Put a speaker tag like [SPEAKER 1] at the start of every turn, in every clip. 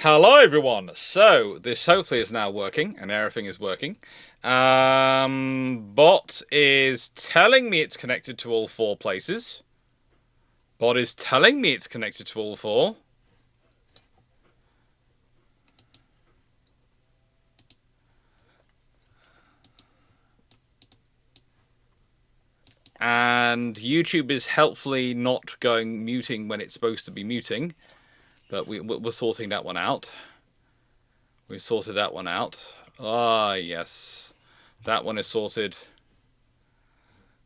[SPEAKER 1] Hello everyone! So, this hopefully is now working, and everything is working. Bot is telling me it's connected to all four places. Bot is telling me it's connected to all four. And YouTube is helpfully not going muting when it's supposed to be muting. But we're sorting that one out. We sorted that one out. Ah, yes. That one is sorted.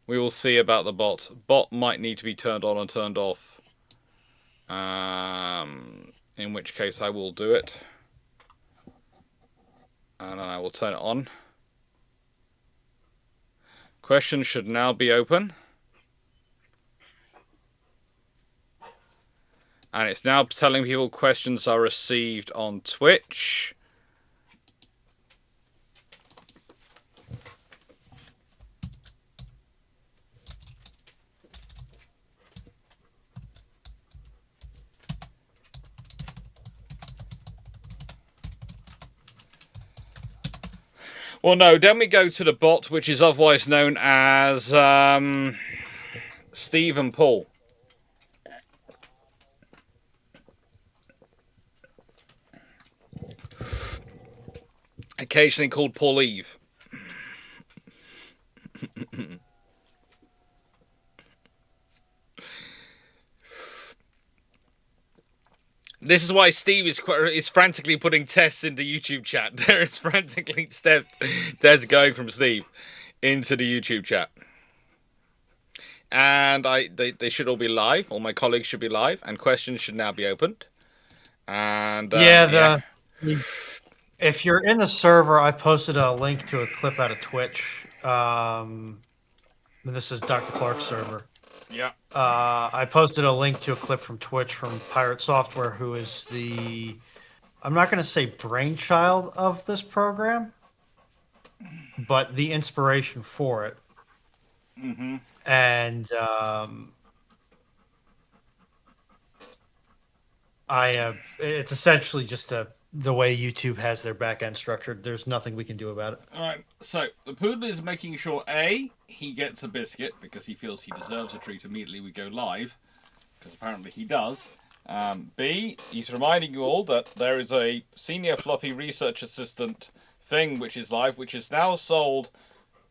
[SPEAKER 1] We will see about the bot. Bot might need to be turned on and turned off. In which case I will do it. And then I will turn it on. Questions should now be open. And it's now telling people questions are received on Twitch. Well, no, then we go to the bot, which is otherwise known as Steve and Paul. Occasionally called Paul Eve. This is why Steve is frantically putting tests into YouTube chat. There is frantically tests going from Steve into the YouTube chat. And they should all be live. All my colleagues should be live, and questions should now be opened. And
[SPEAKER 2] if you're in the server, I posted a link to a clip out of Twitch. And this is Dr. Clarke's server.
[SPEAKER 1] Yeah.
[SPEAKER 2] I posted a link to a clip from Twitch from Pirate Software, who is I'm not going to say brainchild of this program, but the inspiration for it.
[SPEAKER 1] Mm-hmm.
[SPEAKER 2] And it's essentially just the way YouTube has their back end structured. There's nothing we can do about it.
[SPEAKER 1] All right. So the poodle is making sure he gets a biscuit because he feels he deserves a treat immediately we go live, because apparently he does. B, he's reminding you all that there is a senior fluffy research assistant thing which is live, which is now sold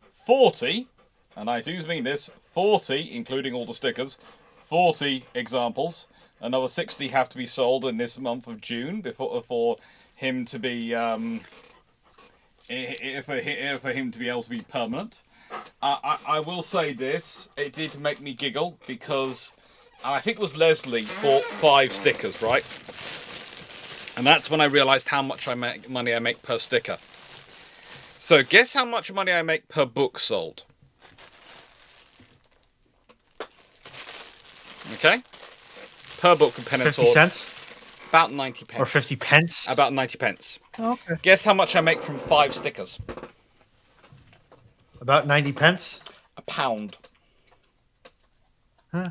[SPEAKER 1] 40, and I do mean this, 40, including all the stickers, 40 examples. Another 60 have to be sold in this month of June for him to be for him to be able to be permanent. I will say this: it did make me giggle because I think it was Leslie bought 5 stickers, right? And that's when I realised how much money I make per sticker. So guess how much money I make per book sold. Okay. Per book and pen and sword.
[SPEAKER 2] 50 cents?
[SPEAKER 1] About 90 pence.
[SPEAKER 2] Or 50 pence?
[SPEAKER 1] About 90 pence.
[SPEAKER 2] Oh, okay.
[SPEAKER 1] Guess how much I make from 5 stickers?
[SPEAKER 2] About 90 pence?
[SPEAKER 1] £1.
[SPEAKER 2] Huh.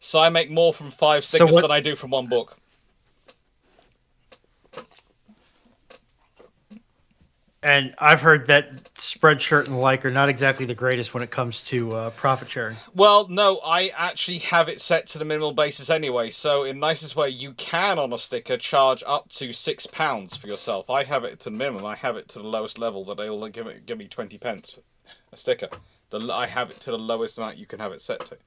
[SPEAKER 1] So I make more from 5 stickers than I do from 1 book.
[SPEAKER 2] And I've heard that Spreadshirt and the like are not exactly the greatest when it comes to profit sharing.
[SPEAKER 1] Well, no, I actually have it set to the minimal basis anyway. So in nicest way, you can on a sticker charge up to £6 for yourself. I have it to the minimum. I have it to the lowest level that they will give me 20 pence a sticker. I have it to the lowest amount you can have it set to.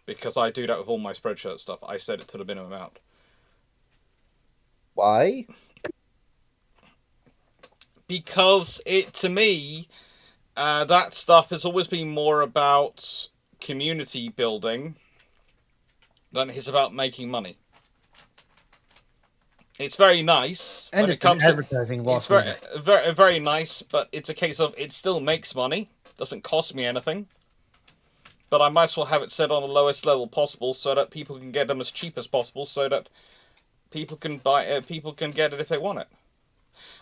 [SPEAKER 1] Because I do that with all my Spreadshirt stuff. I set it to the minimum amount.
[SPEAKER 3] Why?
[SPEAKER 1] Because to me, that stuff has always been more about community building than it is about making money. It's very nice.
[SPEAKER 2] And it's an advertising loss.
[SPEAKER 1] It's very, very nice, but it's a case of it still makes money. Doesn't cost me anything. But I might as well have it set on the lowest level possible so that people can get them as cheap as possible so that people can get it if they want it.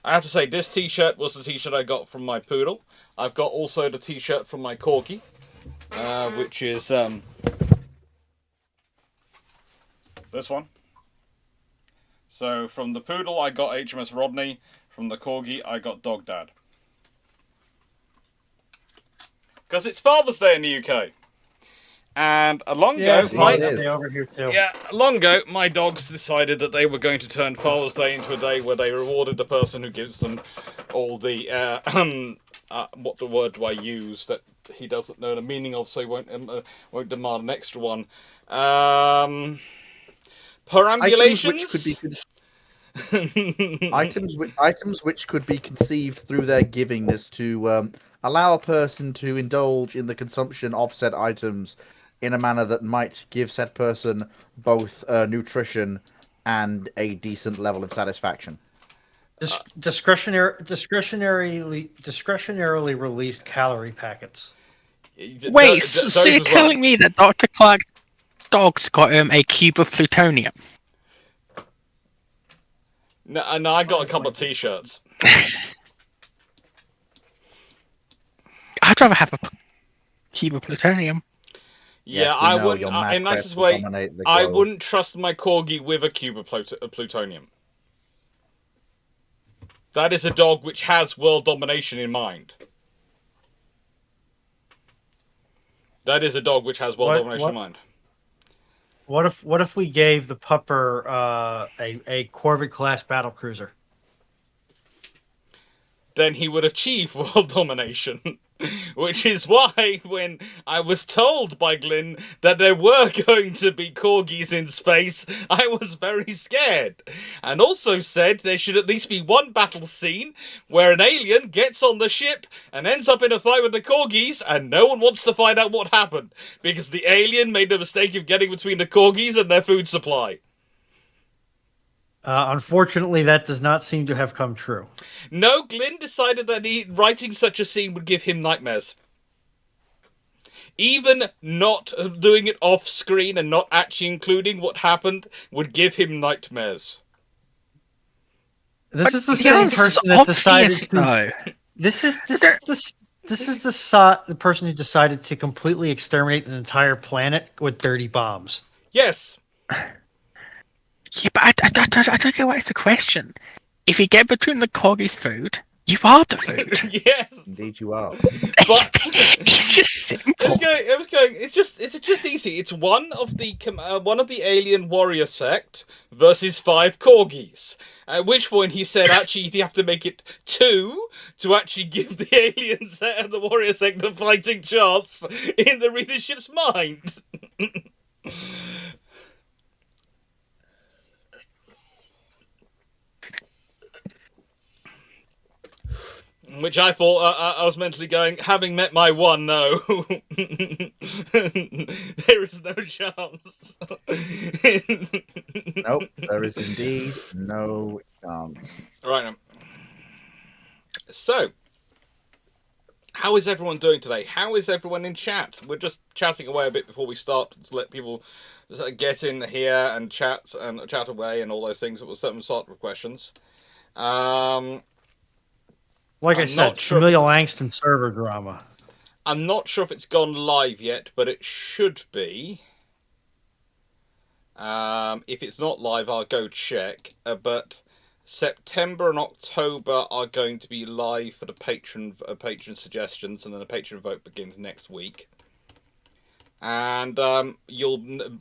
[SPEAKER 1] I have to say, this t-shirt was the t-shirt I got from my poodle. I've got also the t-shirt from my corgi, which is this one. So from the Poodle, I got HMS Rodney. From the Corgi, I got Dog Dad. Because it's Father's Day in the UK. And long ago,
[SPEAKER 2] over here too.
[SPEAKER 1] long ago, my dogs decided that they were going to turn Father's Day into a day where they rewarded the person who gives them all the what the word do I use that he doesn't know the meaning of, so he won't demand an extra one. Perambulations.
[SPEAKER 3] Items which could be conceived through their givingness to allow a person to indulge in the consumption of said items in a manner that might give said person both nutrition and a decent level of satisfaction.
[SPEAKER 2] Discretionarily released calorie packets.
[SPEAKER 4] Wait, so you're telling me that Dr. Clarke's dog's got a cube of plutonium?
[SPEAKER 1] No, I got a couple of T-shirts.
[SPEAKER 4] I'd rather have a cube of plutonium.
[SPEAKER 1] Yeah,
[SPEAKER 3] Yes,
[SPEAKER 1] I wouldn't. In nicest way, I wouldn't trust my Corgi with a cube of plutonium. That is a dog which has world domination in mind. That is a dog which has world domination in mind.
[SPEAKER 2] What if we gave the pupper a Corvette class battle cruiser?
[SPEAKER 1] Then he would achieve world domination. Which is why, when I was told by Glyn that there were going to be corgis in space, I was very scared. And also said there should at least be one battle scene where an alien gets on the ship and ends up in a fight with the corgis, and no one wants to find out what happened, because the alien made the mistake of getting between the corgis and their food supply.
[SPEAKER 2] Unfortunately, that does not seem to have come true.
[SPEAKER 1] No, Glyn decided that writing such a scene would give him nightmares. Even not doing it off screen and not actually including what happened would give him nightmares.
[SPEAKER 2] This is the same person that decided to. This is the person who decided to completely exterminate an entire planet with dirty bombs.
[SPEAKER 1] Yes.
[SPEAKER 4] Yeah, but I don't get what is the question. If you get between the corgi's food, you are the food.
[SPEAKER 1] Yes,
[SPEAKER 3] indeed you are.
[SPEAKER 4] But it's just simple.
[SPEAKER 1] It's just easy. It's one of the alien warrior sect versus 5 corgis. At which point he said, actually, you have to make it 2 to actually give the aliens and the warrior sect a fighting chance in the readership's mind. Which I thought, I was mentally going, having met my one, no. There is no chance.
[SPEAKER 3] Nope, there is indeed no chance.
[SPEAKER 1] Right. So, how is everyone doing today? How is everyone in chat? We're just chatting away a bit before we start to let people get in here and chat away and all those things. It was certain sort of questions.
[SPEAKER 2] Like I said, familial angst and server drama.
[SPEAKER 1] I'm not sure if it's gone live yet, but it should be. If it's not live, I'll go check. But September and October are going to be live for the patron suggestions, and then the patron vote begins next week. And you'll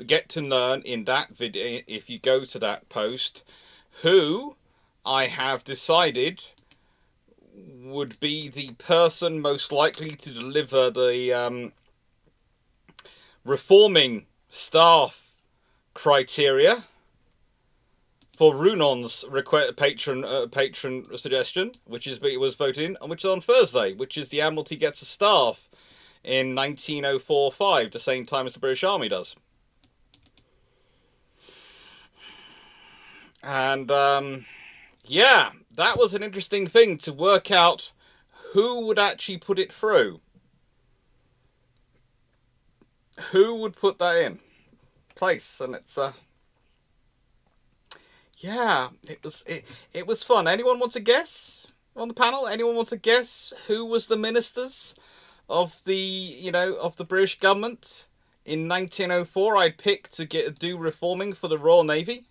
[SPEAKER 1] get to learn in that video, if you go to that post, who I have decided would be the person most likely to deliver the reforming staff criteria for Runon's patron suggestion, which was voted in, and which is on Thursday, which is the Admiralty gets a staff in 1904-5, the same time as the British Army does. And yeah, that was an interesting thing to work out who would actually put it through. Who would put that in place? And it's yeah, it was fun. Anyone want to guess on the panel? Anyone want to guess who was the ministers of the of the British government in 1904? I'd pick to do reforming for the Royal Navy.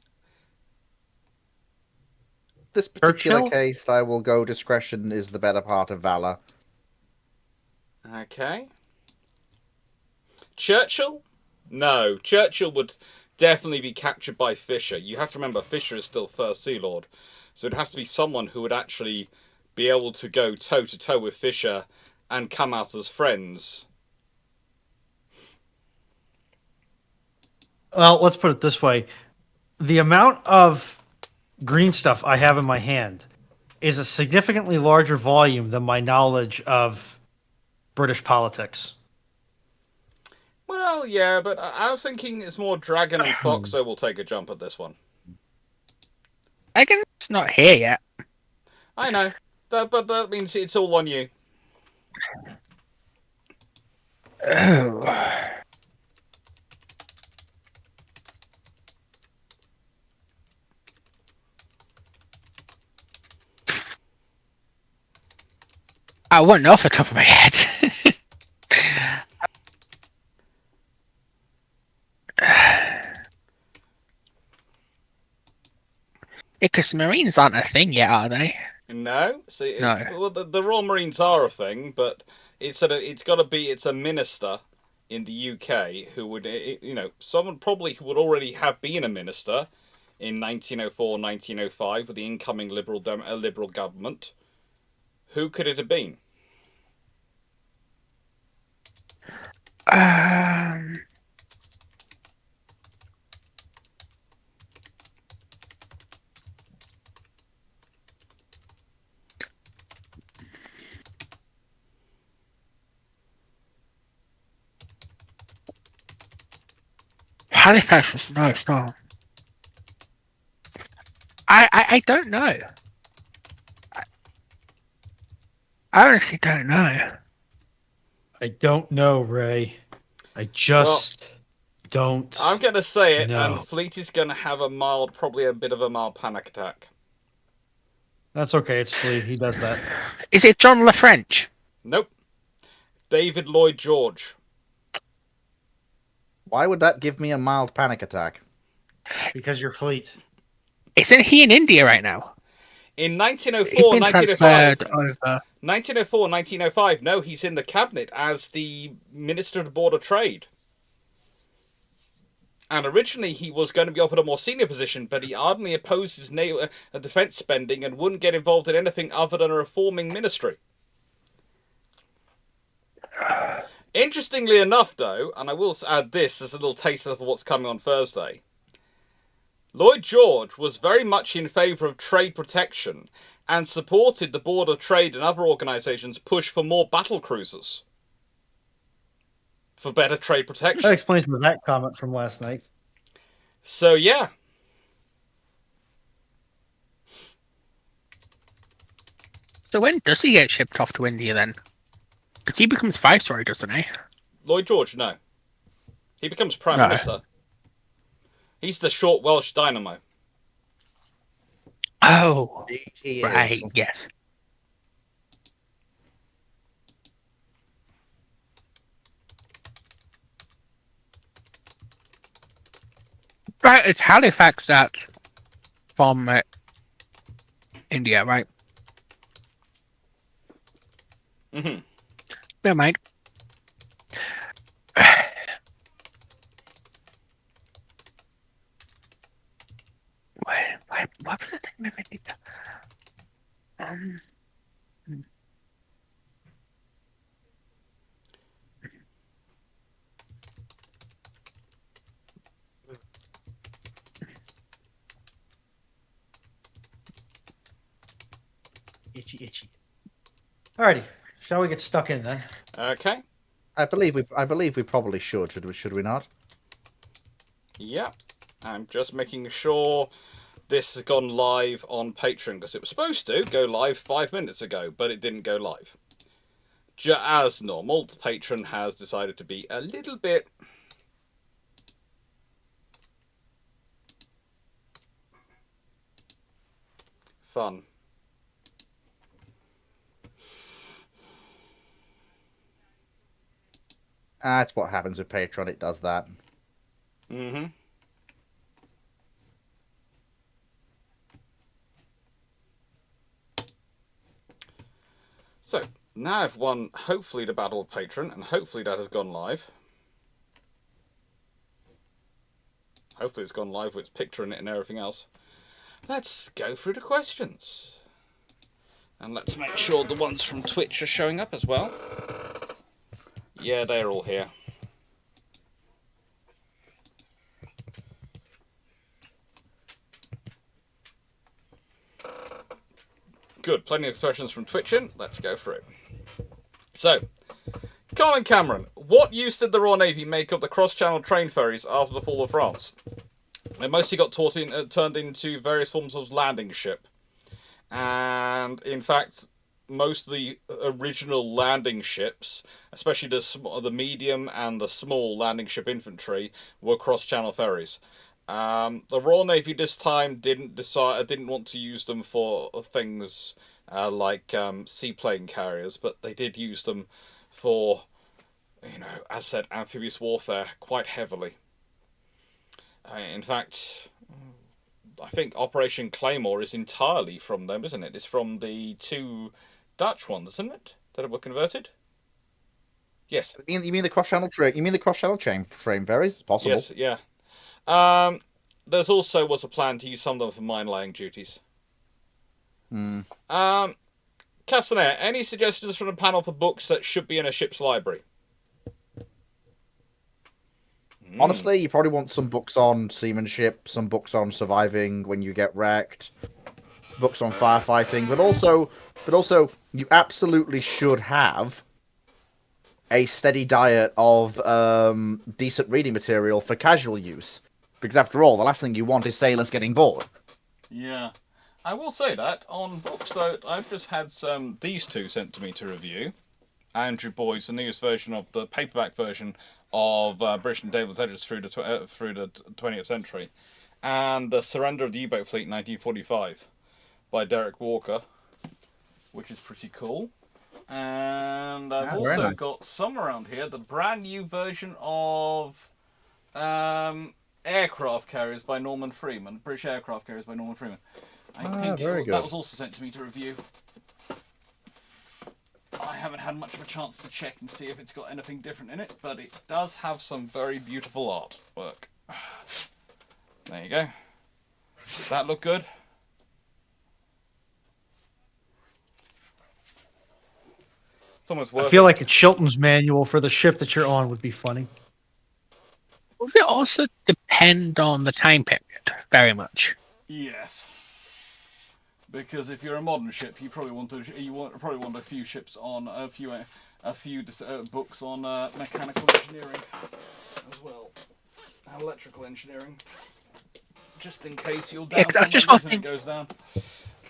[SPEAKER 3] this particular
[SPEAKER 2] Churchill?
[SPEAKER 3] case, I will go discretion is the better part of valor.
[SPEAKER 1] Okay. Churchill? No, Churchill would definitely be captured by Fisher. You have to remember, Fisher is still First Sea Lord. So it has to be someone who would actually be able to go toe-to-toe with Fisher and come out as friends.
[SPEAKER 2] Well, let's put it this way. The amount of green stuff I have in my hand is a significantly larger volume than my knowledge of British politics.
[SPEAKER 1] Well, yeah, but I was thinking it's more Dragon and Fox, so we'll take a jump at this one.
[SPEAKER 4] Dragon's not here yet.
[SPEAKER 1] I know, but that means it's all on you.
[SPEAKER 4] Oh. I wouldn't know off the top of my head. Because Marines aren't a thing yet, are they?
[SPEAKER 1] No, see,
[SPEAKER 4] No.
[SPEAKER 1] well, the Royal Marines are a thing, but it's a minister in the UK who would, someone probably who would already have been a minister in 1904, 1905 with the incoming liberal government. Who could it have been?
[SPEAKER 4] Halifax is no, it's not. I don't know. I honestly don't know.
[SPEAKER 2] I don't know, Ray. I just don't.
[SPEAKER 1] I'm going to say it,
[SPEAKER 2] know.
[SPEAKER 1] and Fleet is going to have probably a bit of a mild panic attack.
[SPEAKER 2] That's okay. It's Fleet. He does that.
[SPEAKER 4] Is it John LaFrench?
[SPEAKER 1] Nope. David Lloyd George.
[SPEAKER 3] Why would that give me a mild panic attack?
[SPEAKER 2] Because you're Fleet.
[SPEAKER 4] Isn't he in India right now?
[SPEAKER 1] In
[SPEAKER 4] He's
[SPEAKER 1] 1904,
[SPEAKER 4] been
[SPEAKER 1] 1905.
[SPEAKER 4] transferred over.
[SPEAKER 1] 1904, 1905. No, he's in the cabinet as the Minister of the Board of Trade. And originally he was going to be offered a more senior position, but he ardently opposes defence spending and wouldn't get involved in anything other than a reforming ministry. Interestingly enough, though, and I will add this as a little taster for what's coming on Thursday, Lloyd George was very much in favour of trade protection and supported the Board of Trade and other organisations' push for more battle cruisers for better trade protection.
[SPEAKER 2] That explains me that comment from last night.
[SPEAKER 1] So, yeah.
[SPEAKER 4] So when does he get shipped off to India then? Because he becomes Viceroy, doesn't he?
[SPEAKER 1] Lloyd George, no. He becomes Prime
[SPEAKER 4] No.
[SPEAKER 1] Minister. He's the short Welsh dynamo.
[SPEAKER 4] Oh,
[SPEAKER 3] He
[SPEAKER 4] right,
[SPEAKER 3] is.
[SPEAKER 4] yes. Right, it's Halifax that's from India, right?
[SPEAKER 1] Mm-hmm.
[SPEAKER 4] Never mind. What was the thing with India?
[SPEAKER 2] Itchy. Alrighty. Shall we get stuck in then?
[SPEAKER 1] Okay.
[SPEAKER 3] I believe we probably should we not?
[SPEAKER 1] Yeah. I'm just making sure this has gone live on Patreon, because it was supposed to go live 5 minutes ago, but it didn't go live. As normal, the Patreon has decided to be a little bit fun.
[SPEAKER 3] That's what happens with Patreon. It does that.
[SPEAKER 1] Mm-hmm. So, now I've won, hopefully, the Battle of Patron, and hopefully that has gone live. Hopefully it's gone live with its picture in it and everything else. Let's go through the questions. And let's make sure the ones from Twitch are showing up as well. Yeah, they're all here. Good, plenty of questions from Twitch in. Let's go through it. So, Colin Cameron, what use did the Royal Navy make of the cross-channel train ferries after the fall of France? They mostly got turned into various forms of landing ship. And, in fact, most of the original landing ships, especially the medium and the small landing ship infantry, were cross-channel ferries. The Royal Navy this time didn't want to use them for things like seaplane carriers, but they did use them for, as said, amphibious warfare quite heavily. In fact, I think Operation Claymore is entirely from them, isn't it? It's from the 2 Dutch ones, isn't it, that were converted? Yes.
[SPEAKER 3] You mean the cross-channel train? You mean the cross-channel train ferries? It's possible.
[SPEAKER 1] Yes. Yeah. There's also was a plan to use some of them for mine-laying duties. Castaner, any suggestions from the panel for books that should be in a ship's library?
[SPEAKER 3] Honestly, you probably want some books on seamanship, some books on surviving when you get wrecked, books on firefighting, but also you absolutely should have a steady diet of decent reading material for casual use. Because after all, the last thing you want is sailors getting bored.
[SPEAKER 1] Yeah. I will say that on books, though, I've just had these two sent to me to review. Andrew Boyd's, the newest version of the paperback version of British and Naval Intelligence through the 20th century, and The Surrender of the U-Boat Fleet 1945 by Derek Walker, which is pretty cool. And I've also got some around here, the brand new version of Aircraft Carriers by Norman Freeman, British Aircraft Carriers by Norman Freeman. I think that was also sent to me to review. I haven't had much of a chance to check and see if it's got anything different in it, but it does have some very beautiful artwork. There you go. Does that look good? It's almost worth
[SPEAKER 2] I feel like a Chilton's manual for the ship that you're on would be funny.
[SPEAKER 4] Would it also depend on the time period very much?
[SPEAKER 1] Yes. Because if you're a modern ship, you probably want a few ships on a few books on mechanical engineering as well, and electrical engineering, just in case you're down. It goes down.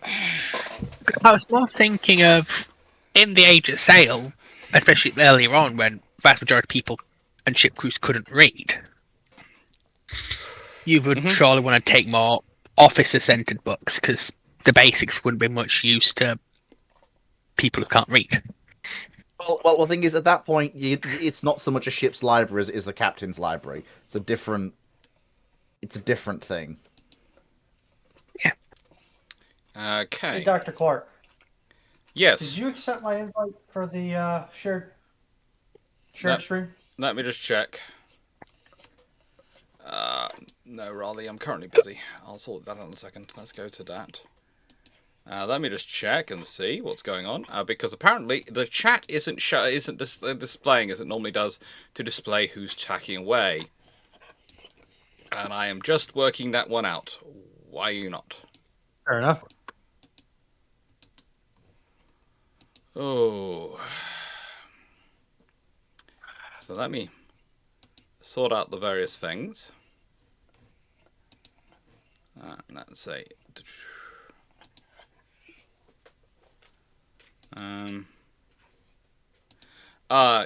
[SPEAKER 4] I was more thinking of in the Age of Sail, especially earlier on when vast majority of people and ship crews couldn't read. You would surely want to take more officer-centered books because the basics wouldn't be much use to people who can't read.
[SPEAKER 3] Well, the thing is, at that point, it's not so much a ship's library as it is the captain's library. It's a different thing.
[SPEAKER 4] Yeah.
[SPEAKER 1] Okay.
[SPEAKER 2] Hey, Dr. Clarke.
[SPEAKER 1] Yes.
[SPEAKER 2] Did you accept my invite for the shared stream?
[SPEAKER 1] Let me just check. No, Raleigh, I'm currently busy. I'll sort that out in a second. Let's go to that. Let me just check and see what's going on, because apparently the chat isn't displaying as it normally does to display who's chatting away. And I am just working that one out. Why are you not?
[SPEAKER 2] Fair enough.
[SPEAKER 1] Oh. So let me sort out the various things. Let's say.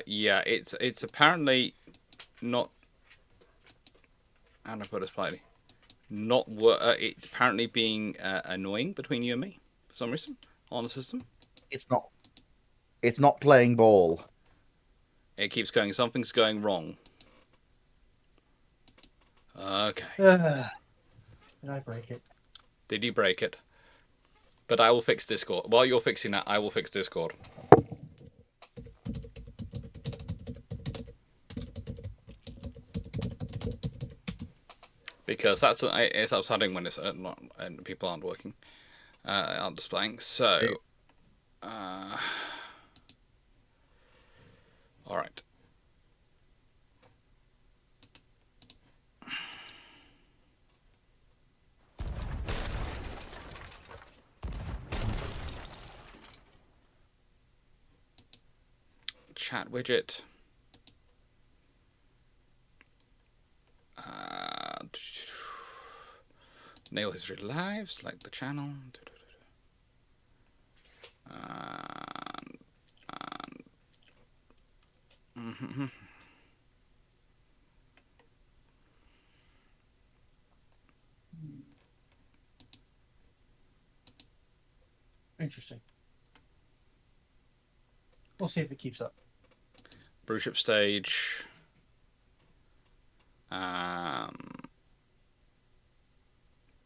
[SPEAKER 1] Yeah, it's apparently not. How do I put it politely? Not it's apparently being annoying between you and me for some reason on the system.
[SPEAKER 3] It's not playing ball.
[SPEAKER 1] It keeps going. Something's going wrong. Okay.
[SPEAKER 2] Did I break it?
[SPEAKER 1] Did you break it? But I will fix Discord. While you're fixing that, I will fix Discord. because it's upsetting when it's not and people aren't working, aren't displaying. So, all right. Chat widget. Nail history live, select the channel.
[SPEAKER 2] Interesting. We'll see if it keeps up.
[SPEAKER 1] Bruship stage.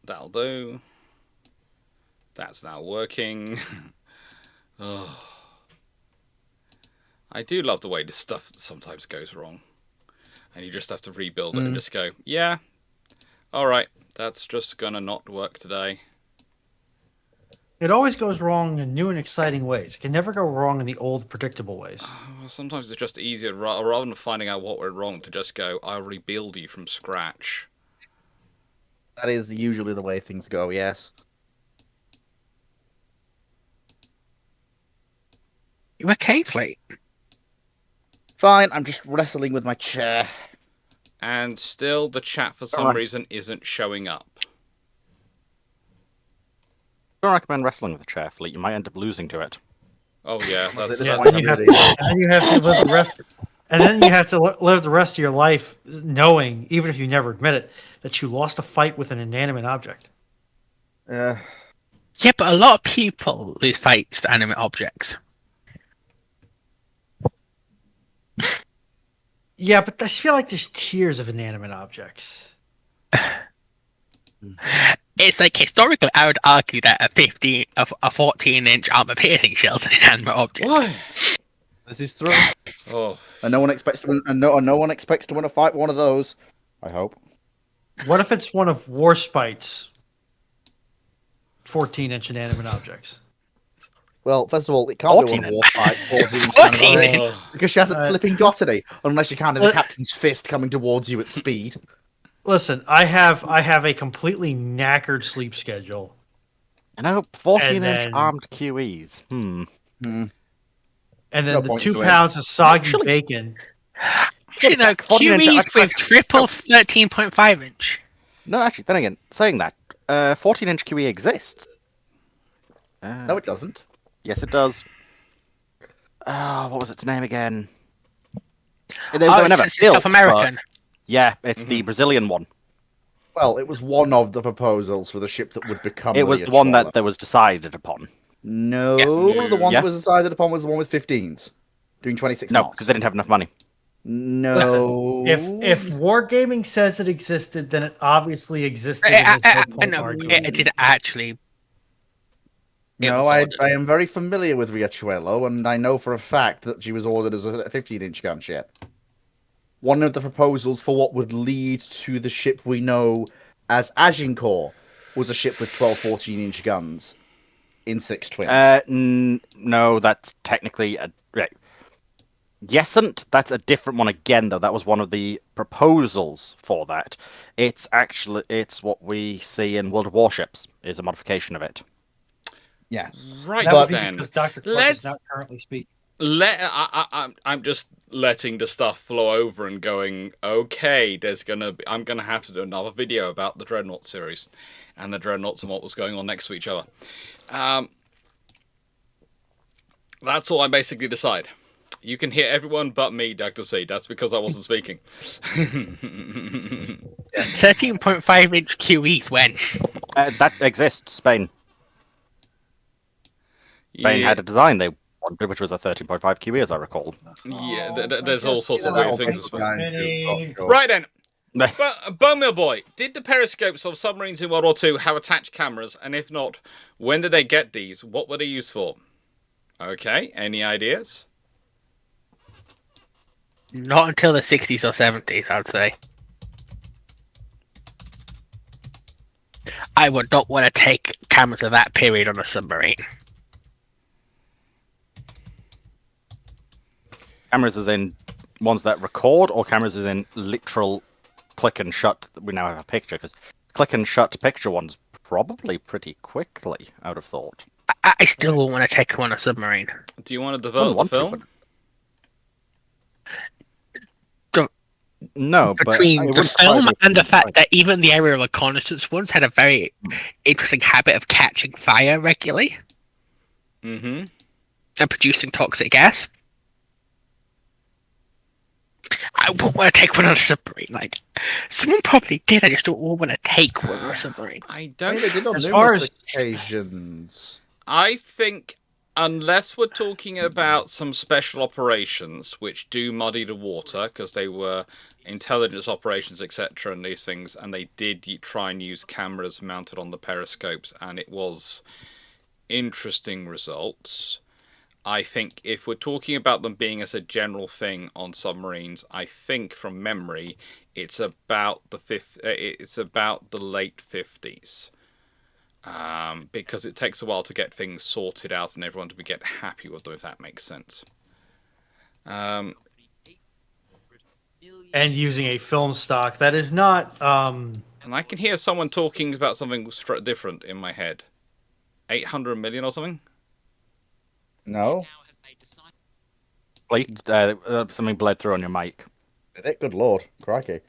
[SPEAKER 1] That'll do. That's now working. Oh. I do love the way this stuff sometimes goes wrong. And you just have to rebuild it and just go, yeah, alright, that's just gonna not work today.
[SPEAKER 2] It always goes wrong in new and exciting ways. It can never go wrong in the old, predictable ways.
[SPEAKER 1] Well, sometimes it's just easier, rather than finding out what went wrong, to just go, I'll rebuild you from scratch.
[SPEAKER 3] That is usually the way things go, yes.
[SPEAKER 4] You okay, Flake?
[SPEAKER 3] Fine, I'm just wrestling with my chair.
[SPEAKER 1] And still, the chat for some reason isn't showing up.
[SPEAKER 5] Don't recommend wrestling with a chair, Fleet. You might end up losing to it.
[SPEAKER 1] Oh yeah, that's
[SPEAKER 3] Yeah,
[SPEAKER 2] And then you have to live the rest. And then you have to live the rest of your life knowing, even if you never admit it, that you lost a fight with an inanimate object.
[SPEAKER 4] Yeah, but a lot of people lose fights to animate objects.
[SPEAKER 2] Yeah, but I feel like there's tiers of inanimate objects.
[SPEAKER 4] It's like historically, I would argue that a 14-inch armor piercing shell is an inanimate object.
[SPEAKER 1] Why?
[SPEAKER 3] This is true.
[SPEAKER 1] Oh,
[SPEAKER 3] And no one expects to win, and no one expects to win a fight with one of those. I hope.
[SPEAKER 2] What if it's one of Warspite's 14-inch inanimate objects?
[SPEAKER 3] Well, first of all, it can't be one of Warspite
[SPEAKER 4] 14.
[SPEAKER 3] because she hasn't flipping got any, unless you count the captain's fist coming towards you at speed.
[SPEAKER 2] Listen, I have a completely knackered sleep schedule.
[SPEAKER 5] You know, 14-inch
[SPEAKER 2] And then-
[SPEAKER 5] armed QEs.
[SPEAKER 2] And then
[SPEAKER 3] No
[SPEAKER 2] the
[SPEAKER 3] point
[SPEAKER 2] 2
[SPEAKER 3] to it.
[SPEAKER 2] pounds of soggy
[SPEAKER 5] Actually-
[SPEAKER 2] bacon.
[SPEAKER 4] You know,
[SPEAKER 5] 14-inch
[SPEAKER 4] QEs with triple 13.5-inch.
[SPEAKER 5] No, actually, then again, saying that, 14-inch QE exists.
[SPEAKER 3] No, it doesn't.
[SPEAKER 5] Yes, it does. What was its name again? They
[SPEAKER 4] Oh,
[SPEAKER 5] were never
[SPEAKER 4] it's
[SPEAKER 5] built,
[SPEAKER 4] South American.
[SPEAKER 5] but- Yeah, it's the Brazilian one.
[SPEAKER 3] Well, it was one of the proposals for the ship that would become.
[SPEAKER 5] It was the one that was decided upon.
[SPEAKER 3] No,
[SPEAKER 1] Yeah.
[SPEAKER 3] the one
[SPEAKER 5] Yeah.
[SPEAKER 3] that was decided upon was the one with 15s, doing 26
[SPEAKER 5] No,
[SPEAKER 3] knots.
[SPEAKER 5] because they didn't have enough money.
[SPEAKER 3] No.
[SPEAKER 2] If Wargaming says it existed, then it obviously existed. and there's no point
[SPEAKER 4] No,
[SPEAKER 2] arguing.
[SPEAKER 4] it did actually.
[SPEAKER 3] No,
[SPEAKER 4] was
[SPEAKER 3] I
[SPEAKER 4] ordered.
[SPEAKER 3] am very familiar with Riachuelo, and I know for a fact that she was ordered as a 15-inch gunship. One of the proposals for what would lead to the ship we know as Agincourt was a ship with 12 14-inch guns in 6 twins.
[SPEAKER 5] No, that's technically a right. Yesent, that's a different one again, though. That was one of the proposals for that. It's what we see in World of Warships, is a modification of it.
[SPEAKER 3] Yeah.
[SPEAKER 1] right
[SPEAKER 2] That would be
[SPEAKER 1] then.
[SPEAKER 2] because Dr. Clarke
[SPEAKER 1] let's-
[SPEAKER 2] is not currently speaking.
[SPEAKER 1] I'm just letting the stuff flow over and going, okay, I'm gonna have to do another video about the Dreadnought series and the Dreadnoughts and what was going on next to each other. That's all I basically decide. You can hear everyone but me, Dr. C. That's because I wasn't speaking.
[SPEAKER 4] 13.5-inch QEs when?
[SPEAKER 5] That exists. Spain had a design they wanted, which was a 13.5 QE, as I recall.
[SPEAKER 1] Yeah, there's all sorts of weird things.
[SPEAKER 2] Right.
[SPEAKER 1] Right then. Bowmill Boy, did the periscopes of submarines in World War II have attached cameras? And if not, when did they get these? What were they used for? Okay, any ideas?
[SPEAKER 4] Not until the 60s or 70s, I'd say. I would not want to take cameras of that period on a submarine.
[SPEAKER 5] Cameras as in ones that record, or cameras as in literal click and shut? We now have a picture, because click and shut picture ones probably pretty quickly, I would have thought.
[SPEAKER 4] I still wouldn't want to take them on a submarine.
[SPEAKER 1] Do you want to develop the film?
[SPEAKER 5] No,
[SPEAKER 4] between
[SPEAKER 5] but
[SPEAKER 4] the film and the fact that even the aerial reconnaissance ones had a very interesting habit of catching fire regularly
[SPEAKER 1] Mm-hmm.
[SPEAKER 4] and producing toxic gas. I wouldn't want to take one on a submarine. Like, someone probably did. I just don't want to take one on a submarine.
[SPEAKER 1] I
[SPEAKER 3] I
[SPEAKER 1] don't.
[SPEAKER 3] mean, they did on
[SPEAKER 2] As far
[SPEAKER 3] numerous
[SPEAKER 2] as-
[SPEAKER 3] occasions.
[SPEAKER 1] I think unless we're talking about some special operations which do muddy the water because they were intelligence operations, etc., and these things, and they did try and use cameras mounted on the periscopes, and it was interesting results. I think if we're talking about them being as a general thing on submarines, I think from memory it's about the late 50s. Because it takes a while to get things sorted out and everyone to get happy with them, if that makes sense.
[SPEAKER 2] And using a film stock that is not.
[SPEAKER 1] And I can hear someone talking about something different in my head. 800 million or something?
[SPEAKER 3] No?
[SPEAKER 5] Something bled through on your mic.
[SPEAKER 3] Good lord. Crikey.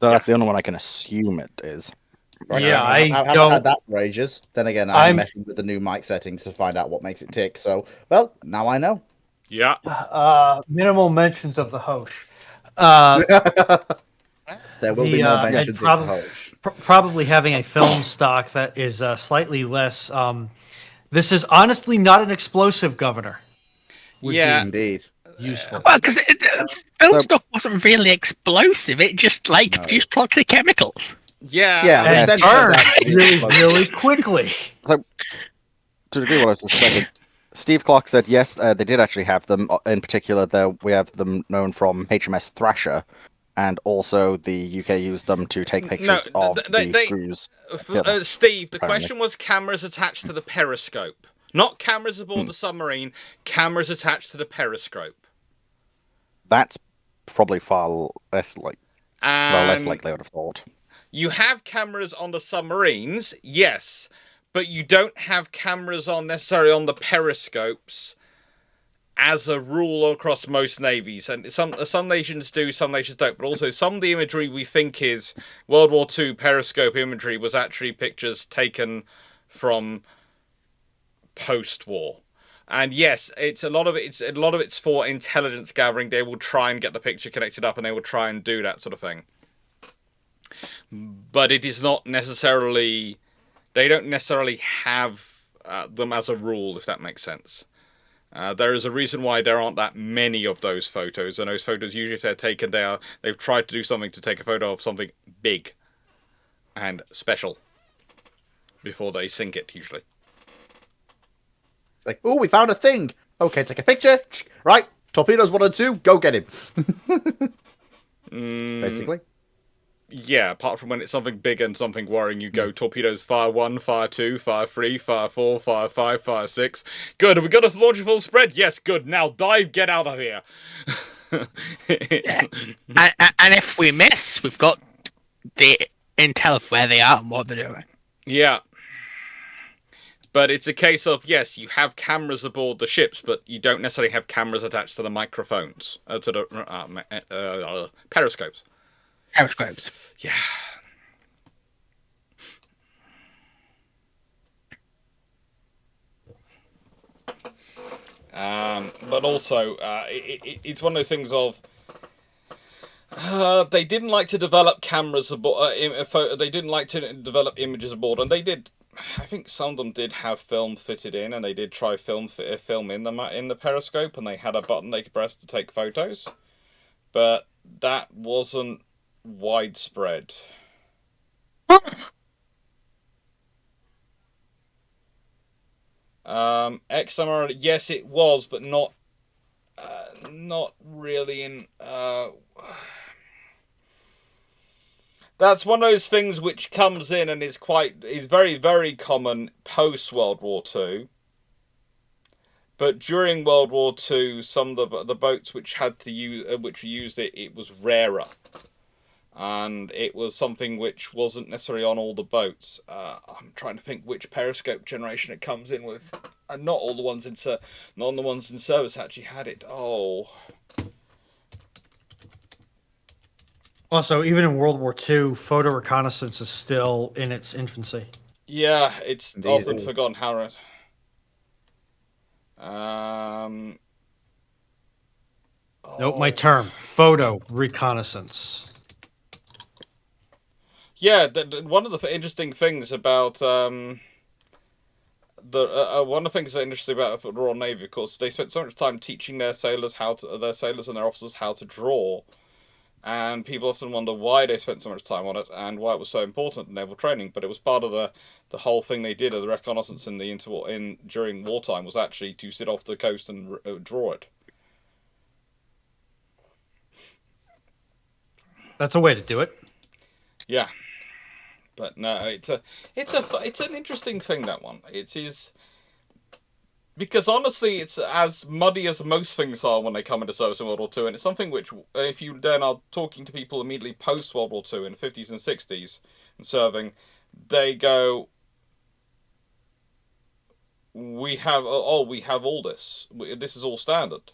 [SPEAKER 5] So that's the only one I can assume it is.
[SPEAKER 2] Yeah,
[SPEAKER 3] I
[SPEAKER 2] I
[SPEAKER 3] haven't
[SPEAKER 2] don't.
[SPEAKER 3] had that for ages. Then again, I'm messing with the new mic settings to find out what makes it tick. So, well, now I know.
[SPEAKER 1] Yeah.
[SPEAKER 2] Minimal mentions of the Hosh.
[SPEAKER 3] There will be more mentions of the Hosh.
[SPEAKER 2] Probably having a film stock that is slightly less. This is honestly not an explosive, Governor. Would
[SPEAKER 1] Yeah.
[SPEAKER 3] Indeed.
[SPEAKER 2] be useful.
[SPEAKER 4] Well, because film stock wasn't really explosive. It just produced toxic chemicals.
[SPEAKER 1] Yeah.
[SPEAKER 3] Yeah,
[SPEAKER 2] And
[SPEAKER 3] which
[SPEAKER 2] it
[SPEAKER 3] then turned
[SPEAKER 2] burned
[SPEAKER 3] out to be
[SPEAKER 2] really,
[SPEAKER 3] explosive.
[SPEAKER 2] really quickly.
[SPEAKER 5] To agree what I was suspecting, Steve Clarke said yes, they did actually have them. In particular, we have them known from HMS Thrasher, and also the UK used them to take pictures of the screws.
[SPEAKER 1] Steve, the
[SPEAKER 5] Apparently.
[SPEAKER 1] question was cameras attached to the periscope. Not cameras aboard the submarine, cameras attached to the periscope.
[SPEAKER 5] That's probably far less likely, I would have thought.
[SPEAKER 1] You have cameras on the submarines, yes, but you don't have cameras necessarily on the periscopes as a rule across most navies. And some nations do, some nations don't. But also, some of the imagery we think is World War II periscope imagery was actually pictures taken from post-war. And yes, a lot of it's for intelligence gathering. They will try and get the picture connected up, and they will try and do that sort of thing. But it is not necessarily. They don't necessarily have them as a rule, if that makes sense. There is a reason why there aren't that many of those photos, and those photos usually, if they're taken, they've tried to do something to take a photo of something big and special before they sink it, usually.
[SPEAKER 3] Like, oh, we found a thing. Okay, take a picture. Right, torpedoes 1 and 2, go get him. Basically.
[SPEAKER 1] Yeah, apart from when it's something big and something worrying, you go torpedoes fire 1, fire 2, fire 3, fire 4, fire 5, fire 6. Good, have we got a launch full spread? Yes, good. Now dive, get out of here.
[SPEAKER 4] Yeah. And if we miss, we've got the intel of where they are and what they're doing.
[SPEAKER 1] Yeah. But it's a case of, yes, you have cameras aboard the ships, but you don't necessarily have cameras attached to the microphones, to the periscopes.
[SPEAKER 4] Periscopes.
[SPEAKER 1] Yeah. But also, it's one of those things of they didn't like to develop cameras aboard. They didn't like to develop images aboard, and they did. I think some of them did have film fitted in, and they did try film in the periscope, and they had a button they could press to take photos, but that wasn't widespread. XMR, yes, it was, but not That's one of those things which comes in and is very, very common post World War II. But during World War II, some of the boats which used it, it was rarer, and it was something which wasn't necessarily on all the boats. I'm trying to think which periscope generation it comes in with, and not all the ones in service actually had it. Oh.
[SPEAKER 2] Also, even in World War II, photo reconnaissance is still in its infancy.
[SPEAKER 1] Yeah, it's
[SPEAKER 3] Indeed.
[SPEAKER 1] often forgotten how.
[SPEAKER 2] Note my term: photo reconnaissance.
[SPEAKER 1] Yeah, one of the interesting things about one of the things that are interesting about the Royal Navy, of course, they spent so much time teaching their sailors and their officers how to draw, and people often wonder why they spent so much time on it and why it was so important in naval training. But it was part of the whole thing they did of the reconnaissance during wartime was actually to sit off the coast and draw it.
[SPEAKER 2] That's a way to do it.
[SPEAKER 1] Yeah. But no, it's an interesting thing, that one. It is, because honestly, it's as muddy as most things are when they come into service in World War II, and it's something which, if you then are talking to people immediately post World War II in the 50s and 60s and serving, they go, we have all this. This is all standard.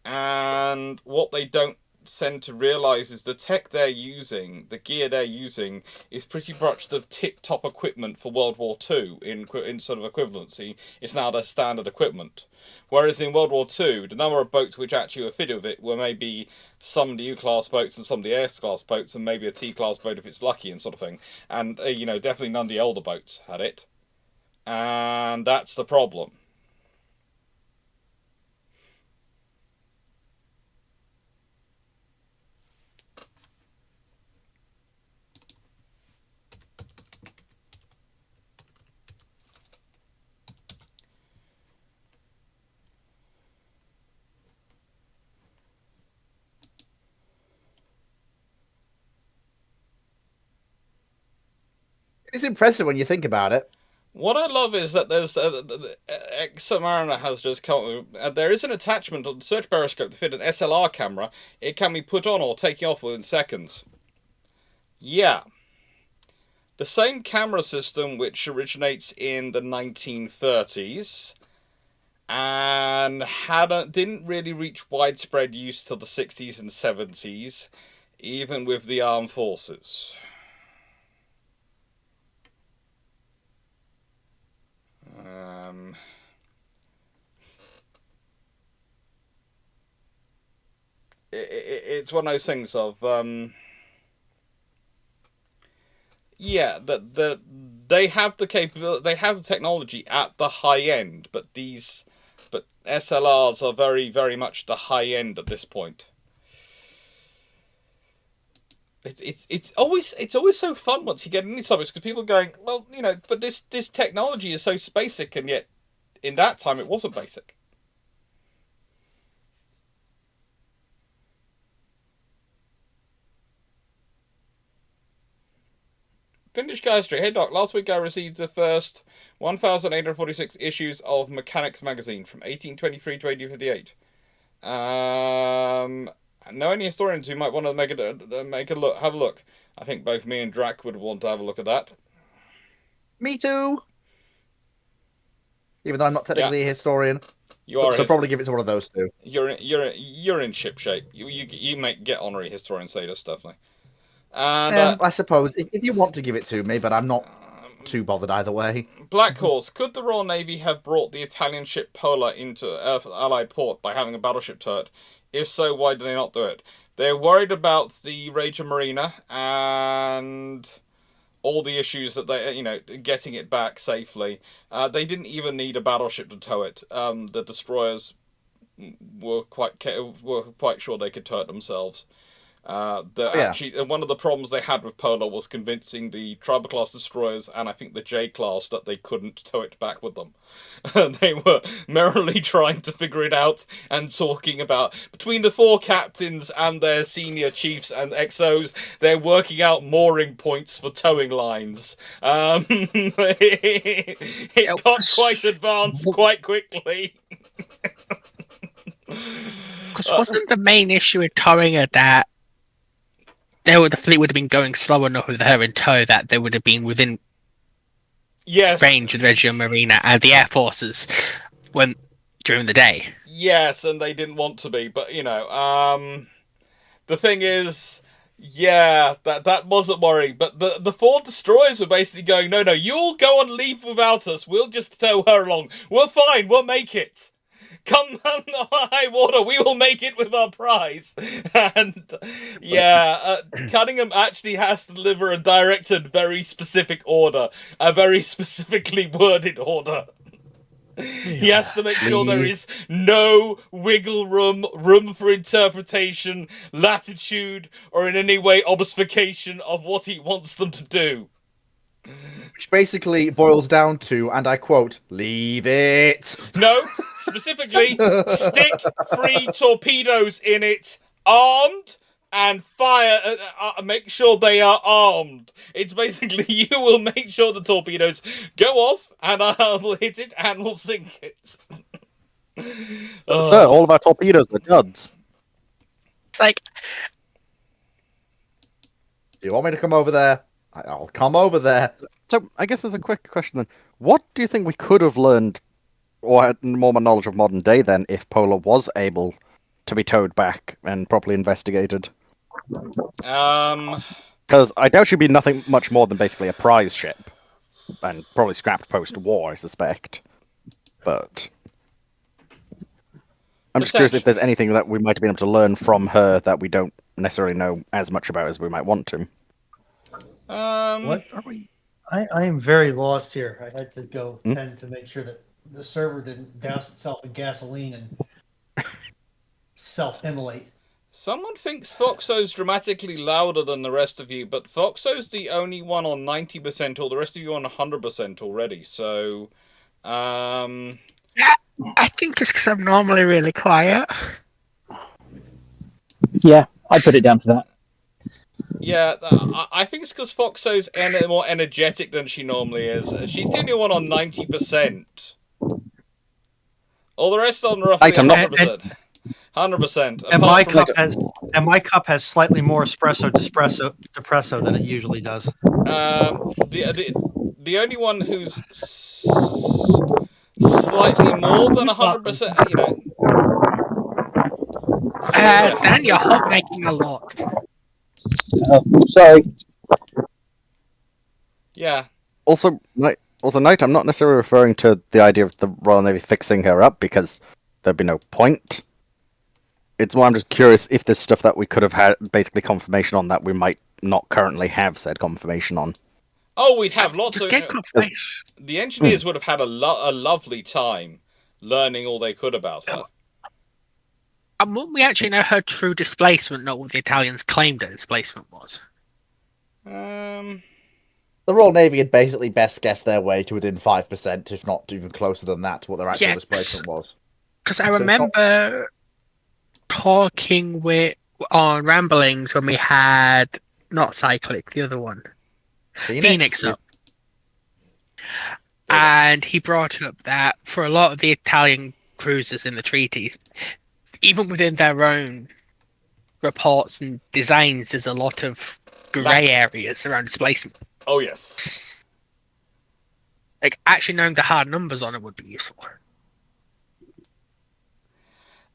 [SPEAKER 1] And what they don't tend to realize is the tech they're using, the gear they're using, is pretty much the tip-top equipment for World War II in sort of equivalency. It's now their standard equipment. Whereas in World War II, the number of boats which actually were fitted with it were maybe some of the U-class boats and some of the S-class boats, and maybe a T-class boat if it's lucky, and sort of thing. And, definitely none of the older boats had it. And that's the problem.
[SPEAKER 3] It's impressive when you think about it.
[SPEAKER 1] What I love is that there's Ex-Submariner has just come. There is an attachment on the search periscope to fit an SLR camera. It can be put on or taken off within seconds. Yeah. The same camera system which originates in the 1930s and didn't really reach widespread use till the 60s and 70s, even with the armed forces. It's one of those things of that they have the capability, they have the technology at the high end, but SLRs are very, very much the high end at this point. It's always so fun once you get into these topics, because people are going, well, but this technology is so basic, and yet in that time it wasn't basic. Vintage Guy Street. Hey Doc, last week I received the first 1,846 issues of Mechanics magazine from 1823 to 1858. Know any historians who might want to have a look? I think both me and Drac would want to have a look at that.
[SPEAKER 3] Me too. Even though I'm not technically a historian,
[SPEAKER 1] you are.
[SPEAKER 3] So probably give it to one of those two.
[SPEAKER 1] You're in ship shape. You might get honorary historian status, definitely. And
[SPEAKER 3] I suppose if you want to give it to me, but I'm not too bothered either way.
[SPEAKER 1] Black Horse. Could the Royal Navy have brought the Italian ship Pola into Allied port by having a battleship turret? If so, why did they not do it? They're worried about the Regia Marina and all the issues that they, getting it back safely. They didn't even need a battleship to tow it. The destroyers were quite sure they could tow it themselves. Actually, one of the problems they had with Polar was convincing the Tribal class destroyers and I think the J class that they couldn't tow it back with them. They were merrily trying to figure it out and talking about, between the 4 captains and their senior chiefs and XOs, they're working out mooring points for towing lines. It got quite advanced quite quickly.
[SPEAKER 4] Because wasn't the main issue with towing her that the fleet would have been going slow enough with her in tow that they would have been within range of the Reggio Marina and the air forces during the day?
[SPEAKER 1] Yes, and they didn't want to be, but the thing is, yeah, that wasn't worrying. But the 4 destroyers were basically going, no, you'll go on leave without us. We'll just tow her along. We're fine. We'll make it. Come on, high water, we will make it with our prize. And Cunningham actually has to deliver a directed, very specific order, a very specifically worded order. He has to make sure there is no wiggle room for interpretation, latitude, or in any way obfuscation of what he wants them to do.
[SPEAKER 3] Which basically boils down to, and I quote, leave it.
[SPEAKER 1] No, specifically, stick 3 torpedoes in it, armed, and fire. Make sure they are armed. It's basically, you will make sure the torpedoes go off, and I'll hit it, and we'll sink it.
[SPEAKER 5] Sir, all of our torpedoes are duds.
[SPEAKER 4] It's like,
[SPEAKER 3] Do you want me to come over there? I'll come over there.
[SPEAKER 5] So, I guess as a quick question then, what do you think we could have learned, or had more knowledge of modern day then, if Polar was able to be towed back and properly investigated? Because I doubt she'd be nothing much more than basically a prize ship, and probably scrapped post-war, I suspect. But I'm just curious if there's anything that we might have been able to learn from her that we don't necessarily know as much about as we might want to.
[SPEAKER 2] What are we? I am very lost here. I had to go tend to make sure that the server didn't douse itself in gasoline and self-immolate.
[SPEAKER 1] Someone thinks Foxo's dramatically louder than the rest of you, but Foxo's the only one on 90%, or the rest of you on 100% already, so...
[SPEAKER 4] I think it's because I'm normally really quiet.
[SPEAKER 6] Yeah, I put it down to that.
[SPEAKER 1] Yeah, I think it's because Foxo's more energetic than she normally is. She's the only one on 90%. All the rest on roughly 100%. 100%.
[SPEAKER 2] And my cup has slightly more depresso than it usually does.
[SPEAKER 1] The only one who's slightly more than 100%, you know.
[SPEAKER 4] Dan, you're hot making a lot.
[SPEAKER 6] Sorry.
[SPEAKER 1] Yeah.
[SPEAKER 5] Also, Knight, I'm not necessarily referring to the idea of the Royal Navy fixing her up, because there'd be no point. It's more, I'm just curious if there's stuff that we could have had basically confirmation on that we might not currently have said confirmation on.
[SPEAKER 1] Oh, we'd have lots of...
[SPEAKER 4] confirmation.
[SPEAKER 1] The engineers would have had a lovely time learning all they could about her.
[SPEAKER 4] And wouldn't we actually know her true displacement, not what the Italians claimed her displacement was?
[SPEAKER 3] The Royal Navy had basically best guessed their way to within 5%, if not even closer than that, to what their actual displacement was.
[SPEAKER 4] Because I remember talking on Ramblings when we had, not Cyclic, the other one, Phoenix up. And he brought up that for a lot of the Italian cruisers in the treaties, even within their own reports and designs, there's a lot of grey areas around displacement.
[SPEAKER 1] Oh, yes.
[SPEAKER 4] Like, actually knowing the hard numbers on it would be useful.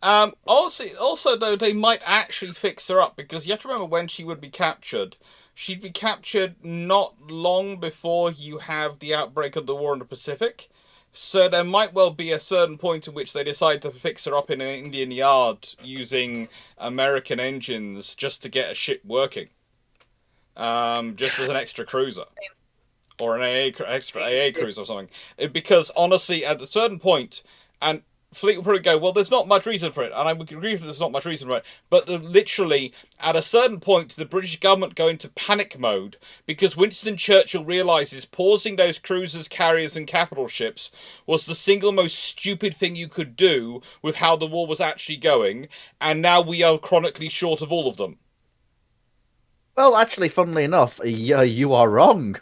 [SPEAKER 1] Also, though, they might actually fix her up, because you have to remember when she would be captured. She'd be captured not long before you have the outbreak of the war in the Pacific. So there might well be a certain point at which they decide to fix her up in an Indian yard using American engines just to get a ship working. Just as an extra cruiser. Or an extra AA cruiser or something. Because honestly, at a certain point, and Fleet will probably go, well, there's not much reason for it, and I would agree that there's not much reason for it, but literally, at a certain point, the British government go into panic mode, because Winston Churchill realises pausing those cruisers, carriers, and capital ships was the single most stupid thing you could do with how the war was actually going, and now we are chronically short of all of them.
[SPEAKER 3] Well, actually, funnily enough, you are wrong.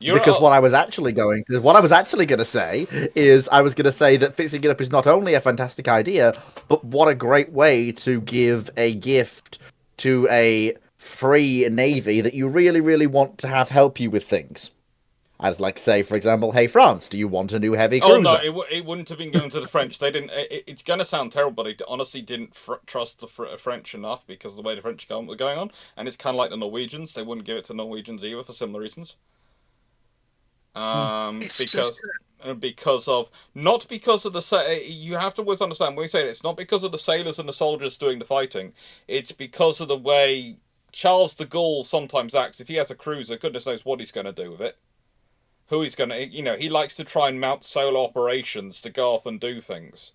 [SPEAKER 3] Because what I was actually going to say is I was going to say that fixing it up is not only a fantastic idea, but what a great way to give a gift to a free navy that you really, really want to have help you with things. I'd like to say, for example, hey France, do you want a new heavy cruiser?
[SPEAKER 1] Oh no, it wouldn't have been going to the French. They didn't. It's going to sound terrible, but they honestly didn't trust the French enough because of the way the French government were going on, and it's kind of like the Norwegians. They wouldn't give it to Norwegians either for similar reasons. Because of not because of the you have to always understand when we say it, it's not because of the sailors and the soldiers doing the fighting. It's because of the way Charles de Gaulle sometimes acts. If he has a cruiser, goodness knows what he's going to do with it. Who he's going to, he likes to try and mount solo operations to go off and do things.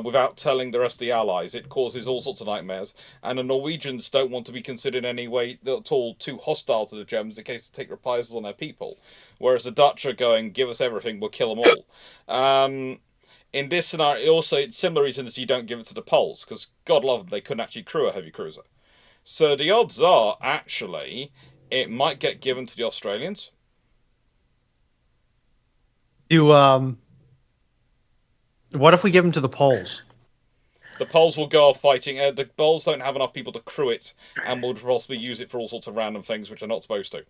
[SPEAKER 1] Without telling the rest of the allies. It causes all sorts of nightmares. And the Norwegians don't want to be considered in any way at all too hostile to the Germans in case they take reprisals on their people. Whereas the Dutch are going, give us everything, we'll kill them all. In this scenario, also, it's similar reasons you don't give it to the Poles, because God love them, they couldn't actually crew a heavy cruiser. So the odds are, actually, it might get given to the Australians.
[SPEAKER 2] What if we give them to the Poles?
[SPEAKER 1] The Poles will go off fighting. The Poles don't have enough people to crew it, and will possibly use it for all sorts of random things which they're not supposed to.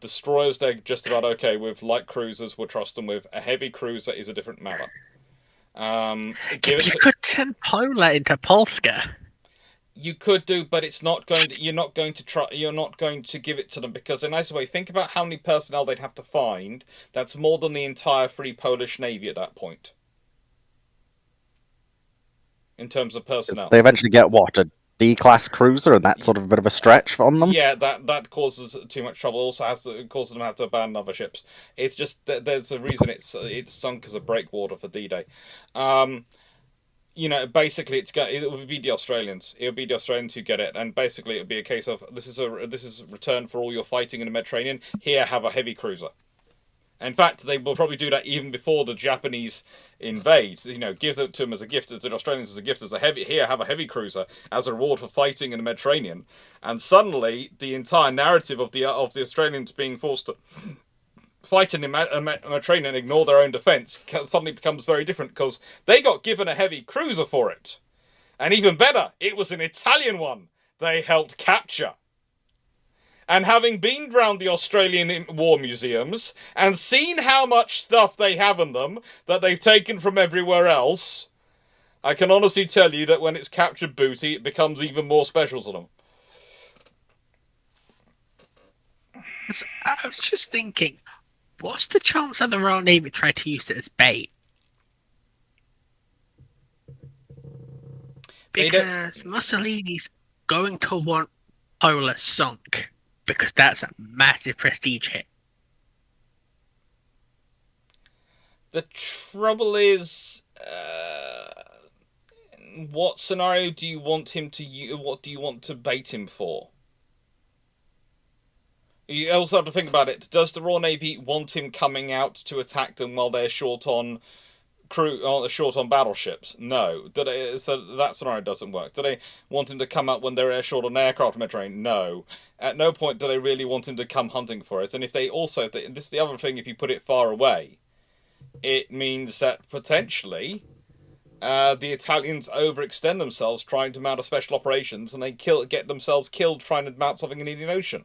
[SPEAKER 1] Destroyers, they're just about okay with. Light cruisers, we'll trust them with. A heavy cruiser is a different matter.
[SPEAKER 4] You could send Polar into Polska.
[SPEAKER 1] You could do, but it's not going to. You're not going to try. You're not going to give it to them because, in a nice way, think about how many personnel they'd have to find. That's more than the entire Free Polish Navy at that point. In terms of personnel,
[SPEAKER 5] they eventually get what, a D-class cruiser, and that's sort of a bit of a stretch on them.
[SPEAKER 1] Yeah, that causes too much trouble. Also, causes them to have to abandon other ships. It's just there's a reason it's sunk as a breakwater for D-Day. Basically, it would be the Australians. It would be the Australians who get it, and basically it would be a case of this is return for all your fighting in the Mediterranean. Here, have a heavy cruiser. In fact, they will probably do that even before the Japanese invade. Give it to them as a gift, to the Australians as a gift, have a heavy cruiser as a reward for fighting in the Mediterranean. And suddenly, the entire narrative of the Australians being forced to fight in the Mediterranean and ignore their own defence suddenly becomes very different because they got given a heavy cruiser for it. And even better, it was an Italian one they helped capture. And having been round the Australian war museums and seen how much stuff they have in them that they've taken from everywhere else, I can honestly tell you that when it's captured booty, it becomes even more special to them.
[SPEAKER 4] I was just thinking, what's the chance that the Royal Navy try to use it as bait? Because Mussolini's going to want Polar sunk. Because that's a massive prestige hit.
[SPEAKER 1] The trouble is, what scenario do you want him to use? What do you want to bait him for? You also have to think about it. Does the Royal Navy want him coming out to attack them while they're short on short on battleships? No. So that scenario doesn't work. Do they want him to come out when they're short on aircraft in the Mediterranean? No. At no point do they really want him to come hunting for it. And if they also, this is the other thing, if you put it far away, it means that potentially the Italians overextend themselves trying to mount a special operations, and they get themselves killed trying to mount something in the Indian Ocean,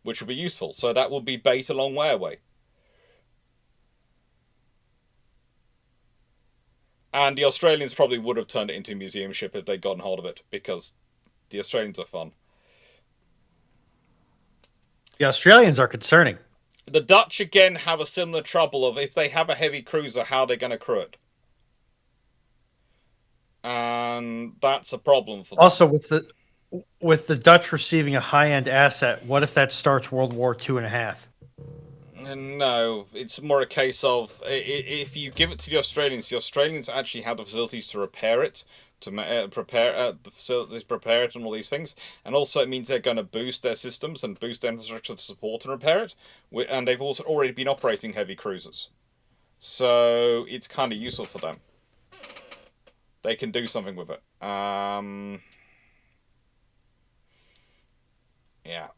[SPEAKER 1] which would be useful. So that would be bait a long way away. And the Australians probably would have turned it into a museum ship if they'd gotten hold of it, because the Australians are fun.
[SPEAKER 2] The Australians are concerning.
[SPEAKER 1] The Dutch, again, have a similar trouble of if they have a heavy cruiser, how they're going to crew it. And that's a problem for them.
[SPEAKER 2] Also, with the Dutch receiving a high-end asset, what if that starts World War II and a half?
[SPEAKER 1] No, it's more a case of if you give it to the Australians actually have the facilities to repair it, to prepare the facilities, prepare it, and all these things. And also, it means they're going to boost their systems and boost their infrastructure to support and repair it. And they've also already been operating heavy cruisers, so it's kind of useful for them. They can do something with it. Yeah.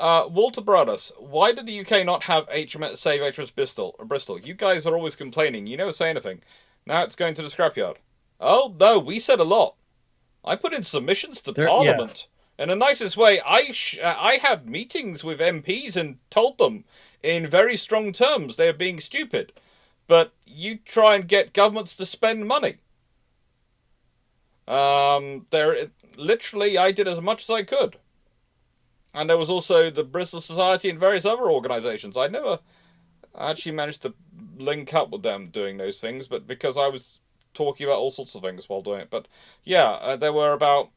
[SPEAKER 1] Walter Brothers, why did the UK not have save HMS Bristol? You guys are always complaining. You never say anything. Now it's going to the scrapyard. Oh, no, we said a lot. I put in submissions to Parliament. Yeah. In the nicest way, I had meetings with MPs and told them in very strong terms they're being stupid. But you try and get governments to spend money. Literally, I did as much as I could. And there was also the Bristol Society and various other organisations. I never actually managed to link up with them doing those things, but because I was talking about all sorts of things while doing it. But yeah, there were about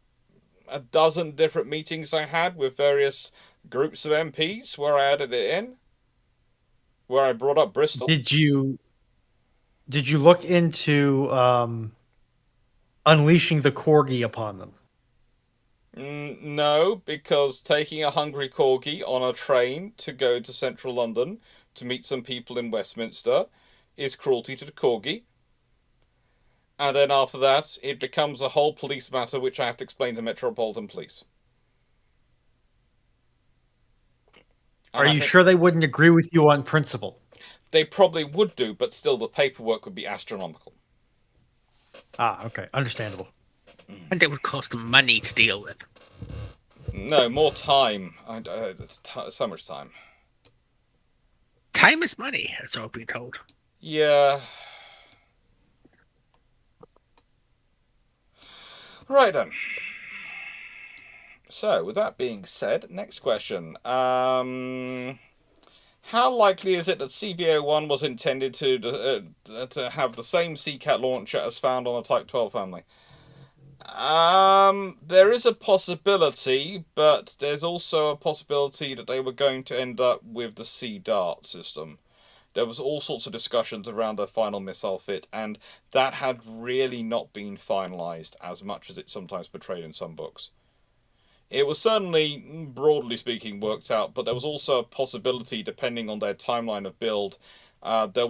[SPEAKER 1] a dozen different meetings I had with various groups of MPs where I added it in, where I brought up Bristol.
[SPEAKER 2] Did you look into unleashing the corgi upon them?
[SPEAKER 1] No, because taking a hungry corgi on a train to go to central London to meet some people in Westminster is cruelty to the corgi. And then after that, it becomes a whole police matter which I have to explain to Metropolitan Police.
[SPEAKER 2] Are you sure they wouldn't agree with you on principle?
[SPEAKER 1] They probably would do, but still the paperwork would be astronomical.
[SPEAKER 2] Ah, okay. Understandable.
[SPEAKER 4] And it would cost them money to deal with.
[SPEAKER 1] No, more time. So much time.
[SPEAKER 4] Time is money, as I've been told.
[SPEAKER 1] Yeah. Right then. So, with that being said, next question. How likely is it that CVO-1 was intended to have the same CCAT launcher as found on the Type 12 family? There is a possibility, but there's also a possibility that they were going to end up with the C-Dart system. There was all sorts of discussions around the final missile fit, and that had really not been finalised as much as it's sometimes portrayed in some books. It was certainly, broadly speaking, worked out, but there was also a possibility, depending on their timeline of build, the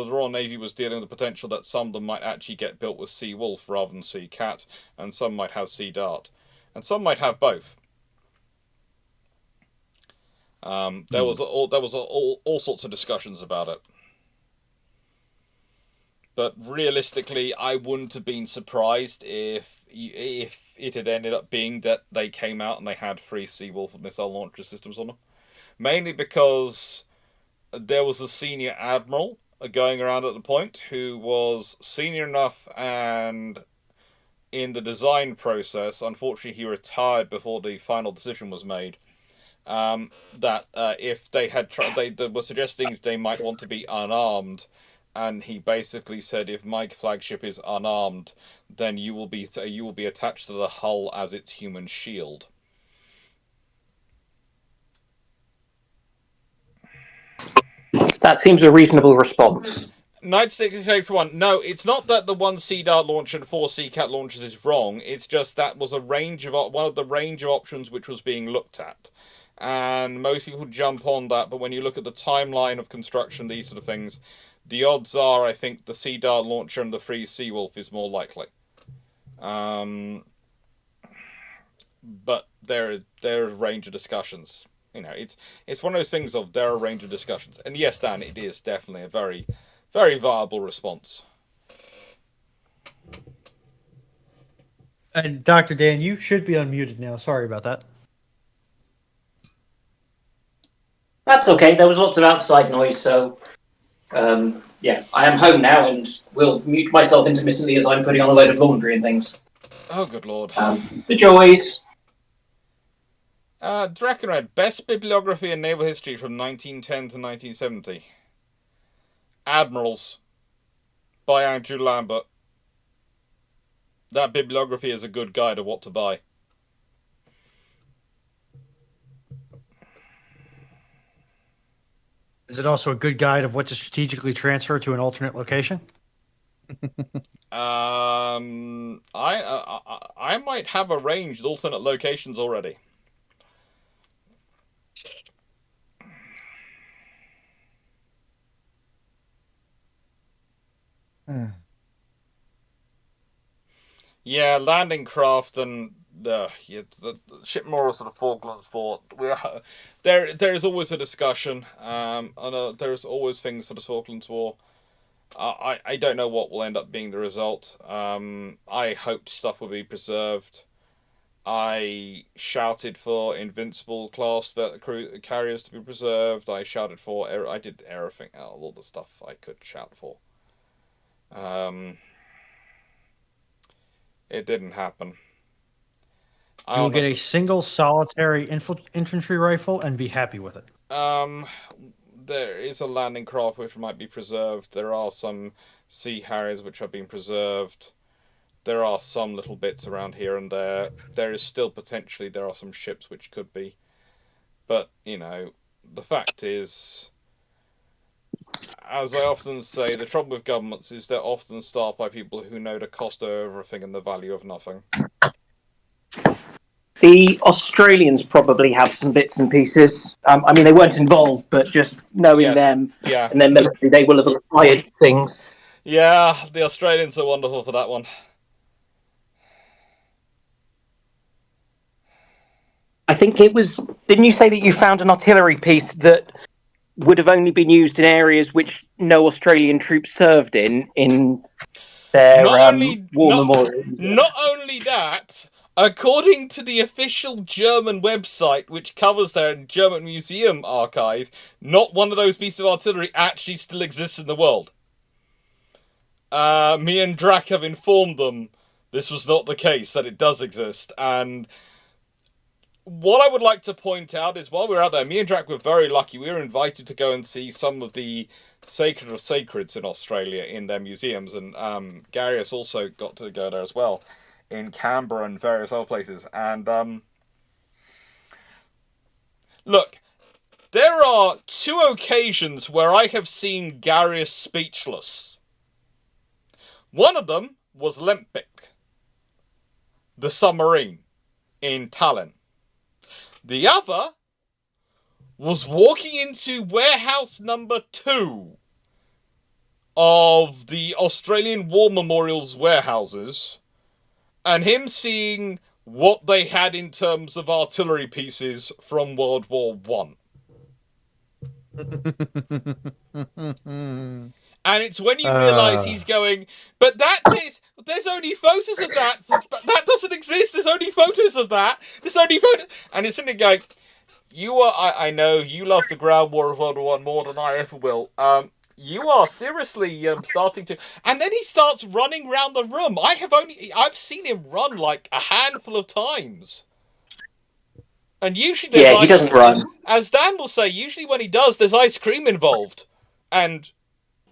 [SPEAKER 1] Royal Navy was dealing with the potential that some of them might actually get built with Sea Wolf rather than Sea Cat, and some might have Sea Dart, and some might have both. There was all sorts of discussions about it, but realistically, I wouldn't have been surprised if it had ended up being that they came out and they had 3 Sea Wolf missile launcher systems on them, mainly because there was a senior admiral going around at the point who was senior enough, and in the design process, unfortunately he retired before the final decision was made, that if they had they were suggesting they might want to be unarmed, and he basically said, if my flagship is unarmed, then you will be attached to the hull as its human shield.
[SPEAKER 6] That seems a reasonable response.
[SPEAKER 1] 96 for 1. No, it's not that the 1 Sea Dart launcher and 4 Sea Cat launchers is wrong. It's just that was one of the range of options which was being looked at. And most people jump on that, but when you look at the timeline of construction, these sort of things, the odds are, I think, the Sea Dart launcher and the 3 Sea Wolf is more likely. But there are a range of discussions. You know, it's one of those things of there are a range of discussions. And yes, Dan, it is definitely a very, very viable response.
[SPEAKER 2] And Dr. Dan, you should be unmuted now. Sorry about that.
[SPEAKER 7] That's okay. There was lots of outside noise, so yeah, I am home now and will mute myself intermittently as I'm putting on a load of laundry and things.
[SPEAKER 1] Oh, good lord.
[SPEAKER 7] The joys.
[SPEAKER 1] Drakenred, best bibliography in naval history from 1910 to 1970. Admirals by Andrew Lambert. That bibliography is a good guide of what to buy.
[SPEAKER 2] Is it also a good guide of what to strategically transfer to an alternate location?
[SPEAKER 1] I might have arranged alternate locations already. Yeah, landing craft and the ship morals of the Falklands Fort. There is always a discussion. There's always things for the Falklands War. I don't know what will end up being the result. I hoped stuff would be preserved. I shouted for Invincible class carriers to be preserved. I shouted for I did everything, all the stuff I could shout for. It didn't happen.
[SPEAKER 2] You will get a single solitary infantry rifle and be happy with it.
[SPEAKER 1] There is a landing craft which might be preserved. There are some Sea Harriers which have been preserved. There are some little bits around here and there. There are some ships which could be. But, the fact is, as I often say, the trouble with governments is they're often staffed by people who know the cost of everything and the value of nothing.
[SPEAKER 7] The Australians probably have some bits and pieces. They weren't involved, but just knowing them and their military, they will have acquired things.
[SPEAKER 1] Yeah, the Australians are wonderful for that one.
[SPEAKER 7] I think it was... Didn't you say that you found an artillery piece that would have only been used in areas which no Australian troops served in their war memorials?
[SPEAKER 1] Not only that... According to the official German website, which covers their German museum archive, not one of those pieces of artillery actually still exists in the world. Me and Drac have informed them this was not the case, that it does exist. And what I would like to point out is while we were out there, me and Drac were very lucky. We were invited to go and see some of the Sacred of Sacreds in Australia in their museums. And Garius also got to go there as well, in Canberra and various other places. And look, there are 2 occasions where I have seen Garius speechless. One of them was Lempik, the submarine in Tallinn. The other was walking into warehouse number 2 of the Australian War Memorial's warehouses, and him seeing what they had in terms of artillery pieces from World War I. And it's when you realise he's going, but there's only photos of that. That doesn't exist. There's only photos of that. There's only photos. And it's sitting there going, I know you love the ground war of World War I more than I ever will. You are seriously starting to... And then he starts running around the room. I've seen him run like a handful of times. And usually...
[SPEAKER 7] he doesn't run.
[SPEAKER 1] As Dan will say, usually when he does, there's ice cream involved. And...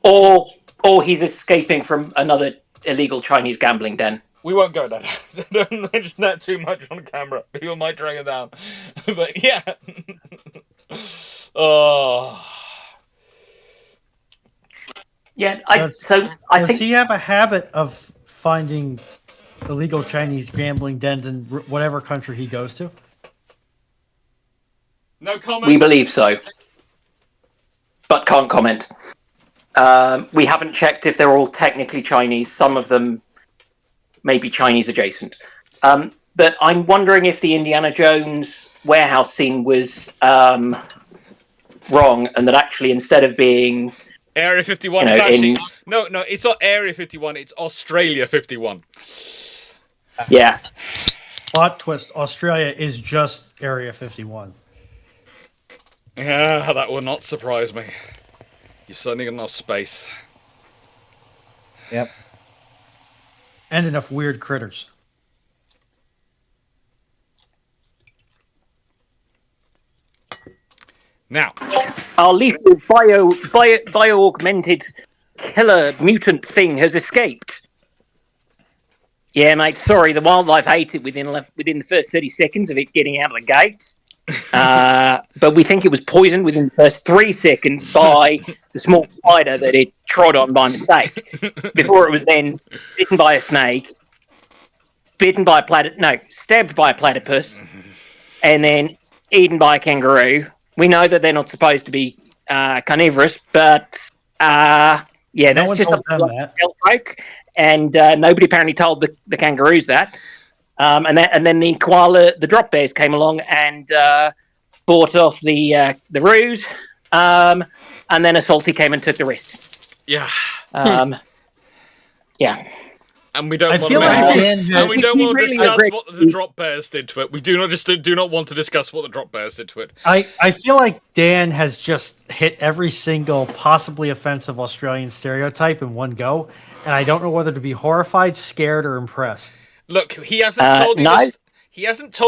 [SPEAKER 7] Or he's escaping from another illegal Chinese gambling den.
[SPEAKER 1] We won't go there. Don't mention that too much on camera. People might drag it down. But yeah. Oh...
[SPEAKER 7] Yeah, I think
[SPEAKER 2] he have a habit of finding illegal Chinese gambling dens in whatever country he goes to?
[SPEAKER 1] No comment.
[SPEAKER 7] We believe so, but can't comment. We haven't checked if they're all technically Chinese. Some of them may be Chinese adjacent. But I'm wondering if the Indiana Jones warehouse scene was wrong, and that actually instead of being
[SPEAKER 1] Area 51 is actually... No, it's not Area 51, it's Australia 51.
[SPEAKER 7] Yeah.
[SPEAKER 2] Plot twist, Australia is just Area 51.
[SPEAKER 1] Yeah, that would not surprise me. You've certainly got enough space.
[SPEAKER 3] Yep.
[SPEAKER 2] And enough weird critters.
[SPEAKER 1] Now,
[SPEAKER 7] our lethal bio-augmented killer mutant thing has escaped. Yeah, mate, sorry, the wildlife ate it within the first 30 seconds of it getting out of the gate. But we think it was poisoned within the first 3 seconds by the small spider that it trod on by mistake. Before it was then bitten by a snake, stabbed by a platypus, and then eaten by a kangaroo. We know that they're not supposed to be carnivorous, but that's just something like joke. And nobody apparently told the kangaroos that. And then the koala, the drop bears came along and bought off the roos, and then a salty came and took the rest.
[SPEAKER 1] Yeah.
[SPEAKER 7] Yeah.
[SPEAKER 1] And we don't want to discuss what the drop bears did to it. We do not want to discuss what the drop bears did to it.
[SPEAKER 2] I feel like Dan has just hit every single possibly offensive Australian stereotype in one go, and I don't know whether to be horrified, scared, or impressed.
[SPEAKER 1] Look, he hasn't told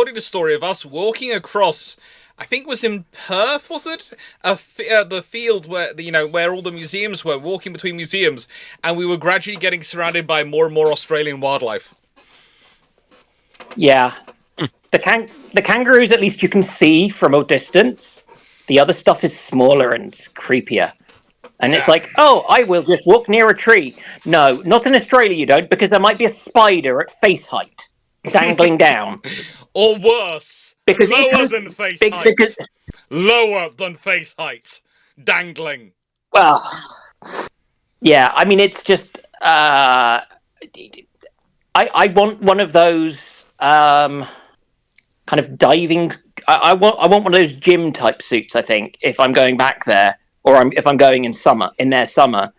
[SPEAKER 1] you the story of us walking across. I think it was in Perth, was it? The field where where all the museums were, walking between museums, and we were gradually getting surrounded by more and more Australian wildlife.
[SPEAKER 7] Yeah, the kangaroos at least you can see from a distance. The other stuff is smaller and creepier, and it's like, oh, I will just walk near a tree. No, not in Australia, you don't, because there might be a spider at face height dangling down,
[SPEAKER 1] or worse.
[SPEAKER 7] Because
[SPEAKER 1] lower than face height. Lower than face height. Dangling.
[SPEAKER 7] Well, yeah, I mean, it's just... I want one of those kind of diving... I want one of those gym type suits, I think, if I'm going back there, or if I'm going in their summer.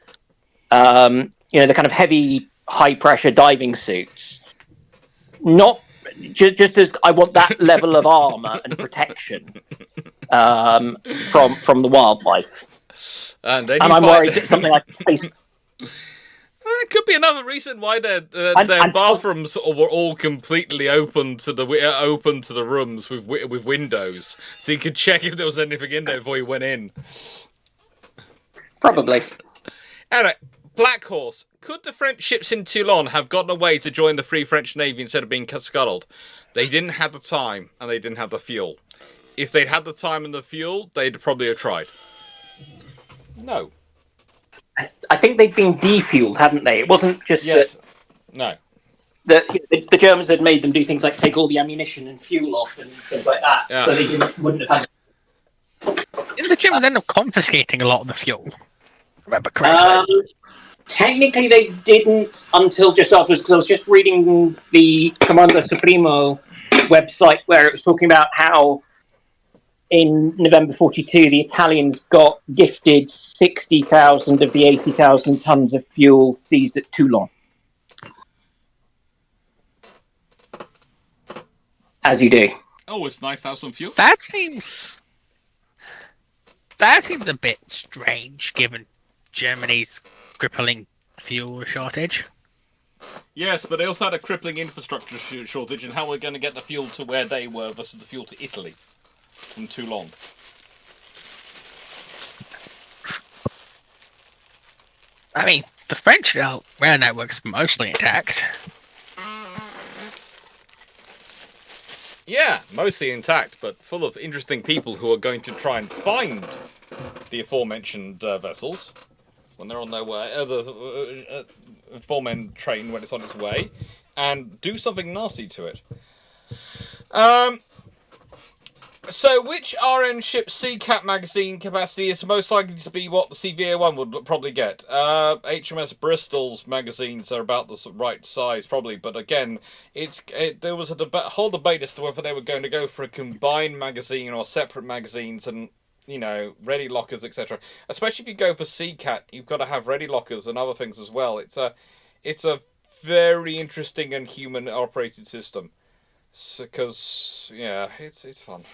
[SPEAKER 7] The kind of heavy, high-pressure diving suits. Not... Just as I want that level of armor and protection from the wildlife,
[SPEAKER 1] and
[SPEAKER 7] I'm worried that something like space.
[SPEAKER 1] It could be another reason why their bathrooms were all completely open to the rooms with windows, so you could check if there was anything in there before you went in.
[SPEAKER 7] Probably.
[SPEAKER 1] Anyway. Black Horse. Could the French ships in Toulon have gotten away to join the Free French Navy instead of being scuttled? They didn't have the time, and they didn't have the fuel. If they'd had the time and the fuel, they'd probably have tried. No.
[SPEAKER 7] I think they'd been defueled, hadn't they? It wasn't just
[SPEAKER 1] No.
[SPEAKER 7] The Germans had made them do things like take all the ammunition and fuel off and things like that, so they wouldn't have had...
[SPEAKER 4] Didn't the Germans end up confiscating a lot of the fuel? Remember correctly?
[SPEAKER 7] Technically, they didn't until just afterwards, because I was just reading the Comando Supremo website where it was talking about how in November 42 the Italians got gifted 60,000 of the 80,000 tons of fuel seized at Toulon. As you do.
[SPEAKER 1] Oh, it's nice to have some fuel.
[SPEAKER 4] That seems a bit strange, given Germany's crippling fuel shortage.
[SPEAKER 1] Yes, but they also had a crippling infrastructure shortage, and how we're going to get the fuel to where they were versus the fuel to Italy from Toulon.
[SPEAKER 4] I mean, the French rail network's mostly intact.
[SPEAKER 1] Yeah, mostly intact, but full of interesting people who are going to try and find the aforementioned vessels when they're on their way, the four-man train when it's on its way, and do something nasty to it. So which RN ship Sea-Cat magazine capacity is most likely to be what the CVA-1 would probably get? HMS Bristol's magazines are about the right size, probably, but again, there was a whole debate as to whether they were going to go for a combined magazine or separate magazines, and ready lockers, etc. Especially if you go for Sea-Cat, you've got to have ready lockers and other things as well. It's a very interesting and human operated system, because it's fun.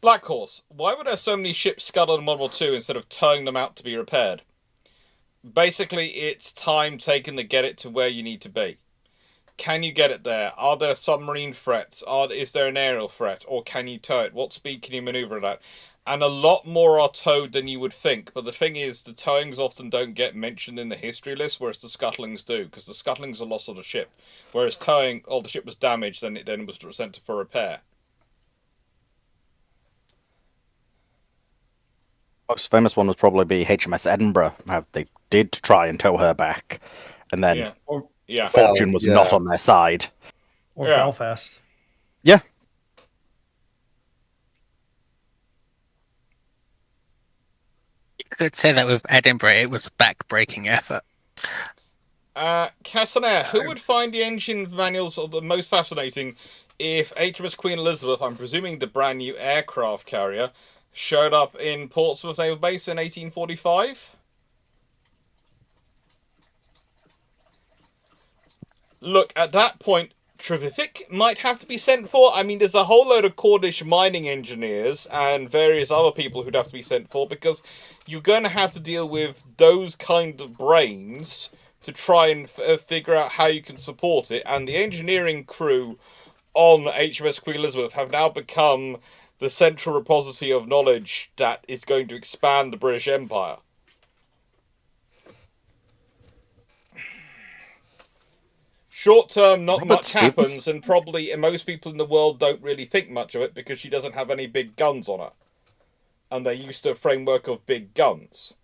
[SPEAKER 1] Black Horse. Why would there so many ships scuttled in World War II instead of towing them out to be repaired? Basically, it's time taken to get it to where you need to be. Can you get it there? Are there submarine threats? Is there an aerial threat? Or can you tow it? What speed can you maneuver it at? And a lot more are towed than you would think. But the thing is, the towings often don't get mentioned in the history list, whereas the scuttlings do, because the scuttlings are lost on the ship. Whereas towing, the ship was damaged, then it was sent for repair.
[SPEAKER 5] Most famous one would probably be HMS Edinburgh. They did try and tow her back, and then fortune was not on their side.
[SPEAKER 2] Or Belfast.
[SPEAKER 5] Yeah.
[SPEAKER 4] You could say that with Edinburgh, it was back-breaking effort.
[SPEAKER 1] Castaner, who would find the engine manuals the most fascinating if HMS Queen Elizabeth, I'm presuming the brand new aircraft carrier, showed up in Portsmouth Naval Base in 1845? Look, at that point, Trevithick might have to be sent for. I mean, there's a whole load of Cornish mining engineers and various other people who'd have to be sent for, because you're going to have to deal with those kind of brains to try and figure out how you can support it. And the engineering crew on HMS Queen Elizabeth have now become the central repository of knowledge that is going to expand the British Empire. Short term, not much happens, and probably most people in the world don't really think much of it because she doesn't have any big guns on her. And they're used to a framework of big guns.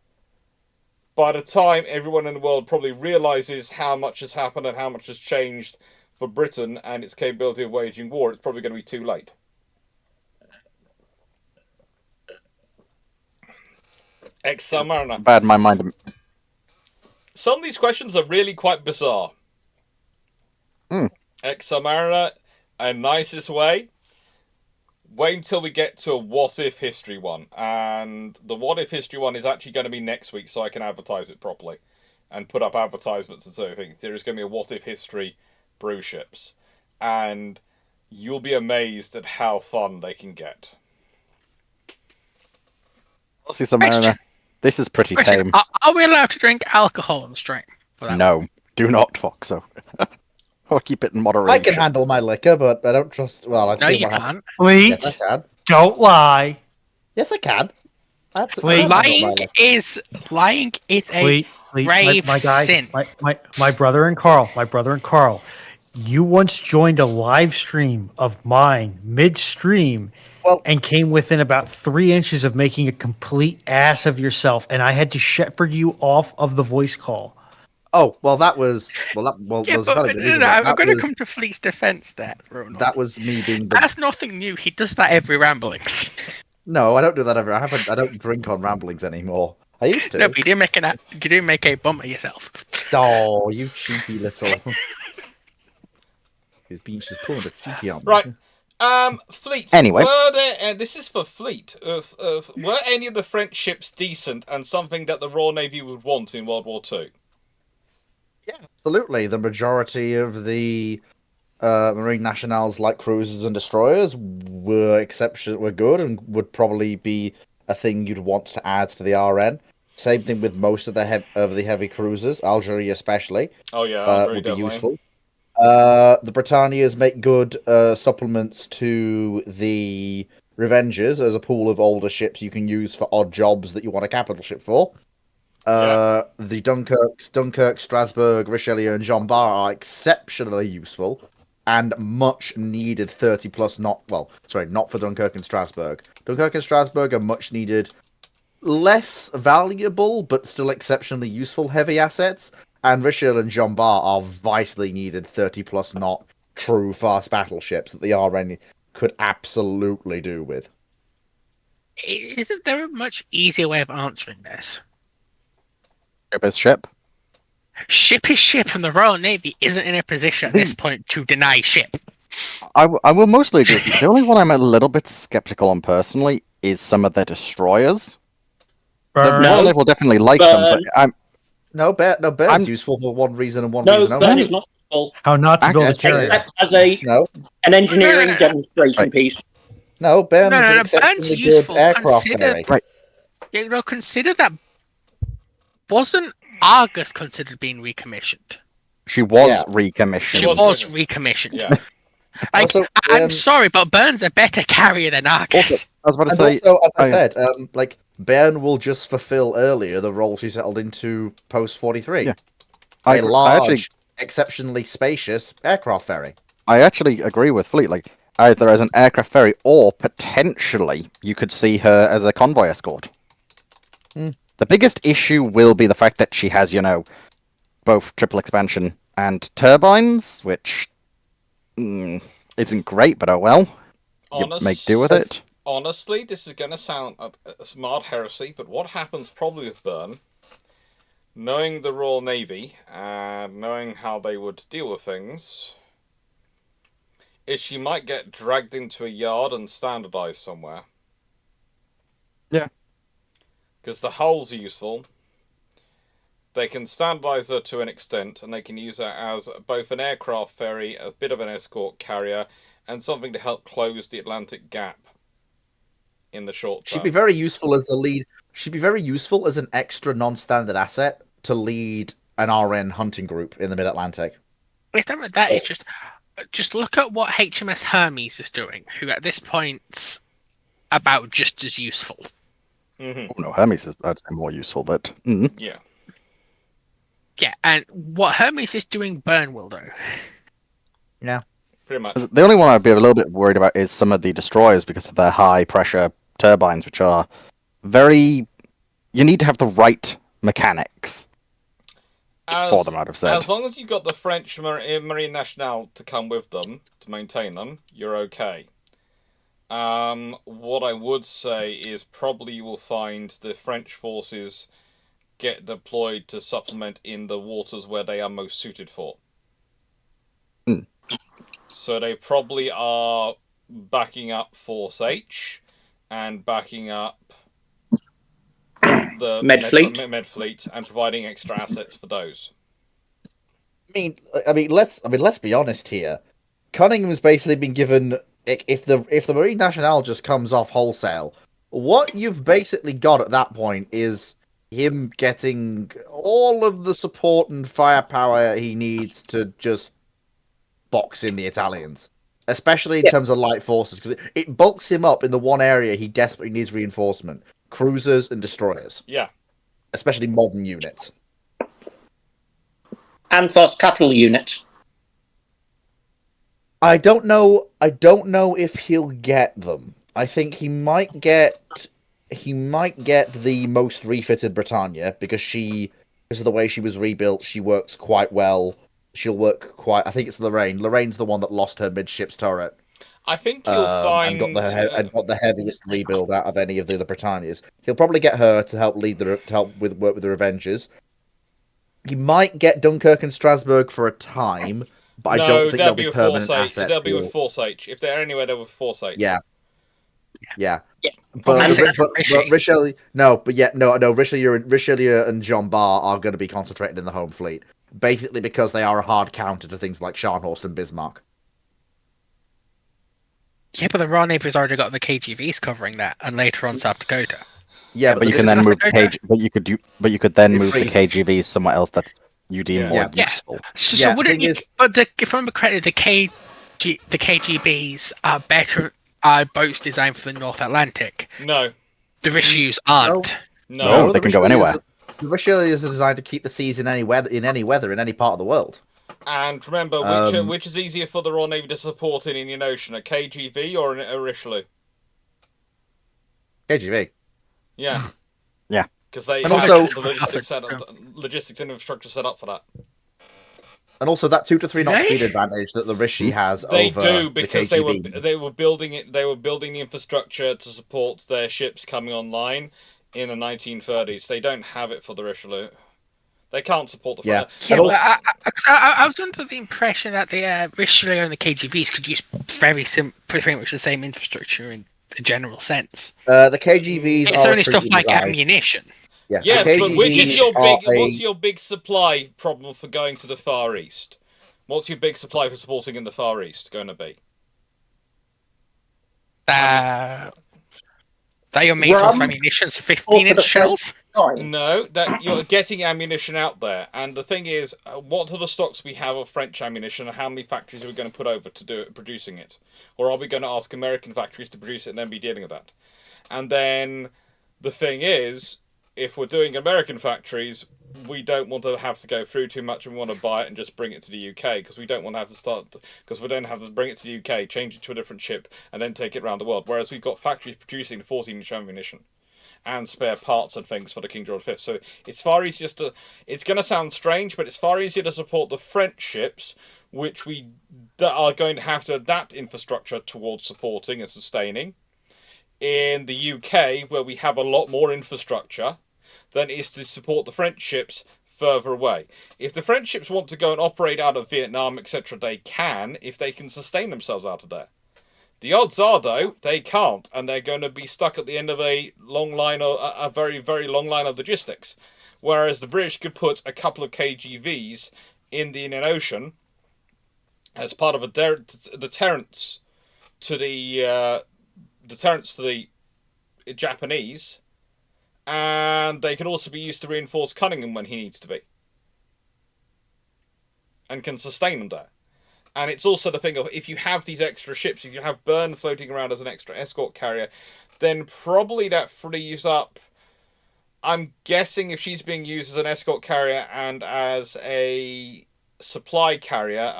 [SPEAKER 1] By the time everyone in the world probably realises how much has happened and how much has changed for Britain and its capability of waging war, it's probably going to be too late. Ex-Submariner.
[SPEAKER 5] Bad my mind.
[SPEAKER 1] Some of these questions are really quite bizarre. Ex-Submariner, a nicest way. Wait until we get to a what-if history one. And the what-if history one is actually going to be next week, so I can advertise it properly. And put up advertisements and so things. There is going to be a what-if history Bruships. And you'll be amazed at how fun they can get.
[SPEAKER 5] Submariner, this is pretty tame.
[SPEAKER 4] Are we allowed to drink alcohol on stream?
[SPEAKER 5] No, do not, Foxo. Or keep it in moderation.
[SPEAKER 3] I can handle my liquor, but I don't trust. Well, I've
[SPEAKER 4] No,
[SPEAKER 3] seen
[SPEAKER 4] you
[SPEAKER 3] what happened.
[SPEAKER 4] can't.
[SPEAKER 2] Fleet,
[SPEAKER 3] Yes, I can.
[SPEAKER 2] don't lie.
[SPEAKER 3] Yes, I can. I absolutely
[SPEAKER 2] Fleet.
[SPEAKER 3] can handle my
[SPEAKER 4] Lying is a
[SPEAKER 2] Fleet,
[SPEAKER 4] grave
[SPEAKER 2] my guy,
[SPEAKER 4] sin.
[SPEAKER 2] my brother and Carl, you once joined a live stream of mine midstream and came within about 3 inches of making a complete ass of yourself, and I had to shepherd you off of the voice call.
[SPEAKER 3] Oh, well, that was
[SPEAKER 4] Yeah,
[SPEAKER 3] was
[SPEAKER 4] but
[SPEAKER 3] very good reason.
[SPEAKER 4] I'm
[SPEAKER 3] That
[SPEAKER 4] going to
[SPEAKER 3] was-
[SPEAKER 4] come to Fleet's defense there, Ronald.
[SPEAKER 3] That was me being.
[SPEAKER 4] That's nothing new. He does that every ramblings.
[SPEAKER 3] No, I don't do that ever. I don't drink on ramblings anymore. I used to.
[SPEAKER 4] No, but you do make a bum of yourself.
[SPEAKER 3] Oh, you cheeky little. She's pulling a cheeky on me.
[SPEAKER 1] Right. Fleet.
[SPEAKER 5] Anyway.
[SPEAKER 1] Were there, this is for Fleet. Were any of the French ships decent and something that the Royal Navy would want in World War II?
[SPEAKER 3] Yeah, absolutely. The majority of the Marine Nationals, like cruisers and destroyers, were good and would probably be a thing you'd want to add to the RN. Same thing with most of the heavy cruisers, Algeria especially.
[SPEAKER 1] Oh yeah, Algeria
[SPEAKER 3] would be
[SPEAKER 1] definitely.
[SPEAKER 3] useful. The Britannias make good supplements to the Revengers as a pool of older ships you can use for odd jobs that you want a capital ship for. The Dunkirk, Strasbourg, Richelieu, and Jean Bart are exceptionally useful and much needed 30 plus not for Dunkirk and Strasbourg. Dunkirk and Strasbourg are much needed, less valuable but still exceptionally useful heavy assets. And Richelieu and Jean Bart are vitally needed 30 plus not true fast battleships that the RN could absolutely do with.
[SPEAKER 4] Isn't there a much easier way of answering this?
[SPEAKER 5] Ship is ship.
[SPEAKER 4] Ship is ship, and the Royal Navy isn't in a position at this point to deny ship.
[SPEAKER 5] I will mostly agree with you. The only one I'm a little bit skeptical on personally is some of their destroyers. The Royal Navy will definitely like them, but
[SPEAKER 3] Burn's useful for one reason and one
[SPEAKER 6] No,
[SPEAKER 3] reason
[SPEAKER 6] Burn
[SPEAKER 3] only.
[SPEAKER 6] is not useful.
[SPEAKER 2] How not to build a carrier.
[SPEAKER 6] As
[SPEAKER 3] No,
[SPEAKER 6] an engineering demonstration piece.
[SPEAKER 3] no, Burn
[SPEAKER 4] No,
[SPEAKER 3] is an
[SPEAKER 4] Burn's
[SPEAKER 3] exceptionally good
[SPEAKER 4] useful.
[SPEAKER 3] aircraft
[SPEAKER 4] Consider-
[SPEAKER 3] ferry.
[SPEAKER 5] Right.
[SPEAKER 4] Consider that. Wasn't Argus considered being recommissioned?
[SPEAKER 5] she was
[SPEAKER 3] Yeah.
[SPEAKER 5] recommissioned.
[SPEAKER 4] She
[SPEAKER 1] was
[SPEAKER 4] was recommissioned.
[SPEAKER 1] Yeah.
[SPEAKER 3] Also,
[SPEAKER 4] I'm sorry, but Burn's a better carrier than Argus.
[SPEAKER 3] Also,
[SPEAKER 5] I was about to
[SPEAKER 3] And
[SPEAKER 5] say.
[SPEAKER 3] also, as I
[SPEAKER 5] oh, yeah.
[SPEAKER 3] said, like Bern will just fulfill earlier the role she settled into post 43.
[SPEAKER 5] Yeah. I
[SPEAKER 3] A
[SPEAKER 5] agree-
[SPEAKER 3] large, exceptionally spacious aircraft ferry.
[SPEAKER 5] I actually agree with Fleet. Like either as an aircraft ferry or potentially you could see her as a convoy escort.
[SPEAKER 3] Hmm.
[SPEAKER 5] The biggest issue will be the fact that she has, both triple expansion and turbines, which isn't great, but oh well. You make do with it.
[SPEAKER 1] Honestly, this is going to sound a smart heresy, but what happens probably with Bern, knowing the Royal Navy and knowing how they would deal with things, is she might get dragged into a yard and standardized somewhere.
[SPEAKER 5] Yeah.
[SPEAKER 1] Because the hull's useful. They can standardize her to an extent, and they can use her as both an aircraft ferry, a bit of an escort carrier, and something to help close the Atlantic gap in the short term.
[SPEAKER 3] She'd be very useful as a lead. She'd be very useful as an extra non-standard asset to lead an RN hunting group in the Mid-Atlantic.
[SPEAKER 4] It's not like that. It's just look at what HMS Hermes is doing, who at this point's about just as useful.
[SPEAKER 1] Mm-hmm.
[SPEAKER 5] Oh, no, Hermes is I'd say more useful, but
[SPEAKER 1] Yeah.
[SPEAKER 4] Yeah, and what Hermes is doing, Bern will do.
[SPEAKER 3] Yeah.
[SPEAKER 1] Pretty much.
[SPEAKER 5] the only one I'd be a little bit worried about is some of the destroyers because of their high pressure turbines, which are very. You need to have the right mechanics for them. I'd have said.
[SPEAKER 1] As long as you've got the French Marine Nationale to come with them to maintain them, you're okay. What I would say is probably you will find the French forces get deployed to supplement in the waters where they are most suited for. So they probably are backing up Force H and backing up the
[SPEAKER 7] Med Fleet.
[SPEAKER 1] Med Fleet and providing extra assets for those.
[SPEAKER 3] I mean, let's be honest here. Cunningham's basically been given if the Marine Nationale just comes off wholesale, what you've basically got at that point is him getting all of the support and firepower he needs to just box in the Italians, especially in terms of light forces, because it bulks him up in the one area he desperately needs reinforcement: cruisers and destroyers.
[SPEAKER 1] Yeah,
[SPEAKER 3] especially modern units.
[SPEAKER 7] And fast capital units.
[SPEAKER 3] I don't know if he'll get them. I think he might get the most refitted Britannia because of the way she was rebuilt, she works quite well. She'll work quite. I think it's Lorraine. Lorraine's the one that lost her midships turret.
[SPEAKER 1] I think you'll find
[SPEAKER 3] and got the heaviest rebuild out of any of the other Britannias. He'll probably get her to help work with the Revengers. He might get Dunkirk and Strasbourg for a time, but I don't think they'll be permanent assets.
[SPEAKER 1] They'll be with Force H. If they're anywhere, they're with Force H.
[SPEAKER 3] Yeah.
[SPEAKER 4] But
[SPEAKER 3] Richelieu, Richelieu and Jean Bar are going to be concentrated in the home fleet, basically because they are a hard counter to things like Scharnhorst and Bismarck.
[SPEAKER 4] Yeah, but the Royal Navy's already got the KGVs covering that, and later on South Dakota.
[SPEAKER 3] Yeah,
[SPEAKER 5] but you can then move you could then move the KGVs somewhere else that you deem more useful.
[SPEAKER 4] So wouldn't you? But if I remember correctly, the KGBs are better. Are boats designed for the North Atlantic?
[SPEAKER 1] No,
[SPEAKER 4] the Richelieus aren't.
[SPEAKER 1] No,
[SPEAKER 5] they can go anywhere.
[SPEAKER 3] The Richelieu is designed to keep the seas in any weather, in any part of the world.
[SPEAKER 1] And remember, which is easier for the Royal Navy to support in Indian Ocean, a KGV or a Richelieu?
[SPEAKER 3] KGV.
[SPEAKER 1] Yeah.
[SPEAKER 5] Yeah.
[SPEAKER 1] Because they
[SPEAKER 3] and
[SPEAKER 1] have
[SPEAKER 3] also
[SPEAKER 1] the logistics and infrastructure set up for that.
[SPEAKER 3] And also that 2 to 3 knot speed advantage that the Rishi has over the KGV.
[SPEAKER 1] They do, because they were building it. They were building the infrastructure to support their ships coming online in the 1930s. They don't have it for the Richelieu. They can't support the.
[SPEAKER 4] Yeah, I was under the impression that the Richelieu and the KGVs could use pretty much the same infrastructure in a general sense.
[SPEAKER 3] The KGVs
[SPEAKER 4] it's only stuff like ammunition.
[SPEAKER 3] Yeah.
[SPEAKER 1] Yes, but what's your big supply problem for going to the Far East? What's your big supply for supporting in the Far East going to be?
[SPEAKER 4] They are made of ammunition, 15-inch shells.
[SPEAKER 1] No, that you're getting ammunition out there, and the thing is, what are the stocks we have of French ammunition, and how many factories are we going to put over to producing it, or are we going to ask American factories to produce it and then be dealing with that? And then the thing is, if we're doing American factories, we don't want to have to go through too much, and we want to buy it and just bring it to the UK, because we don't want to have to because we don't have to bring it to the UK, change it to a different ship, and then take it around the world. Whereas we've got factories producing 14-inch ammunition and spare parts and things for the King George V. So it's far easier to. It's going to sound strange, but it's far easier to support the French ships, which we are going to have to adapt infrastructure towards supporting and sustaining. In the UK, where we have a lot more infrastructure, than is to support the French ships further away. If the French ships want to go and operate out of Vietnam, etc., they can, if they can sustain themselves out of there. The odds are, though, they can't, and they're going to be stuck at the end of a long line, of a very, very long line of logistics. Whereas the British could put a couple of KGVs in the Indian Ocean as part of a deterrence to the Japanese. And they can also be used to reinforce Cunningham when he needs to be. And can sustain them there. And it's also the thing of, if you have these extra ships, if you have Byrne floating around as an extra escort carrier, then probably that frees up... I'm guessing if she's being used as an escort carrier and as a supply carrier,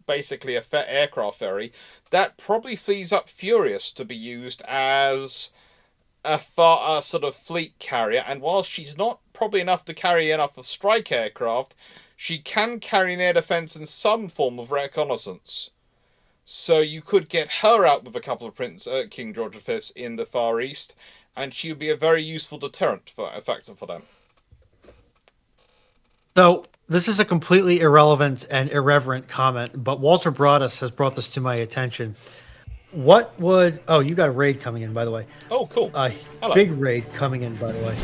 [SPEAKER 1] basically a aircraft ferry, that probably frees up Furious to be used as a sort of fleet carrier, and whilst she's not probably enough to carry enough of strike aircraft, she can carry an air defence and some form of reconnaissance. So you could get her out with a couple of King George V's in the Far East, and she would be a very useful deterrent factor for them.
[SPEAKER 2] So this is a completely irrelevant and irreverent comment, but Walter Broadus has brought this to my attention. What would... Oh, you got a raid coming in, by the way.
[SPEAKER 1] Oh, cool. Hello.
[SPEAKER 2] Big raid coming in, by the way.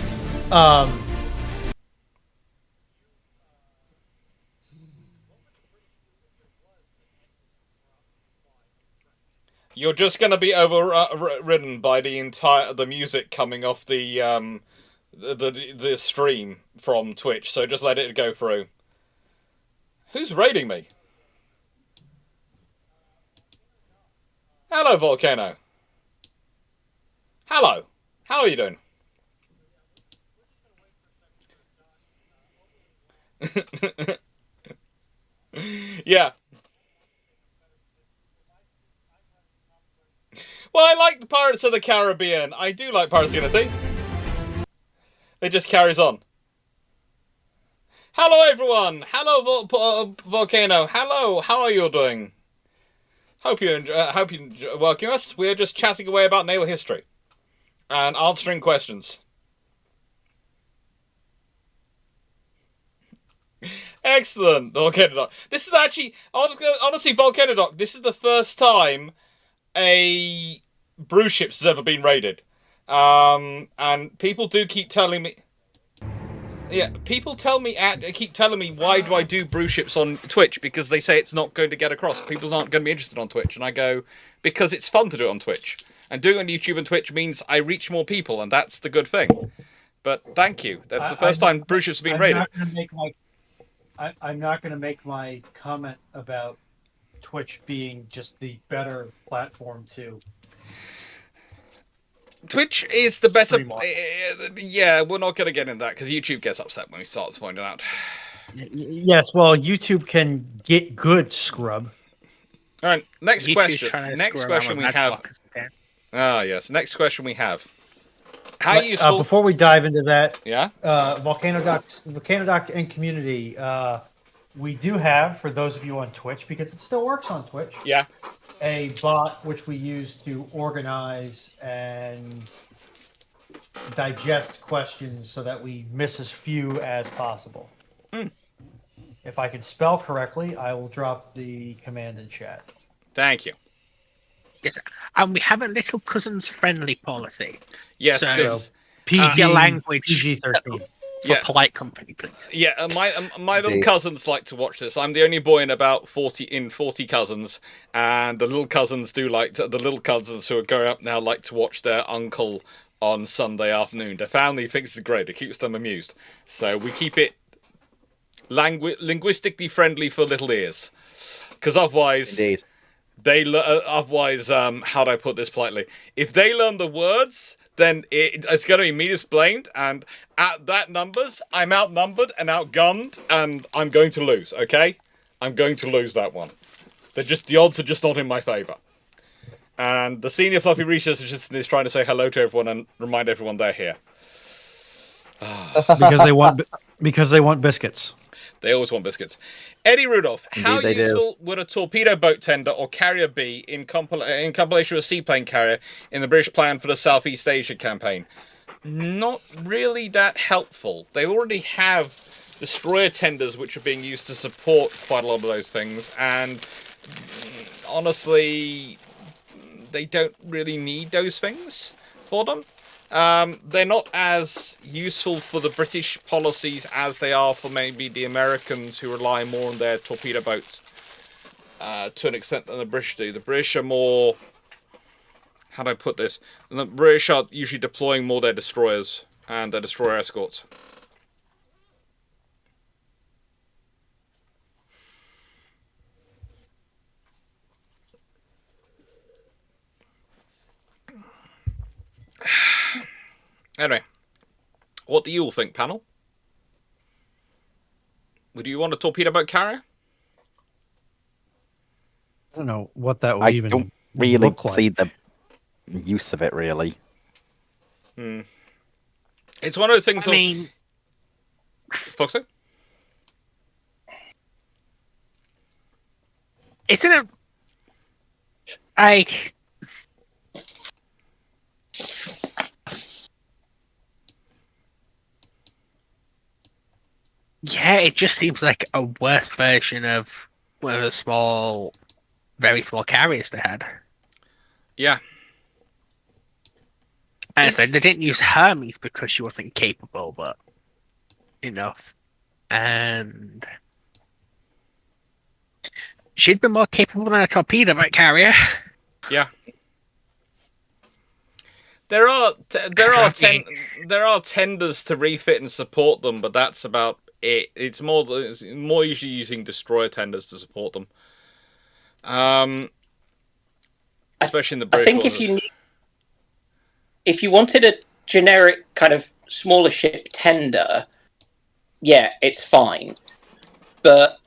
[SPEAKER 1] You're just going to be overridden by the music coming off the stream from Twitch, so just let it go through. Who's raiding me? Hello, Volcano. Hello. How are you doing? Yeah. Well, I like the Pirates of the Caribbean. I do like Pirates of the Caribbean. It just carries on. Hello, everyone. Hello, Volcano. Hello. How are you doing? Hope you enjoy welcoming us. We're just chatting away about naval history and answering questions. Excellent, Volcano Doc. This is actually, honestly, Volcano Doc, this is the first time a Bruships has ever been raided. And people do keep telling me... Yeah, people keep telling me, why do I do Bruships on Twitch? Because they say it's not going to get across. People aren't going to be interested on Twitch. And I go, because it's fun to do it on Twitch. And doing it on YouTube and Twitch means I reach more people, and that's the good thing. But thank you. That's the first time Bruships has been raided.
[SPEAKER 2] I'm not going to make my comment about Twitch being just the better platform to...
[SPEAKER 1] Twitch is the better... Yeah, we're not going to get into that, because YouTube gets upset when we start pointing out.
[SPEAKER 2] Yes, well, YouTube can get good scrub.
[SPEAKER 1] All right, next
[SPEAKER 4] YouTube's
[SPEAKER 1] question. Next question we have... Ah, yes. Next question we have. How useful...
[SPEAKER 2] before we dive into that,
[SPEAKER 1] yeah?
[SPEAKER 2] Volcano Doc and community, we do have, for those of you on Twitch, because it still works on Twitch,
[SPEAKER 1] yeah,
[SPEAKER 2] a bot which we use to organize and digest questions so that we miss as few as possible. If I can spell correctly, I will drop the command in chat.
[SPEAKER 1] Thank you.
[SPEAKER 4] Yes, and we have a little cousins friendly policy.
[SPEAKER 1] Yes,
[SPEAKER 4] so
[SPEAKER 2] PG
[SPEAKER 4] language
[SPEAKER 2] PG-13.
[SPEAKER 4] For polite company, please.
[SPEAKER 1] Yeah, my little cousins like to watch this. I'm the only boy in about 40 cousins, and the little cousins the little cousins who are growing up now like to watch their uncle on Sunday afternoon. Their family thinks it's great. It keeps them amused. So we keep it linguistically friendly for little ears, because otherwise,
[SPEAKER 3] indeed,
[SPEAKER 1] Otherwise, how do I put this politely? If they learn the words, then it's going to be me explained, and at that numbers, I'm outnumbered and outgunned, and I'm going to lose. Okay, I'm going to lose that one. The odds are just not in my favor. And the senior fluffy research assistant is trying to say hello to everyone and remind everyone they're here.
[SPEAKER 2] because they want biscuits.
[SPEAKER 1] They always want biscuits. Eddie Rudolph, how
[SPEAKER 3] Indeed they
[SPEAKER 1] useful would a torpedo boat tender or carrier be in compilation with a seaplane carrier in the British plan for the Southeast Asia campaign? Not really that helpful. They already have destroyer tenders which are being used to support quite a lot of those things, and honestly, they don't really need those things for them. They're not as useful for the British policies as they are for maybe the Americans, who rely more on their torpedo boats to an extent than the British do. The British are more... How do I put this? The British are usually deploying more their destroyers and their destroyer escorts. Anyway, what do you all think, panel? Would you want a torpedo boat carrier?
[SPEAKER 2] I don't know what that would
[SPEAKER 5] I
[SPEAKER 2] even
[SPEAKER 5] don't really
[SPEAKER 2] look like.
[SPEAKER 5] see the use of it, really.
[SPEAKER 1] It's one of those things.
[SPEAKER 4] I mean,
[SPEAKER 1] Foxo?
[SPEAKER 4] isn't it like yeah, it just seems like a worse version of one of the very small carriers they had.
[SPEAKER 1] Yeah.
[SPEAKER 4] And so they didn't use Hermes because she wasn't capable, but enough. And she'd been more capable than a torpedo boat carrier.
[SPEAKER 1] Yeah. There are tenders to refit and support them, but that's about it. It's more usually using destroyer tenders to support them. Especially in the British
[SPEAKER 7] I think
[SPEAKER 1] waters.
[SPEAKER 7] if you wanted a generic kind of smaller ship tender, yeah, it's fine. But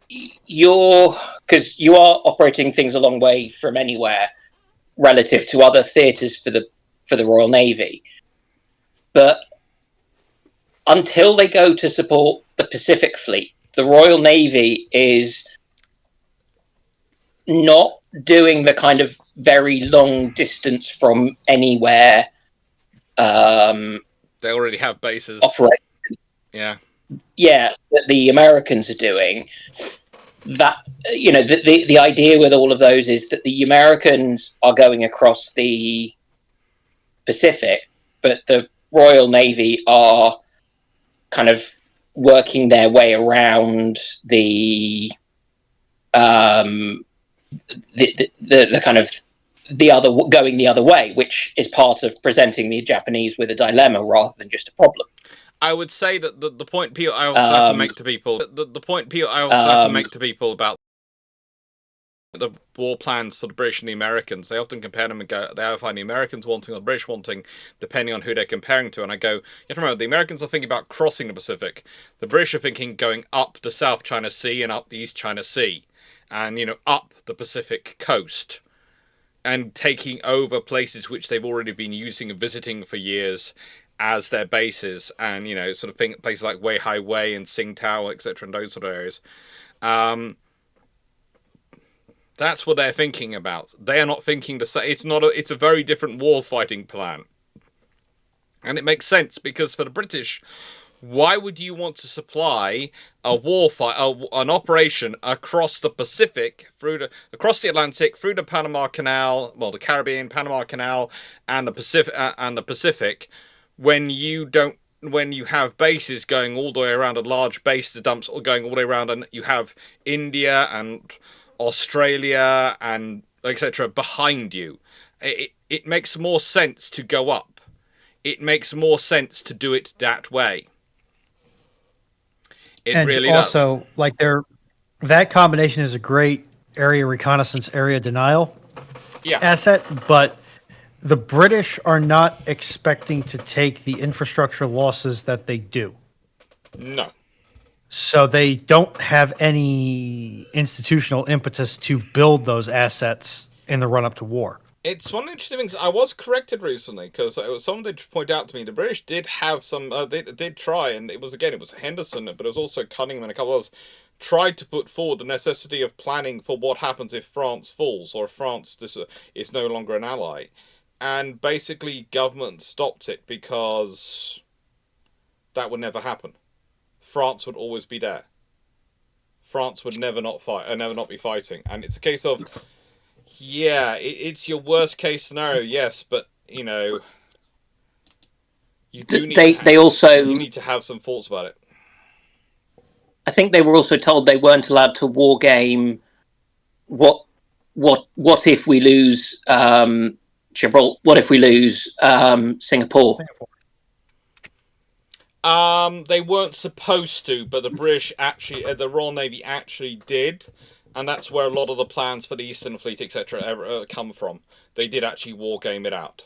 [SPEAKER 7] because you are operating things a long way from anywhere relative to other theatres for the Royal Navy. But until they go to support the Pacific Fleet, the Royal Navy is not doing the kind of very long distance from anywhere
[SPEAKER 1] They already have bases.
[SPEAKER 7] operation.
[SPEAKER 1] Yeah.
[SPEAKER 7] Yeah, that the Americans are doing. That the idea with all of those is that the Americans are going across the Pacific, but the Royal Navy are kind of working their way around the kind of going the other way, which is part of presenting the Japanese with a dilemma rather than just a problem.
[SPEAKER 1] I would say that the point I also have to make to people, about the war plans for the British and the Americans, they often compare them and go, they find the Americans wanting or the British wanting, depending on who they're comparing to. And I go, you have to remember, the Americans are thinking about crossing the Pacific. The British are thinking going up the South China Sea and up the East China Sea, and up the Pacific coast, and taking over places which they've already been using and visiting for years as their bases, and sort of places like Weihai Wei and Tsingtao, etc., and those sort of areas. That's what they're thinking about. They are not thinking to say it's a very different war fighting plan, and it makes sense because for the British, why would you want to supply an operation across the Pacific, across the Atlantic, through the Panama Canal, the Caribbean, Panama Canal, and the Pacific, when you have bases going all the way around, a large base to dumps going all the way around, and you have India and Australia and etc. behind you? It makes more sense to go up. It makes more sense to do it that way. It
[SPEAKER 2] and
[SPEAKER 1] really
[SPEAKER 2] also,
[SPEAKER 1] does.
[SPEAKER 2] Like that combination is a great area reconnaissance, area denial
[SPEAKER 1] Yeah.
[SPEAKER 2] asset, but the British are not expecting to take the infrastructure losses that they do.
[SPEAKER 1] No.
[SPEAKER 2] So they don't have any institutional impetus to build those assets in the run-up to war.
[SPEAKER 1] It's one of the interesting things. I was corrected recently because someone did point out to me the British did have some. They did try, and it was Henderson, but it was also Cunningham and a couple of others tried to put forward the necessity of planning for what happens if France falls or if France is no longer an ally, and basically government stopped it because that would never happen. France would always be there. France would never not fight, never not be fighting, and it's a case of. Yeah, it's your worst case scenario, yes, but you know, you do need. You need to have some thoughts about it.
[SPEAKER 7] I think they were also told they weren't allowed to war game. What if we lose Gibraltar? What if we lose Singapore?
[SPEAKER 1] They weren't supposed to, but the British actually, the Royal Navy actually did. And that's where a lot of the plans for the Eastern Fleet, etc., come from. They did actually war game it out.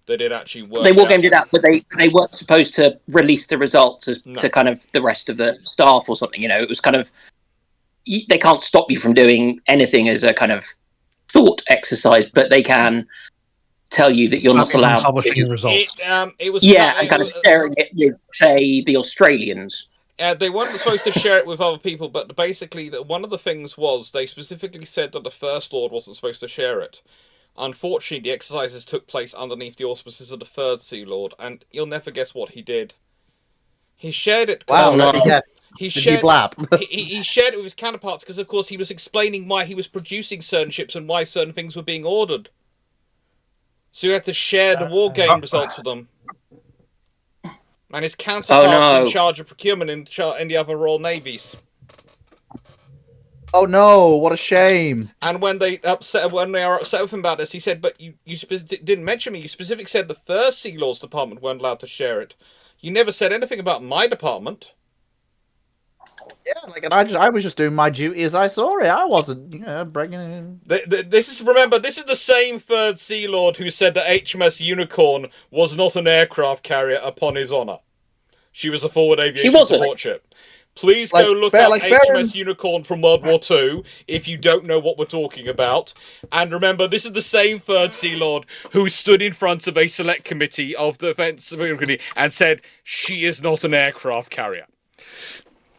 [SPEAKER 1] They did actually work.
[SPEAKER 7] They war gamed it out, but they weren't supposed to release the results to kind of the rest of the staff or something. You know, it was kind of they can't stop you from doing anything as a kind of thought exercise, but they can tell you that you're not allowed
[SPEAKER 2] publishing the results.
[SPEAKER 7] It was and kind of sharing it with, say, the Australians.
[SPEAKER 1] They weren't supposed to share it with other people, but basically, one of the things was they specifically said that the First Lord wasn't supposed to share it. Unfortunately, the exercises took place underneath the auspices of the Third Sea Lord, and you'll never guess what he did. He shared it.
[SPEAKER 3] Wow, let me guess. He shared
[SPEAKER 1] it with his counterparts because, of course, he was explaining why he was producing certain ships and why certain things were being ordered. So you had to share the war game results with them. And his counterparts in charge of procurement in the other Royal Navies.
[SPEAKER 3] Oh no! What a shame!
[SPEAKER 1] And when they are upset with him about this, he said, "But you didn't mention me. You specifically said the First Sea Lord's department weren't allowed to share it. You never said anything about my department."
[SPEAKER 3] Yeah, I was just doing my duty as I saw it. I wasn't, bringing it in.
[SPEAKER 1] This is the same Third Sea Lord who said that HMS Unicorn was not an aircraft carrier upon his honour. She was a forward aviation support ship. Please go look up HMS Unicorn from World War II if you don't know what we're talking about. And remember, this is the same Third Sea Lord who stood in front of a select committee of the Defence and said, she is not an aircraft carrier.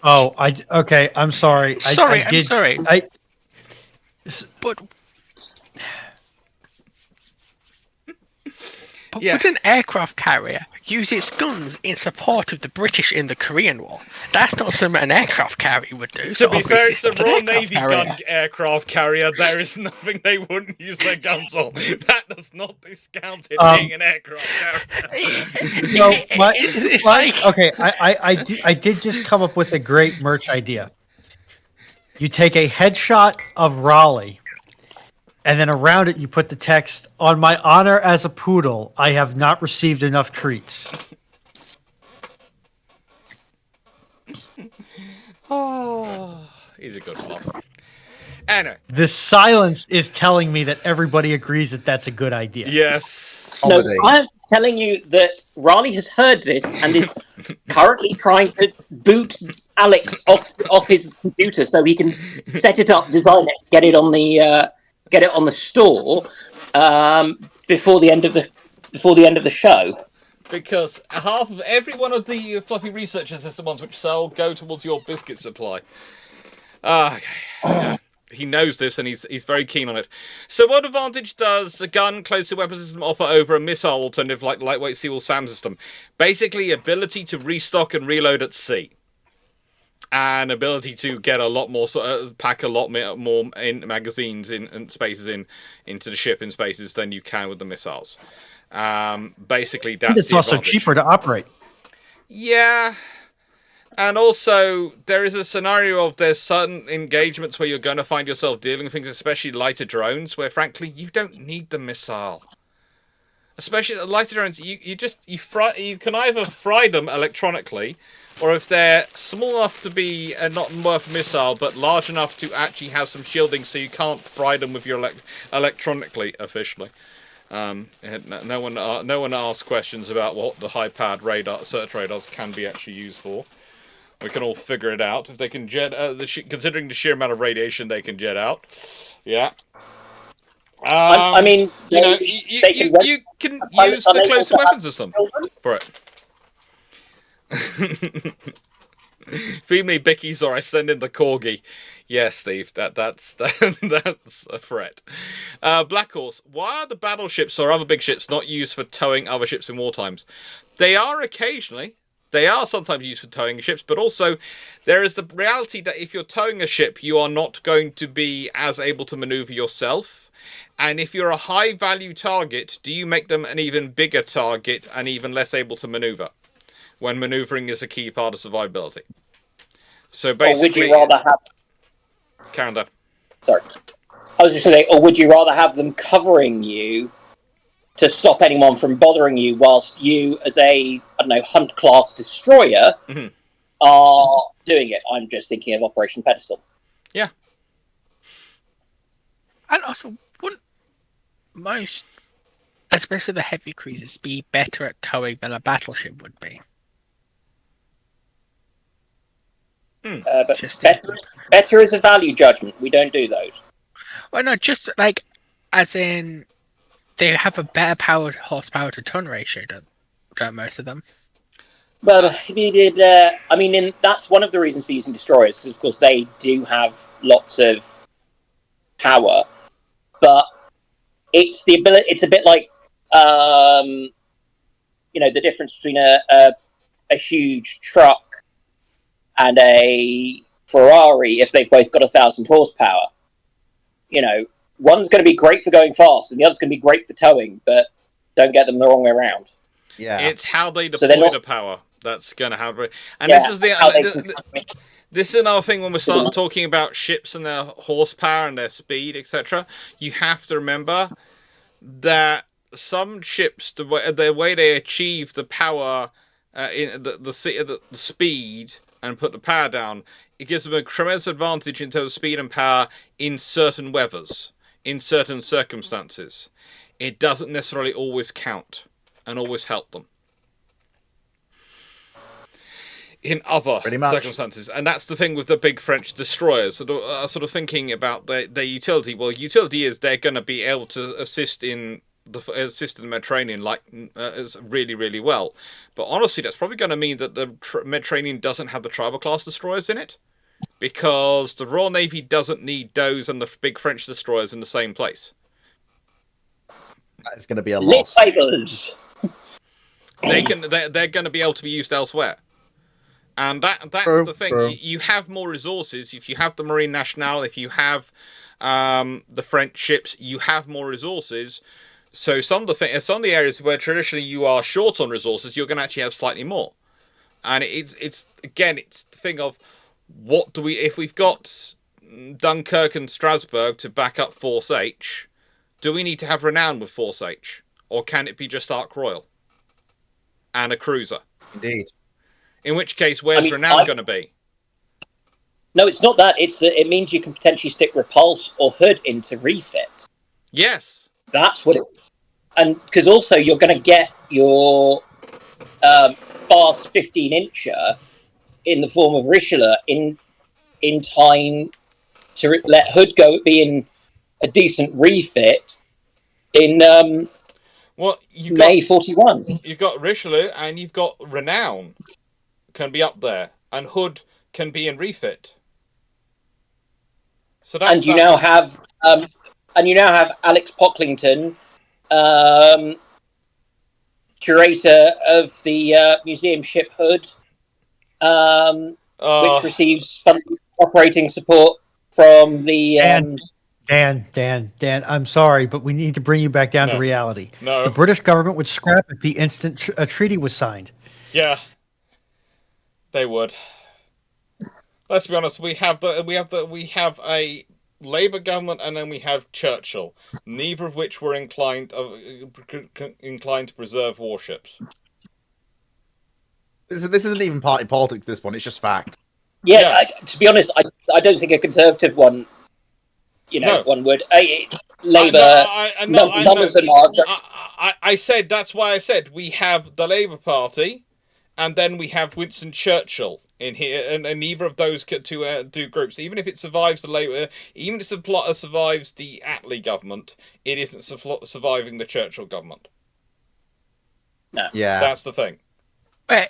[SPEAKER 2] Oh, okay. I'm sorry.
[SPEAKER 4] I'm sorry. But would an aircraft carrier use its guns in support of the British in the Korean War? That's not something an aircraft carrier would do.
[SPEAKER 1] To be fair, it's a Royal Navy aircraft carrier. There is nothing they wouldn't use their guns on. That does not discount it being an aircraft carrier.
[SPEAKER 2] Okay, I did just come up with a great merch idea. You take a headshot of Raleigh, and then around it you put the text, "On my honor as a poodle, I have not received enough treats."
[SPEAKER 1] Oh, he's a good fluff. Anna.
[SPEAKER 2] The silence is telling me that everybody agrees that that's a good idea.
[SPEAKER 1] Yes.
[SPEAKER 7] No, I'm telling you that Raleigh has heard this and is currently trying to boot Alex off his computer so he can set it up, design it, get it on the store before the end of the show. Because
[SPEAKER 1] half of every one of the fluffy researchers is the ones which go towards your biscuit supply. He knows this and he's very keen on it. So what advantage does a gun close to weapon system offer over a missile alternative like lightweight Seawall SAM system? Basically, ability to restock and reload at sea. And ability to get a lot more, pack a lot more in magazines and spaces into the ship in spaces than you can with the missiles. Basically, that's
[SPEAKER 2] it's also cheaper to operate.
[SPEAKER 1] Yeah. And also, there is a scenario of there's certain engagements where you're going to find yourself dealing with things, especially lighter drones, where, frankly, you don't need the missile. especially the lighter drones, you can either fry them electronically, or if they're small enough to be not worth a missile, but large enough to actually have some shielding, so you can't fry them with your electronically officially. No one asks questions about what the high-powered radar search radars can be actually used for. We can all figure it out. If they can jet, considering the sheer amount of radiation they can jet out, yeah.
[SPEAKER 6] I mean,
[SPEAKER 1] you
[SPEAKER 6] they
[SPEAKER 1] can use the close weapon system for it. Feed me bickies or I send in the corgi. Yes, Steve, that's a threat. Black Horse, why are the battleships or other big ships not used for towing other ships in war times? They are occasionally. They are sometimes used for towing ships, but also there is the reality that if you're towing a ship, you are not going to be as able to maneuver yourself. And if you're a high-value target, do you make them an even bigger target and even less able to maneuver? When maneuvering is a key part of survivability. So basically...
[SPEAKER 6] Or would you rather have...
[SPEAKER 1] Karen, Dan.
[SPEAKER 6] Sorry. I was just going to say, or would you rather have them covering you to stop anyone from bothering you whilst you, as a, I don't know, Hunt-class destroyer, are doing it? I'm just thinking of Operation Pedestal.
[SPEAKER 1] Yeah.
[SPEAKER 4] And also, wouldn't most, especially the heavy cruisers, be better at towing than a battleship would be?
[SPEAKER 6] But better is a value judgment. We don't do those.
[SPEAKER 4] Well, no, just like, as in, they have a better powered horsepower to ton ratio, don't most of them?
[SPEAKER 6] Well, I mean, that's one of the reasons for using destroyers, because of course they do have lots of power, but it's the ability. It's a bit like, the difference between a huge truck and a Ferrari if they've both got 1,000 horsepower. One's going to be great for going fast, and the other's going to be great for towing, but don't get them the wrong way around.
[SPEAKER 3] Yeah,
[SPEAKER 1] it's how they deploy the power that's going to happen. And this is this is another thing when we start talking about ships and their horsepower and their speed, etc. You have to remember that some ships, the way they achieve the power, in the speed and put the power down, it gives them a tremendous advantage in terms of speed and power in certain weathers, in certain circumstances. It doesn't necessarily always count and always help them in other circumstances. And that's the thing with the big French destroyers. Sort of thinking about their utility. Well, utility is they're going to be able to assist in the Mediterranean really, really well. But honestly, that's probably going to mean that the Mediterranean doesn't have the tribal class destroyers in it, because the Royal Navy doesn't need those and the big French destroyers in the same place.
[SPEAKER 3] It's going to be a loss.
[SPEAKER 1] They're going to be able to be used elsewhere. And that's the thing.
[SPEAKER 3] True.
[SPEAKER 1] You have more resources. If you have the Marine Nationale, if you have the French ships, you have more resources. So some of the areas where traditionally you are short on resources, you're going to actually have slightly more. And it's the thing of what do if we've got Dunkirk and Strasbourg to back up Force H, do we need to have Renown with Force H, or can it be just Ark Royal and a cruiser?
[SPEAKER 3] Indeed.
[SPEAKER 1] In which case, where's Renown going to be?
[SPEAKER 6] No, it's not that. It means you can potentially stick Repulse or Hood into refit.
[SPEAKER 1] Yes.
[SPEAKER 6] That's what it... And because also you're going to get your fast 15-incher in the form of Richelieu in time to let Hood be in a decent refit in May 41.
[SPEAKER 1] You've got Richelieu and you've got Renown can be up there, and Hood can be in refit. So that's,
[SPEAKER 6] now have Alex Pocklington, curator of the museum ship Hood, which receives operating support from the.
[SPEAKER 2] Dan, I'm sorry, but we need to bring you back down to reality.
[SPEAKER 1] No.
[SPEAKER 2] The British government would scrap it the instant a treaty was signed.
[SPEAKER 1] Yeah, they would. Let's be honest. We have a Labour government, and then we have Churchill. Neither of which were inclined to preserve warships.
[SPEAKER 3] This isn't even party politics. This one, it's just fact.
[SPEAKER 6] Yeah. To be honest, I don't think a Conservative one,
[SPEAKER 1] No.
[SPEAKER 6] one would. Labour, none of them are.
[SPEAKER 1] I said, that's why I said we have the Labour Party, and then we have Winston Churchill in here, and neither of those two groups. Even if it survives the Labour, even if it survives the Attlee government, it isn't surviving the Churchill government.
[SPEAKER 6] No.
[SPEAKER 3] Yeah.
[SPEAKER 1] That's the thing.
[SPEAKER 4] Wait,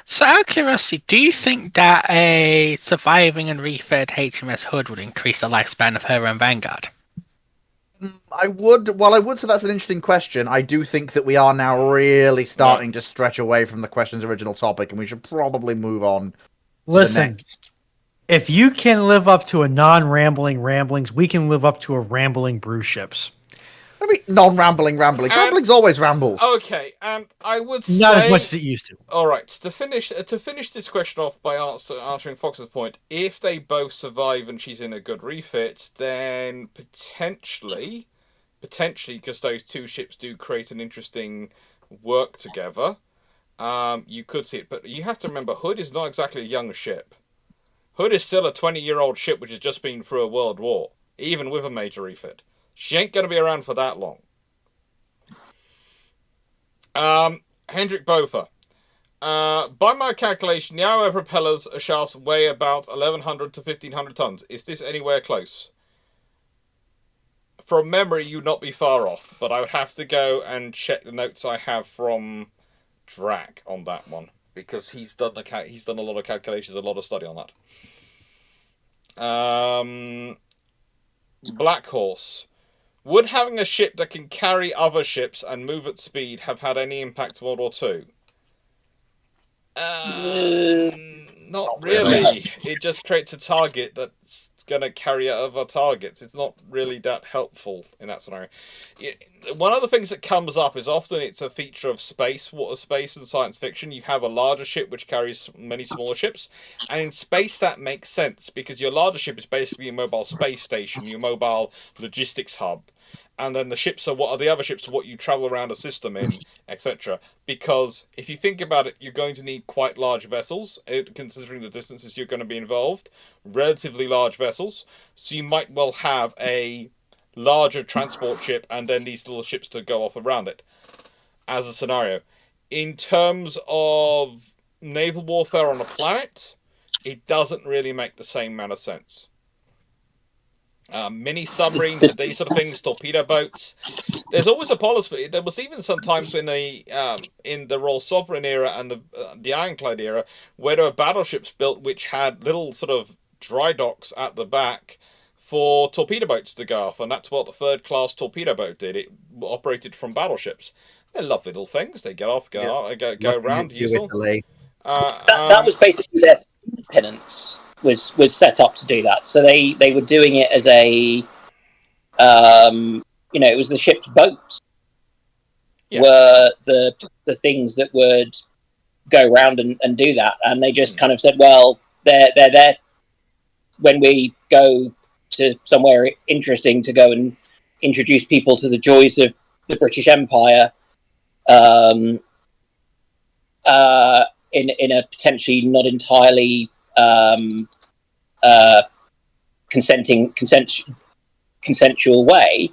[SPEAKER 4] so out of curiosity, do you think that a surviving and refed HMS Hood would increase the lifespan of her and Vanguard?
[SPEAKER 3] I would say that's an interesting question. I do think that we are now really starting to stretch away from the question's original topic, and we should probably move on to the next.
[SPEAKER 2] If you can live up to a non-rambling ramblings, we can live up to a rambling Bruships.
[SPEAKER 3] I mean, non-rambling. Rambling's always rambles.
[SPEAKER 1] Okay, and I would say
[SPEAKER 2] not as much as it used to.
[SPEAKER 1] All right, to finish this question off by answering Fox's point, if they both survive and she's in a good refit, then potentially, because those two ships do create an interesting work together, you could see it. But you have to remember, Hood is not exactly a young ship. Hood is still a 20-year-old ship which has just been through a world war, even with a major refit. She ain't going to be around for that long. Hendrik Bofa. By my calculation, the IO propellers shall weigh about 1,100 to 1,500 tons. Is this anywhere close? From memory, you'd not be far off, but I would have to go and check the notes I have from Drac on that one, because he's done a lot of calculations, a lot of study on that. Black Horse. Would having a ship that can carry other ships and move at speed have had any impact on World War II? Not really. It just creates a target that's going to carry other targets. It's not really that helpful in that scenario. One of the things that comes up is often it's a feature of space, water space and science fiction. You have a larger ship which carries many smaller ships, and in space that makes sense because your larger ship is basically a mobile space station, your mobile logistics hub. And then the ships are what are the other ships? What you travel around a system in, etc. Because if you think about it, you're going to need quite large vessels, considering the distances you're going to be involved. Relatively large vessels, so you might well have a larger transport ship and then these little ships to go off around it, as a scenario. In terms of naval warfare on a planet, it doesn't really make the same amount of sense. Mini submarines, these sort of things, torpedo boats. There's always a policy. There was even sometimes in the Royal Sovereign era and the Ironclad era where there were battleships built which had little sort of dry docks at the back for torpedo boats to go off, and that's what the third class torpedo boat did. It operated from battleships. They're lovely little things. They get off, go around, useful.
[SPEAKER 6] That was basically their penance. Was set up to do that. So they were doing it as a, it was the ship's boats were the things that would go around and do that. And they just kind of said, well, they're there when we go to somewhere interesting to go and introduce people to the joys of the British Empire, in a potentially not entirely consensual way.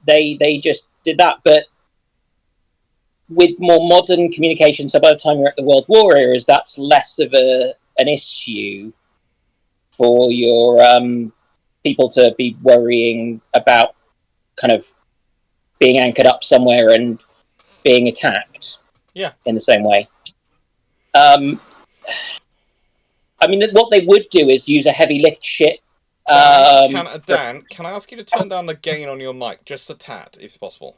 [SPEAKER 6] They just did that, but with more modern communication. So by the time you're at the World War eras, that's less of an issue for your people to be worrying about, kind of being anchored up somewhere and being attacked.
[SPEAKER 1] Yeah,
[SPEAKER 6] in the same way. I mean, what they would do is use a heavy lift ship.
[SPEAKER 1] Dan, can I ask you to turn down the gain on your mic just a tad, if possible?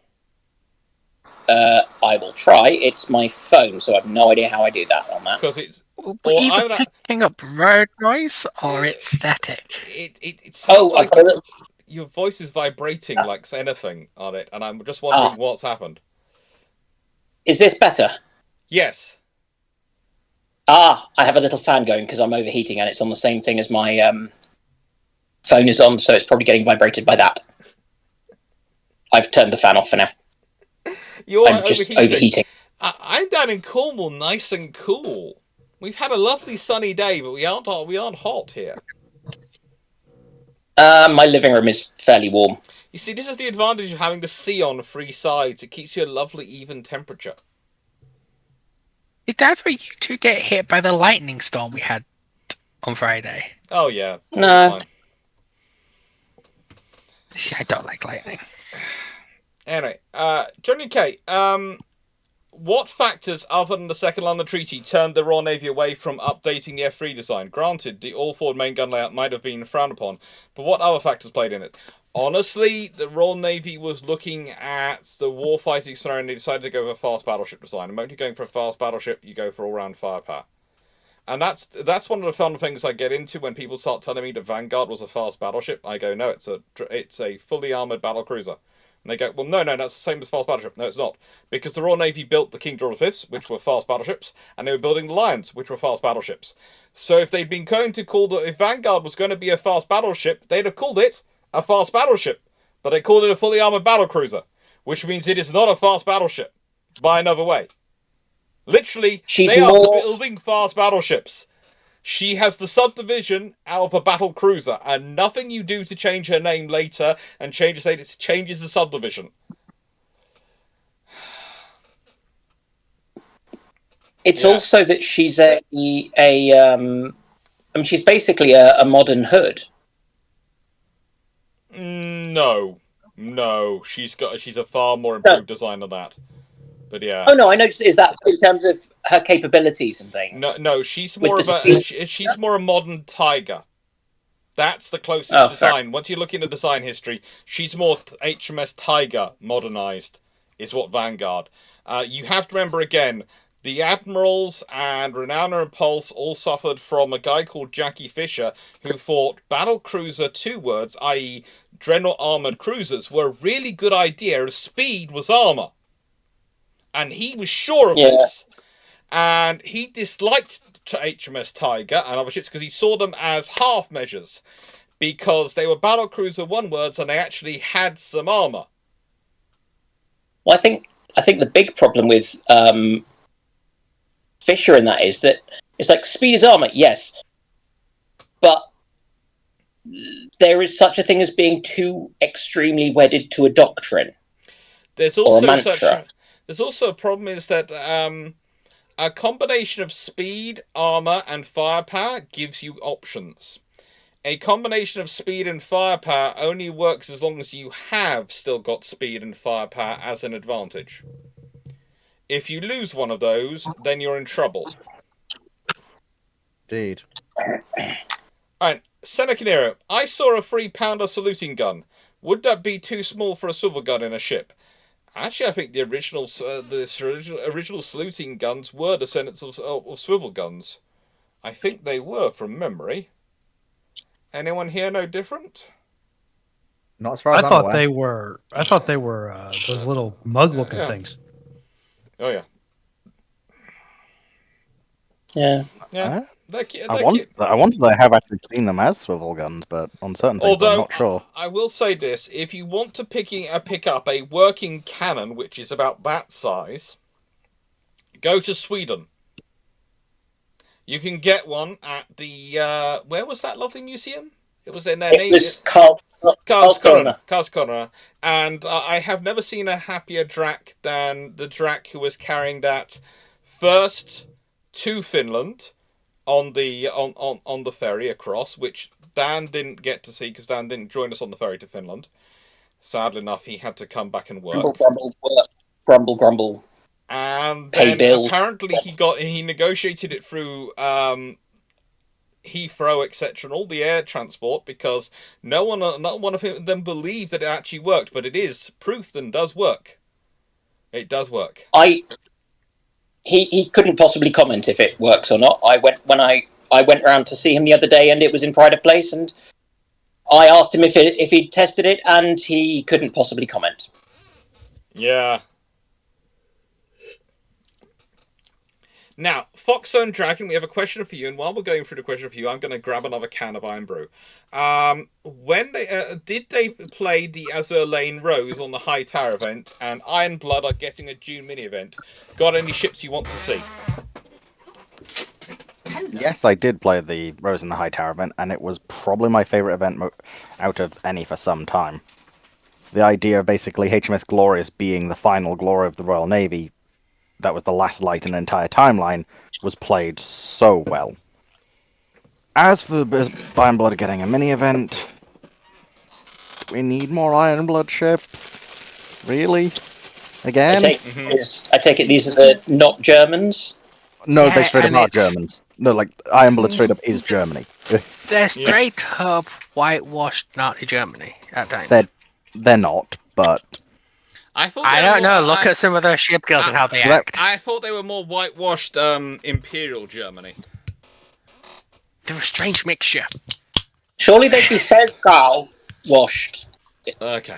[SPEAKER 6] I will try. It's my phone, so I have no idea how I do that on that.
[SPEAKER 1] Because it's
[SPEAKER 4] either picking up road noise or it's static.
[SPEAKER 1] It sounds like your voice is vibrating like anything on it, and I'm just wondering what's happened.
[SPEAKER 6] Is this better?
[SPEAKER 1] Yes.
[SPEAKER 6] I have a little fan going because I'm overheating, and it's on the same thing as my phone is on, so it's probably getting vibrated by that. I've turned the fan off for now.
[SPEAKER 1] You're
[SPEAKER 6] I'm just overheating.
[SPEAKER 1] I'm down in Cornwall, nice and cool. We've had a lovely sunny day, but we aren't hot here.
[SPEAKER 6] My living room is fairly warm.
[SPEAKER 1] You see, this is the advantage of having the sea on three sides. It keeps you a lovely even temperature.
[SPEAKER 4] Did either of you two get hit by the lightning storm we had on Friday?
[SPEAKER 1] Oh yeah.
[SPEAKER 6] No.
[SPEAKER 4] I don't like lightning.
[SPEAKER 1] Anyway, Johnny K, what factors other than the Second London Treaty turned the Royal Navy away from updating the F3 design? Granted, the all-forward main gun layout might have been frowned upon, but what other factors played in it? Honestly, the Royal Navy was looking at the warfighting scenario and they decided to go for a fast battleship design. And when you're going for a fast battleship, you go for all-round firepower. And that's one of the fun things I get into when people start telling me the Vanguard was a fast battleship. I go, no, it's a fully armoured battlecruiser. And they go, well, no, that's the same as fast battleship. No, it's not. Because the Royal Navy built the King George V's, which were fast battleships, and they were building the Lions, which were fast battleships. So if they'd been going to call if Vanguard was going to be a fast battleship, they'd have called it a fast battleship. But they called it a fully armoured battlecruiser, which means it is not a fast battleship, by another way. Literally, they are building fast battleships. She has the subdivision out of a battle cruiser, and nothing you do to change her name later and changes the subdivision.
[SPEAKER 6] It's also that she's she's basically a modern hood.
[SPEAKER 1] No, she's a far more improved design than that. But yeah.
[SPEAKER 6] Oh no, I know. Is that in terms of her capabilities and things?
[SPEAKER 1] No, she's more of she's more a modern Tiger. That's the closest design. Fair. Once you look into design history, she's more HMS Tiger modernized, is what Vanguard. You have to remember again, the Admirals and Renown and Pulse all suffered from a guy called Jackie Fisher, who thought battle cruiser 2 words, i.e. Dreadnought armoured cruisers, were a really good idea as speed was armour. And he was sure of this. And he disliked HMS Tiger and other ships because he saw them as half measures. Because they were battlecruiser 1 words and they actually had some armour.
[SPEAKER 6] Well, I think the big problem with Fisher in that is that it's like speed is armour, yes. But there is such a thing as being too extremely wedded to a doctrine.
[SPEAKER 1] There's also a problem is that a combination of speed, armor, and firepower gives you options. A combination of speed and firepower only works as long as you have still got speed and firepower as an advantage. If you lose one of those, then you're in trouble.
[SPEAKER 3] Indeed.
[SPEAKER 1] Alright, Seneca Nero, I saw a 3-pounder saluting gun. Would that be too small for a swivel gun in a ship? Actually, I think the original saluting guns were descendants of swivel guns. I think they were, from memory. Anyone here know different?
[SPEAKER 3] Not as far as
[SPEAKER 2] I
[SPEAKER 3] I'm
[SPEAKER 2] thought
[SPEAKER 3] aware.
[SPEAKER 2] I thought they were those little mug-looking things.
[SPEAKER 1] Oh yeah.
[SPEAKER 6] Yeah.
[SPEAKER 1] Yeah.
[SPEAKER 5] I wonder if they have actually seen them as swivel guns, but on certain things I'm not sure.
[SPEAKER 1] I will say this: if you want to pick up a working cannon, which is about that size, go to Sweden. You can get one at the where was that lovely museum? It was in their name.
[SPEAKER 6] It was
[SPEAKER 1] Karlskrona. And I have never seen a happier Drac than the Drac who was carrying that first to Finland on the ferry across, which Dan didn't get to see because Dan didn't join us on the ferry to Finland. Sadly enough, he had to come back and work.
[SPEAKER 6] Grumble.
[SPEAKER 1] And then apparently he negotiated it through Heathrow, etc., and all the air transport because not one of them believed that it actually worked, but it is proved and does work. It does work.
[SPEAKER 6] He couldn't possibly comment if it works or not. I went round to see him the other day, and it was in pride of place, and I asked him if he'd tested it, and he couldn't possibly comment.
[SPEAKER 1] Now, Foxzone Dragon, we have a question for you, and while we're going through the question for you, I'm going to grab another can of Iron Brew. When they did they play the Azure Lane Rose on the High Tower event, and Iron Blood are getting a June mini event? Got any ships you want to see?
[SPEAKER 5] Yes, I did play the Rose in the High Tower event, and it was probably my favorite event out of any for some time. The idea of basically HMS Glorious being the final glory of the Royal Navy, that was the last light in an entire timeline, was played so well. As for Iron Blood getting a mini event, we need more Iron Blood ships. Really? Again?
[SPEAKER 6] I take it these are the not Germans.
[SPEAKER 5] No, they
[SPEAKER 4] Yeah,
[SPEAKER 5] straight up
[SPEAKER 4] and
[SPEAKER 5] are
[SPEAKER 4] it's-
[SPEAKER 5] Germans. No, like, Iron Blood straight up is Germany.
[SPEAKER 4] They're straight up whitewashed Nazi Germany at times.
[SPEAKER 5] They're not, but...
[SPEAKER 1] I
[SPEAKER 4] don't know. Look at some of those ship girls and how they act.
[SPEAKER 1] I thought they were more whitewashed Imperial Germany.
[SPEAKER 4] They're a strange mixture.
[SPEAKER 6] Surely they'd be Fezgal washed.
[SPEAKER 1] Okay.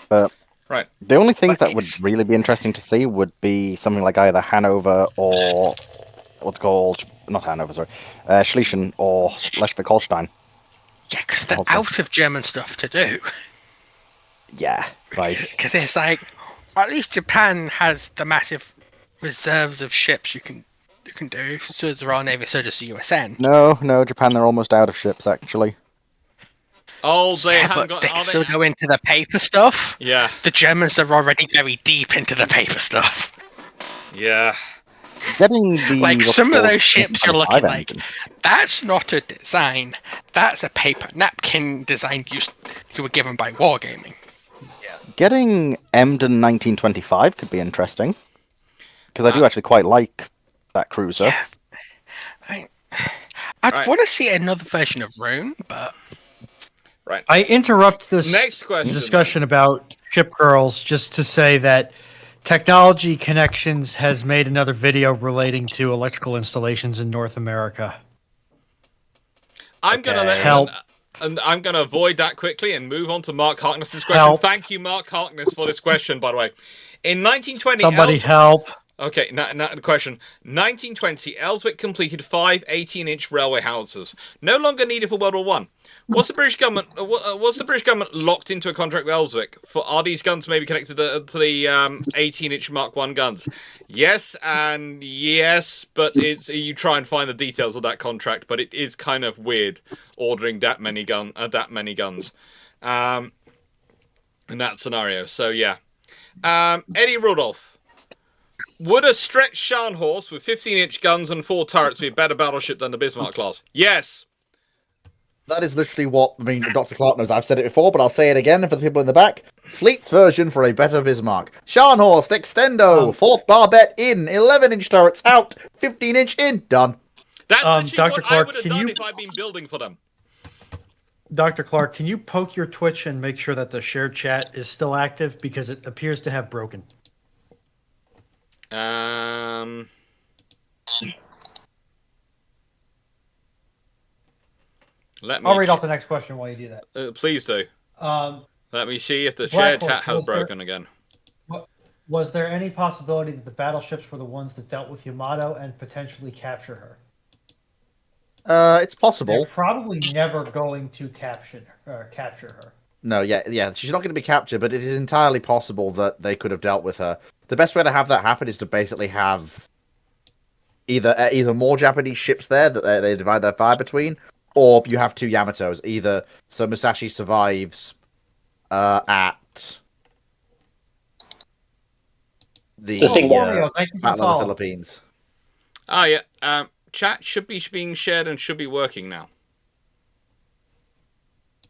[SPEAKER 5] Right. The only things
[SPEAKER 4] But
[SPEAKER 5] that would really be interesting to see would be something like either Hanover or what's called not Hanover, sorry, Schlesien or Schleswig-Holstein.
[SPEAKER 4] Yeah, because they're
[SPEAKER 5] Also.
[SPEAKER 4] out of German stuff to do.
[SPEAKER 5] Yeah, like
[SPEAKER 4] Because it's like, at least Japan has the massive reserves of ships you can do. So does the Royal Navy, so does the USN.
[SPEAKER 5] no, Japan. They're almost out of ships actually.
[SPEAKER 1] Oh, they
[SPEAKER 4] Yeah,
[SPEAKER 1] haven't
[SPEAKER 4] but
[SPEAKER 1] got.
[SPEAKER 4] they can still go into the paper stuff.
[SPEAKER 1] Yeah,
[SPEAKER 4] The Germans are already very deep into the paper stuff.
[SPEAKER 1] yeah.
[SPEAKER 5] Getting the
[SPEAKER 4] Like
[SPEAKER 5] what's
[SPEAKER 4] some of
[SPEAKER 5] called
[SPEAKER 4] those ships, you're
[SPEAKER 5] 25
[SPEAKER 4] looking like,
[SPEAKER 5] engine.
[SPEAKER 4] that's not a design. That's a paper napkin design you were given by Wargaming.
[SPEAKER 5] Getting Emden 1925 could be interesting because I do actually quite like that cruiser.
[SPEAKER 4] Yeah. I'd
[SPEAKER 1] Right.
[SPEAKER 4] want to see another version of Rune, but
[SPEAKER 1] Right.
[SPEAKER 2] I interrupt this
[SPEAKER 1] Next question.
[SPEAKER 2] discussion about ship girls just to say that Technology Connections has made another video relating to electrical installations in North America.
[SPEAKER 1] I'm gonna let
[SPEAKER 2] Help.
[SPEAKER 1] and I'm gonna avoid that quickly and move on to Mark Harkness's question.
[SPEAKER 2] Help.
[SPEAKER 1] Thank you, Mark Harkness, for this question. By the way, in 1920,
[SPEAKER 2] Somebody help.
[SPEAKER 1] Okay, question. 1920, Ellswick completed 5 18-inch railway howitzers, no longer needed for World War One. Was the British government locked into a contract with Ellswick? Are these guns maybe connected to the 18-inch Mark One guns? Yes and yes, but you try and find the details of that contract, but it is kind of weird ordering that many guns in that scenario. So yeah, Eddie Rudolph. Would a stretched Scharnhorst with 15-inch guns and 4 turrets be a better battleship than the Bismarck class? Yes.
[SPEAKER 3] That is literally what, I mean, Dr. Clarke knows. I've said it before, but I'll say it again for the people in the back. Fleet's version for a better Bismarck. Scharnhorst, Extendo, 4th barbette in, 11-inch turrets out, 15-inch in, done.
[SPEAKER 1] That's literally
[SPEAKER 2] Dr.
[SPEAKER 1] what
[SPEAKER 2] Clarke,
[SPEAKER 1] I would have
[SPEAKER 2] can
[SPEAKER 1] done
[SPEAKER 2] you-
[SPEAKER 1] if I'd been building for them.
[SPEAKER 2] Dr. Clarke, can you poke your Twitch and make sure that the shared chat is still active because it appears to have broken?
[SPEAKER 1] Let me.
[SPEAKER 2] I'll read off the next question while you do that.
[SPEAKER 1] Please do.
[SPEAKER 2] Um,
[SPEAKER 1] Let me see if the
[SPEAKER 2] Black
[SPEAKER 1] shared chat
[SPEAKER 2] Horse,
[SPEAKER 1] has
[SPEAKER 2] was there-
[SPEAKER 1] broken again.
[SPEAKER 2] was there any possibility that the battleships were the ones that dealt with Yamato and potentially capture her?
[SPEAKER 3] It's possible.
[SPEAKER 2] They're probably never going to capture her.
[SPEAKER 3] No, yeah, she's not going to be captured, but it is entirely possible that they could have dealt with her. The best way to have that happen is to basically have either more Japanese ships there that they divide their fire between, or you have 2 Yamatos. Either so Musashi survives at the
[SPEAKER 6] thing-
[SPEAKER 2] Romeo, thank you for the
[SPEAKER 3] Battle of the
[SPEAKER 2] follow.
[SPEAKER 3] Philippines.
[SPEAKER 1] Oh yeah. Chat should be being shared and should be working now.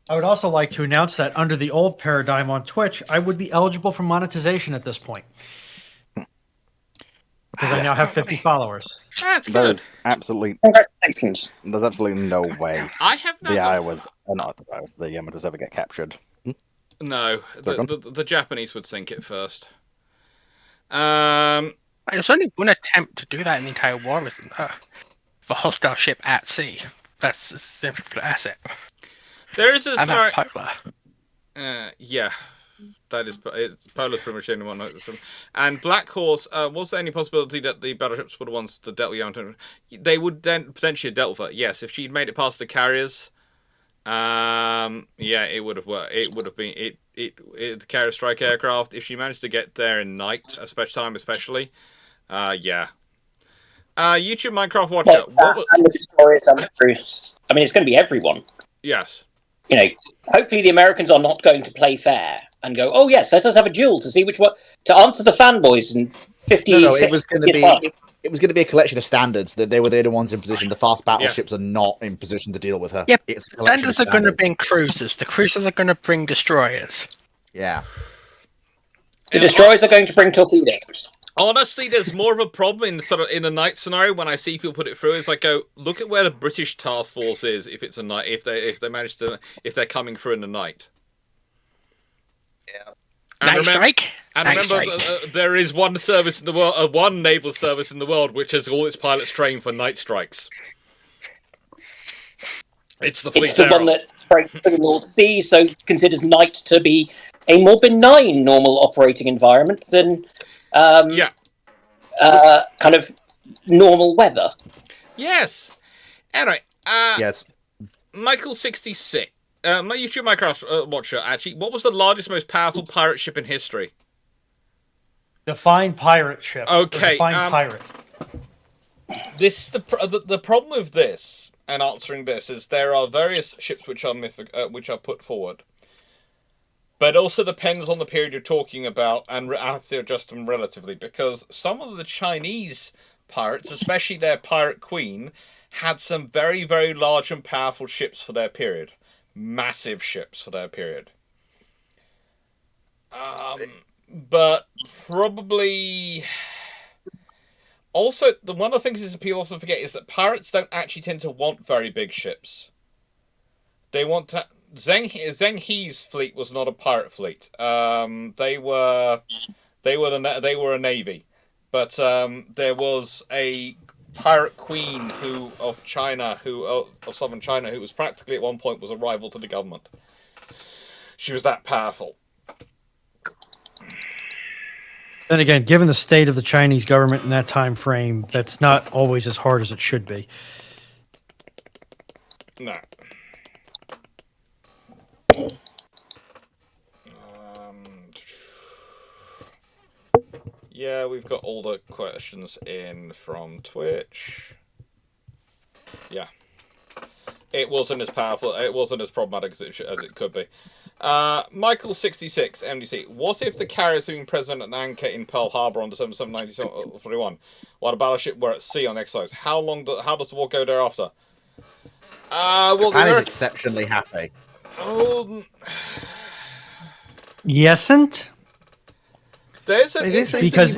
[SPEAKER 2] I would also like to announce that under the old paradigm on Twitch, I would be eligible for monetization at this point. Because I now have 50 followers.
[SPEAKER 1] That's good.
[SPEAKER 5] There's absolutely
[SPEAKER 6] Congratulations.
[SPEAKER 5] no way
[SPEAKER 1] I have now
[SPEAKER 5] the
[SPEAKER 1] got-
[SPEAKER 5] Iowas, not the Iowas, the Yamatos ever get captured.
[SPEAKER 1] No,
[SPEAKER 5] Sorry, go
[SPEAKER 1] the Japanese would sink it first.
[SPEAKER 4] there's only one attempt to do that in the entire war, isn't there? For hostile ship at sea. That's a significant asset.
[SPEAKER 1] There is a
[SPEAKER 4] And
[SPEAKER 1] scenario.
[SPEAKER 4] that's polar.
[SPEAKER 1] Yeah. it's Polar's pretty much the only one. And Black Horse, was there any possibility that the battleships would have once dealt with Yamato? They would then potentially have dealt with her. Yes, if she'd made it past the carriers, yeah, it would have worked. It would have been the carrier strike aircraft. If she managed to get there in night, especially, yeah. YouTube Minecraft Watcher.
[SPEAKER 6] And the destroyers and the crews. I mean, it's going to be everyone.
[SPEAKER 1] Yes.
[SPEAKER 6] You know, hopefully the Americans are not going to play fair and go, oh yes, let us have a duel to see which one to answer the fanboys and 50.
[SPEAKER 3] No, it was going to be. It was going to be a collection of standards that they were the only ones in position. The fast battleships are not in position to deal with her.
[SPEAKER 4] Yep.
[SPEAKER 3] It's
[SPEAKER 4] Standards are going to bring cruisers. The cruisers are going to bring destroyers.
[SPEAKER 3] Yeah.
[SPEAKER 6] The destroyers are going to bring torpedoes.
[SPEAKER 1] Honestly, there's more of a problem in the night scenario when I see people put it through. It's like, go look at where the British task force is if it's a night, if they're coming through in the night.
[SPEAKER 3] Yeah.
[SPEAKER 1] And
[SPEAKER 4] strike.
[SPEAKER 1] And remember, there is one service in the world, one naval service in the world, which has all its pilots trained for night strikes. It's the fleet.
[SPEAKER 6] It's the one that breaks through the North Sea, so considers night to be a more benign normal operating environment than kind of normal weather.
[SPEAKER 1] Yes. Anyway,
[SPEAKER 3] yes.
[SPEAKER 1] Michael 66. My YouTube Minecraft watcher, actually, what was the largest, most powerful pirate ship in history?
[SPEAKER 2] Define pirate ship.
[SPEAKER 1] Okay.
[SPEAKER 2] Define pirate.
[SPEAKER 1] This the problem with this and answering this is there are various ships which are put forward, but it also depends on the period you're talking about, and I have to adjust them relatively because some of the Chinese pirates, especially their pirate queen, had some very, very large and powerful ships for their period. Massive ships for their period. But probably also one of the things is that people often forget is that pirates don't actually tend to want very big ships. They want to. Zheng He's fleet was not a pirate fleet. They were a navy, but there was a pirate queen of southern China who was practically at one point was a rival to the government. She was that powerful.
[SPEAKER 2] Then again, given the state of the Chinese government in that time frame, that's not always as hard as it should be.
[SPEAKER 1] No. Yeah, we've got all the questions in from Twitch. Yeah. It wasn't as powerful, it wasn't as problematic as it could be. Michael 66 MDC. What if the carriers had been present at anchor in Pearl Harbor on December 7, 1941, while the battleship were at sea on exercise? How does the war go thereafter? Well,
[SPEAKER 3] Japan is exceptionally happy.
[SPEAKER 2] Yesn't?
[SPEAKER 1] There's
[SPEAKER 2] because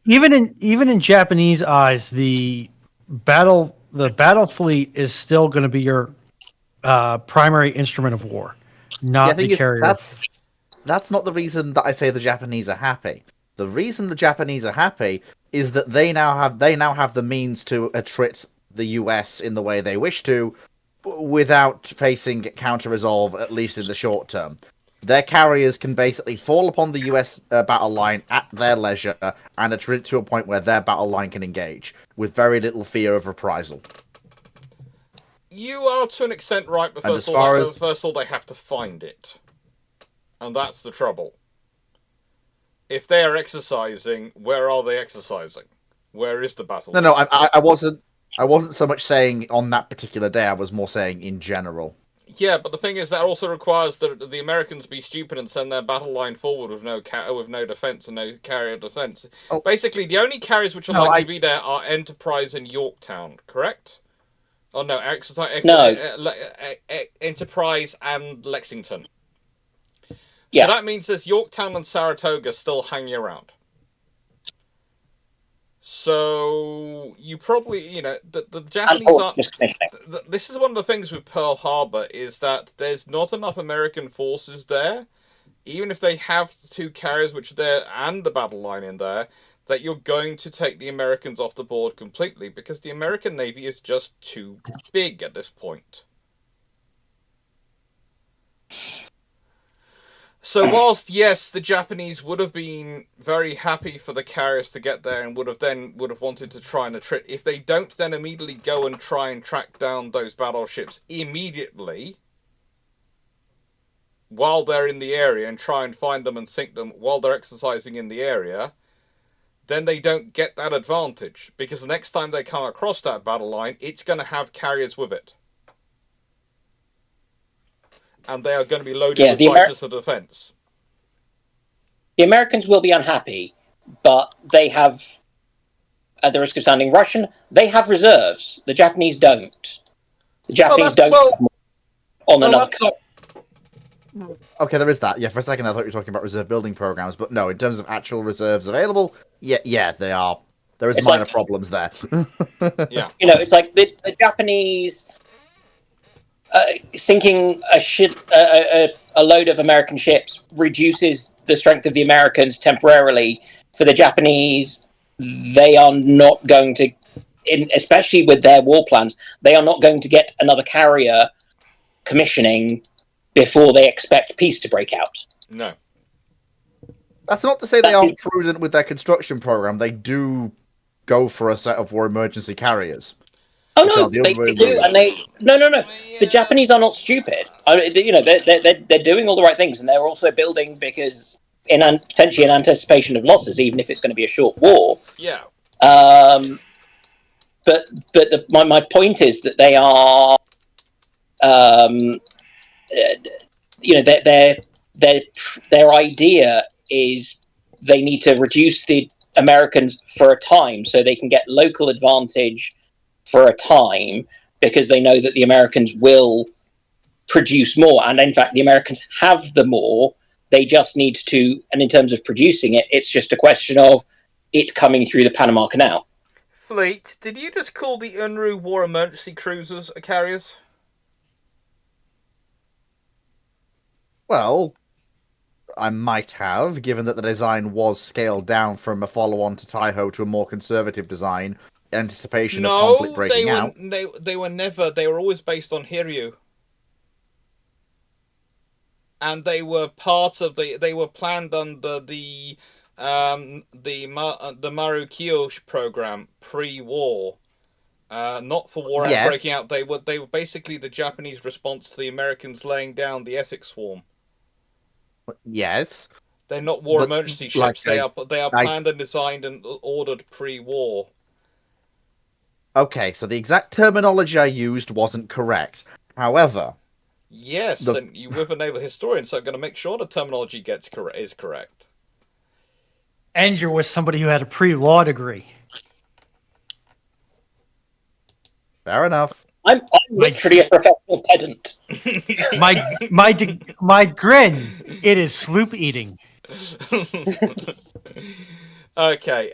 [SPEAKER 2] even in Japanese eyes, the battle fleet is still going to be your primary instrument of war, not the carrier.
[SPEAKER 3] That's not the reason that I say the Japanese are happy. The reason the Japanese are happy is that they now have the means to attrit the US in the way they wish to, without facing counter-resolve, at least in the short term. Their carriers can basically fall upon the US battle line at their leisure and attrit to a point where their battle line can engage, with very little fear of reprisal.
[SPEAKER 1] You are to an extent right, but first of all, they have to find it. And that's the trouble. If they are exercising, where are they exercising? Where is the battle?
[SPEAKER 3] No, I wasn't so much saying on that particular day, I was more saying in general.
[SPEAKER 1] Yeah, but the thing is, that also requires that the Americans be stupid and send their battle line forward with no defense and no carrier defense. Oh. Basically, the only carriers which are likely to be there are Enterprise and Yorktown, correct? Oh no, Enterprise and Lexington. Yeah. So that means there's Yorktown and Saratoga still hanging around. So you probably, the Japanese are. This is one of the things with Pearl Harbor is that there's not enough American forces there, even if they have the two carriers which are there and the battle line in there, that you're going to take the Americans off the board completely because the American Navy is just too big at this point. So whilst yes, the Japanese would have been very happy for the carriers to get there and would have wanted to try and attrit, if they don't then immediately go and try and track down those battleships immediately while they're in the area and try and find them and sink them while they're exercising in the area, then they don't get that advantage, because the next time they come across that battle line, it's going to have carriers with it. And they are going to be loaded with fighters for defense.
[SPEAKER 6] The Americans will be unhappy, but they have, at the risk of sounding Russian, they have reserves. The Japanese don't. The Japanese don't on another country.
[SPEAKER 3] Okay, there is that. Yeah, for a second I thought you were talking about reserve building programs, but no, in terms of actual reserves available, yeah, they are. There is minor problems there.
[SPEAKER 1] Yeah.
[SPEAKER 6] It's like the Japanese sinking a load of American ships reduces the strength of the Americans temporarily. For the Japanese, they are not going to, especially with their war plans, they are not going to get another carrier commissioning before they expect peace to break out.
[SPEAKER 1] No.
[SPEAKER 3] That's not to say they aren't prudent with their construction program. They do go for a set of war emergency carriers.
[SPEAKER 6] Oh no, they do, and no. The Japanese are not stupid. They're doing all the right things, and they're also building because potentially in anticipation of losses, even if it's going to be a short war.
[SPEAKER 1] Yeah.
[SPEAKER 6] But my point is that they are, their idea is they need to reduce the Americans for a time so they can get local advantage for a time, because they know that the Americans will produce more, and in fact the Americans have the more. They just need to, and in terms of producing it, it's just a question of it coming through the Panama Canal.
[SPEAKER 1] Fleet, did you just call the Unru War Emergency Cruisers carriers?
[SPEAKER 3] Well, I might have, given that the design was scaled down from a follow-on to Taiho to a more conservative design in anticipation of conflict breaking out.
[SPEAKER 1] They were never. They were always based on Hiryu. And they were part of they were planned under the Marukyo program pre-war. Not for war breaking out. They were basically the Japanese response to the Americans laying down the Essex Swarm.
[SPEAKER 3] Yes.
[SPEAKER 1] They're not war emergency ships. They are planned and designed and ordered pre-war.
[SPEAKER 3] Okay, so the exact terminology I used wasn't correct. However,
[SPEAKER 1] yes, and you with a naval historian, so I'm going to make sure the terminology is correct.
[SPEAKER 2] And you're with somebody who had a pre-law degree.
[SPEAKER 3] Fair enough.
[SPEAKER 6] I'm literally a professional pedant.
[SPEAKER 2] my grin, it is sloop eating.
[SPEAKER 1] Okay,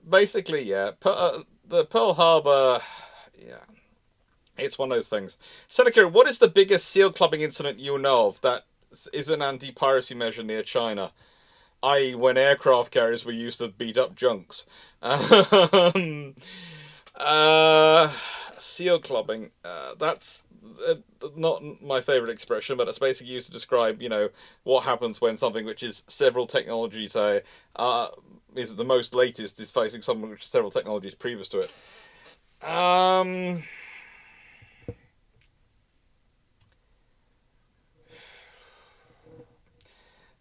[SPEAKER 1] basically, yeah. The Pearl Harbor, yeah. It's one of those things. Seneca, what is the biggest seal clubbing incident you know of that is an anti-piracy measure near China? I.e. when aircraft carriers were used to beat up junks. Seal clubbing. That's not my favourite expression, but it's basically used to describe, what happens when something which is several technologies is the most latest is facing something which is several technologies previous to it.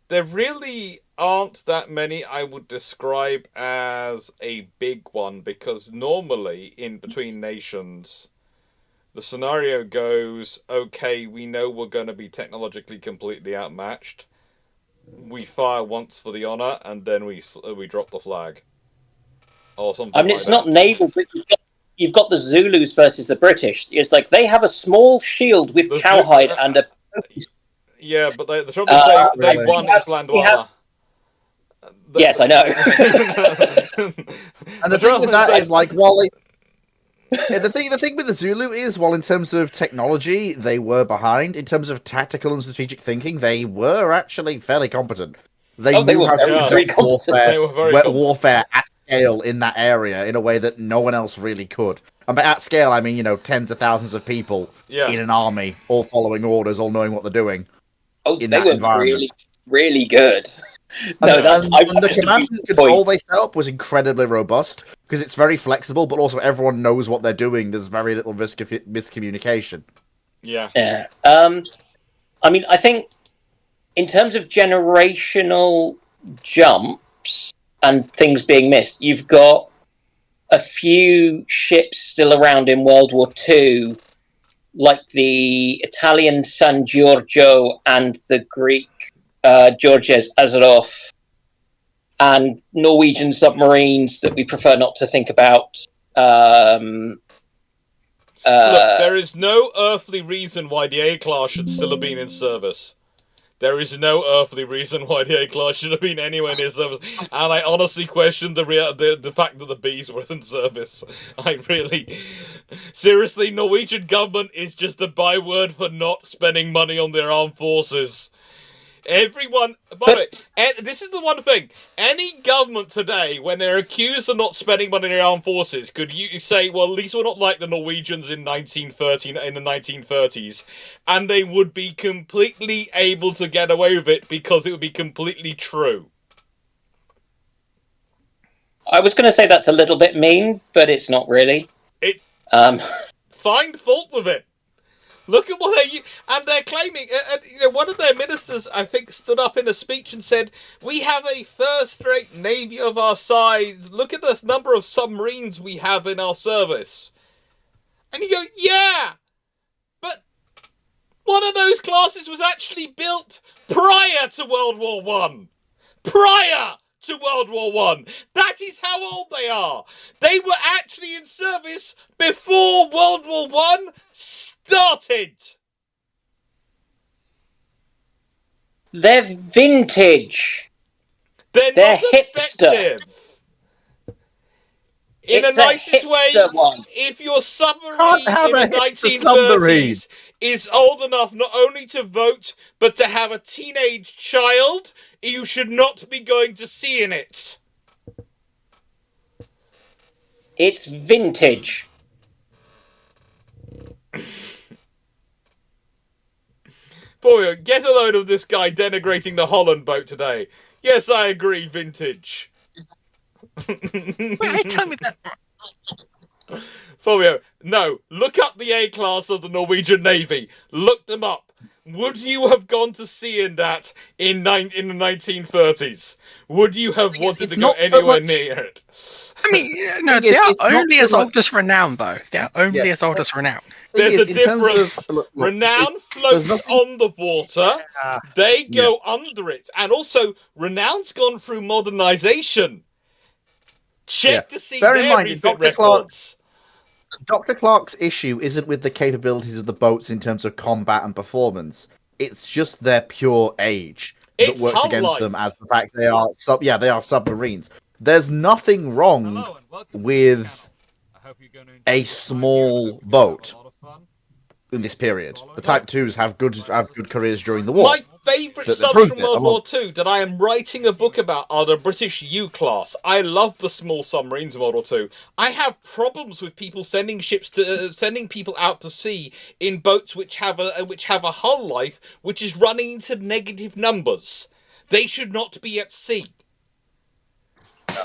[SPEAKER 1] There really aren't that many I would describe as a big one, because normally in between nations the scenario goes, okay, we know we're going to be technologically completely outmatched. We fire once for the honour, and then we drop the flag. Or something like that.
[SPEAKER 6] It's not naval, but you've got the Zulus versus the British. It's like they have a small shield with cowhide and a...
[SPEAKER 1] Yeah, but the trouble is they won Islandwana.
[SPEAKER 6] Yes, I know.
[SPEAKER 3] And the thing with that is, like, Wally... the thing with the Zulu is, while in terms of technology they were behind, in terms of tactical and strategic thinking, they were actually fairly competent. They knew how to conduct warfare at scale in that area in a way that no one else really could. And by at scale, I mean, tens of thousands of people in an army, all following orders, all knowing what they're doing.
[SPEAKER 6] Oh, they were really good. No,
[SPEAKER 3] And,
[SPEAKER 6] that's
[SPEAKER 3] and,
[SPEAKER 6] I,
[SPEAKER 3] and the command and control they set up was incredibly robust because it's very flexible, but also everyone knows what they're doing. There's very little risk of miscommunication.
[SPEAKER 1] Yeah.
[SPEAKER 6] Yeah. I mean, I think in terms of generational jumps and things being missed, you've got a few ships still around in World War II, like the Italian San Giorgio and the Greek Georges Azeroth, and Norwegian submarines that we prefer not to think about.
[SPEAKER 1] Look, there is no earthly reason why the A-Class should still have been in service. There is no earthly reason why the A-Class should have been anywhere near service. And I honestly question the fact that the Bs were in service. I really... Seriously, Norwegian government is just a byword for not spending money on their armed forces. Everyone, by the way, this is the one thing. Any government today, when they're accused of not spending money on their armed forces, could you say, well, at least we're not like the Norwegians in 1930 in the 1930s, and they would be completely able to get away with it because it would be completely true.
[SPEAKER 6] I was going to say that's a little bit mean, but it's not really.
[SPEAKER 1] Find fault with it. Look at what they're claiming. One of their ministers, I think, stood up in a speech and said, "We have a first-rate navy of our size. Look at the number of submarines we have in our service." And you go, "Yeah, but one of those classes was actually built prior to World War One. Prior to World War One. That is how old they are. They were actually in service before World War One started."
[SPEAKER 6] They're vintage.
[SPEAKER 1] They're not effective. In the nicest way,
[SPEAKER 6] one.
[SPEAKER 1] if your submarine
[SPEAKER 3] Can't have
[SPEAKER 1] in
[SPEAKER 3] a
[SPEAKER 1] the
[SPEAKER 3] hipster submarine.
[SPEAKER 1] 1930s is old enough not only to vote, but to have a teenage child, you should not be going to sea in it.
[SPEAKER 6] It's vintage.
[SPEAKER 1] Boy, get a load of this guy denigrating the Holland boat today. Yes, I agree, vintage.
[SPEAKER 4] Wait, tell me that.
[SPEAKER 1] Fabio, no, look up the A-class of the Norwegian Navy. Look them up. Would you have gone to sea in that in the 1930s? Would you have wanted to go anywhere near it?
[SPEAKER 4] I mean, no, they are only as old as renown, though. They are only as old as renown.
[SPEAKER 1] There's a difference. Renown floats on the water. They go under it. And also, Renown's gone through modernization. Check to see their refit records.
[SPEAKER 3] Dr. Clarke's issue isn't with the capabilities of the boats in terms of combat and performance. It's just their pure age that works against them as the fact they are they are submarines. There's nothing wrong with a small boat in this period. The Type 2s have good careers during the war.
[SPEAKER 1] My favourite subs from World War II that I am writing a book about are the British U-class. I love the small submarines in World War II. I have problems with people sending ships to sending people out to sea in boats which have a hull life which is running into negative numbers. They should not be at sea.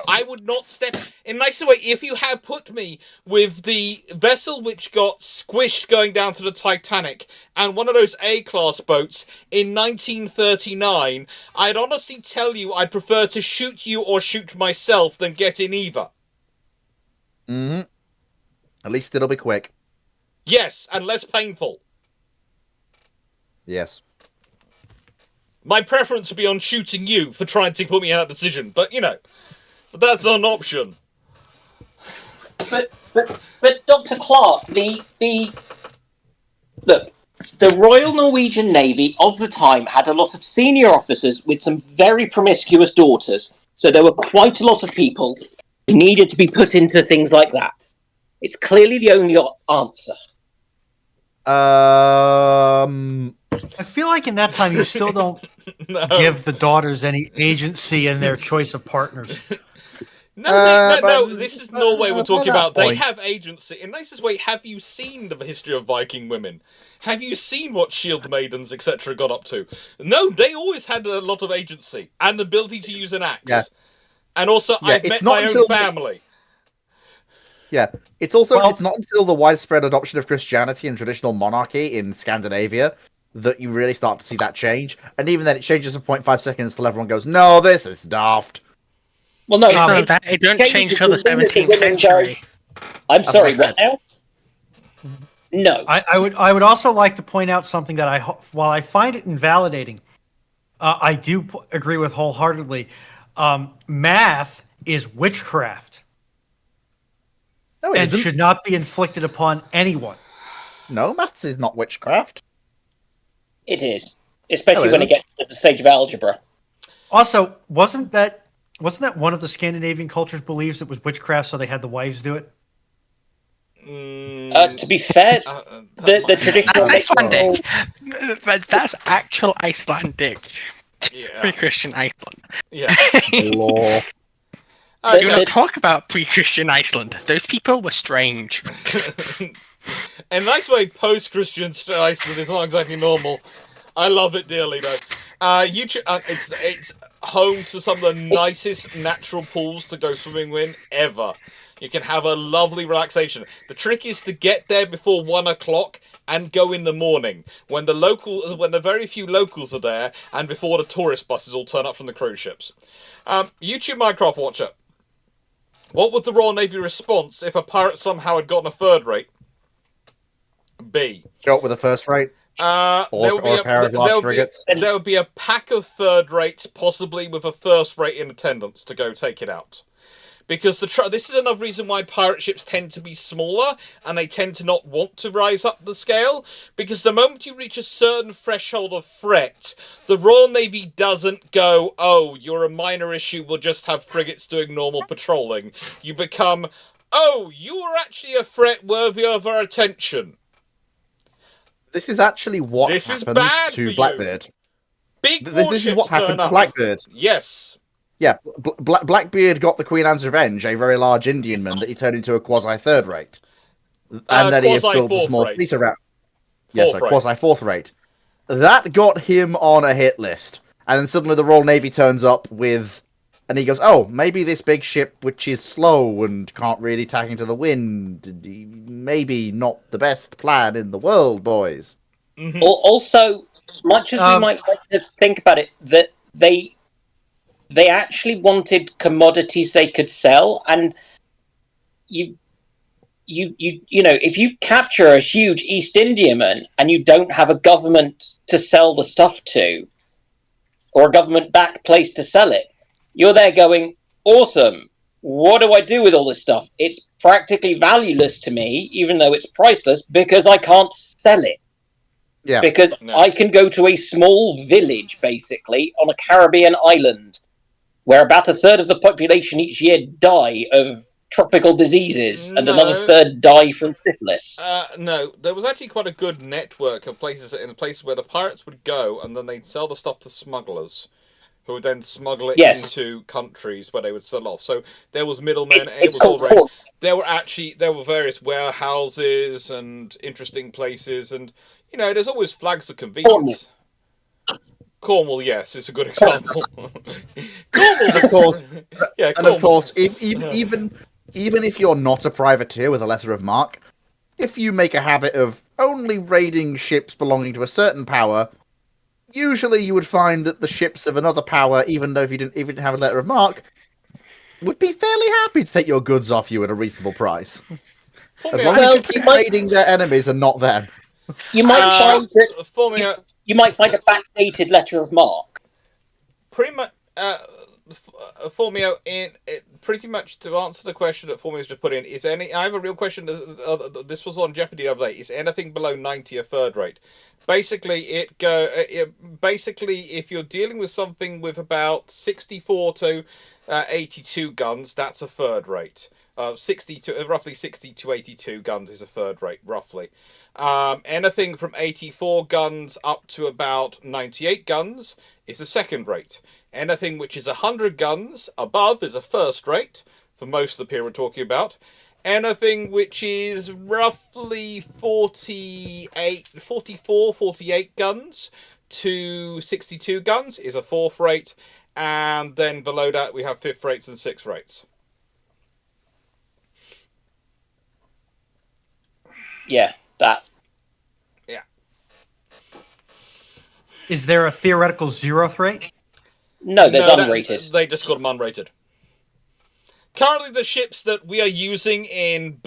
[SPEAKER 1] I would not step in nicer way. If you had put me with the vessel which got squished going down to the Titanic and one of those A-class boats in 1939, I'd honestly tell you I'd prefer to shoot you or shoot myself than get in either.
[SPEAKER 3] Mm-hmm. At least it'll be quick.
[SPEAKER 1] Yes, and less painful.
[SPEAKER 3] Yes.
[SPEAKER 1] My preference would be on shooting you for trying to put me in that decision, but you know. But that's not an option.
[SPEAKER 6] But Dr. Clarke, look, the Royal Norwegian Navy of the time had a lot of senior officers with some very promiscuous daughters, so there were quite a lot of people who needed to be put into things like that. It's clearly the only answer.
[SPEAKER 2] I feel like in that time you still don't give the daughters any agency in their choice of partners.
[SPEAKER 1] No, this is Norway we're talking about. They
[SPEAKER 3] point.
[SPEAKER 1] have agency. In nicest way, have you seen the history of Viking women? Have you seen what shield maidens, etc., got up to? No, they always had a lot of agency and ability to use an axe.
[SPEAKER 3] Yeah.
[SPEAKER 1] And also,
[SPEAKER 3] Yeah,
[SPEAKER 1] I've
[SPEAKER 3] it's
[SPEAKER 1] met
[SPEAKER 3] not
[SPEAKER 1] my own
[SPEAKER 3] until-
[SPEAKER 1] family.
[SPEAKER 3] Yeah, it's also
[SPEAKER 2] Well-
[SPEAKER 3] it's not until the widespread adoption of Christianity and traditional monarchy in Scandinavia that you really start to see that change. And even then, it changes for 0.5 seconds till everyone goes, "No, this is daft."
[SPEAKER 6] Well, no,
[SPEAKER 4] So
[SPEAKER 6] it,
[SPEAKER 4] that it don't
[SPEAKER 6] changes
[SPEAKER 4] change until the
[SPEAKER 6] as soon as the
[SPEAKER 4] 17th
[SPEAKER 6] women go-
[SPEAKER 4] century.
[SPEAKER 6] I'm sorry,
[SPEAKER 3] what I
[SPEAKER 6] what now? No.
[SPEAKER 2] I would also like to point out something that while I find it invalidating, I do agree with wholeheartedly. Math is witchcraft
[SPEAKER 3] No, it
[SPEAKER 2] and
[SPEAKER 3] isn't.
[SPEAKER 2] should not be inflicted upon anyone.
[SPEAKER 3] No, maths is not witchcraft.
[SPEAKER 6] It is. Especially
[SPEAKER 3] No, it
[SPEAKER 6] when it gets to the stage of algebra.
[SPEAKER 2] Also, wasn't that one of the Scandinavian cultures believes it was witchcraft, so they had the wives do it?
[SPEAKER 6] To be fair, the traditional...
[SPEAKER 4] That's Icelandic. But that's actual Icelandic.
[SPEAKER 1] Yeah.
[SPEAKER 4] Pre-Christian Iceland.
[SPEAKER 1] Yeah.
[SPEAKER 3] Law.
[SPEAKER 4] Do not talk about pre-Christian Iceland. Those people were strange.
[SPEAKER 1] In a nice way, post-Christian Iceland is not exactly normal. I love it dearly, though. YouTube, it's home to some of the nicest natural pools to go swimming in ever. You can have a lovely relaxation. The trick is to get there before 1 o'clock and go in the morning when the very few locals are there and before the tourist buses all turn up from the cruise ships. YouTube Minecraft Watcher. What would the Royal Navy response if a pirate somehow had gotten a third rate? B.
[SPEAKER 3] Shot with a first rate. Or a pair of large frigates.
[SPEAKER 1] There would be a pack of third rates, possibly with a first rate in attendance, to go take it out. Because this is another reason why pirate ships tend to be smaller, and they tend to not want to rise up the scale, because the moment you reach a certain threshold of threat, the Royal Navy doesn't go, "Oh, you're a minor issue, we'll just have frigates doing normal patrolling." You become, "Oh, you are actually a threat worthy of our attention."
[SPEAKER 3] This is actually what
[SPEAKER 1] This is
[SPEAKER 3] happened
[SPEAKER 1] bad for
[SPEAKER 3] to
[SPEAKER 1] you.
[SPEAKER 3] Blackbeard.
[SPEAKER 1] Big
[SPEAKER 3] This is what
[SPEAKER 1] warships turn
[SPEAKER 3] happened to
[SPEAKER 1] up.
[SPEAKER 3] Blackbeard.
[SPEAKER 1] Yes.
[SPEAKER 3] Yeah, Blackbeard got the Queen Anne's Revenge, a very large Indian man that he turned into a quasi-third rate. And then he built a
[SPEAKER 1] quasi-fourth
[SPEAKER 3] small
[SPEAKER 1] rate.
[SPEAKER 3] fleet around. Yes,
[SPEAKER 1] Fourth
[SPEAKER 3] a
[SPEAKER 1] rate.
[SPEAKER 3] quasi-fourth rate. That got him on a hit list. And then suddenly the Royal Navy turns up with... And he goes, "Oh, maybe this big ship, which is slow and can't really tack into the wind, maybe not the best plan in the world, boys."
[SPEAKER 1] Mm-hmm.
[SPEAKER 6] Also, much as we might like to think about it, that they actually wanted commodities they could sell, and you know, if you capture a huge East Indiaman and you don't have a government to sell the stuff to, or a government-backed place to sell it, you're there going, "Awesome, what do I do with all this stuff? It's practically valueless to me, even though it's priceless, because I can't sell it."
[SPEAKER 3] Yeah.
[SPEAKER 6] Because
[SPEAKER 1] No.
[SPEAKER 6] I can go to a small village, basically, on a Caribbean island, where about a third of the population each year die of tropical diseases, and
[SPEAKER 1] No.
[SPEAKER 6] another third die from syphilis.
[SPEAKER 1] No, there was actually quite a good network of places where the pirates would go, and then they'd sell the stuff to smugglers, who would then smuggle it
[SPEAKER 6] Yes.
[SPEAKER 1] into countries where they would sell off. So there was middlemen.
[SPEAKER 6] It's
[SPEAKER 1] it was all
[SPEAKER 6] called
[SPEAKER 1] raised.
[SPEAKER 6] port.
[SPEAKER 1] There were various warehouses and interesting places, and you know, there's always flags of convenience. Cornwall, yes, is a good example. Cornwall,
[SPEAKER 3] Of course.
[SPEAKER 1] yeah,
[SPEAKER 3] And
[SPEAKER 1] Cornwall.
[SPEAKER 3] of course, even if you're not a privateer with a letter of marque, if you make a habit of only raiding ships belonging to a certain power, usually you would find that the ships of another power, even though if you didn't have a letter of marque, would be fairly happy to take your goods off you at a reasonable price. As long as you keep raiding their enemies and not them.
[SPEAKER 6] You might find that
[SPEAKER 1] Formula,
[SPEAKER 6] you might find a backdated letter of marque.
[SPEAKER 1] pretty much. Formio, pretty much to answer the question that Formio's just put in, is any? I have a real question. This was on Jeopardy the other day. Is anything below 90 a third rate? Basically, basically, if you're dealing with something with about 64 to 82 guns, that's a third rate. Roughly 60 to 82 guns is a third rate, roughly. Anything from 84 guns up to about 98 guns is a second rate. Anything which is 100 guns above is a first rate. for most of the period we're talking about. Anything which is roughly 48 guns to 62 guns is a 4th rate, and then below that we have 5th rates and 6th rates.
[SPEAKER 6] Yeah, that.
[SPEAKER 1] Yeah.
[SPEAKER 2] Is there a theoretical 0th rate?
[SPEAKER 6] No, there's unrated.
[SPEAKER 1] They just got them unrated. Currently, the ships that we are using in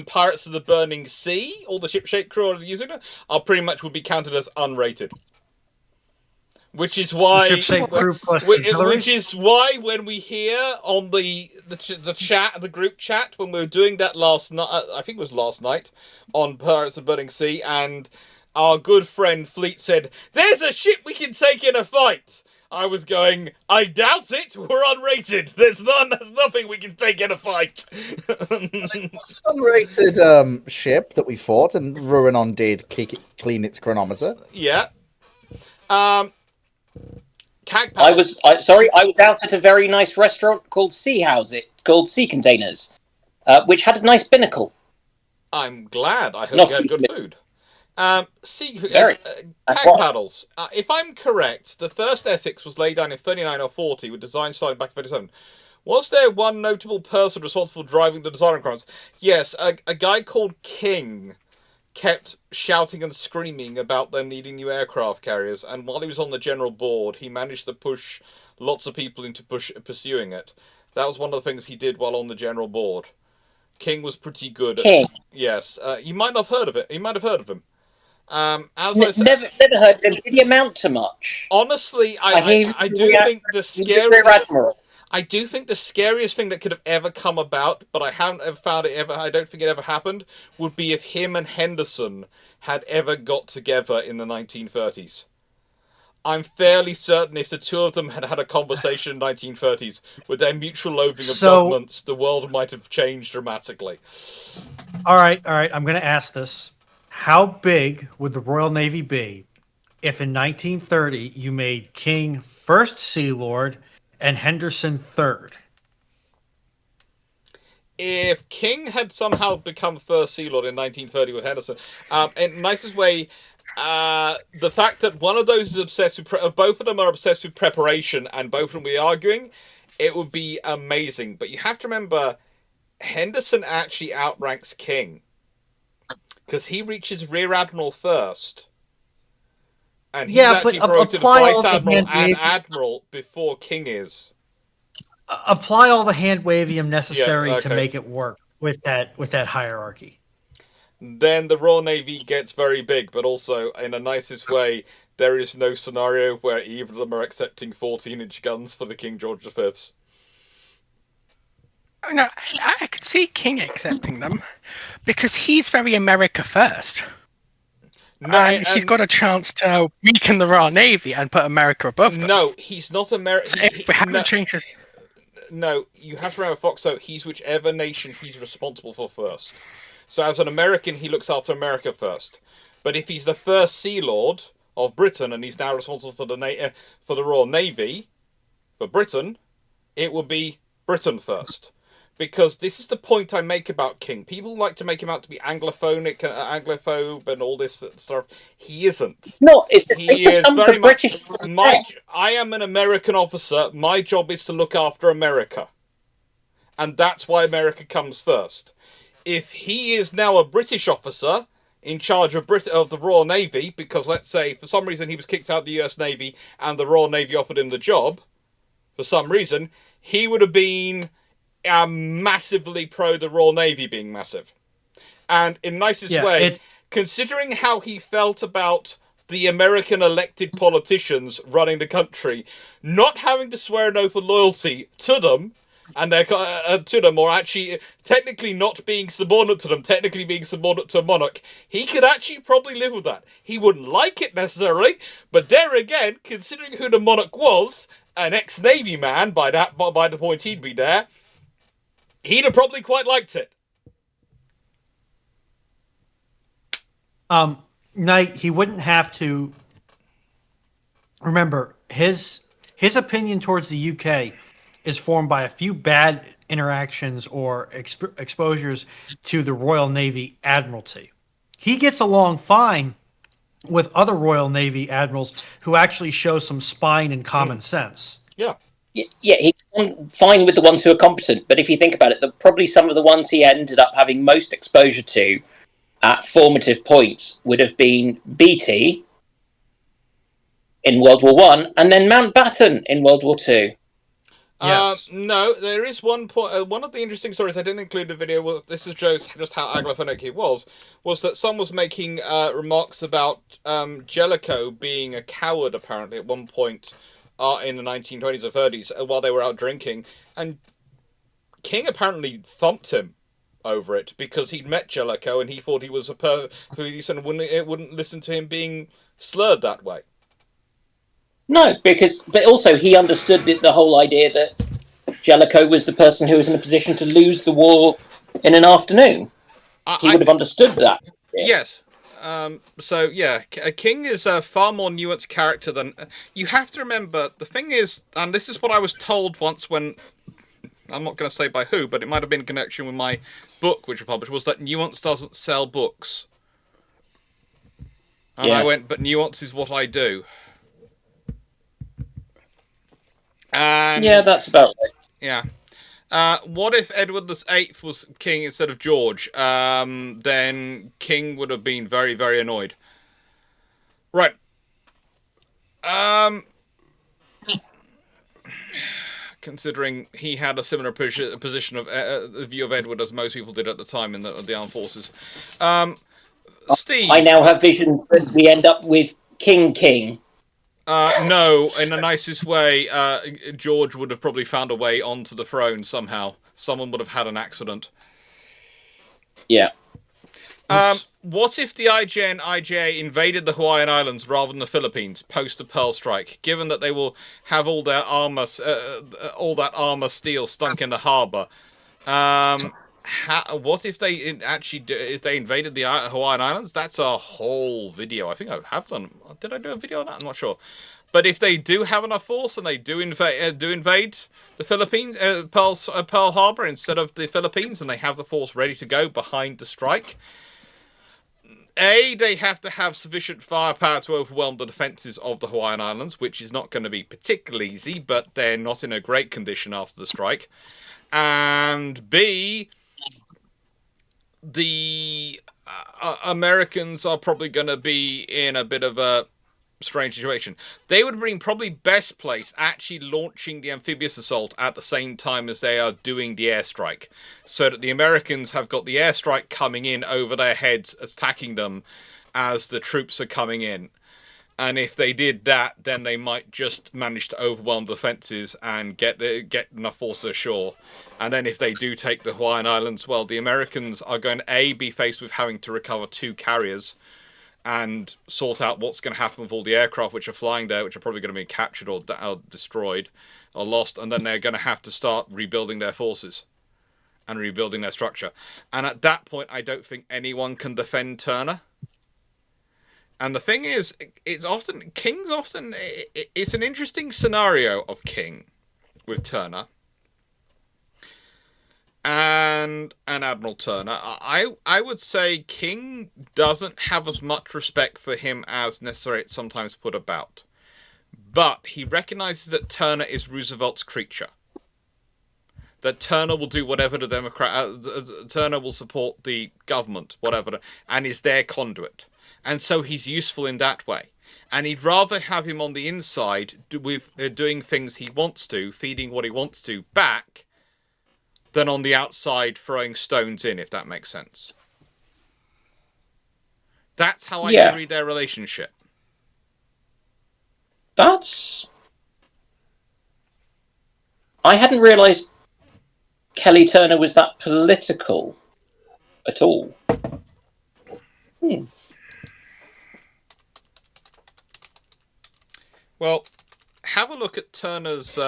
[SPEAKER 1] Pirates of the Burning Sea, all the ship-shaped crew are using it, are pretty much would be counted as unrated. Which is why, which is why when we hear on the chat, the group chat, when we were doing that last night, I think it was last night, on Pirates of the Burning Sea, and our good friend Fleet said, "There's a ship we can take in a fight." I was going, I doubt it. We're unrated. There's nothing we can take in a fight.
[SPEAKER 3] Unrated ship that we fought, and Ruinon did clean its chronometer.
[SPEAKER 1] Yeah.
[SPEAKER 6] I was out at a very nice restaurant called Sea Containers, which had a nice binnacle.
[SPEAKER 1] I'm glad. I hope you had good food. Kag paddles. If I'm correct, the first Essex was laid down in 39 or 40 with design starting back in 37. Was there one notable person responsible for driving the design requirements? Yes, a guy called King kept shouting and screaming about them needing new aircraft carriers, and while he was on the general board, he managed to push lots of people into pursuing it. That was one of the things he did while on the general board. King was pretty good at it. Yes. You might not have heard of it. You might have heard of him. As I said,
[SPEAKER 6] never heard of him. Did he amount to much?
[SPEAKER 1] Honestly, I do think the scariest. I do think the scariest thing that could have ever come about, but I haven't ever found it ever. I don't think it ever happened. Would be if him and Henderson had ever got together in the 1930s. I'm fairly certain if the two of them had had a conversation in the 1930s with their mutual loathing of governments, the world might have changed dramatically.
[SPEAKER 2] All right. I'm going to ask this. How big would the Royal Navy be if in 1930 you made King first Sea Lord and Henderson third?
[SPEAKER 1] If King had somehow become first Sea Lord in 1930 with Henderson, in the nicest way, the fact that one of those is obsessed with both of them are obsessed with preparation, and both of them will be arguing, it would be amazing. But you have to remember, Henderson actually outranks King because he reaches Rear Admiral first, and he's actually promoted to Vice Admiral and Admiral before King is.
[SPEAKER 2] Apply all the hand wavium necessary to make it work with that hierarchy.
[SPEAKER 1] Then the Royal Navy gets very big, but also in the nicest way, there is no scenario where either of them are accepting 14-inch guns for the King George V.
[SPEAKER 4] No, I could see King accepting them because he's very America first. No, and he's got a chance to weaken the Royal Navy and put America above them.
[SPEAKER 1] No, he's not America.
[SPEAKER 4] So if we haven't changed this.
[SPEAKER 1] No, you have to remember, Foxo, he's whichever nation he's responsible for first. So as an American, he looks after America first. But if he's the first Sea Lord of Britain and he's now responsible for the Royal Navy for Britain, it will be Britain first. Because this is the point I make about King. People like to make him out to be Anglophobic and all this stuff. He isn't.
[SPEAKER 6] No,
[SPEAKER 1] he is very much. I am an American officer. My job is to look after America, and that's why America comes first. If he is now a British officer in charge of the Royal Navy, because let's say for some reason he was kicked out of the US Navy and the Royal Navy offered him the job, for some reason, he would have been massively pro the Royal Navy being massive. And in nicest way, considering how he felt about the American elected politicians running the country, not having to swear an oath of loyalty to them, and or actually technically not being subordinate to them, technically being subordinate to a monarch, he could actually probably live with that. He wouldn't like it necessarily, but there again, considering who the monarch was, an ex-Navy man by the point he'd be there, he'd have probably quite liked it.
[SPEAKER 2] Knight, he wouldn't have to. Remember, his opinion towards the UK is formed by a few bad interactions or exposures to the Royal Navy Admiralty. He gets along fine with other Royal Navy admirals who actually show some spine and common sense.
[SPEAKER 1] Yeah.
[SPEAKER 6] Yeah, he's fine with the ones who are competent, but if you think about it, probably some of the ones he ended up having most exposure to at formative points would have been Beatty in World War One, and then Mountbatten in World War Two.
[SPEAKER 2] Yes.
[SPEAKER 1] No, there is one point. One of the interesting stories I didn't include in the video. Well, this is just how aglophonic he was that someone was making remarks about Jellicoe being a coward. Apparently, at one point in the 1920s or 30s, while they were out drinking, and King apparently thumped him over it because he'd met Jellicoe and he thought he was wouldn't listen to him being slurred that way.
[SPEAKER 6] No, but also he understood the whole idea that Jellicoe was the person who was in a position to lose the war in an afternoon. He would have understood that.
[SPEAKER 1] Yes. So yeah, King is a far more nuanced character than you have to remember. The thing is, and this is what I was told once when I'm not going to say by who, but it might have been in connection with my book which I published, was that nuance doesn't sell books. And I went, but nuance is what I do. And
[SPEAKER 6] yeah, that's about right.
[SPEAKER 1] Yeah. What if Edward VIII was king instead of George? Then King would have been very, very annoyed. Right. Considering he had a similar position of view of Edward as most people did at the time in the armed forces. Steve.
[SPEAKER 6] I now have visions that we end up with King.
[SPEAKER 1] No, in the nicest way, George would have probably found a way onto the throne somehow. Someone would have had an accident.
[SPEAKER 6] Yeah.
[SPEAKER 1] What if the IJ and IJA invaded the Hawaiian Islands rather than the Philippines post the Pearl Strike? Given that they will have all their armor, all that armor steel stunk in the harbor. What if they actually if they invaded the Hawaiian Islands? That's a whole video. I think I have done. Did I do a video on that? I'm not sure. But if they do have enough force and they do invade the Philippines, Pearl Harbor instead of the Philippines, and they have the force ready to go behind the strike, they have to have sufficient firepower to overwhelm the defenses of the Hawaiian Islands, which is not going to be particularly easy, but they're not in a great condition after the strike. And B, the Americans are probably going to be in a bit of a strange situation. They would be probably best placed actually launching the amphibious assault at the same time as they are doing the airstrike, so that the Americans have got the airstrike coming in over their heads, attacking them as the troops are coming in. And if they did that, then they might just manage to overwhelm the defences and get enough force ashore. And then if they do take the Hawaiian Islands, well, the Americans are going to be faced with having to recover 2 carriers and sort out what's going to happen with all the aircraft which are flying there, which are probably going to be captured or destroyed or lost. And then they're going to have to start rebuilding their forces and rebuilding their structure. And at that point, I don't think anyone can defend Turner. And the thing is, it's an interesting scenario of King with Turner and Admiral Turner. I would say King doesn't have as much respect for him as necessary it's sometimes put about. But he recognizes that Turner is Roosevelt's creature. That Turner will do whatever the Turner will support the government, whatever, and is their conduit. And so he's useful in that way. And he'd rather have him on the inside with doing things he wants to, feeding what he wants to back, than on the outside throwing stones in, if that makes sense. That's how I read their relationship.
[SPEAKER 6] I hadn't realised Kelly Turner was that political at all.
[SPEAKER 1] Well, have a look at Turner's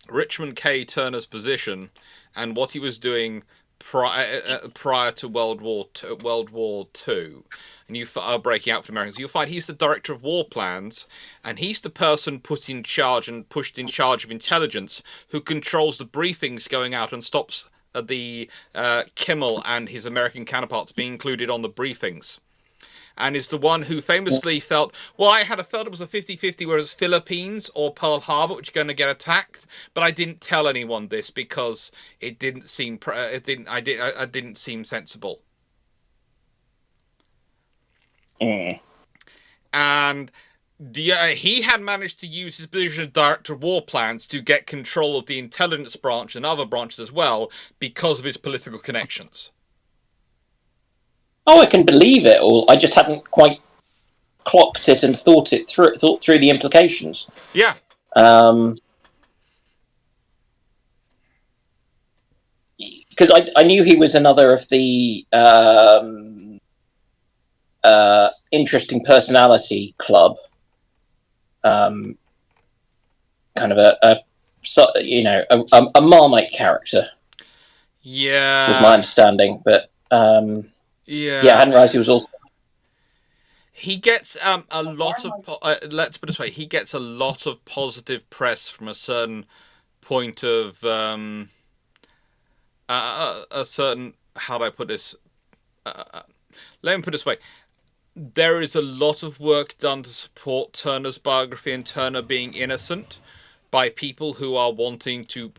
[SPEAKER 1] Richmond K. Turner's position and what he was doing prior to World War Two, and you are breaking out for the Americans. You'll find he's the director of war plans, and he's the person put in charge and pushed in charge of intelligence, who controls the briefings going out and stops the Kimmel and his American counterparts being included on the briefings. And is the one who famously felt, well, I had felt it was a 50-50, whereas Philippines or Pearl Harbor, which are going to get attacked, but I didn't tell anyone this because it didn't seem I didn't seem sensible. And he had managed to use his position of director of war plans to get control of the intelligence branch and other branches as well because of his political connections.
[SPEAKER 6] Oh, I can believe it all. I just hadn't quite clocked it and thought through the implications.
[SPEAKER 1] Yeah.
[SPEAKER 6] Because I knew he was another of the interesting personality club. Kind of a Marmite character.
[SPEAKER 1] Yeah.
[SPEAKER 6] Was my understanding, but.
[SPEAKER 1] Yeah,
[SPEAKER 6] I hadn't realised he was also.
[SPEAKER 1] He gets a lot of. Let's put it this way: he gets a lot of positive press from a certain point of a certain. How do I put this? Let me put it this way: there is a lot of work done to support Turner's biography and Turner being innocent by people who are wanting to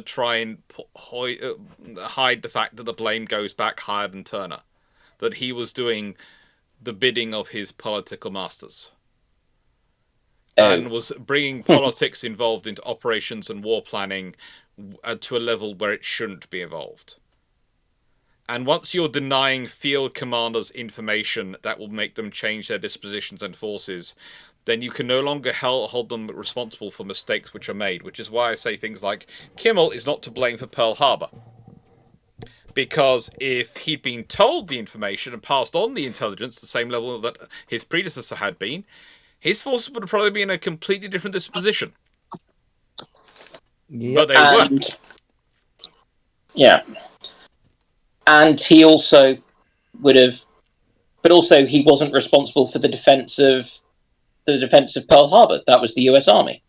[SPEAKER 1] try and hide the fact that the blame goes back higher than Turner, that he was doing the bidding of his political masters and was bringing politics involved into operations and war planning to a level where it shouldn't be involved. And once you're denying field commanders information that will make them change their dispositions and forces, then you can no longer hold them responsible for mistakes which are made, which is why I say things like, Kimmel is not to blame for Pearl Harbor. Because if he'd been told the information and passed on the intelligence, the same level that his predecessor had been, his forces would have probably been in a completely different disposition.
[SPEAKER 3] Yep.
[SPEAKER 1] But they weren't.
[SPEAKER 6] Yeah. And he also would have... But also, he wasn't responsible for the defence of Pearl Harbor. That was the US Army.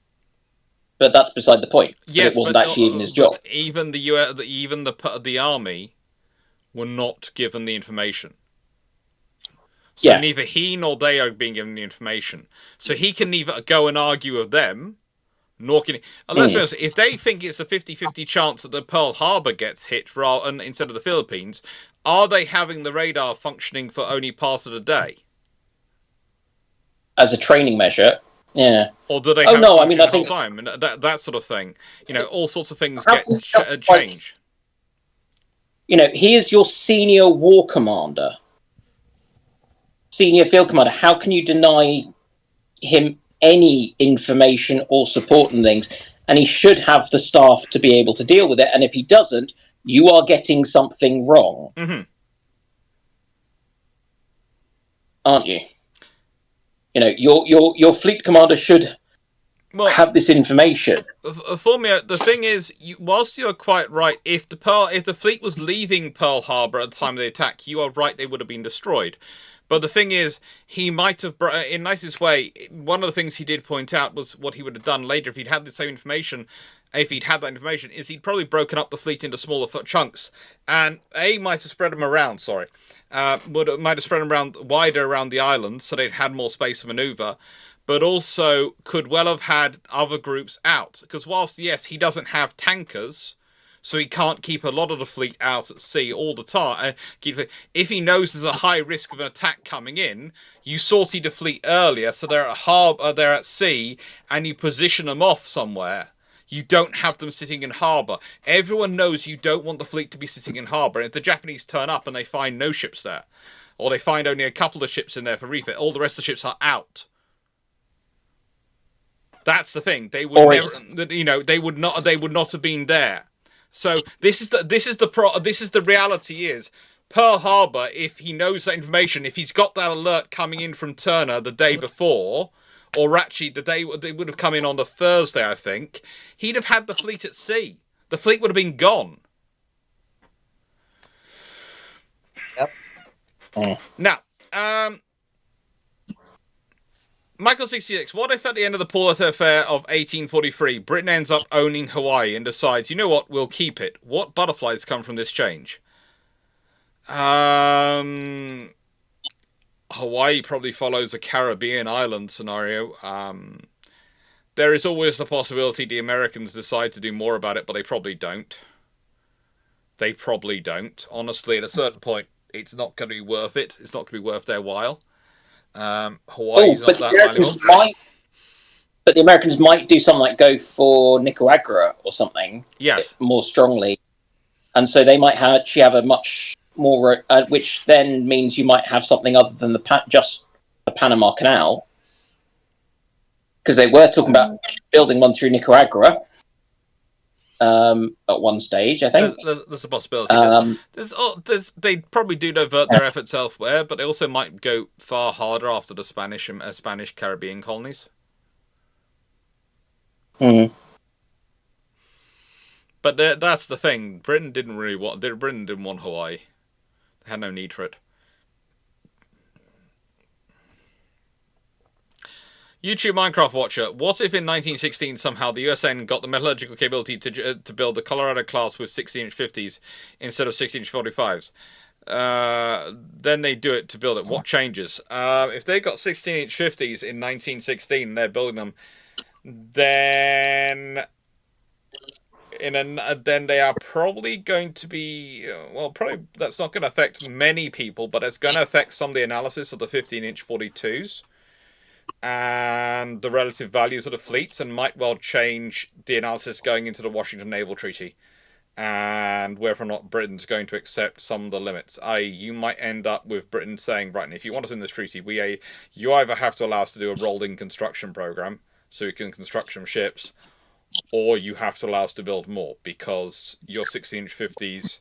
[SPEAKER 6] But that's beside the point.
[SPEAKER 1] Yes,
[SPEAKER 6] it wasn't actually even his job.
[SPEAKER 1] Even the Army were not given the information. So neither he nor they are being given the information. So he can neither go and argue with them, nor can he... Let's be honest, if they think it's a 50-50 chance that the Pearl Harbor gets hit instead of the Philippines, are they having the radar functioning for only part of the day?
[SPEAKER 6] As a training measure, yeah.
[SPEAKER 1] Or do they have the whole time? And that sort of thing. All sorts of things change.
[SPEAKER 6] He is your senior war commander. Senior field commander. How can you deny him any information or support and things? And he should have the staff to be able to deal with it. And if he doesn't, you are getting something wrong.
[SPEAKER 1] Mm-hmm.
[SPEAKER 6] Aren't you? Your fleet commander should have this information.
[SPEAKER 1] For me, the thing is, whilst you're quite right, if the fleet was leaving Pearl Harbor at the time of the attack, you are right, they would have been destroyed. But the thing is, he might have, in the nicest way, one of the things he did point out was what he would have done later if he'd had the same information. If he'd had that information, is he'd probably broken up the fleet into smaller chunks, and might have spread them around. Might have spread them around wider around the island, so they'd had more space to maneuver. But also could well have had other groups out, because whilst yes, he doesn't have tankers, so he can't keep a lot of the fleet out at sea all the time. If he knows there's a high risk of an attack coming in, you sortie the fleet earlier, so they're at sea, and you position them off somewhere. You don't have them sitting in harbour. Everyone knows you don't want the fleet to be sitting in harbour. And if the Japanese turn up and they find no ships there, or they find only a couple of ships in there for refit, all the rest of the ships are out. That's the thing. They would they would not have been there. So this is the reality is Pearl Harbor, if he knows that information, if he's got that alert coming in from Turner the day before, or actually the day they would have come in on the Thursday, I think, he'd have had the fleet at sea. The fleet would have been gone. Now, Michael 66, what if at the end of the Port Affair of 1843, Britain ends up owning Hawaii and decides, you know what, we'll keep it? What butterflies come from this change? Hawaii probably follows a Caribbean island scenario. There is always the possibility the Americans decide to do more about it, but they probably don't. Honestly, at a certain point, it's not going to be worth it. It's not going to be worth their while. Hawaii's not that valuable.
[SPEAKER 6] But the Americans might do something like go for Nicaragua or something.
[SPEAKER 1] Yes.
[SPEAKER 6] More strongly. And so they might actually have a much more, which then means you might have something other than just the Panama Canal. Because they were talking about building one through Nicaragua at one stage, I think.
[SPEAKER 1] There's a possibility. They probably do divert their efforts elsewhere, but they also might go far harder after the Spanish Caribbean colonies.
[SPEAKER 6] Mm.
[SPEAKER 1] But that's the thing. Britain didn't want Hawaii. They had no need for it. YouTube Minecraft Watcher. What if in 1916 somehow the USN got the metallurgical capability to build the Colorado class with 16-inch 50s instead of 16-inch 45s? Then they do it to build it. What changes? If they got 16-inch 50s in 1916 and they're building them, then they are probably going to be probably that's not going to affect many people, but it's going to affect some of the analysis of the 15-inch 42s and the relative values of the fleets, and might well change the analysis going into the Washington Naval Treaty and whether or not Britain's going to accept some of the limits. You might end up with Britain saying, right, and if you want us in this treaty, you either have to allow us to do a rolled-in construction program so we can construct some ships, or you have to allow us to build more because your 16-inch 50s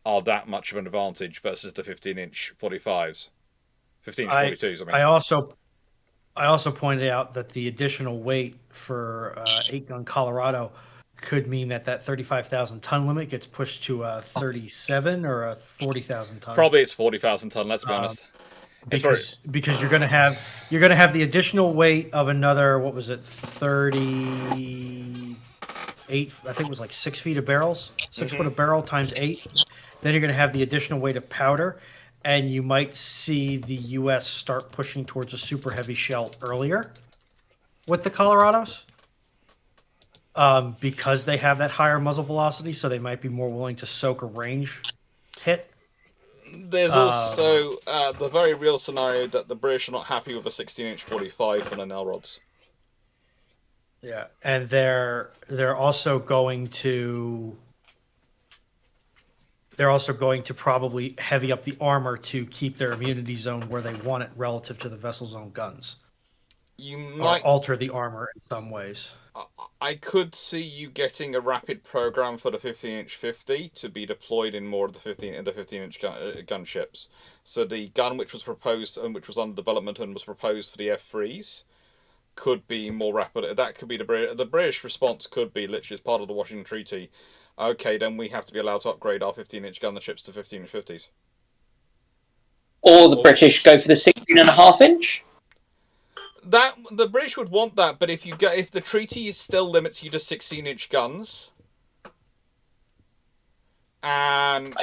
[SPEAKER 1] are that much of an advantage versus the 15-inch 45s. 15-inch 42s, I mean.
[SPEAKER 2] I also pointed out that the additional weight for 8-gun Colorado could mean that 35,000 ton limit gets pushed to a 37 or a 40,000 ton.
[SPEAKER 1] Probably it's 40,000 ton. Let's be honest.
[SPEAKER 2] Because you're going to have the additional weight of another, what was it, 38? I think it was like 6 feet of barrels, 6 foot of barrel times 8. Then you're going to have the additional weight of powder. And you might see the U.S. start pushing towards a super heavy shell earlier with the Colorados because they have that higher muzzle velocity, so they might be more willing to soak a range hit.
[SPEAKER 1] There's also the very real scenario that the British are not happy with a 16-inch 45 for the nail rods.
[SPEAKER 2] Yeah, and they're also going to probably heavy up the armor to keep their immunity zone where they want it relative to the vessel's own guns.
[SPEAKER 1] You might
[SPEAKER 2] alter the armor in some ways.
[SPEAKER 1] I could see you getting a rapid program for the 15-inch 50 to be deployed in more of the 15-inch gunships. So the gun which was proposed and which was under development and was proposed for the F3s could be more rapid. That could be the British response could be literally as part of the Washington Treaty. Okay, then we have to be allowed to upgrade our 15-inch gunnerships to 15-inch 50s.
[SPEAKER 6] Or the British go for the 16.5-inch?
[SPEAKER 1] That the British would want that, but if the treaty still limits you to 16-inch guns, and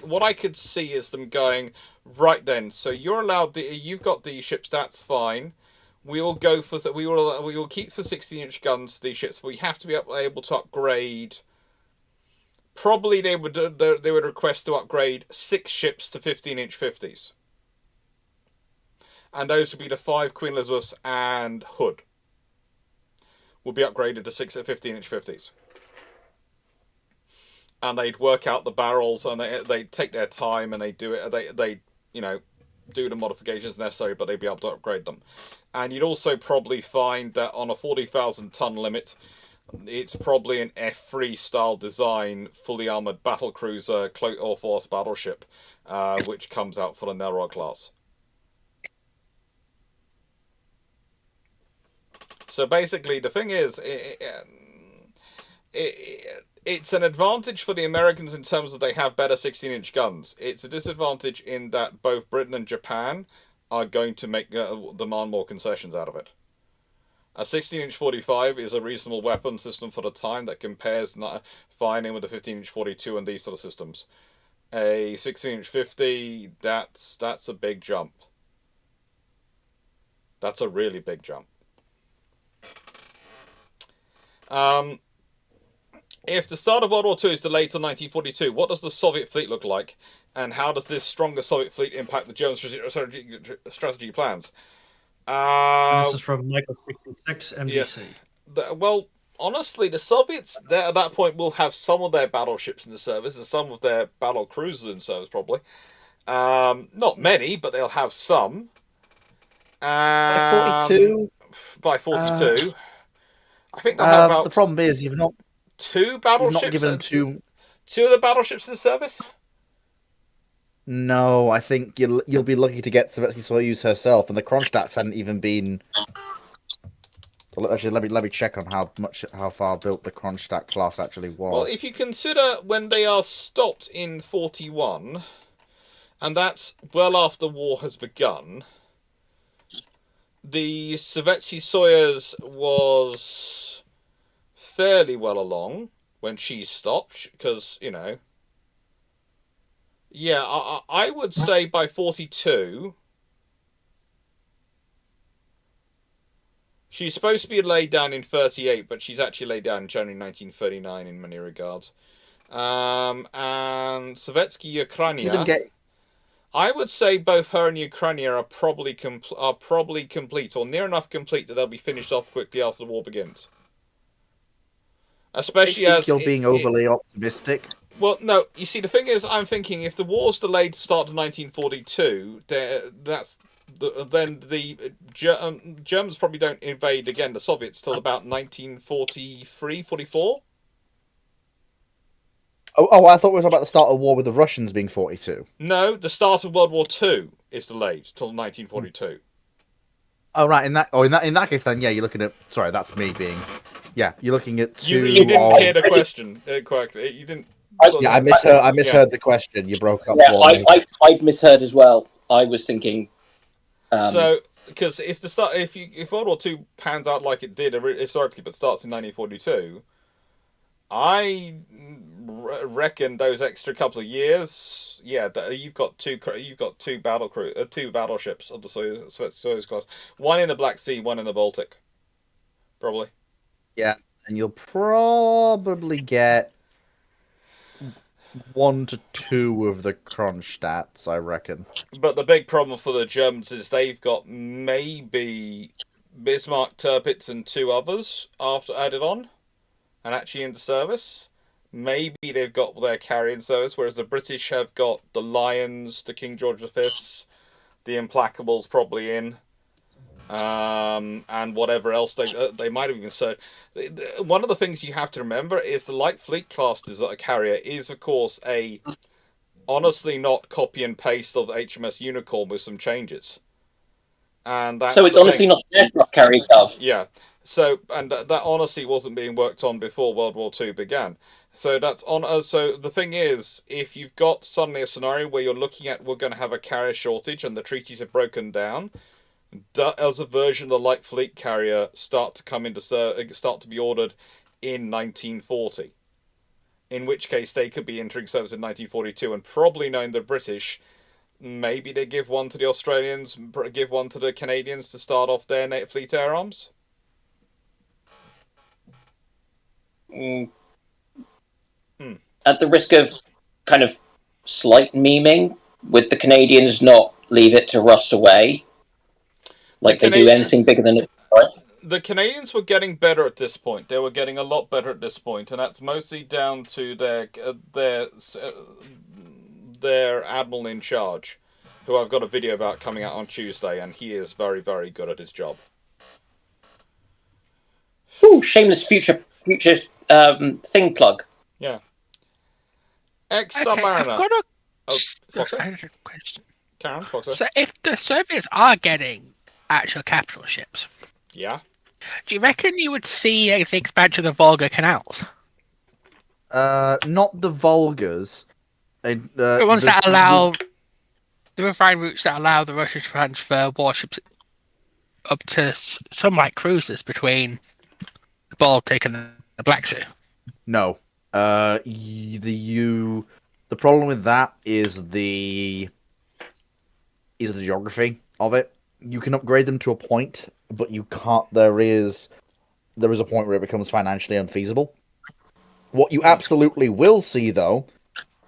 [SPEAKER 1] what I could see is them going, right then, so you're allowed you've got these ships, that's fine. We will keep for 16-inch guns these ships. But we have to be able to upgrade. Probably they would request to upgrade 6 ships to 15-inch 50s, and those would be the 5 Queen Elizabeths and Hood. Will be upgraded to 15-inch 50s, and they'd work out the barrels, and they take their time and they do it. They do the modifications necessary, but they'd be able to upgrade them. And you'd also probably find that on a 40,000 ton limit, it's probably an F3 style design, fully armored battle cruiser or force battleship, which comes out for the Naval class. So basically, the thing is, it's an advantage for the Americans in terms of they have better 16-inch guns. It's a disadvantage in that both Britain and Japan are going to demand more concessions out of it. A 16-inch 45 is a reasonable weapon system for the time that compares fine in with a 15-inch 42 and these sort of systems. A 16-inch 50, that's a big jump. That's a really big jump. If the start of World War II is delayed till 1942, what does the Soviet fleet look like? And how does this stronger Soviet fleet impact the German strategy plans?
[SPEAKER 2] This is from Michael 66 MDC.
[SPEAKER 1] Yeah. Well, honestly, the Soviets at that point will have some of their battleships in the service and some of their battle cruisers in service, probably. Not many, but they'll have some.
[SPEAKER 3] By 42?
[SPEAKER 1] By 42. I think they'll have about...
[SPEAKER 3] The problem is you've not...
[SPEAKER 1] Two battleships?
[SPEAKER 3] You've not given them
[SPEAKER 1] two of the battleships in service?
[SPEAKER 3] No, I think you'll be lucky to get Savetsky Soyuz herself, and the Kronstadts hadn't even been... Actually, let me check on how far built the Kronstadt class actually was.
[SPEAKER 1] Well, if you consider when they are stopped in 41, and that's well after war has begun, the Savetsky Soyuz was fairly well along when she stopped, because, you know... Yeah, I would say by 42... She's supposed to be laid down in 38, but she's actually laid down in January 1939 in many regards. And Savetsky Ukraine... I would say both her and Ukraine are probably complete, or near enough complete that they'll be finished off quickly after the war begins. Especially as
[SPEAKER 3] you're being overly optimistic.
[SPEAKER 1] Well, no. You see, the thing is, I'm thinking if the war's delayed to start in 1942, then the Germans probably don't invade again the Soviets till about 1943, 44.
[SPEAKER 3] Oh, I thought we were talking about the start of war with the Russians being 42.
[SPEAKER 1] No, the start of World War II is delayed till 1942.
[SPEAKER 3] Oh right, in that case then, yeah, you're looking at. Sorry, that's me being. Yeah, you're looking at two.
[SPEAKER 1] You didn't hear the question correctly. You didn't.
[SPEAKER 3] Yeah, I misheard the question. You broke up.
[SPEAKER 6] Yeah, I misheard as well. I was thinking.
[SPEAKER 1] So, because if World War II pans out like it did historically, but starts in 1942, I reckon those extra couple of years, yeah, you've got two battleships of the Soyuz class, one in the Black Sea, one in the Baltic, probably.
[SPEAKER 3] Yeah, and you'll probably get 1 to 2 of the Kronstadts, I reckon.
[SPEAKER 1] But the big problem for the Germans is they've got maybe Bismarck, Tirpitz, and 2 others after added on, and actually into service. Maybe they've got their carrier in service, whereas the British have got the Lions, the King George V's, the Implacables probably in, and whatever else they might have even said. One of the things you have to remember is the Light Fleet class carrier is, of course, honestly not copy and paste of HMS Unicorn with some changes. And that's
[SPEAKER 6] so it's honestly not aircraft carrier stuff.
[SPEAKER 1] Yeah. So, and that honestly wasn't being worked on before World War II began. So that's on. So the thing is, if you've got suddenly a scenario where you're looking at we're going to have a carrier shortage and the treaties have broken down, as a version of the light fleet carrier start to be ordered in 1940. In which case they could be entering service in 1942, and probably knowing the British, maybe they give one to the Australians, give one to the Canadians to start off their fleet air arms.
[SPEAKER 6] At the risk of kind of slight memeing, would the Canadians not leave it to rust away? Like they do anything bigger than it?
[SPEAKER 1] The Canadians were getting better at this point. They were getting a lot better at this point, and that's mostly down to their admiral in charge, who I've got a video about coming out on Tuesday, and he is very, very good at his job.
[SPEAKER 6] Ooh, shameless future thing plug.
[SPEAKER 1] Yeah.
[SPEAKER 4] Ex-Submariner.
[SPEAKER 1] Okay,
[SPEAKER 4] I have a question.
[SPEAKER 1] Karen, Foxer.
[SPEAKER 4] So if the Soviets are getting actual capital ships,
[SPEAKER 1] yeah,
[SPEAKER 4] do you reckon you would see the expansion of the Volga canals?
[SPEAKER 3] Not the Volgas.
[SPEAKER 4] The ones that allow the refined routes that allow the Russians to transfer warships up to some like cruisers between the Baltic and the Black Sea.
[SPEAKER 3] No. The problem with that is the geography of it. You can upgrade them to a point, but you can't. There is a point where it becomes financially unfeasible. What you absolutely will see, though,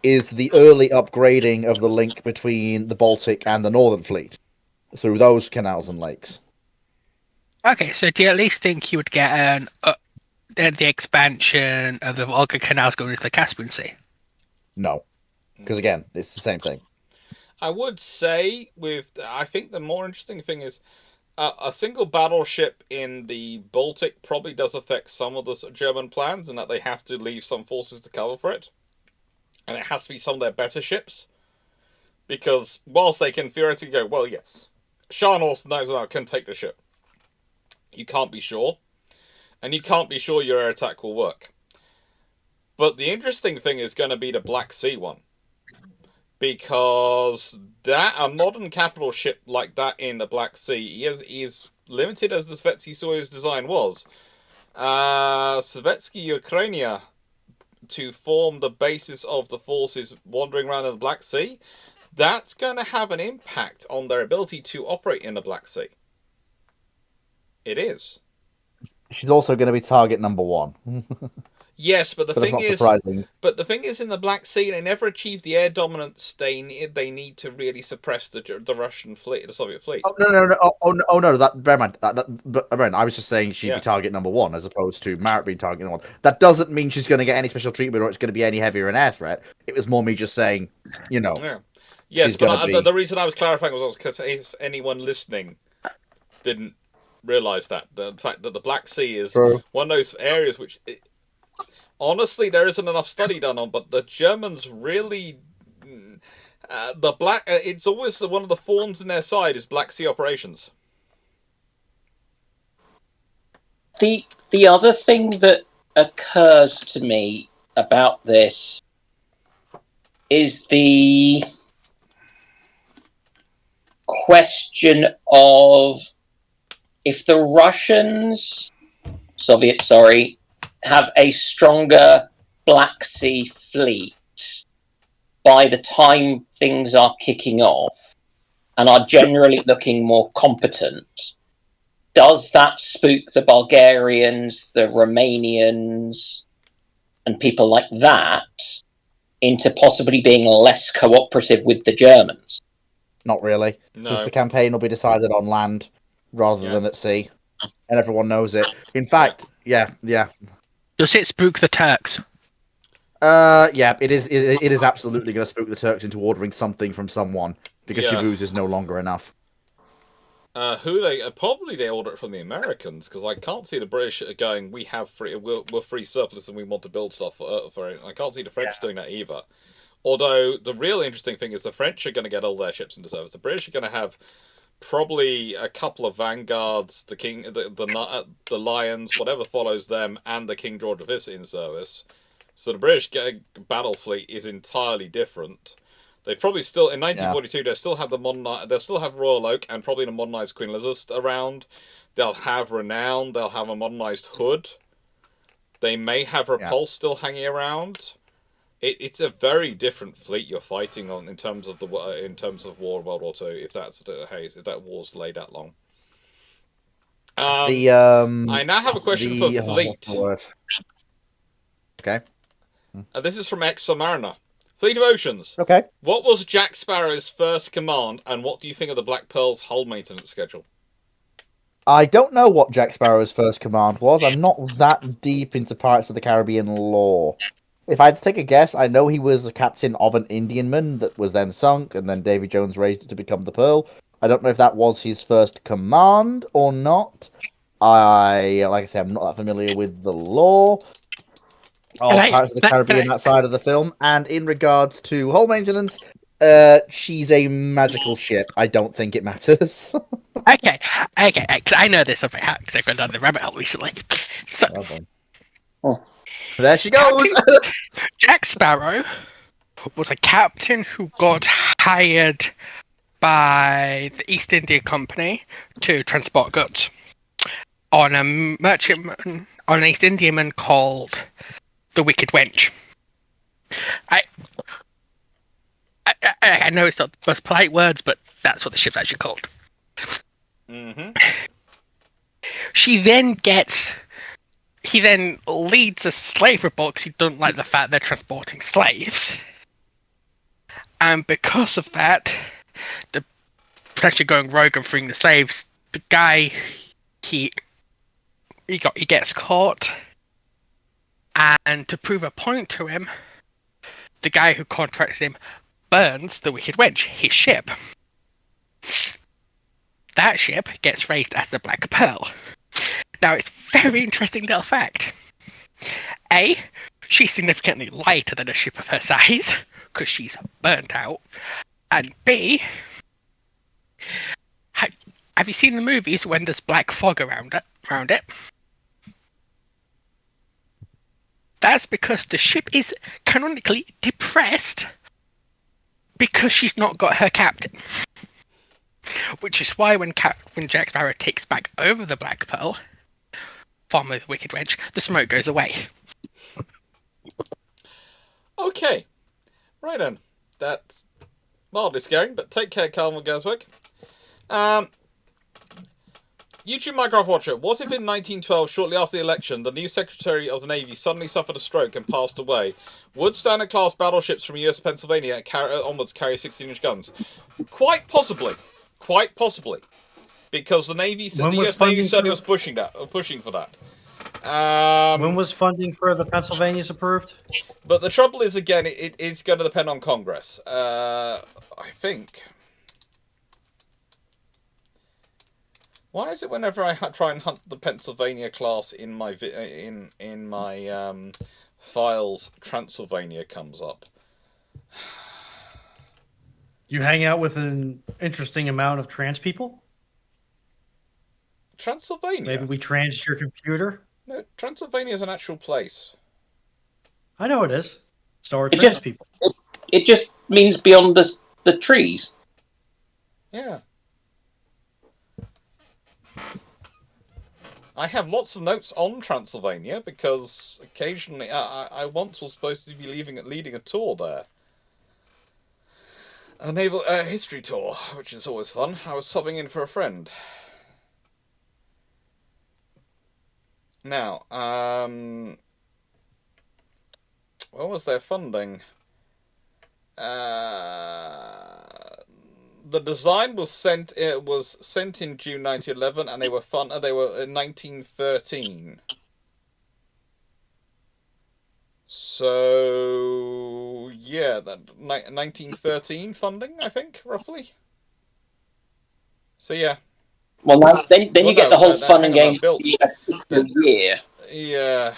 [SPEAKER 3] is the early upgrading of the link between the Baltic and the Northern Fleet through those canals and lakes.
[SPEAKER 4] Okay, so do you at least think you would get the expansion of the Volga canals going into the Caspian Sea?
[SPEAKER 3] No, because again, it's the same thing.
[SPEAKER 1] I would say I think the more interesting thing is a single battleship in the Baltic probably does affect some of the German plans, and that they have to leave some forces to cover for it. And it has to be some of their better ships. Because whilst they can theoretically go, well, yes, Shah North can take the ship, you can't be sure. And you can't be sure your air attack will work. But the interesting thing is going to be the Black Sea one. Because a modern capital ship like that in the Black Sea is limited as the Svetsky Soyuz design was. Svetsky Ukrainia, to form the basis of the forces wandering around in the Black Sea, that's going to have an impact on their ability to operate in the Black Sea. It is.
[SPEAKER 3] She's also going to be target number 1.
[SPEAKER 1] Yes, but the thing is,
[SPEAKER 3] surprising.
[SPEAKER 1] But the thing is, in the Black Sea, they never achieved the air dominance they need to really suppress the Russian fleet, the Soviet fleet.
[SPEAKER 3] Oh no! Bear in mind, I was just saying she'd be target number 1 as opposed to Marit being target number 1. That doesn't mean she's going to get any special treatment or it's going to be any heavier an air threat. It was more me just saying,
[SPEAKER 1] Yeah. Yes, but the reason I was clarifying was because if anyone listening didn't realise that the fact that the Black Sea is one of those areas which. Honestly, there isn't enough study done on, but the Germans really, it's always one of the thorns in their side is Black Sea operations.
[SPEAKER 6] The other thing that occurs to me about this is the question of if the Soviets, have a stronger Black Sea fleet by the time things are kicking off and are generally looking more competent, does that spook the Bulgarians, the Romanians, and people like that into possibly being less cooperative with the Germans?
[SPEAKER 3] Not really.
[SPEAKER 1] No.
[SPEAKER 3] Since the campaign will be decided on land rather than at sea. And everyone knows it. In fact, yeah.
[SPEAKER 4] Does it spook the Turks?
[SPEAKER 3] Yeah, it is absolutely going to spook the Turks into ordering something from someone because Shavuz is no longer enough.
[SPEAKER 1] Probably they order it from the Americans because I can't see the British going. We're free surplus and we want to build stuff for it. I can't see the French doing that either. Although the real interesting thing is the French are going to get all their ships into service. The British are going to have probably a couple of vanguards, the Lions, whatever follows them, and the King George V in service. So the British battle fleet is entirely different. They probably still in 1942 they'll still have Royal Oak and probably the modernized Queen Elizabeth around. They'll have Renown. They'll have a modernized Hood. They may have Repulse still hanging around. It's a very different fleet you're fighting on in terms of War of World War II. If that's if that war's laid that long. I now have a question for Fleet.
[SPEAKER 3] What's the word? Okay.
[SPEAKER 1] This is from Ex-Submariner. Fleet of Oceans.
[SPEAKER 3] Okay.
[SPEAKER 1] What was Jack Sparrow's first command, and what do you think of the Black Pearl's hull maintenance schedule?
[SPEAKER 3] I don't know what Jack Sparrow's first command was. I'm not that deep into Pirates of the Caribbean lore. If I had to take a guess, I know he was the captain of an Indiaman that was then sunk, and then Davy Jones raised it to become the Pearl. I don't know if that was his first command or not. Like I say, I'm not that familiar with the lore of Pirates of the Caribbean outside of the film. And in regards to hull maintenance, she's a magical ship. I don't think it matters.
[SPEAKER 4] Okay. I know this because I've gone down the rabbit hole recently. So,
[SPEAKER 3] There she goes.
[SPEAKER 4] Jack Sparrow was a captain who got hired by the East India Company to transport goods on a merchantman, on an East Indiaman called the Wicked Wench. I know it's not the most polite words, but that's what the ship's actually called.
[SPEAKER 1] Mm-hmm.
[SPEAKER 4] He then leads a slave revolt because he doesn't like the fact they're transporting slaves. And because of that, the potentially going rogue and freeing the slaves, the guy he gets caught, and to prove a point to him, the guy who contracted him burns the Wicked Wench, his ship. That ship gets raised as the Black Pearl. Now, it's a very interesting little fact. A, she's significantly lighter than a ship of her size, because she's burnt out. And B, have you seen the movies when there's black fog around it? That's because the ship is canonically depressed because she's not got her captain. Which is why when Jack Sparrow takes back over the Black Pearl, former Wicked Wench, the smoke goes away.
[SPEAKER 1] Okay. Right then. That's mildly scary, but take care, Carl Gaswick. YouTube Minecraft Watcher, what if in 1912, shortly after the election, the new Secretary of the Navy suddenly suffered a stroke and passed away? Would standard-class battleships from US Pennsylvania onwards carry 16-inch guns? Quite possibly. Quite possibly. Because the Navy, the US Navy certainly was pushing for that.
[SPEAKER 2] When was funding for the Pennsylvanias approved?
[SPEAKER 1] But the trouble is, again, it's going to depend on Congress. I think... Why is it whenever I try and hunt the Pennsylvania class in my files, Transylvania comes up?
[SPEAKER 2] You hang out with an interesting amount of trans people?
[SPEAKER 1] Transylvania?
[SPEAKER 2] Maybe we transed your computer?
[SPEAKER 1] No, Transylvania is an actual place.
[SPEAKER 2] I know it is. So are trans people.
[SPEAKER 6] It just means beyond the trees.
[SPEAKER 1] Yeah. I have lots of notes on Transylvania because occasionally I once was supposed to be leading a tour there. A naval history tour, which is always fun. I was subbing in for a friend. Now, what was their funding? The design was sent. It was sent in June 1911, and they were They were in 1913. So yeah, that 1913 funding, I think, roughly. So yeah.
[SPEAKER 6] Well, then you get the whole fun and game year.
[SPEAKER 1] Yeah.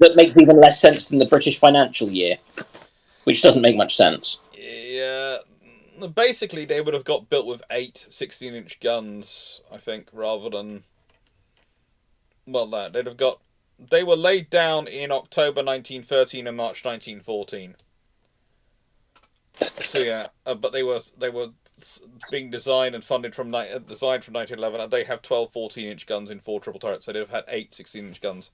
[SPEAKER 6] That makes even less sense than the British financial year, which doesn't make much sense.
[SPEAKER 1] Yeah. Basically, they would have got built with 8 16-inch guns, I think, rather than... Well, they'd have got... They were laid down in October 1913 and March 1914. So yeah, but they were being designed and funded from 1911, and they have 12 14-inch guns in 4 triple turrets, so they'd have had 8 16-inch guns.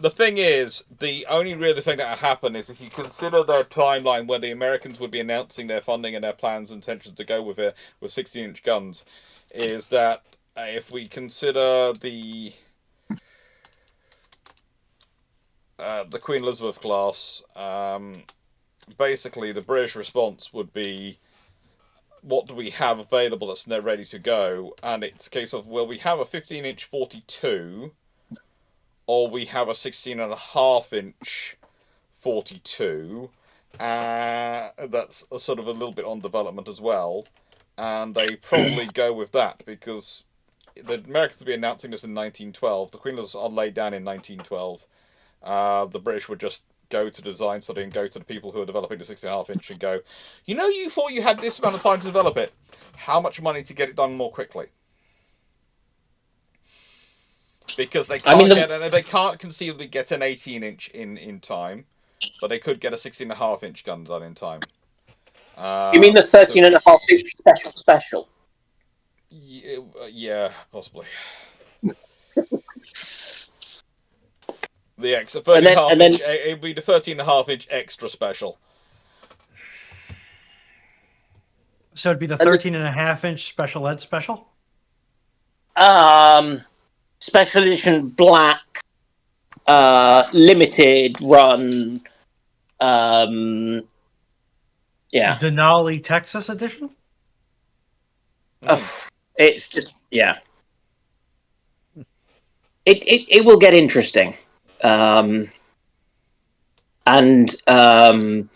[SPEAKER 1] The thing is, the only real thing that will happen is if you consider their timeline where the Americans would be announcing their funding and their plans and intentions to go with 16-inch guns, is that if we consider the Queen Elizabeth class, basically the British response would be, what do we have available that's now ready to go? And it's a case of, well, we have a 15-inch 42... or we have a 16.5-inch 42. That's sort of a little bit on development as well. And they probably go with that because the Americans would be announcing this in 1912. The Queen was laid down in 1912. The British would just go to design study and go to the people who are developing the 16.5-inch and go, you thought you had this amount of time to develop it. How much money to get it done more quickly? Because they
[SPEAKER 6] I
[SPEAKER 1] can't
[SPEAKER 6] mean,
[SPEAKER 1] they can't conceivably get an 18-inch in time, but they could get a 16.5-inch gun done in time.
[SPEAKER 6] You mean the 13.5-inch special?
[SPEAKER 1] Yeah, possibly. The 13.5-inch. It would be the 13.5-inch extra special.
[SPEAKER 2] So it'd be the 13.5-inch special ed special?
[SPEAKER 6] Special edition black, limited run. Yeah.
[SPEAKER 2] Denali, Texas edition?
[SPEAKER 6] It's just, yeah. It will get interesting. And the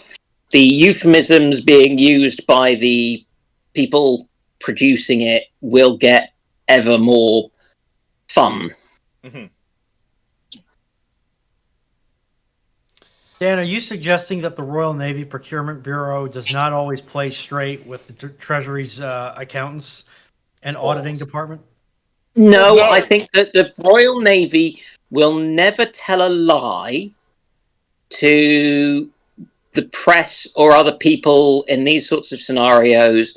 [SPEAKER 6] euphemisms being used by the people producing it will get ever more fun.
[SPEAKER 1] Mm-hmm.
[SPEAKER 2] Dan, are you suggesting that the Royal Navy Procurement Bureau does not always play straight with the Treasury's accountants and auditing department?
[SPEAKER 6] No, I think that the Royal Navy will never tell a lie to the press or other people in these sorts of scenarios,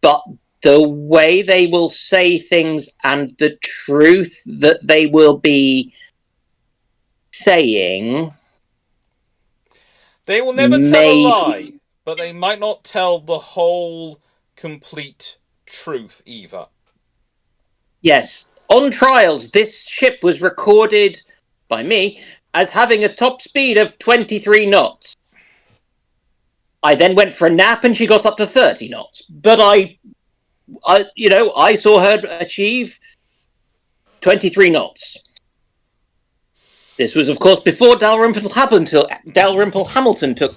[SPEAKER 6] but the way they will say things and the truth that they will be saying,
[SPEAKER 1] they will never tell a lie, but they might not tell the whole complete truth either.
[SPEAKER 6] Yes, on trials, this ship was recorded by me as having a top speed of 23 knots. I then went for a nap and she got up to 30 knots. But I saw her achieve 23 knots. This was, of course, before Dalrymple Hamilton took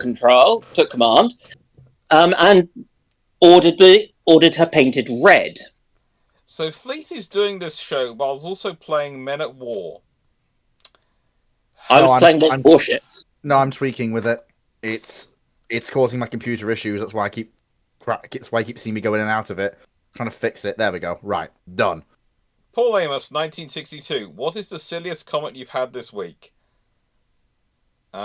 [SPEAKER 6] command, and ordered her painted red.
[SPEAKER 1] So Fleet is doing this show while also playing Men at War.
[SPEAKER 6] I was playing Warships.
[SPEAKER 3] No, I'm tweaking with it. It's causing my computer issues. That's why I keep seeing me going in and out of it. Trying to fix it. There we go. Right, done.
[SPEAKER 1] Paul Amos, 1962. What is the silliest comment you've had this week?
[SPEAKER 3] It's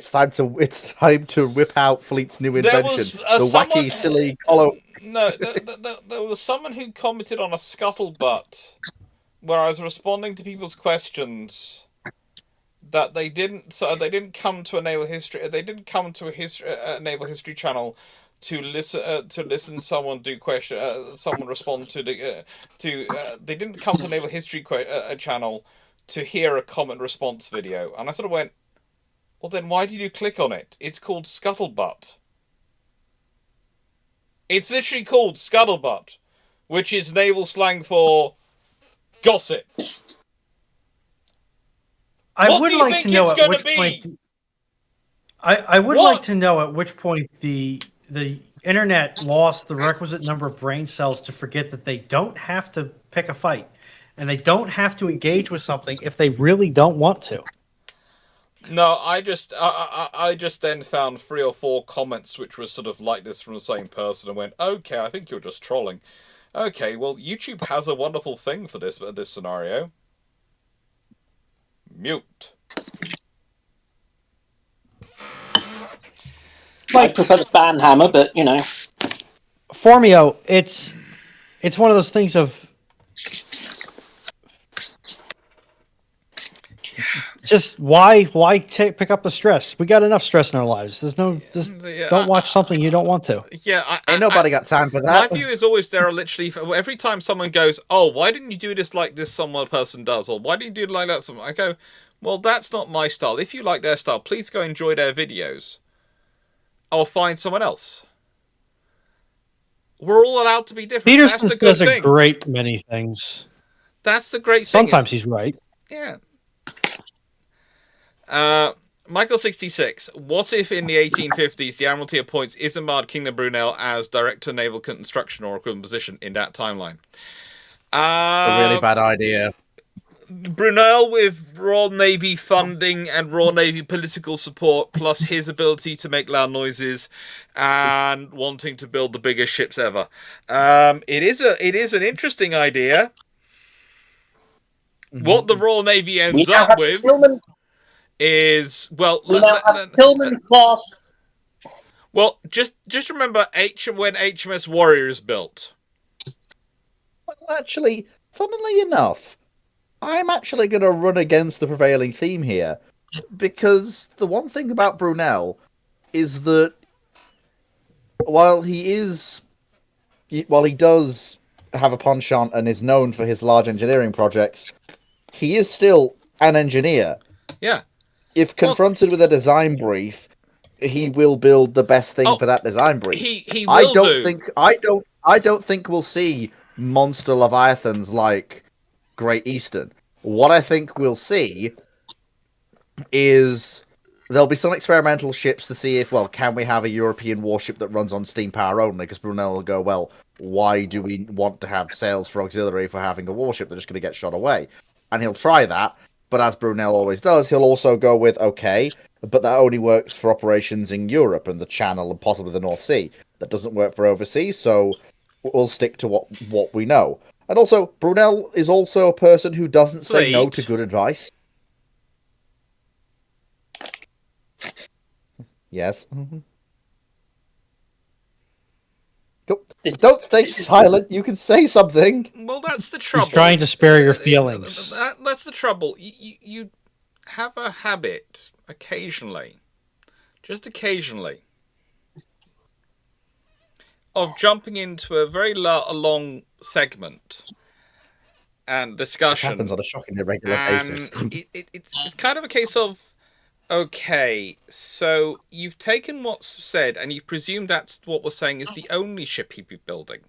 [SPEAKER 3] time to whip out Fleet's new invention. Wacky, silly color.
[SPEAKER 1] No, there was someone who commented on a scuttlebutt where I was responding to people's questions that they didn't come to a naval history. They didn't come to a naval history channel to listen someone do question. Someone respond to the they didn't come to a naval history channel to hear a comment response video, and I sort of went, well, then why did you click on it? It's called scuttlebutt. It's literally called scuttlebutt, which is naval slang for gossip.
[SPEAKER 2] I would like to know at which point. I would like to know at which point the internet lost the requisite number of brain cells to forget that they don't have to pick a fight, and they don't have to engage with something if they really don't want to.
[SPEAKER 1] No, I just then found 3 or 4 comments which were sort of like this from the same person and went, okay, I think you're just trolling. Okay, well, YouTube has a wonderful thing for this scenario. Mute.
[SPEAKER 6] I prefer the banhammer, but you know.
[SPEAKER 2] Formio, it's one of those things of just why pick up the stress? We got enough stress in our lives. Don't watch something you don't want to.
[SPEAKER 1] Yeah,
[SPEAKER 3] ain't nobody got time for that.
[SPEAKER 1] My view is always there are literally every time someone goes, oh, why didn't you do this like this some person does, or why didn't you do it like that someone? I go, well, that's not my style. If you like their style, please go enjoy their videos. Or find someone else. We're all allowed to be different.
[SPEAKER 2] Peterson does a great many things.
[SPEAKER 1] That's the great thing.
[SPEAKER 2] Sometimes he's right.
[SPEAKER 1] Yeah. Michael 66. What if in the 1850s the Admiralty appoints Isambard Kingdom Brunel as Director of Naval Construction or equivalent position in that timeline?
[SPEAKER 3] A really bad idea.
[SPEAKER 1] Brunel with Royal Navy funding and Royal Navy political support, plus his ability to make loud noises and wanting to build the biggest ships ever. It is an interesting idea. What the Royal Navy
[SPEAKER 6] We
[SPEAKER 1] ends
[SPEAKER 6] now
[SPEAKER 1] up
[SPEAKER 6] have
[SPEAKER 1] with
[SPEAKER 6] Tillman.
[SPEAKER 1] is
[SPEAKER 6] We now have Tillman class.
[SPEAKER 1] well, just remember when HMS Warrior is built.
[SPEAKER 3] Well, actually, funnily enough, I'm actually going to run against the prevailing theme here, because the one thing about Brunel is that while he does have a penchant and is known for his large engineering projects, he is still an engineer.
[SPEAKER 1] Yeah.
[SPEAKER 3] If confronted with a design brief, he will build the best thing for that design brief.
[SPEAKER 1] He will
[SPEAKER 3] I don't think we'll see monster leviathans like Great Eastern. What I think we'll see is there'll be some experimental ships to see if, well, can we have a European warship that runs on steam power only? Because Brunel will go, well, why do we want to have sails for auxiliary for having a warship? They're just going to get shot away. And he'll try that, but as Brunel always does, he'll also go with, okay, but that only works for operations in Europe and the Channel and possibly the North Sea. That doesn't work for overseas, so we'll stick to what we know. And also, Brunel is also a person who doesn't say no to good advice. Yes. Don't stay silent. You can say something.
[SPEAKER 1] Well, that's the trouble.
[SPEAKER 2] He's trying to spare your feelings.
[SPEAKER 1] That's the trouble. You have a habit occasionally, just occasionally, of jumping into a very long segment and discussion.
[SPEAKER 3] It happens on a shockingly regular basis.
[SPEAKER 1] It's kind of a case of, okay, so you've taken what's said and you presume that's what we're saying is the only ship he'd be building.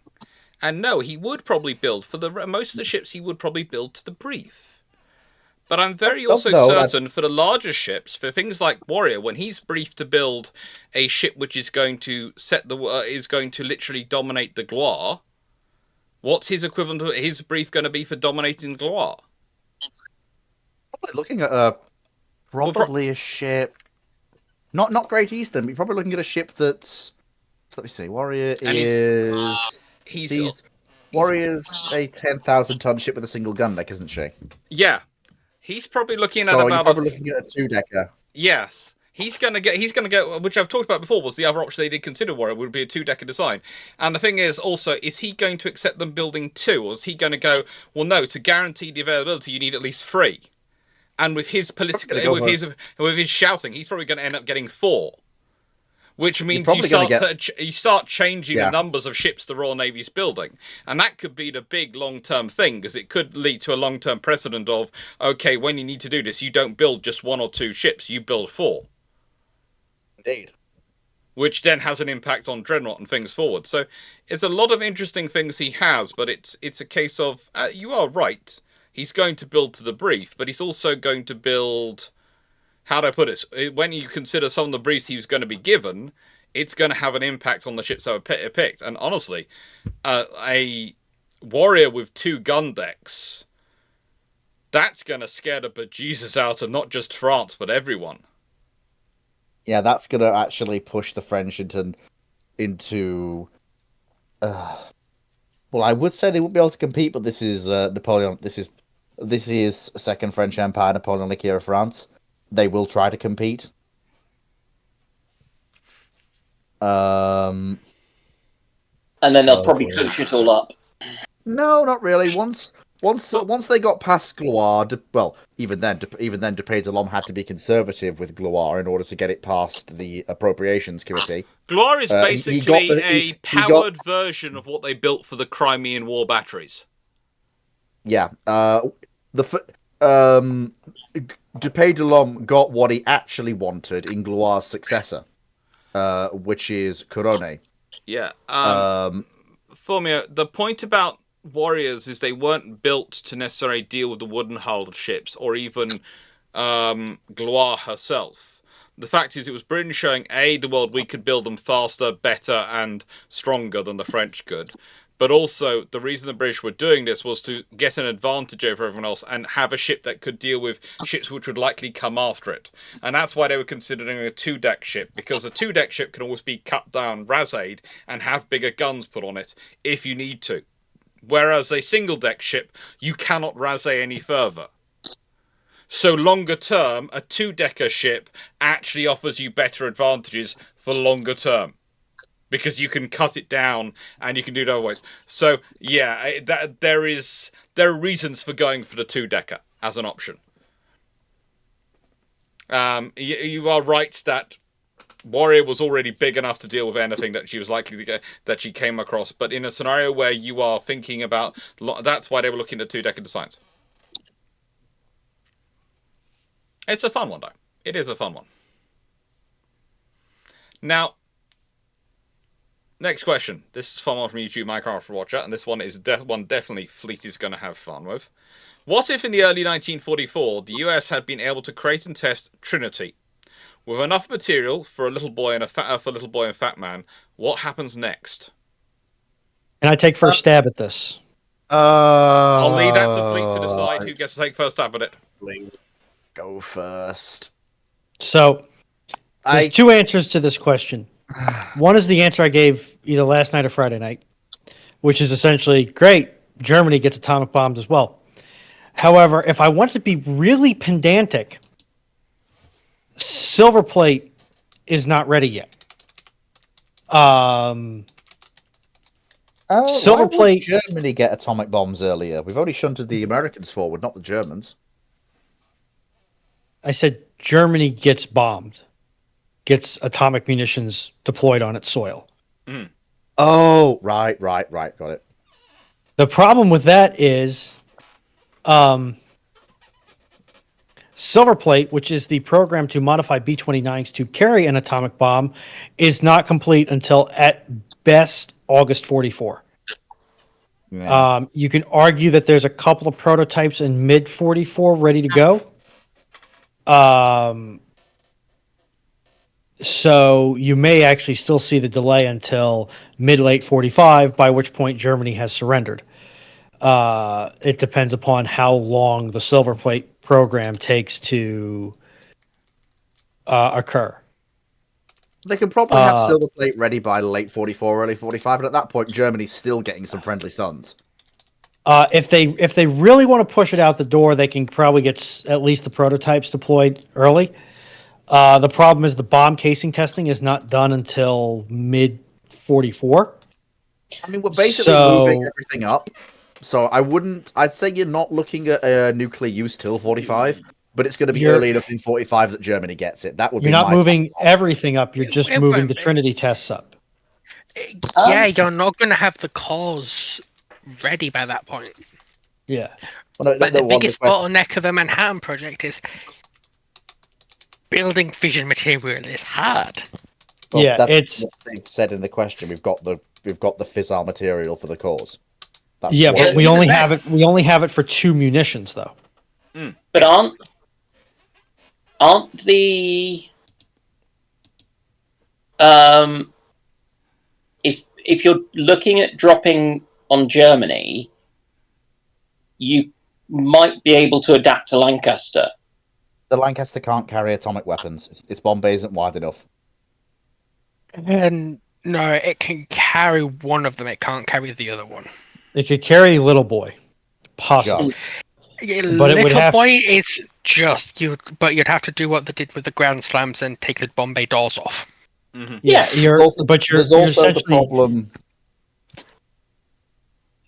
[SPEAKER 1] And no, he would probably build, most of the ships he would probably build to the brief. But I'm certain for the larger ships, for things like Warrior, when he's briefed to build a ship which is going to literally dominate the Gloire, what's his equivalent of his brief going to be for dominating the Gloire?
[SPEAKER 3] Probably looking at a ship, not Great Eastern, but you're probably looking at a ship that's. Let me see. Warrior Warrior's a 10,000-ton ship with a single gun deck, isn't she?
[SPEAKER 1] Yeah. He's probably looking at
[SPEAKER 3] you're probably looking at a 2-decker.
[SPEAKER 1] Yes. He's gonna get, which I've talked about before, was the other option they did consider Warrior would be a 2-decker design. And the thing is also, is he going to accept them building 2, or is he going to go, well, no, to guarantee the availability, you need at least 3. And with his with his shouting, he's probably going to end up getting 4. Which means you start changing the numbers of ships the Royal Navy's building. And that could be the big long-term thing, because it could lead to a long-term precedent of, okay, when you need to do this, you don't build just 1 or 2 ships, you build 4.
[SPEAKER 3] Indeed.
[SPEAKER 1] Which then has an impact on Dreadnought and things forward. So it's a lot of interesting things he has, but it's a case of, you are right, he's going to build to the brief, but he's also going to build... How do I put it? When you consider some of the briefs he was going to be given, it's going to have an impact on the ships that are picked. And honestly, a Warrior with 2 gun decks, that's going to scare the bejesus out of not just France, but everyone.
[SPEAKER 3] Yeah, that's going to actually push the French into well, I would say they wouldn't be able to compete, but this is Napoleon. This is Second French Empire, Napoleonic era France. They will try to compete.
[SPEAKER 6] And then they'll probably push it all up.
[SPEAKER 3] No, not really. Once they got past Gloire, even then Dupre de l'Homme had to be conservative with Gloire in order to get it past the Appropriations Committee.
[SPEAKER 1] Gloire is basically a powered version of what they built for the Crimean War batteries.
[SPEAKER 3] Yeah. Dupre de l'Homme got what he actually wanted in Gloire's successor, which is Couronne.
[SPEAKER 1] Yeah. Formia, the point about Warriors is they weren't built to necessarily deal with the wooden hulled ships, or even Gloire herself. The fact is, it was Britain showing the world we could build them faster, better, and stronger than the French could. But also, the reason the British were doing this was to get an advantage over everyone else and have a ship that could deal with ships which would likely come after it. And that's why they were considering a 2-deck ship, because a 2-deck ship can always be cut down, razade, and have bigger guns put on it if you need to. Whereas a single-deck ship, you cannot razay any further. So longer term, a 2-decker ship actually offers you better advantages for longer term. Because you can cut it down and you can do it other ways. So yeah, there are reasons for going for the 2-decker as an option. You are right that Warrior was already big enough to deal with anything that she was likely to get, that she came across. But in a scenario where you are thinking about, that's why they were looking at 2-decker designs. It's a fun one, though. It is a fun one. Now, next question. This is fun one from YouTube Minecraft Watcher, and this one is one definitely Fleet is going to have fun with. What if in the early 1944 the US had been able to create and test Trinity with enough material for a little boy and Fat Man? What happens next?
[SPEAKER 2] Can I take first stab at this?
[SPEAKER 1] I'll leave that to Fleet to decide who gets to take first stab at it.
[SPEAKER 3] Go first.
[SPEAKER 2] So, there's two answers to this question. One is the answer I gave either last night or Friday night, which is essentially, great, Germany gets atomic bombs as well. However, if I want to be really pedantic, Silver Plate is not ready yet. Silver Plate.
[SPEAKER 3] Germany get atomic bombs earlier. We've already shunted the Americans forward, not the Germans.
[SPEAKER 2] I said Germany gets bombed, gets atomic munitions deployed on its soil.
[SPEAKER 1] Mm.
[SPEAKER 3] Oh, right. Got it.
[SPEAKER 2] The problem with that is Silver Plate, which is the program to modify B-29s to carry an atomic bomb, is not complete until, at best, August 44.
[SPEAKER 3] Yeah.
[SPEAKER 2] You can argue that there's a couple of prototypes in mid-44 ready to go. So you may actually still see the delay until mid-late 45, by which point Germany has surrendered. It depends upon how long the Silver Plate program takes to occur.
[SPEAKER 3] They can probably have Silver Plate ready by late 44, early 45, and at that point, Germany's still getting some friendly suns.
[SPEAKER 2] If they really want to push it out the door, they can probably get at least the prototypes deployed early. The problem is the bomb casing testing is not done until mid 44.
[SPEAKER 3] I mean, we're basically moving everything up. So I'd say you're not looking at nuclear use till 45, but it's going to be early enough in 45 that Germany gets it. That would be
[SPEAKER 2] You're not moving everything up. You're just moving the Trinity tests up.
[SPEAKER 4] Yeah, you're not going to have the cores ready by that point.
[SPEAKER 2] Yeah.
[SPEAKER 3] Well,
[SPEAKER 4] But the biggest bottleneck of the Manhattan Project is building fission material is hard.
[SPEAKER 3] Well,
[SPEAKER 2] yeah,
[SPEAKER 3] it's what they said in the question. We've got the fissile material for the cores.
[SPEAKER 2] But we only have it. We only have it for 2 munitions, though.
[SPEAKER 1] Mm.
[SPEAKER 6] But aren't the if you're looking at dropping on Germany, you might be able to adapt to Lancaster.
[SPEAKER 3] The Lancaster can't carry atomic weapons. Its bomb bay isn't wide enough.
[SPEAKER 4] And no, it can carry one of them. It can't carry the other one.
[SPEAKER 2] It could carry Little Boy, possibly.
[SPEAKER 4] But Little Boy is just you. But you'd have to do what they did with the Ground Slams and take the bomb bay doors off.
[SPEAKER 1] Mm-hmm.
[SPEAKER 2] Yeah,
[SPEAKER 3] there's also the problem.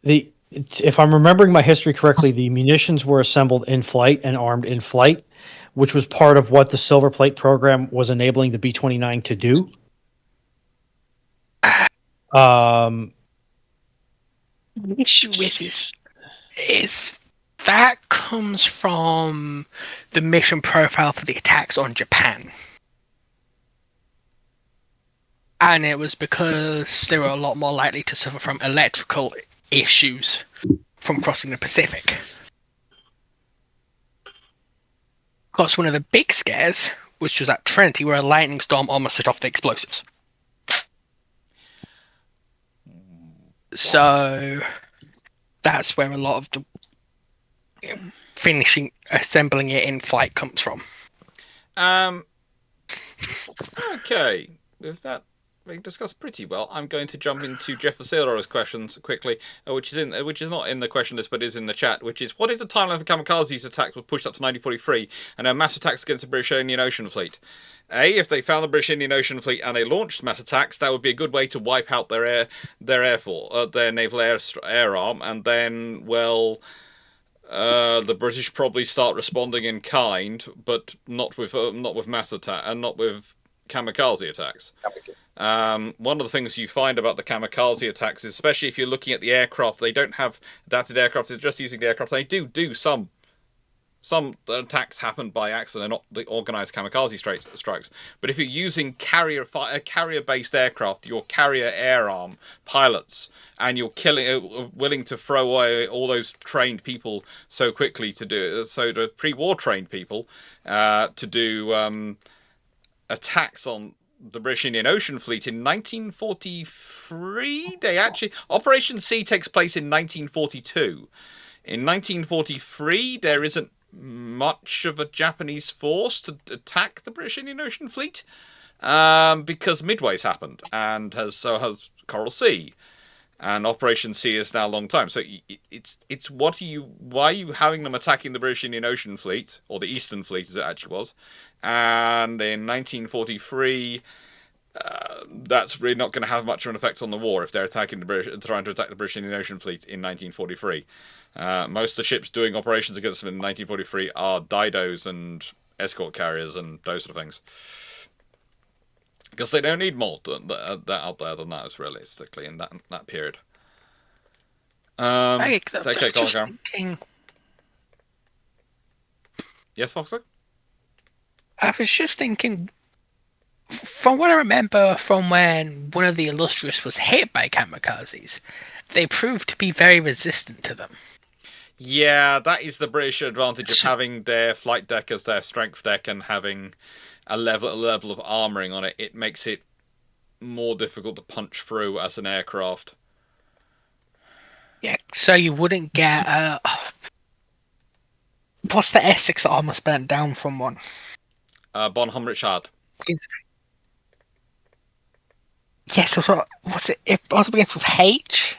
[SPEAKER 2] If I'm remembering my history correctly, the munitions were assembled in flight and armed in flight, which was part of what the Silver Plate program was enabling the B-29 to do.
[SPEAKER 4] The issue with it is that comes from the mission profile for the attacks on Japan. And it was because they were a lot more likely to suffer from electrical issues from crossing the Pacific. Of course, one of the big scares, which was at Trinity, where a lightning storm almost set off the explosives. So that's where a lot of the assembling it in flight comes from.
[SPEAKER 1] Okay, with that we discussed pretty well. I'm going to jump into Jeff Vasiloro's questions quickly, which is not in the question list, but is in the chat. Which is, what if the timeline for Kamikaze's attacks was pushed up to 1943 and there were mass attacks against the British Indian Ocean Fleet? If they found the British Indian Ocean Fleet and they launched mass attacks, that would be a good way to wipe out their air force, their naval air arm, and then, well, the British probably start responding in kind, but not with mass attack and not with kamikaze attacks. One of the things you find about the kamikaze attacks is, especially if you're looking at the aircraft, they don't have adapted aircraft, they're just using the aircraft. They do some attacks happen by accident, not the organized kamikaze strikes. But if you're using carrier-based aircraft, your carrier air arm pilots, and you're willing to throw away all those trained people so quickly to do it, so the pre-war trained people to do attacks on the British Indian Ocean Fleet in 1943. Operation Sea takes place in 1942. In 1943, there isn't much of a Japanese force to attack the British Indian Ocean Fleet because Midway's happened, and so has Coral Sea, and Operation Sea is now a long time. So it's why are you having them attacking the British Indian Ocean Fleet, or the Eastern Fleet as it actually was, and in 1943. That's really not going to have much of an effect on the war if they're trying to attack the British Indian Ocean Fleet in 1943. Most of the ships doing operations against them in 1943 are didos and escort carriers and those sort of things, because they don't need more that out there than that, is realistically in that period. Take care, Colin. Yes, Foxer?
[SPEAKER 4] I was just thinking, from what I remember from when one of the Illustrious was hit by kamikazes, they proved to be very resistant to them.
[SPEAKER 1] Yeah, that is the British advantage of having their flight deck as their strength deck and having a level of armouring on it. It makes it more difficult to punch through as an aircraft.
[SPEAKER 4] Yeah, so you wouldn't get... what's the Essex that almost burnt down from one?
[SPEAKER 1] Bonhomme Richard.
[SPEAKER 4] Yes, was it? It was up against with H.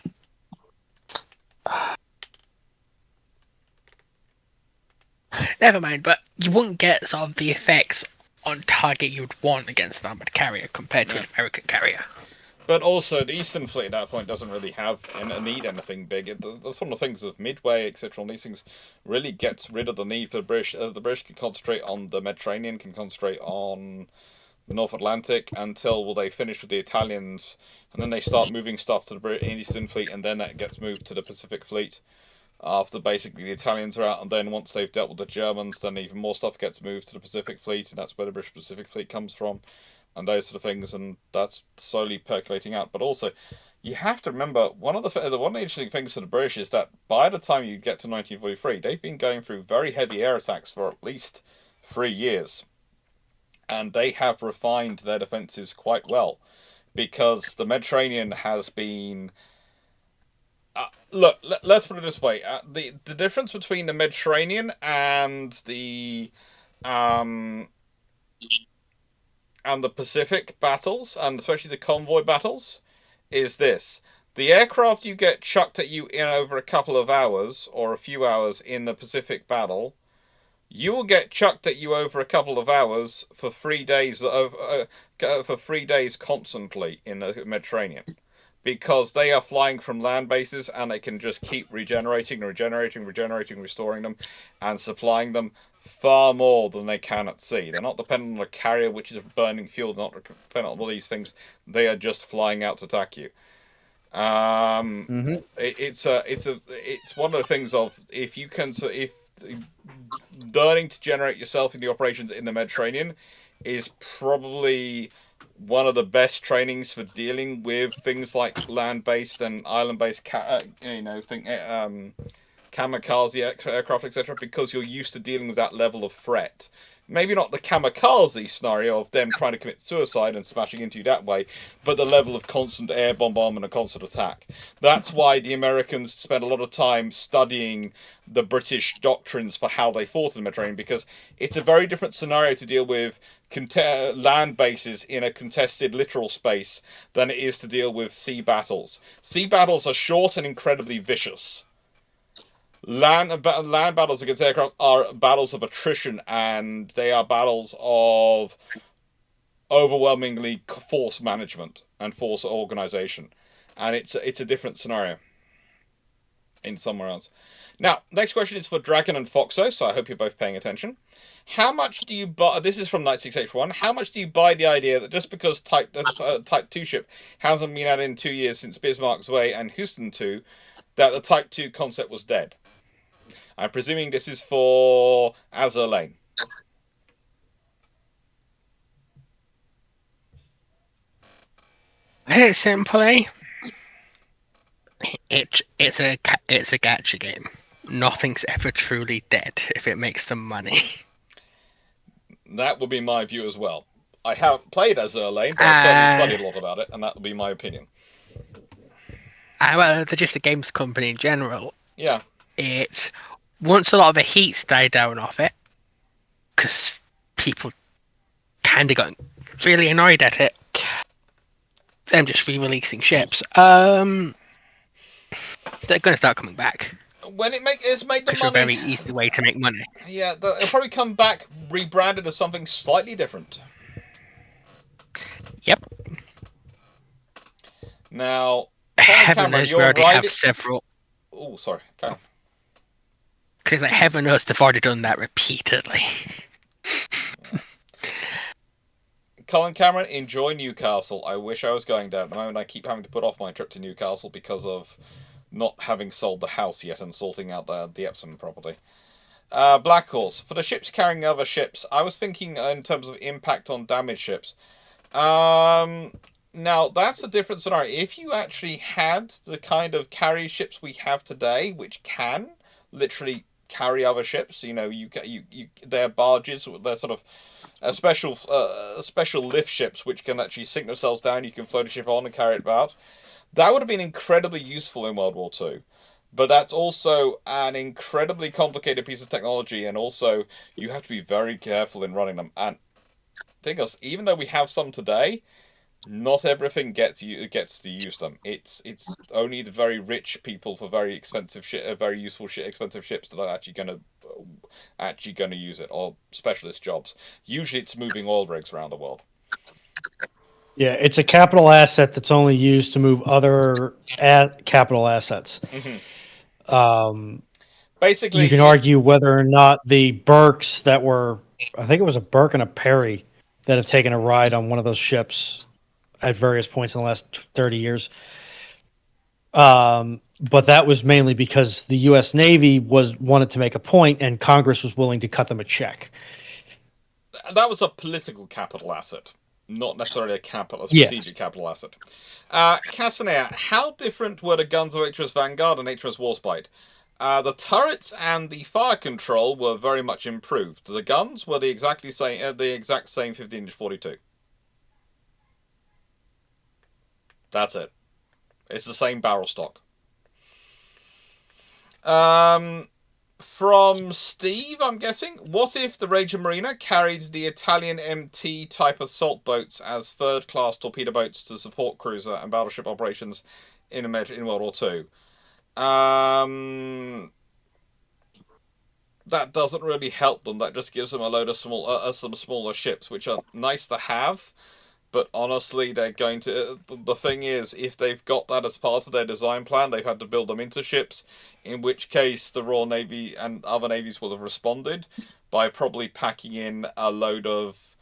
[SPEAKER 4] Never mind, but you wouldn't get sort of the effects on target you'd want against an armored carrier compared to an American carrier.
[SPEAKER 1] But also, the Eastern Fleet at that point doesn't really need anything big. That's one of the things of Midway, etc. And these things really gets rid of the need for the British. The British can concentrate on the Mediterranean, can concentrate on the North Atlantic until they finish with the Italians, and then they start moving stuff to the British Eastern Fleet, and then that gets moved to the Pacific Fleet after basically the Italians are out. And then once they've dealt with the Germans, then even more stuff gets moved to the Pacific Fleet, and that's where the British Pacific Fleet comes from, and those sort of things, and that's slowly percolating out. But also, you have to remember, one of the interesting things for the British is that by the time you get to 1943, they've been going through very heavy air attacks for at least 3 years. And they have refined their defences quite well, because the Mediterranean has been... look, let's put it this way. The difference between the Mediterranean and the Pacific battles, and especially the convoy battles, is this. The aircraft you get chucked at you in over a couple of hours, or a few hours in the Pacific battle, you will get chucked at you over a couple of hours for 3 days constantly in the Mediterranean, because they are flying from land bases and they can just keep restoring them and supplying them far more than they can at sea. They're not dependent on a carrier which is burning fuel. They're not dependent on all these things. They are just flying out to attack you. It's one of the things of, if learning to generate yourself in the operations in the Mediterranean is probably one of the best trainings for dealing with things like land-based and island-based kamikaze aircraft, etc., because you're used to dealing with that level of threat. maybe not the kamikaze scenario of them trying to commit suicide and smashing into you that way, but the level of constant air bombardment and constant attack. That's why the Americans spent a lot of time studying the British doctrines for how they fought in the Mediterranean, because it's a very different scenario to deal with land bases in a contested littoral space than it is to deal with sea battles. Sea battles are short and incredibly vicious. Land battles against aircraft are battles of attrition, and they are battles of overwhelmingly force management and force organization, and it's a different scenario in somewhere else. Now, next question is for Dragon and Foxo, so I hope you're both paying attention. How much do you buy? This is from Knight 6H1. How much do you buy the idea that just because Type 2 ship hasn't been added in 2 years since Bismarck's Way and Houston 2, that the Type 2 concept was dead? I'm presuming this is for Azur Lane.
[SPEAKER 4] Simply, it's a gacha game. Nothing's ever truly dead if it makes them money.
[SPEAKER 1] That would be my view as well. I haven't played Azur Lane, but I've certainly studied a lot about it, and that would be my opinion.
[SPEAKER 4] Well, they're just a games company in general.
[SPEAKER 1] Yeah.
[SPEAKER 4] It's once a lot of the heat's died down off it, because people kind of got really annoyed at it. Them just re-releasing ships. They're going to start coming back.
[SPEAKER 1] When it's made the
[SPEAKER 4] It's
[SPEAKER 1] money,
[SPEAKER 4] a very easy way to make money.
[SPEAKER 1] Yeah, it'll probably come back rebranded as something slightly different.
[SPEAKER 4] Yep.
[SPEAKER 1] Now,
[SPEAKER 4] Heaven knows we already have several.
[SPEAKER 1] Oh, sorry. Carry on.
[SPEAKER 4] Because like, heaven knows they've already done that repeatedly.
[SPEAKER 1] Colin Cameron, enjoy Newcastle. I wish I was going there. At the moment, I keep having to put off my trip to Newcastle because of not having sold the house yet and sorting out the Epsom property. Black Horse. For the ships carrying other ships, I was thinking in terms of impact on damaged ships. Now, that's a different scenario. If you actually had the kind of carry ships we have today, which can literally carry other ships, they're barges, they're sort of special lift ships which can actually sink themselves down. You can float a ship on and carry it about. That would have been incredibly useful in World War II. But that's also an incredibly complicated piece of technology, and also you have to be very careful in running them. And thing is, even though we have some today, not everything gets to use them. It's only the very rich people for very expensive very useful expensive ships that are actually gonna use it, or specialist jobs. Usually, it's moving oil rigs around the world.
[SPEAKER 2] Yeah, it's a capital asset that's only used to move other capital assets.
[SPEAKER 1] Mm-hmm. Basically,
[SPEAKER 2] you can argue whether or not the Burkes that were, I think it was a Burke and a Perry that have taken a ride on one of those ships at various points in the last 30 years. But that was mainly because the U.S. Navy wanted to make a point, and Congress was willing to cut them a check.
[SPEAKER 1] That was a political capital asset, not necessarily a strategic capital asset. Castaner, how different were the guns of HMS Vanguard and HMS Warspite? The turrets and the fire control were very much improved. The guns were the exact same 15-inch 42. That's it. It's the same barrel stock. From Steve, I'm guessing. What if the Regia Marina carried the Italian MT type assault boats as third-class torpedo boats to support cruiser and battleship operations in World War II? That doesn't really help them. That just gives them a load of some smaller ships, which are nice to have. But honestly, they're going to... The thing is, if they've got that as part of their design plan, they've had to build them into ships, in which case the Royal Navy and other navies will have responded by probably packing in a load of...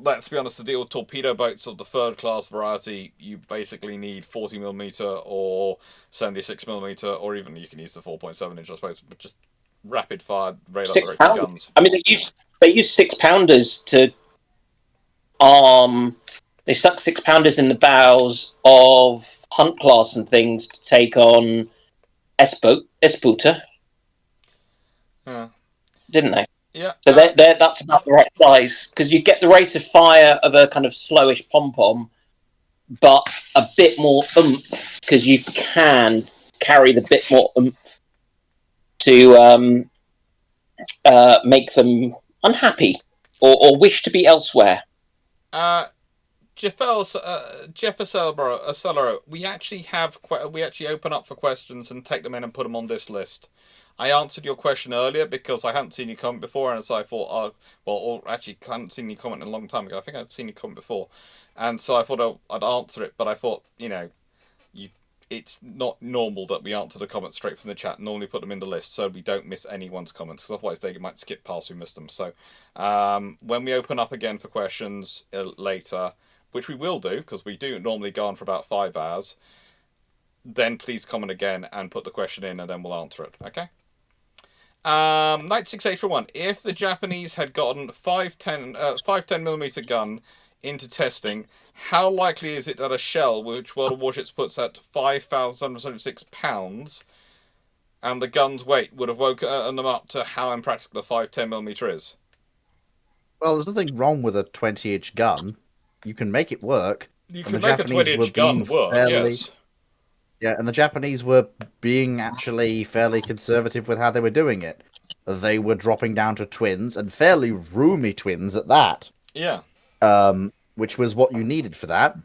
[SPEAKER 1] let's be honest, to deal with torpedo boats of the third-class variety, you basically need 40mm or 76mm, or even you can use the 4.7-inch, I suppose, but just rapid-fire radar-directed guns.
[SPEAKER 6] I mean, they use 6-pounders to... they stuck 6-pounders in the bows of Hunt class and things to take on Esputa.
[SPEAKER 1] Yeah.
[SPEAKER 6] Didn't they?
[SPEAKER 1] Yeah.
[SPEAKER 6] So that's about the right size, because you get the rate of fire of a kind of slowish pom-pom, but a bit more oomph, because you can carry the bit more oomph to make them unhappy or wish to be elsewhere.
[SPEAKER 1] Jeff Accelero, we actually open up for questions and take them in and put them on this list. I answered your question earlier because I hadn't seen you comment before, and so I thought, or actually, I hadn't seen you comment a long time ago. I think I'd seen you comment before, and so I thought I'd answer it. But I thought, it's not normal that we answer the comments straight from the chat. Normally put them in the list so we don't miss anyone's comments, because otherwise they might skip past who missed them. So when we open up again for questions later, which we will do because we do normally go on for about 5 hours, then please comment again and put the question in, and then we'll answer it. Okay. Knight 681. If the Japanese had gotten 510mm gun into testing, how likely is it that a shell, which World of Warships puts at 5,776 pounds, and the gun's weight would have woken them up to how impractical the 510mm is?
[SPEAKER 3] Well, there's nothing wrong with a 20-inch gun. You can make it work.
[SPEAKER 1] You
[SPEAKER 3] And
[SPEAKER 1] can
[SPEAKER 3] the
[SPEAKER 1] make a
[SPEAKER 3] Japanese
[SPEAKER 1] 20-inch gun work, yes.
[SPEAKER 3] Yeah, and the Japanese were being actually fairly conservative with how they were doing it. They were dropping down to twins, and fairly roomy twins at that.
[SPEAKER 1] Yeah.
[SPEAKER 3] Which was what you needed for that.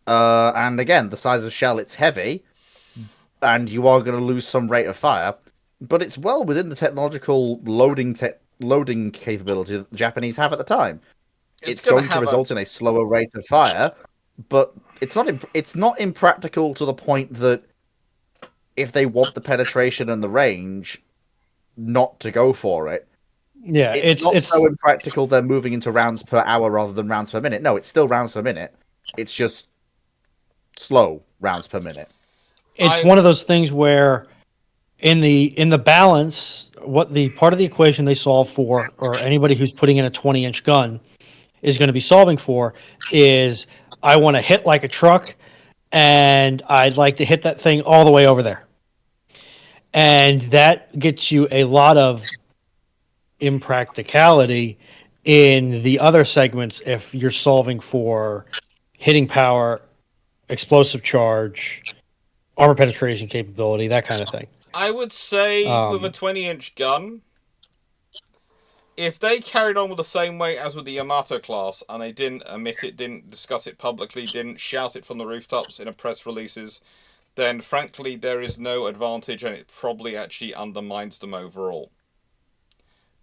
[SPEAKER 3] And again, the size of shell, it's heavy, and you are going to lose some rate of fire, but it's well within the technological loading capability that the Japanese have at the time. It's going to result in a slower rate of fire, but it's not impractical to the point that if they want the penetration and the range, not to go for it.
[SPEAKER 2] Yeah,
[SPEAKER 3] it's not so impractical they're moving into rounds per hour rather than rounds per minute. No, it's still rounds per minute. It's just slow rounds per minute.
[SPEAKER 2] It's one of those things where in the balance, what the part of the equation they solve for, or anybody who's putting in a 20-inch gun is going to be solving for, is I want to hit like a truck, and I'd like to hit that thing all the way over there. And that gets you a lot of impracticality in the other segments if you're solving for hitting power, explosive charge, armor penetration capability, that kind of thing.
[SPEAKER 1] I would say with a 20-inch gun, if they carried on with the same way as with the Yamato class, and they didn't admit it, didn't discuss it publicly, didn't shout it from the rooftops in a press releases, then frankly there is no advantage, and it probably actually undermines them overall.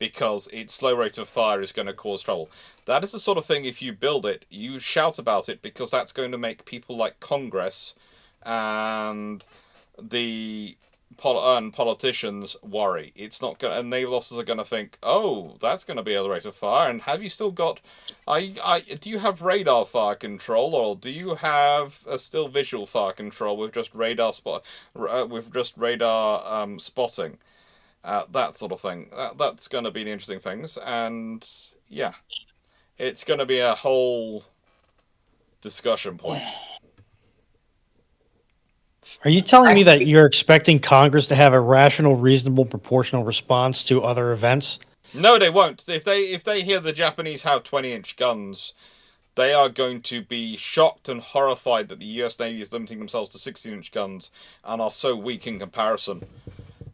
[SPEAKER 1] Because its slow rate of fire is going to cause trouble. That is the sort of thing, if you build it, you shout about it, because that's going to make people like Congress and the politicians worry. It's not going, and naval officers are going to think, oh, that's going to be a rate of fire. And have you still got? Do you have radar fire control, or do you have a still visual fire control with just radar spotting? That sort of thing. That's going to be the interesting things, and yeah, it's going to be a whole discussion point.
[SPEAKER 2] Are you telling me that you're expecting Congress to have a rational, reasonable, proportional response to other events?
[SPEAKER 1] No, they won't. If they hear the Japanese have 20-inch guns, they are going to be shocked and horrified that the US Navy is limiting themselves to 16-inch guns and are so weak in comparison.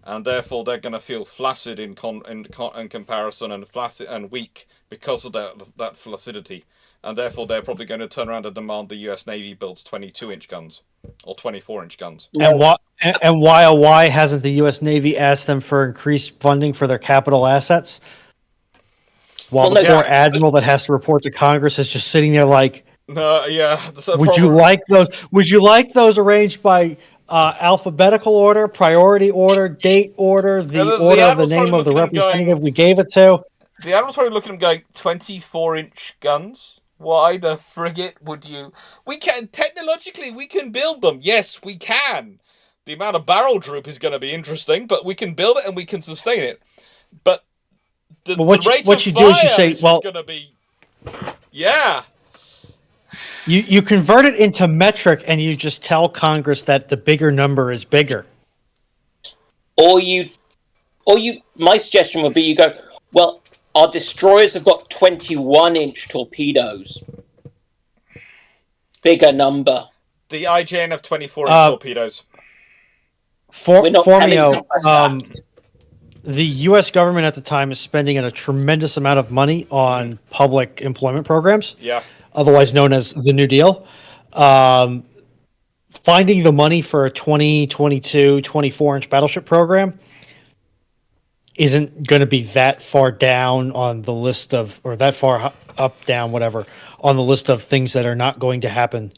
[SPEAKER 1] And therefore, they're going to feel flaccid in comparison, and flaccid and weak because of that flaccidity. And therefore, they're probably going to turn around and demand the US Navy builds 22-inch guns or 24-inch guns.
[SPEAKER 2] And why hasn't the U.S. Navy asked them for increased funding for their capital assets? While the poor admiral that has to report to Congress is just sitting there like, would you like those? Would you like those arranged by alphabetical order, priority order, date order, the order of the name of the representative we gave it to?
[SPEAKER 1] The admiral's probably looking at them going, 24-inch guns? Why the frigate would you? We can, technologically, we can build them. Yes, we can. The amount of barrel droop is going to be interesting, but we can build it and we can sustain it. But the rate of fire is going to be... Yeah.
[SPEAKER 2] You convert it into metric and you just tell Congress that the bigger number is bigger.
[SPEAKER 6] Or my suggestion would be you go, Well, our destroyers have got 21-inch torpedoes. Bigger number.
[SPEAKER 1] The IJN have 24-inch torpedoes.
[SPEAKER 6] We're not telling
[SPEAKER 2] Formio,
[SPEAKER 6] you that.
[SPEAKER 2] the U.S. government at the time is spending a tremendous amount of money on public employment programs,
[SPEAKER 1] Yeah.
[SPEAKER 2] otherwise known as the New Deal. Finding the money for a 22, 24-inch battleship program isn't going to be that far down on the list of, or that far up, down, whatever, on the list of things that are not going to happen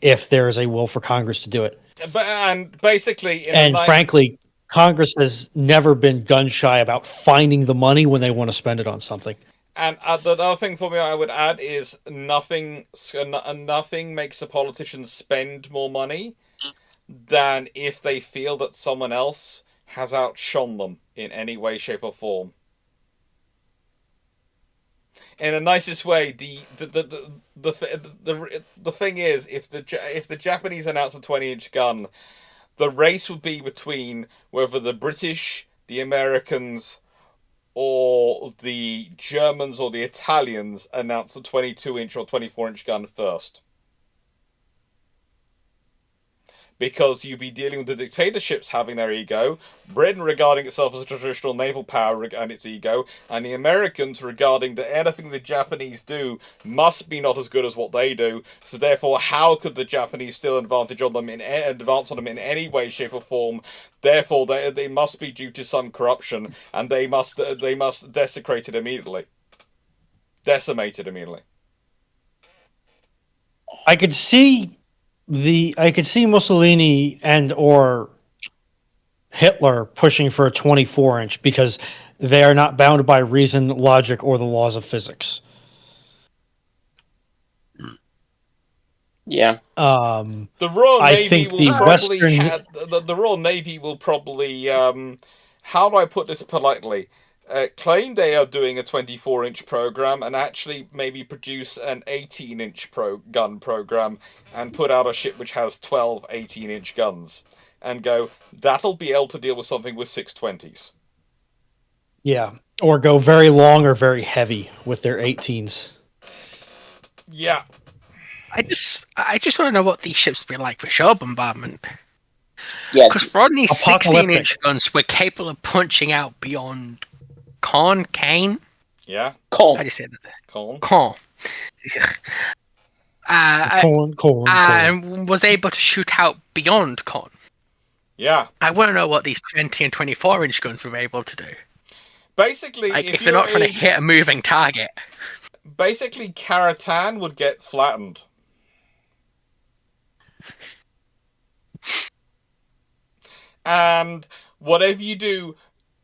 [SPEAKER 2] if there is a will for Congress to do it.
[SPEAKER 1] And basically,
[SPEAKER 2] Frankly, Congress has never been gun shy about finding the money when they want to spend it on something.
[SPEAKER 1] And the other thing for me I would add is nothing makes a politician spend more money than if they feel that someone else has outshone them in any way, shape, or form. In the nicest way, the thing is, if the Japanese announce a 20-inch gun, the race would be between whether the British, the Americans, or the Germans or the Italians announce a 22-inch or 24-inch gun first. Because you'd be dealing with the dictatorships having their ego, Britain regarding itself as a traditional naval power and its ego, and the Americans regarding that anything the Japanese do must be not as good as what they do. So therefore, how could the Japanese still advance on them in any way, shape, or form? Therefore, they must be due to some corruption, and they must decimated immediately.
[SPEAKER 2] I could see Mussolini and or Hitler pushing for a 24-inch because they are not bound by reason, logic, or the laws of physics.
[SPEAKER 6] Yeah.
[SPEAKER 1] The Royal Navy the Royal Navy will probably how do I put this politely? Claim they are doing a 24-inch program and actually maybe produce an 18-inch gun program and put out a ship which has 12 18-inch guns and go, that'll be able to deal with something with 620s.
[SPEAKER 2] Yeah, or go very long or very heavy with their 18s.
[SPEAKER 1] Yeah.
[SPEAKER 4] I just want to know what these ships would be like for shore bombardment.
[SPEAKER 6] Yeah.
[SPEAKER 4] Because Rodney's 16-inch guns were capable of punching out beyond Cain.
[SPEAKER 1] Yeah.
[SPEAKER 6] Con.
[SPEAKER 4] I just said that.
[SPEAKER 1] Con.
[SPEAKER 4] And was able to shoot out beyond Con.
[SPEAKER 1] Yeah.
[SPEAKER 4] I want to know what these 20 and 24-inch guns were able to do.
[SPEAKER 1] Basically,
[SPEAKER 4] like, if they're not trying to hit a moving target.
[SPEAKER 1] Basically, Karatan would get flattened. And whatever you do,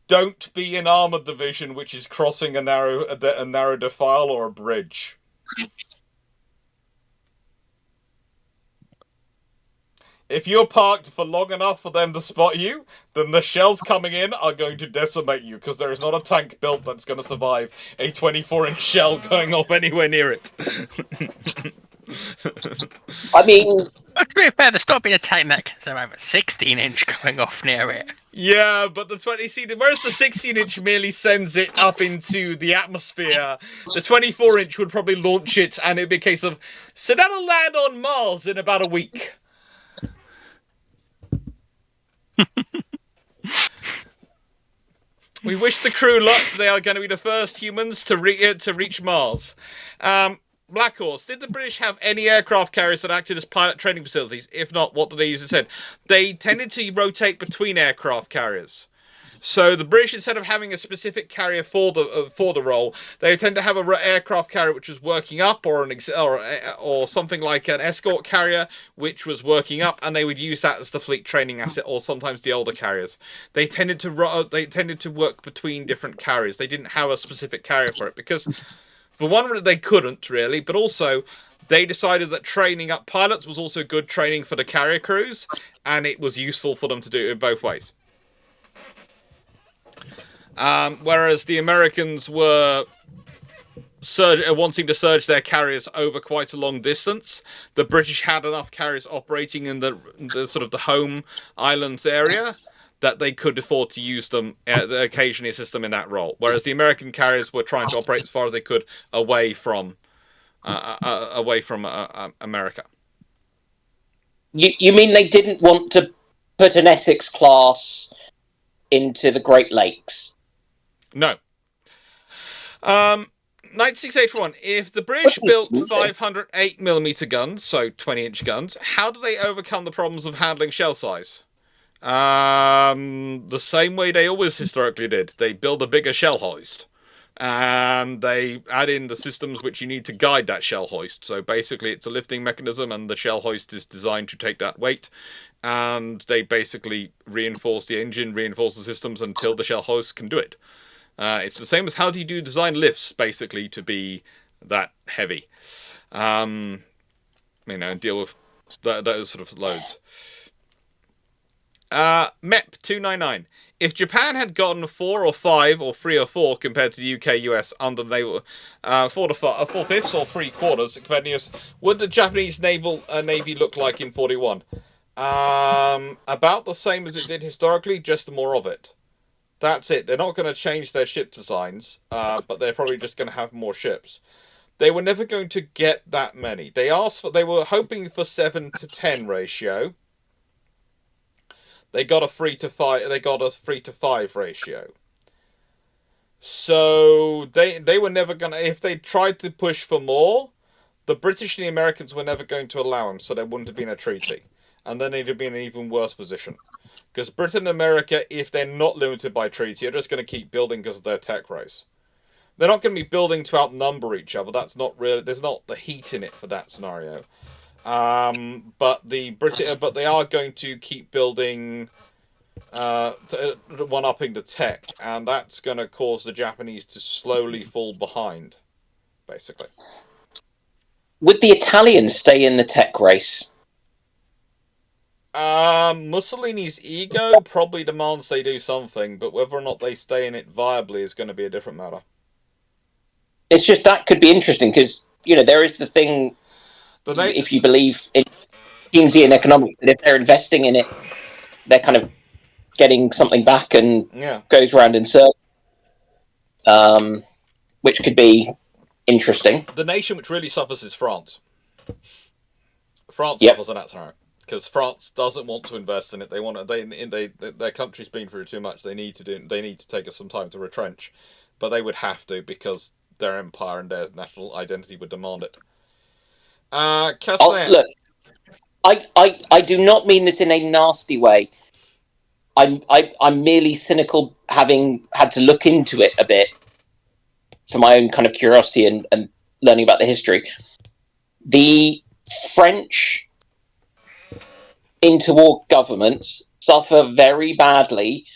[SPEAKER 1] don't be an armored division which is crossing a narrow defile or a bridge. If you're parked for long enough for them to spot you, then the shells coming in are going to decimate you, because there is not a tank built that's going to survive a 24-inch shell going off anywhere near it.
[SPEAKER 6] I mean...
[SPEAKER 4] But to be fair, there's not been a tank that can survive a 16-inch going off near it.
[SPEAKER 1] Yeah, but whereas the 16-inch merely sends it up into the atmosphere, the 24-inch would probably launch it, and it'd be a case of, so that'll land on Mars in about a week. We wish the crew luck. They are going to be the first humans to reach Mars. Black Horse, did the British have any aircraft carriers that acted as pilot training facilities? If not, what did they use instead? They tended to rotate between aircraft carriers. So the British, instead of having a specific carrier for the role, they tend to have an aircraft carrier which was working up, or something like an escort carrier which was working up, and they would use that as the fleet training asset, or sometimes the older carriers. They tended to work between different carriers. They didn't have a specific carrier for it because, for one, they couldn't really, but also they decided that training up pilots was also good training for the carrier crews, and it was useful for them to do it in both ways. Whereas the Americans were wanting to surge their carriers over quite a long distance, the British had enough carriers operating in the sort of the home islands area that they could afford to use them, occasionally assist them in that role. Whereas the American carriers were trying to operate as far as they could away from America.
[SPEAKER 6] You mean they didn't want to put an Essex class into the Great Lakes?
[SPEAKER 1] No. 9681. If the British built 508mm guns, so 20-inch guns, how do they overcome the problems of handling shell size? The same way they always historically did. They build a bigger shell hoist. And they add in the systems which you need to guide that shell hoist. So basically it's a lifting mechanism, and the shell hoist is designed to take that weight. And they basically reinforce the engine, reinforce the systems until the shell hoist can do it. It's the same as how do you design lifts, basically, to be that heavy. And deal with those sort of loads. MEP299. If Japan had gotten 4 or 5 or 3 or 4 compared to the UK, US under the naval 4 to 5, 4/5 or 3/4 compared to the US, would the Japanese navy look like in 41? About the same as it did historically, just more of it. That's it. They're not going to change their ship designs, but they're probably just going to have more ships. They were never going to get that many. They were hoping for 7 to 10 ratio. They got a 3 to 5. They got a 3 to 5 ratio. So they were never gonna. If they tried to push for more, the British and the Americans were never going to allow them. So there wouldn't have been a treaty, and then they'd have been in an even worse position. Because Britain and America, if they're not limited by treaty, are just going to keep building because of their tech race. They're not going to be building to outnumber each other. That's not really. There's not the heat in it for that scenario. But they are going to keep building, one-upping the tech, and that's going to cause the Japanese to slowly fall behind, basically.
[SPEAKER 6] Would the Italians stay in the tech race?
[SPEAKER 1] Mussolini's ego probably demands they do something, but whether or not they stay in it viably is going to be a different matter.
[SPEAKER 6] It's just that could be interesting because there is the thing. If you believe in Keynesian economics, that if they're investing in it, they're kind of getting something back and goes round in circles, which could be interesting.
[SPEAKER 1] The nation which really suffers is France. France suffers in that scenario because France doesn't want to invest in it. They want to. Their country's been through too much. They need to take us some time to retrench, but they would have to because their empire and their national identity would demand it.
[SPEAKER 6] Look, I do not mean this in a nasty way. I'm merely cynical, having had to look into it a bit for my own kind of curiosity and learning about the history. The French interwar governments suffer very badly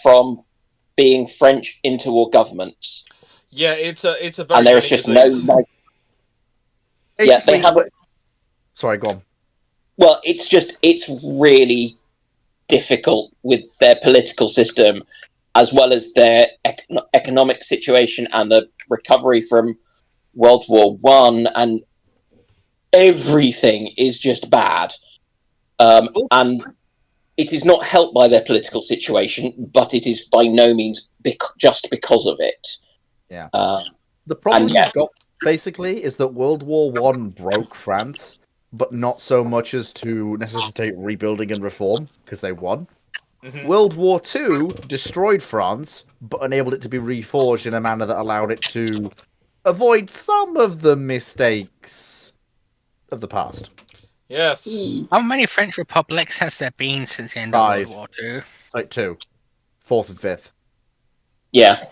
[SPEAKER 6] from being French interwar governments.
[SPEAKER 1] Yeah, it's a very
[SPEAKER 6] and there's just no. They have.
[SPEAKER 3] Sorry, go on.
[SPEAKER 6] Well, it's really difficult with their political system, as well as their economic situation and the recovery from World War I, and everything is just bad. And it is not helped by their political situation, but it is by no means just because of it.
[SPEAKER 3] Yeah. The problem you've got, basically, is that World War One broke France, but not so much as to necessitate rebuilding and reform, because they won. Mm-hmm. World War Two destroyed France, but enabled it to be reforged in a manner that allowed it to avoid some of the mistakes of the past.
[SPEAKER 1] Yes.
[SPEAKER 4] How many French republics has there been since the end
[SPEAKER 3] 5.
[SPEAKER 4] of World War Two?
[SPEAKER 3] Like 2. 4th and 5th.
[SPEAKER 6] Yeah.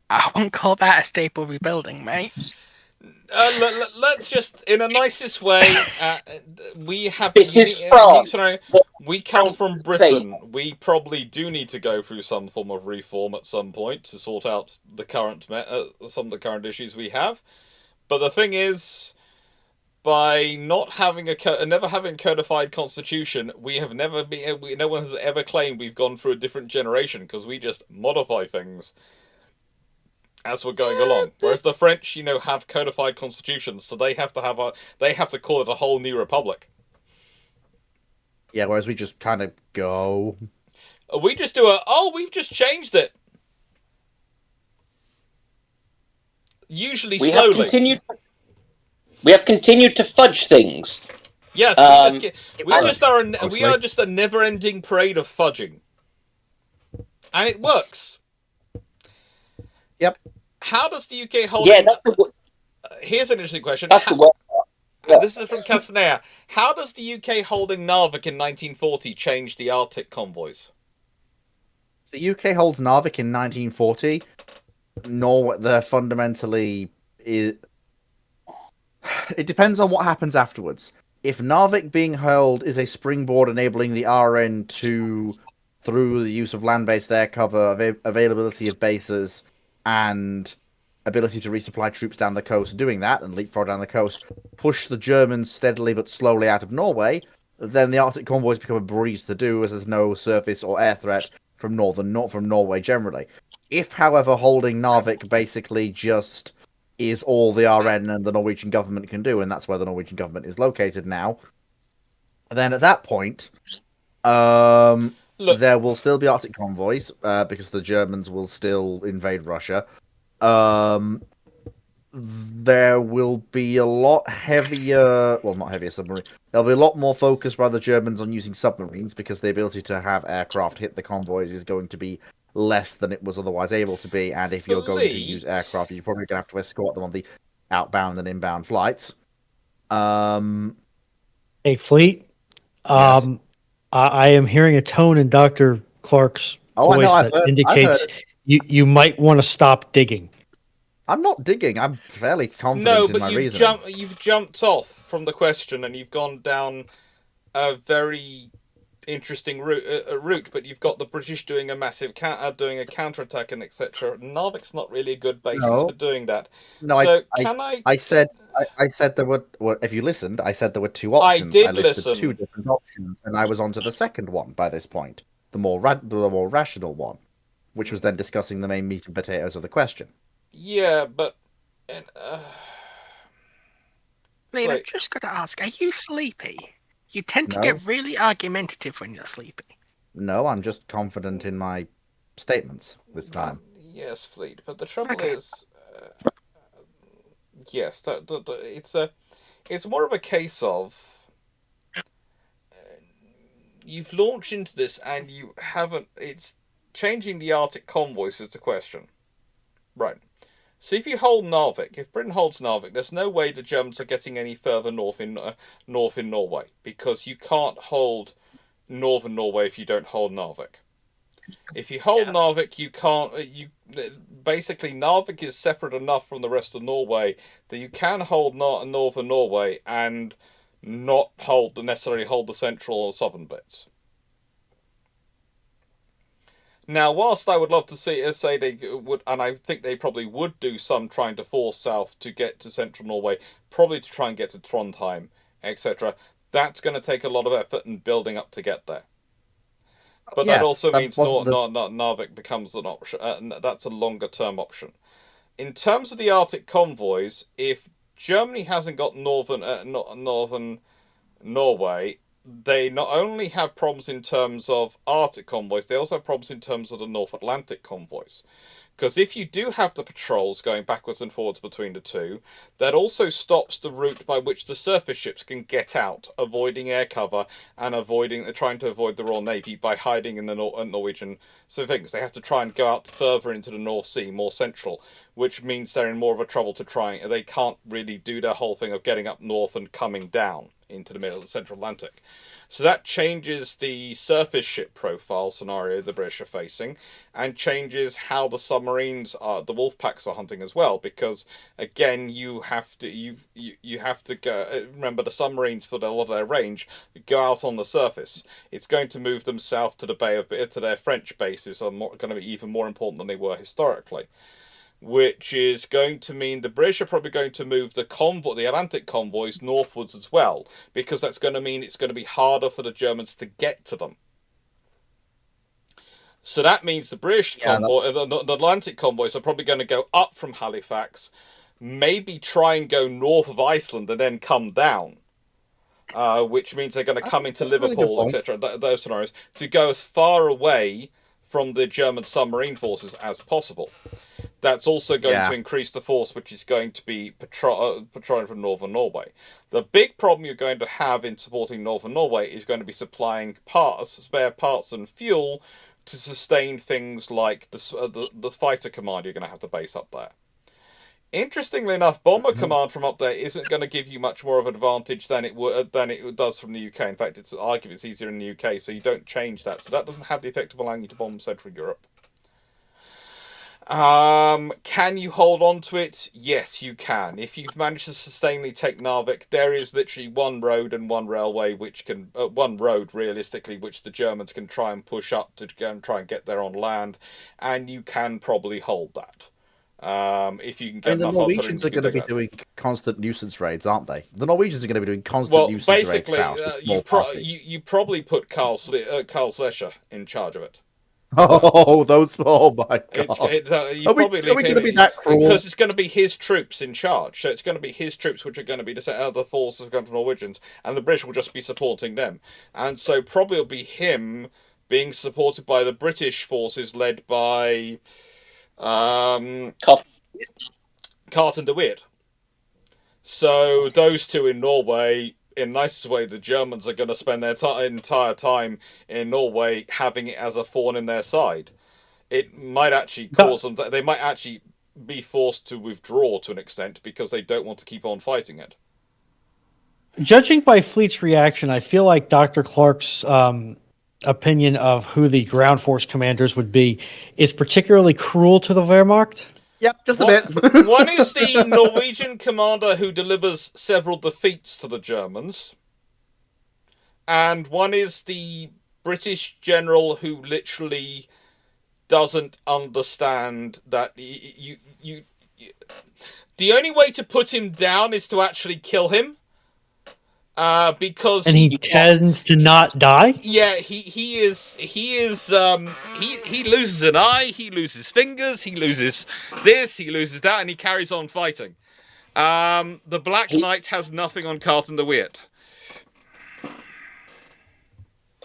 [SPEAKER 4] I wouldn't call that a stable rebuilding, mate.
[SPEAKER 1] Let's just, in the nicest way, we have
[SPEAKER 6] France.
[SPEAKER 1] We come from Britain. We probably do need to go through some form of reform at some point to sort out the current some of the current issues we have. But the thing is, by not having never having a codified constitution, we have never been. No one has ever claimed we've gone through a different generation because we just modify things as we're going along. Whereas the French, have codified constitutions, so they have to call it a whole new republic.
[SPEAKER 3] Yeah, whereas we just kind of go.
[SPEAKER 1] We just do we've just changed it. Usually
[SPEAKER 6] We
[SPEAKER 1] slowly.
[SPEAKER 6] have continued to fudge things.
[SPEAKER 1] Yes, we are just a never-ending parade of fudging, and it works.
[SPEAKER 3] Yep.
[SPEAKER 1] How does the UK hold?
[SPEAKER 6] Yeah, that's the.
[SPEAKER 1] Here's an interesting question.
[SPEAKER 6] That's the worst part. Yeah.
[SPEAKER 1] This is from Castanea. How does the UK holding Narvik in 1940 change the Arctic convoys?
[SPEAKER 3] The UK holds Narvik in 1940. Norway, they're fundamentally. It depends on what happens afterwards. If Narvik being held is a springboard enabling the RN to, through the use of land-based air cover, availability of bases, and ability to resupply troops down the coast, doing that and leapfrog down the coast, push the Germans steadily but slowly out of Norway, then the Arctic convoys become a breeze to do, as there's no surface or air threat from Norway generally. If, however, holding Narvik basically just is all the RN and the Norwegian government can do, and that's where the Norwegian government is located now, then at that point, there will still be Arctic convoys, because the Germans will still invade Russia. There will be a lot heavier, well, not heavier submarine. There'll be a lot more focus by the Germans on using submarines, because the ability to have aircraft hit the convoys is going to be less than it was otherwise able to be, and if you're going to use aircraft, you're probably going to have to escort them on the outbound and inbound flights.
[SPEAKER 2] Hey, Fleet.
[SPEAKER 3] Yes.
[SPEAKER 2] I am hearing a tone in Dr. Clarke's voice that indicates you might want to stop digging.
[SPEAKER 3] I'm not digging. I'm fairly confident in my reasoning.
[SPEAKER 1] You've jumped off from the question and you've gone down a very interesting route, but you've got the British doing a massive doing a counterattack and etc. Narvik's not really a good basis for doing that.
[SPEAKER 3] No,
[SPEAKER 1] so
[SPEAKER 3] I said there were. Well, if you listened, I said there were two options. I listed two different options, and I was on to the second one by this point, the more rational one, which was then discussing the main meat and potatoes of the question.
[SPEAKER 1] Yeah, but.
[SPEAKER 4] Lena, I've just got to ask: are you sleepy? You tend to get really argumentative when you're sleepy.
[SPEAKER 3] No, I'm just confident in my statements this time.
[SPEAKER 1] Yes, Fleet. But the trouble is, yes, it's more of a case of you've launched into this and you haven't. It's changing the Arctic convoys is the question, right? So if you hold Narvik, if Britain holds Narvik, there's no way the Germans are getting any further north in Norway, because you can't hold northern Norway if you don't hold Narvik. If you hold Narvik, you can't. Basically Narvik is separate enough from the rest of Norway that you can hold northern Norway and not necessarily hold the central or southern bits. Now, whilst I would love to say they would, and I think they probably would do some trying to force south to get to central Norway, probably to try and get to Trondheim, etc., that's going to take a lot of effort and building up to get there. But that also means Narvik becomes an option. That's a longer-term option. In terms of the Arctic convoys, if Germany hasn't got northern Norway, they not only have problems in terms of Arctic convoys, they also have problems in terms of the North Atlantic convoys. Because if you do have the patrols going backwards and forwards between the two, that also stops the route by which the surface ships can get out, avoiding air cover and trying to avoid the Royal Navy by hiding in the Norwegian things. They have to try and go out further into the North Sea, more central, which means they're in more of a trouble to try. They can't really do their whole thing of getting up north and coming down into the middle of the Central Atlantic. So that changes the surface ship profile scenario the British are facing, and changes how the submarines the wolf packs are hunting as well, because again you have to go. Remember, the submarines, for a lot of their range, go out on the surface. It's going to move them south to to their French bases, are going to be even more important than they were historically. Which is going to mean the British are probably going to move the Atlantic convoys northwards as well, because that's going to mean it's going to be harder for the Germans to get to them. So that means the British the Atlantic convoys are probably going to go up from Halifax, maybe try and go north of Iceland and then come down. which means they're going to come into
[SPEAKER 3] that's a really good
[SPEAKER 1] Liverpool,
[SPEAKER 3] point.
[SPEAKER 1] etc. Those scenarios to go as far away from the German submarine forces as possible. That's also going to increase the force which is going to be patrolling from northern Norway. The big problem you're going to have in supporting northern Norway is going to be supplying spare parts and fuel to sustain things like the fighter command you're going to have to base up there. Interestingly enough, bomber command from up there isn't going to give you much more of an advantage than it does from the UK. In fact, it's arguably it's easier in the UK, so you don't change that. So that doesn't have the effect of allowing you to bomb Central Europe. Can you hold on to it? Yes, you can. If you've managed to sustainably take Narvik, there is literally one road and one railway which can one road realistically which the Germans can try and push up to go and try and get there on land, and you can probably hold that. If you can get
[SPEAKER 3] the Norwegians are going to be doing constant nuisance raids, aren't they? The Norwegians are going to be doing constant nuisance raids south.
[SPEAKER 1] You probably put Karl Flescher in charge of it.
[SPEAKER 3] Oh, those! Oh my God!
[SPEAKER 1] Are we going to
[SPEAKER 3] be that cruel?
[SPEAKER 1] Because it's going to be his troops in charge. So it's going to be his troops which are going to be the other forces of the Norwegians, and the British will just be supporting them. And so probably it'll be him being supported by the British forces led by Carton de Witt. So those two in Norway. In the nicest way, the Germans are going to spend their entire time in Norway having it as a thorn in their side. It might actually cause them... They might actually be forced to withdraw to an extent because they don't want to keep on fighting it.
[SPEAKER 2] Judging by Fleet's reaction, I feel like Dr. Clarke's opinion of who the ground force commanders would be is particularly cruel to the Wehrmacht.
[SPEAKER 3] Yep, just a bit.
[SPEAKER 1] One is the Norwegian commander who delivers several defeats to the Germans. And one is the British general who literally doesn't understand that the only way to put him down is to actually kill him. Because
[SPEAKER 2] he tends to not die.
[SPEAKER 1] Yeah, he loses an eye, he loses fingers, he loses this, he loses that, and he carries on fighting. The Black Knight has nothing on Carton de Witt,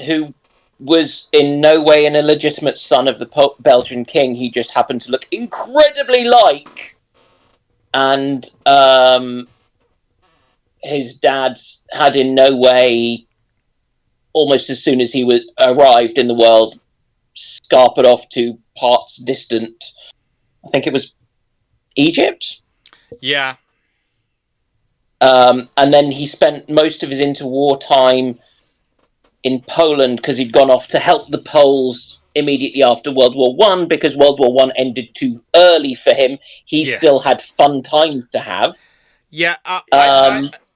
[SPEAKER 6] who was in no way an illegitimate son of the Belgian king. He just happened to look incredibly like, and his dad had in no way, almost as soon as he arrived in the world, scarpered off to parts distant. I think it was Egypt?
[SPEAKER 1] Yeah.
[SPEAKER 6] And then he spent most of his interwar time in Poland because he'd gone off to help the Poles immediately after World War I, because World War I ended too early for him. He still had fun times to have.
[SPEAKER 1] Yeah,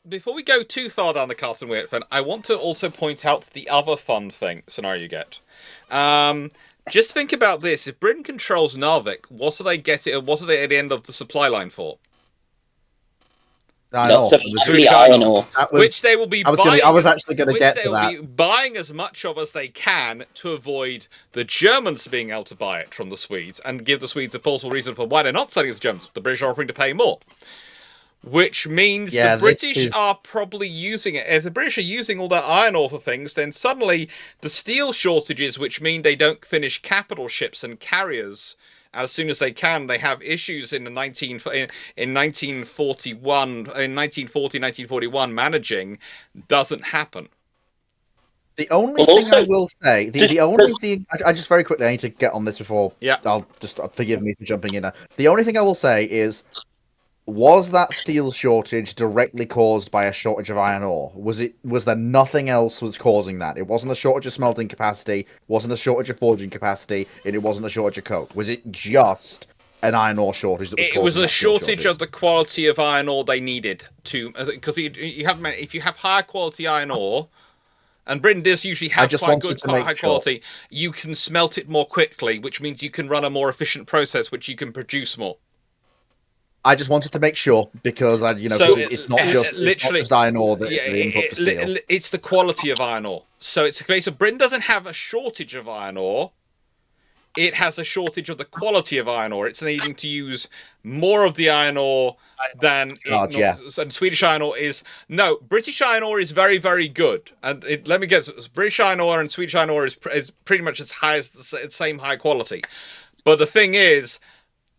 [SPEAKER 1] before we go too far down the Carton de Witt thing, I want to also point out the other fun scenario you get. Just think about this: if Britain controls Narvik, what are they getting? What are they at the end of the supply line for?
[SPEAKER 6] Lots of iron ore,
[SPEAKER 1] which they will be buying.
[SPEAKER 3] I was actually going to get to that.
[SPEAKER 1] Be buying as much of as they can to avoid the Germans being able to buy it from the Swedes and give the Swedes a plausible reason for why they're not selling it to the Germans. The British are offering to pay more. Which means the British are probably using it. If the British are using all that iron ore for things, then suddenly the steel shortages, which mean they don't finish capital ships and carriers as soon as they can, they have issues in 1941 managing, doesn't happen.
[SPEAKER 3] The only thing I will say, the only thing, I just very quickly, I need to get on this before, I'll just, forgive me for jumping in there. The only thing I will say is, was that steel shortage directly caused by a shortage of iron ore? Was there nothing else was causing that? It wasn't a shortage of smelting capacity, wasn't a shortage of forging capacity, and it wasn't a shortage of coke. Was it just an iron ore shortage that was causing
[SPEAKER 1] it was a
[SPEAKER 3] that
[SPEAKER 1] shortage of the quality of iron ore they needed to, because if you have higher quality iron ore, and Britain does usually have quite good high quality, you can smelt it more quickly, which means you can run a more efficient process, which you can produce more.
[SPEAKER 3] I just wanted to make sure, because it's not just iron ore that the input for steel.
[SPEAKER 1] It's the quality of iron ore. So it's a case of Britain doesn't have a shortage of iron ore. it has a shortage of the quality of iron ore. It's needing to use more of the iron ore than and Swedish iron ore is British iron ore is very, very good. And let me guess, British iron ore and Swedish iron ore is pretty much as high as the same high quality. But the thing is,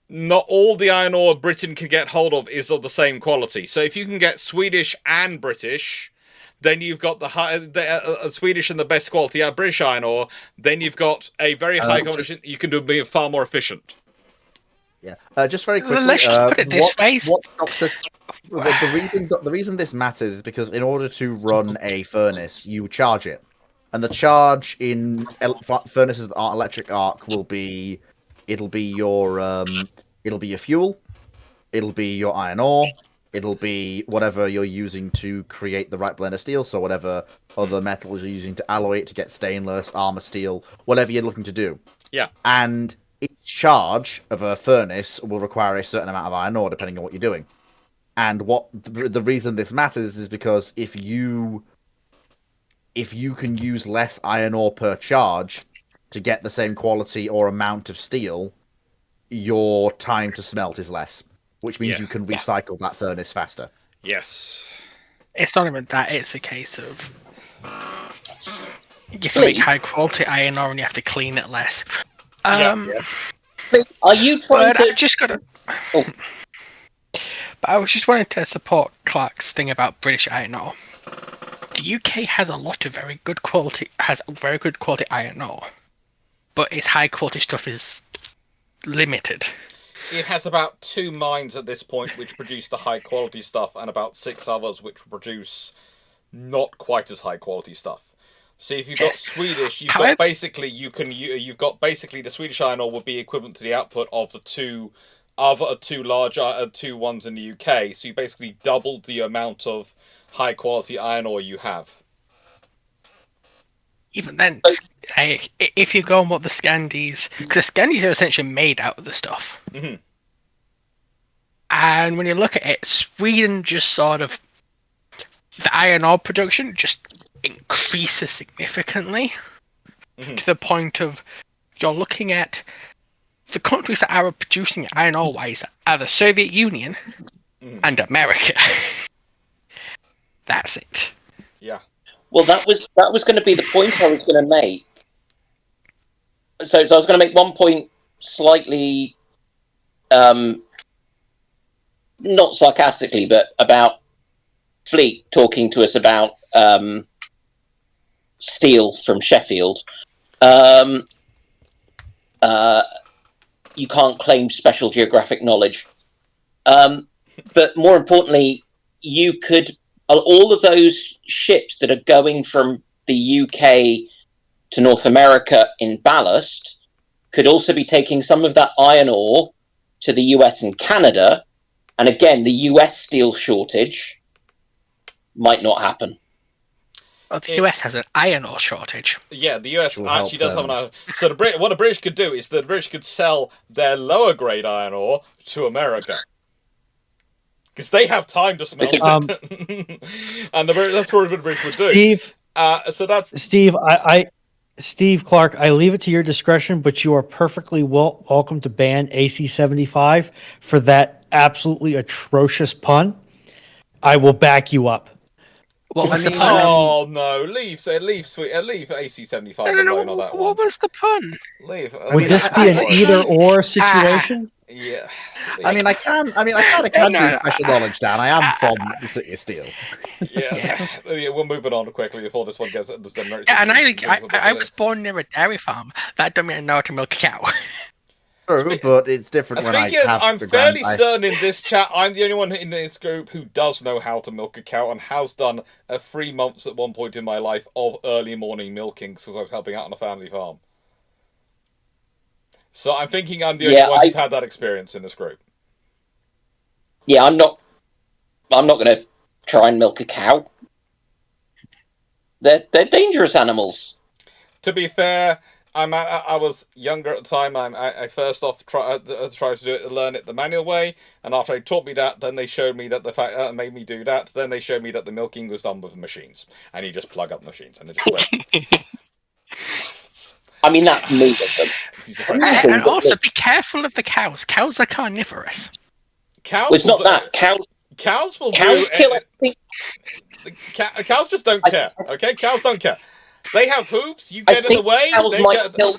[SPEAKER 1] not all the iron ore Britain can get hold of is of the same quality. So if you can get Swedish and British, then you've got the Swedish and the best quality British iron ore. Then you've got a very high competition. You can be far more efficient.
[SPEAKER 3] Yeah. Just very quickly.
[SPEAKER 4] Let's just put it this way.
[SPEAKER 3] The reason this matters is because in order to run a furnace, you charge it, and the charge in furnaces that aren't electric arc will be, it'll be your fuel, it'll be your iron ore. It'll be whatever you're using to create the right blend of steel, so whatever other metals you're using to alloy it to get stainless, armor steel, whatever you're looking to do.
[SPEAKER 1] Yeah.
[SPEAKER 3] And each charge of a furnace will require a certain amount of iron ore, depending on what you're doing. And what the reason this matters is because if you can use less iron ore per charge to get the same quality or amount of steel, your time to smelt is less. Which means you can recycle that furnace faster.
[SPEAKER 1] Yes.
[SPEAKER 4] It's not even that, it's a case of you can make high quality iron ore and you have to clean it less.
[SPEAKER 6] Are you trying to...
[SPEAKER 4] I just got to...
[SPEAKER 6] Oh.
[SPEAKER 4] But I was just wanting to support Clarke's thing about British iron ore. The UK has a lot of very good quality iron ore, but its high quality stuff is limited.
[SPEAKER 1] It has about 2 mines at this point which produce the high quality stuff, and about 6 others which produce not quite as high quality stuff. So if you've got Swedish, you've got basically the Swedish iron ore would be equivalent to the output of the two ones in the UK. So you basically doubled the amount of high quality iron ore you have.
[SPEAKER 4] Even then, if you go on what the Scandies... Because the Scandies are essentially made out of the stuff.
[SPEAKER 1] Mm-hmm.
[SPEAKER 4] And when you look at it, Sweden just sort of... The iron ore production just increases significantly. Mm-hmm. To the point of... You're looking at... The countries that are producing iron ore-wise are the Soviet Union and America. That's it.
[SPEAKER 1] Yeah.
[SPEAKER 6] Well, that was going to be the point I was going to make. So I was going to make one point slightly, not sarcastically, but about Fleet talking to us about steel from Sheffield. You can't claim special geographic knowledge. But more importantly, you could... All of those ships that are going from the UK to North America in ballast could also be taking some of that iron ore to the US and Canada. And again, the US steel shortage might not happen.
[SPEAKER 4] Well, the US has an iron ore shortage.
[SPEAKER 1] Yeah, the US actually does have an iron. So what the British could do is the British could sell their lower grade iron ore to America. Because they have time to smelt it. And that's what the British would do.
[SPEAKER 2] Steve,
[SPEAKER 1] Steve,
[SPEAKER 2] Steve Clarke, I leave it to your discretion, but you are perfectly welcome to ban AC-75 for that absolutely atrocious pun. I will back you up.
[SPEAKER 4] What was the pun?
[SPEAKER 1] Oh no! Leave AC-75 alone on that one.
[SPEAKER 4] What was the pun?
[SPEAKER 1] Leave.
[SPEAKER 2] Would this be an either-or situation?
[SPEAKER 1] Yeah.
[SPEAKER 3] I kind of can do special knowledge, Dan. I am from the City of Steel.
[SPEAKER 1] Yeah. We'll move it on quickly before this one gets...
[SPEAKER 4] Yeah, and I was born near a dairy farm. That don't mean I know how to milk a cow.
[SPEAKER 3] True, but it's different when I have
[SPEAKER 1] I'm fairly certain in this chat I'm the only one in this group who does know how to milk a cow and has done 3 months at one point in my life of early morning milking because I was helping out on a family farm. So I'm thinking I'm the only one who's had that experience in this group.
[SPEAKER 6] Yeah, I'm not going to try and milk a cow. They're dangerous animals.
[SPEAKER 1] To be fair, I was younger at the time. I first off tried to do it, learn it the manual way, and after they taught me that, then they showed me that the fact made me do that. Then they showed me that the milking was done with machines, and you just plug up the machines, and it just went.
[SPEAKER 6] I mean, that's moving them.
[SPEAKER 4] And also, be careful of the cows. Cows are carnivorous.
[SPEAKER 1] Cows
[SPEAKER 6] Well, it's not that.
[SPEAKER 1] Cows will
[SPEAKER 6] Cows
[SPEAKER 1] do.
[SPEAKER 6] kill everything.
[SPEAKER 1] Cows just don't care. Okay, cows don't care. They have hooves. You
[SPEAKER 6] I
[SPEAKER 1] get in
[SPEAKER 6] think
[SPEAKER 1] the way.
[SPEAKER 6] cows
[SPEAKER 1] They
[SPEAKER 6] might
[SPEAKER 1] get.
[SPEAKER 6] kill.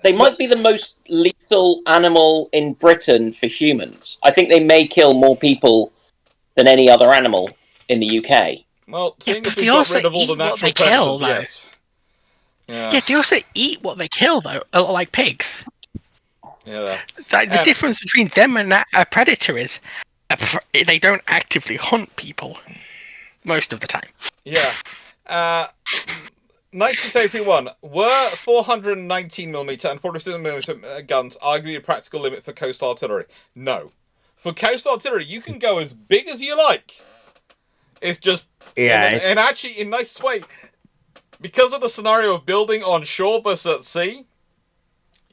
[SPEAKER 6] They might be the most lethal animal in Britain for humans. I think they may kill more people than any other animal in the UK.
[SPEAKER 1] Well, seeing as
[SPEAKER 4] but
[SPEAKER 1] we
[SPEAKER 4] they
[SPEAKER 1] got
[SPEAKER 4] also
[SPEAKER 1] rid of all the
[SPEAKER 4] eat what
[SPEAKER 1] natural
[SPEAKER 4] they kill,
[SPEAKER 1] predators,
[SPEAKER 4] though.
[SPEAKER 1] yes.
[SPEAKER 4] Yeah, they also eat what they kill, though, like pigs.
[SPEAKER 1] Yeah.
[SPEAKER 4] Like, the difference between them and a predator is they don't actively hunt people most of the time.
[SPEAKER 1] Yeah. 1971, were 419mm and 47mm guns arguably a practical limit for coastal artillery? No. For coastal artillery, you can go as big as you like. It's just...
[SPEAKER 3] Yeah.
[SPEAKER 1] And actually, in nicest way, because of the scenario of building on shore versus at sea,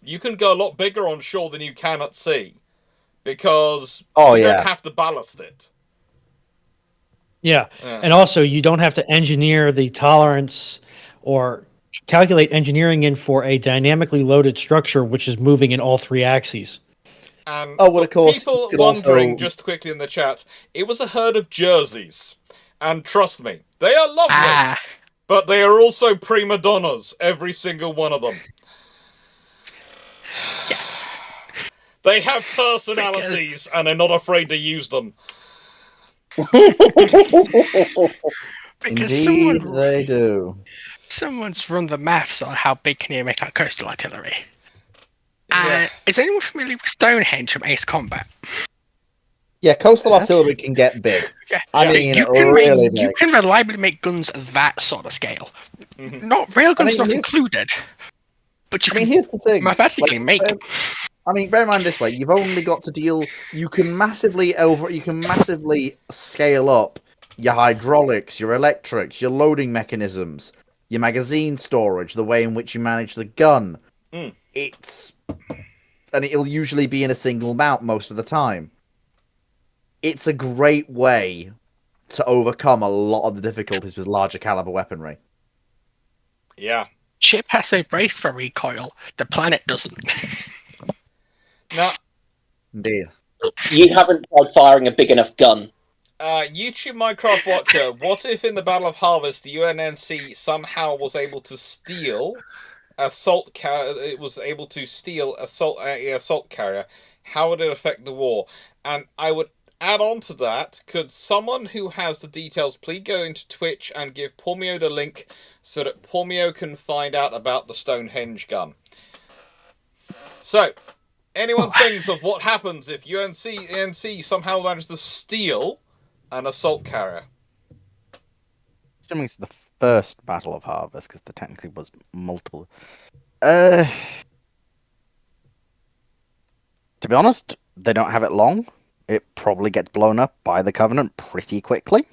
[SPEAKER 1] you can go a lot bigger on shore than you can at sea. Because you don't have to ballast it.
[SPEAKER 2] Yeah. And also, you don't have to engineer the tolerance or calculate engineering in for a dynamically loaded structure which is moving in all three axes.
[SPEAKER 1] And
[SPEAKER 3] of course,
[SPEAKER 1] people wondering, just quickly in the chat, it was a herd of jerseys. And trust me, they are lovely. But they are also prima donnas, every single one of them.
[SPEAKER 4] Yeah.
[SPEAKER 1] They have personalities and are not afraid to use them.
[SPEAKER 3] Indeed, they do.
[SPEAKER 4] Someone's run the maths on how big can you make our coastal artillery. Is anyone familiar with Stonehenge from Ace Combat?
[SPEAKER 3] Yeah, coastal artillery can get big.
[SPEAKER 4] Yeah.
[SPEAKER 3] I mean,
[SPEAKER 4] you can
[SPEAKER 3] really big.
[SPEAKER 4] You can reliably make guns at that sort of scale. Not rail guns, not included. But you can
[SPEAKER 3] here's the thing.
[SPEAKER 4] mathematically make them.
[SPEAKER 3] I mean, bear in mind this way: you've only got to deal. You can massively scale up your hydraulics, your electrics, your loading mechanisms, your magazine storage, the way in which you manage the gun. And it'll usually be in a single mount most of the time. It's a great way to overcome a lot of the difficulties with larger caliber weaponry.
[SPEAKER 1] Yeah.
[SPEAKER 4] Chip has a brace for recoil. The planet doesn't.
[SPEAKER 1] No.
[SPEAKER 3] Indeed.
[SPEAKER 6] You haven't tried firing a big enough gun.
[SPEAKER 1] YouTube Minecraft Watcher, what if in the Battle of Harvest the UNNC somehow was able to steal assault carrier? How would it affect the war? And I would add on to that, could someone who has the details please go into Twitch and give Pormio the link so that Pormio can find out about the Stonehenge gun. So, anyone's things of what happens if UNC somehow manages to steal an assault carrier?
[SPEAKER 5] Assuming it's the first Battle of Harvest, because there technically was multiple. To be honest, they don't have it long. It probably gets blown up by the Covenant pretty quickly.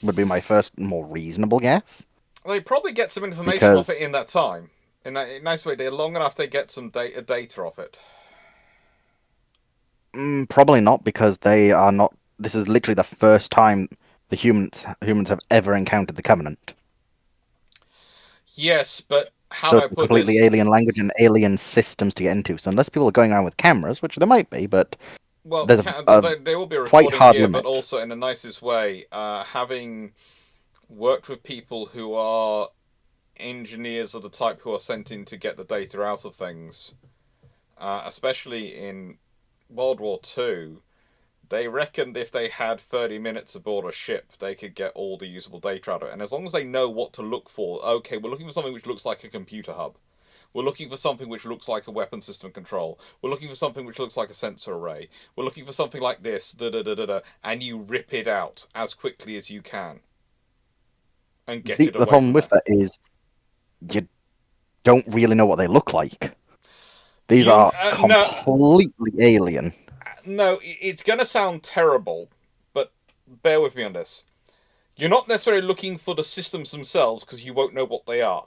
[SPEAKER 5] Would be my first more reasonable guess.
[SPEAKER 1] They probably get some information off it in that time. In a nice way, they're long enough to get some data off it.
[SPEAKER 5] Probably not, because they are not. This is literally the first time the humans have ever encountered the Covenant.
[SPEAKER 1] Yes, but how
[SPEAKER 5] so
[SPEAKER 1] I put
[SPEAKER 5] completely
[SPEAKER 1] this...
[SPEAKER 5] alien language and alien systems to get into. So unless people are going around with cameras, which there might be, but there's
[SPEAKER 1] they will be
[SPEAKER 5] quite
[SPEAKER 1] recording
[SPEAKER 5] hard
[SPEAKER 1] here,
[SPEAKER 5] limit.
[SPEAKER 1] but also in the nicest way, having worked with people who are engineers of the type who are sent in to get the data out of things, especially in World War II, they reckoned if they had 30 minutes aboard a ship, they could get all the usable data out of it. And as long as they know what to look for, okay, we're looking for something which looks like a computer hub. We're looking for something which looks like a weapon system control. We're looking for something which looks like a sensor array. We're looking for something like this, and you rip it out as quickly as you can. And get it away.
[SPEAKER 5] The problem with that is you don't really know what they look like. These are completely alien.
[SPEAKER 1] No, it's going to sound terrible, but bear with me on this. You're not necessarily looking for the systems themselves, because you won't know what they are.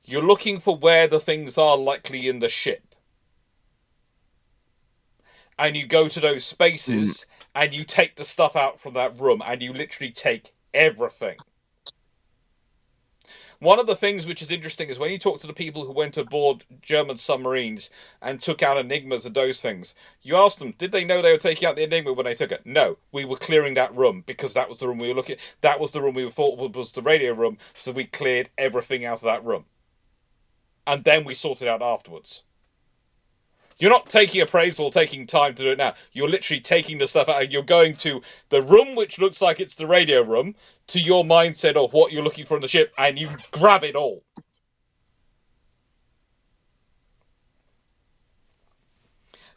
[SPEAKER 1] You're looking for where the things are likely in the ship. And you go to those spaces, and you take the stuff out from that room, and you literally take everything. One of the things which is interesting is when you talk to the people who went aboard German submarines and took out Enigmas and those things, you ask them, did they know they were taking out the Enigma when they took it? No, we were clearing that room because that was the room we were looking at. That was the room we thought was the radio room, so we cleared everything out of that room. And then we sorted out afterwards. You're not taking appraisal, taking time to do it now. You're literally taking the stuff out. You're going to the room which looks like it's the radio room, to your mindset of what you're looking for in the ship, and you grab it all.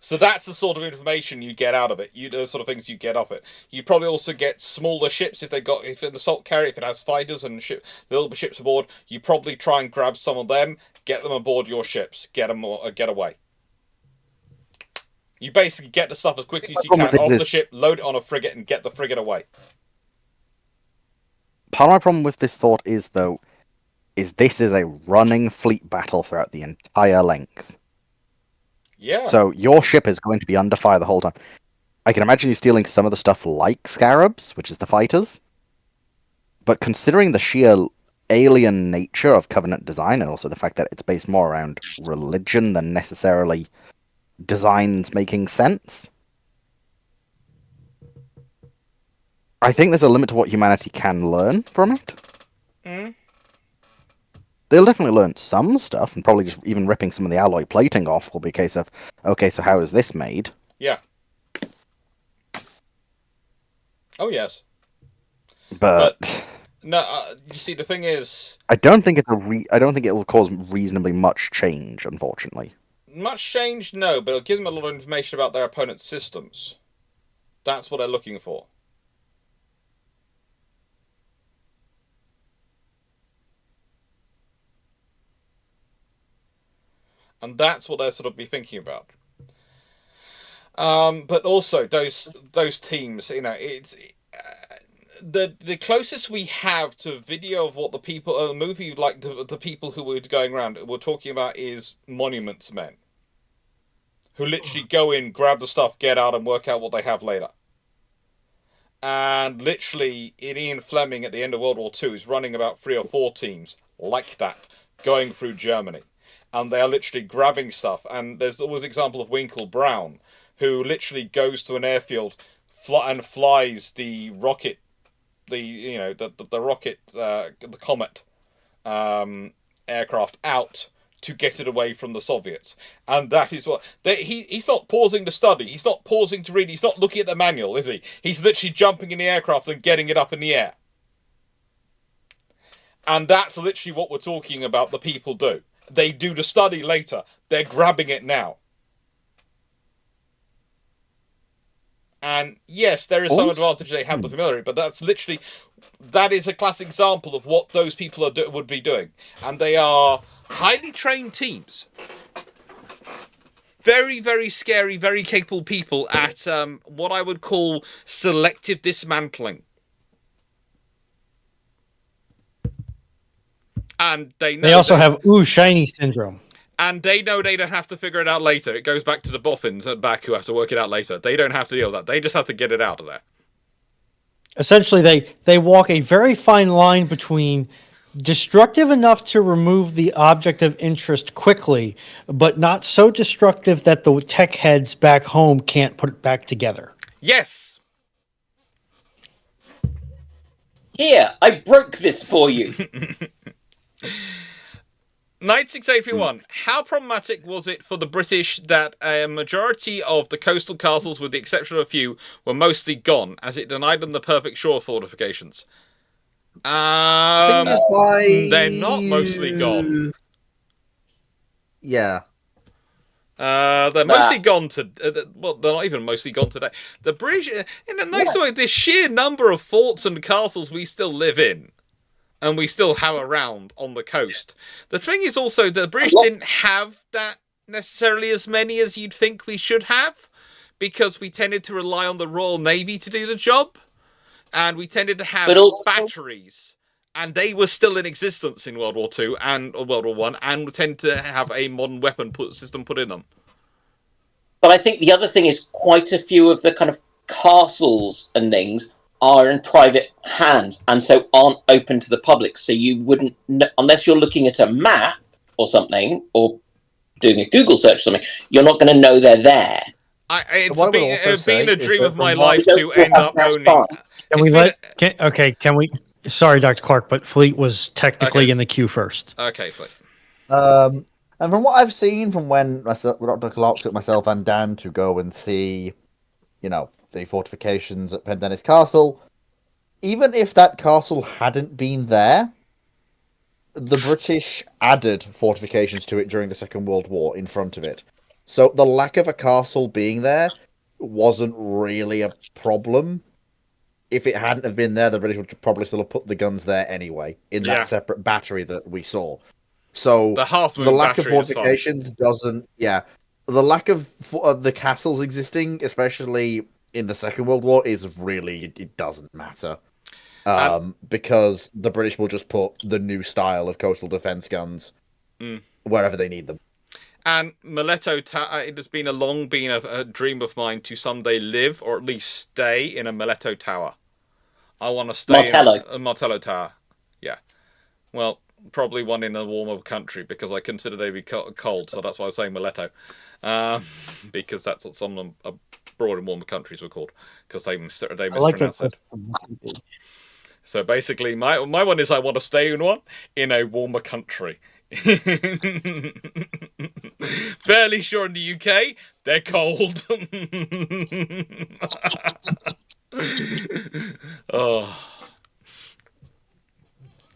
[SPEAKER 1] So that's the sort of information you get out of it. The sort of things you get off it. You probably also get smaller ships if if in the salt carrier, if it has fighters and little ships aboard, you probably try and grab some of them, get them aboard your ships, get away. You basically get the stuff as quickly as you can off the ship, load it on a frigate, and get the frigate away.
[SPEAKER 5] Part of my problem with this thought is, though, this is a running fleet battle throughout the entire length.
[SPEAKER 1] Yeah.
[SPEAKER 5] So your ship is going to be under fire the whole time. I can imagine you stealing some of the stuff like Scarabs, which is the fighters. But considering the sheer alien nature of Covenant design, and also the fact that it's based more around religion than necessarily designs making sense, I think there's a limit to what humanity can learn from it. They'll definitely learn some stuff, and probably just even ripping some of the alloy plating off will be a case of, okay, so how is this made?
[SPEAKER 1] Yeah. Oh yes.
[SPEAKER 5] But
[SPEAKER 1] no, you see, the thing is,
[SPEAKER 5] I don't think I don't think it will cause reasonably much change, unfortunately.
[SPEAKER 1] Much change, no, but it'll give them a lot of information about their opponent's systems. That's what they're looking for. And that's what they'll sort of be thinking about. But also those teams, it's the closest we have to video of what the people, a movie like the people who were going around we're talking about is Monuments Men, who literally go in, grab the stuff, get out, and work out what they have later. And literally, in Ian Fleming at the end of World War II is running about 3 or 4 teams like that, going through Germany. And they are literally grabbing stuff. And there's always an example of Winkle Brown, who literally goes to an airfield and flies the rocket, the rocket, the Comet aircraft out to get it away from the Soviets. And that is what he's not pausing to study, he's not pausing to read, he's not looking at the manual, is he? He's literally jumping in the aircraft and getting it up in the air. And that's literally what we're talking about the people do. They do the study later, they're grabbing it now. And yes, there is some advantage they have the familiarity, but that is a classic example of what those people would be doing. And they are highly trained teams. Very, very scary, very capable people at what I would call selective dismantling. And they
[SPEAKER 2] also have shiny syndrome.
[SPEAKER 1] And they know they don't have to figure it out later. It goes back to the boffins at back who have to work it out later. They don't have to deal with that. They just have to get it out of there.
[SPEAKER 2] Essentially, they walk a very fine line between destructive enough to remove the object of interest quickly, but not so destructive that the tech heads back home can't put it back together.
[SPEAKER 1] Yes!
[SPEAKER 6] Here, I broke this for you.
[SPEAKER 1] Knight 681, how problematic was it for the British that a majority of the coastal castles, with the exception of a few, were mostly gone, as it denied them the perfect shore fortifications? They're not mostly gone.
[SPEAKER 3] Yeah.
[SPEAKER 1] They're mostly gone to... well, they're not even mostly gone today. The British, in a nice way, the sheer number of forts and castles we still live in, and we still have around on the coast. The thing is also the British didn't have that necessarily as many as you'd think we should have, because we tended to rely on the Royal Navy to do the job, and we tended to have batteries, and they were still in existence in World War II and World War I, and tend to have a modern weapon system put in them.
[SPEAKER 6] But I think the other thing is quite a few of the kind of castles and things are in private hands and so aren't open to the public. So you wouldn't, unless you're looking at a map or something, or doing a Google search or something, you're not going to know they're there.
[SPEAKER 1] It's
[SPEAKER 3] What I would also
[SPEAKER 1] been
[SPEAKER 3] say
[SPEAKER 1] a dream
[SPEAKER 3] is
[SPEAKER 1] of
[SPEAKER 3] that
[SPEAKER 1] my
[SPEAKER 3] from what-
[SPEAKER 1] life to end up owning.
[SPEAKER 2] Can we can we? Sorry, Dr. Clarke, but Fleet was technically
[SPEAKER 1] Okay.
[SPEAKER 2] in the queue first.
[SPEAKER 1] Okay, Fleet.
[SPEAKER 3] And from what I've seen, from when Dr. Clarke took myself and Dan to go and see, the fortifications at Pendennis Castle, even if that castle hadn't been there, the British added fortifications to it during the Second World War in front of it. So the lack of a castle being there wasn't really a problem. If it hadn't have been there, the British would probably still have put the guns there anyway, in that separate battery that we saw. So
[SPEAKER 1] The
[SPEAKER 3] lack of
[SPEAKER 1] battery is fun.
[SPEAKER 3] fortifications doesn't, the lack of the castles existing, especially in the Second World War, is really, it doesn't matter. Because the British will just put the new style of coastal defense guns wherever they need them.
[SPEAKER 1] And Mileto Tower, it has been long been a dream of mine to someday live or at least stay in a Mileto Tower. I want to stay in a Martello Tower. Yeah. Well, probably one in a warmer country because I consider they be cold, so that's why I was saying Mileto. Because that's what some of them abroad in warmer countries were called because they mispronounce it. So basically, my one is I want to stay in one in a warmer country. Fairly sure in the UK they're cold. Oh.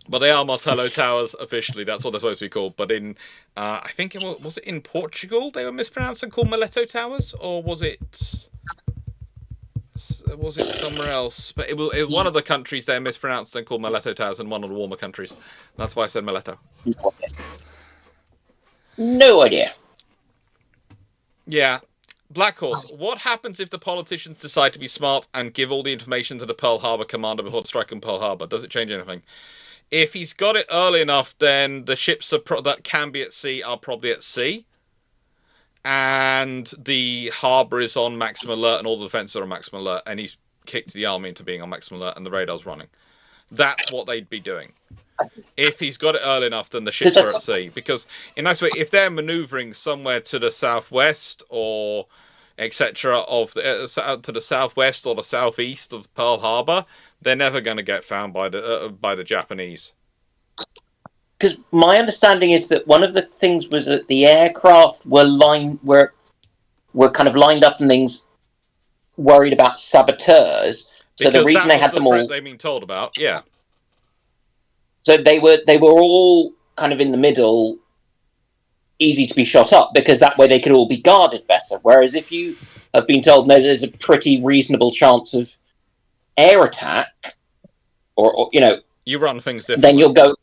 [SPEAKER 1] But they are Martello Towers officially. That's what they're supposed to be called. But in, I think was it in Portugal they were mispronounced and called Mileto Towers, or was it somewhere else? But it was one of the countries they're mispronounced and called Mileto Towers, and one of the warmer countries. That's why I said Mileto.
[SPEAKER 6] No idea.
[SPEAKER 1] Yeah. Black Horse, what happens if the politicians decide to be smart and give all the information to the Pearl Harbor commander before striking Pearl Harbor? Does it change anything? If he's got it early enough, then the ships that can be at sea are probably at sea. And the harbour is on maximum alert and all the defences are on maximum alert. And he's kicked the army into being on maximum alert and the radar's running. That's what they'd be doing. If he's got it early enough, then the ships are at sea. Because, in a nice way, if they're manoeuvring somewhere to the southwest or etc. of to the southwest or the southeast of Pearl Harbor, they're never going to get found by the Japanese.
[SPEAKER 6] Because my understanding is that one of the things was that the aircraft were kind of lined up and things, worried about saboteurs. So
[SPEAKER 1] Because
[SPEAKER 6] the reason they had them all,
[SPEAKER 1] they've been told about, yeah.
[SPEAKER 6] So they were all kind of in the middle, easy to be shot up, because that way they could all be guarded better. Whereas if you have been told there's a pretty reasonable chance of air attack, or
[SPEAKER 1] you run things differently.
[SPEAKER 6] then you're going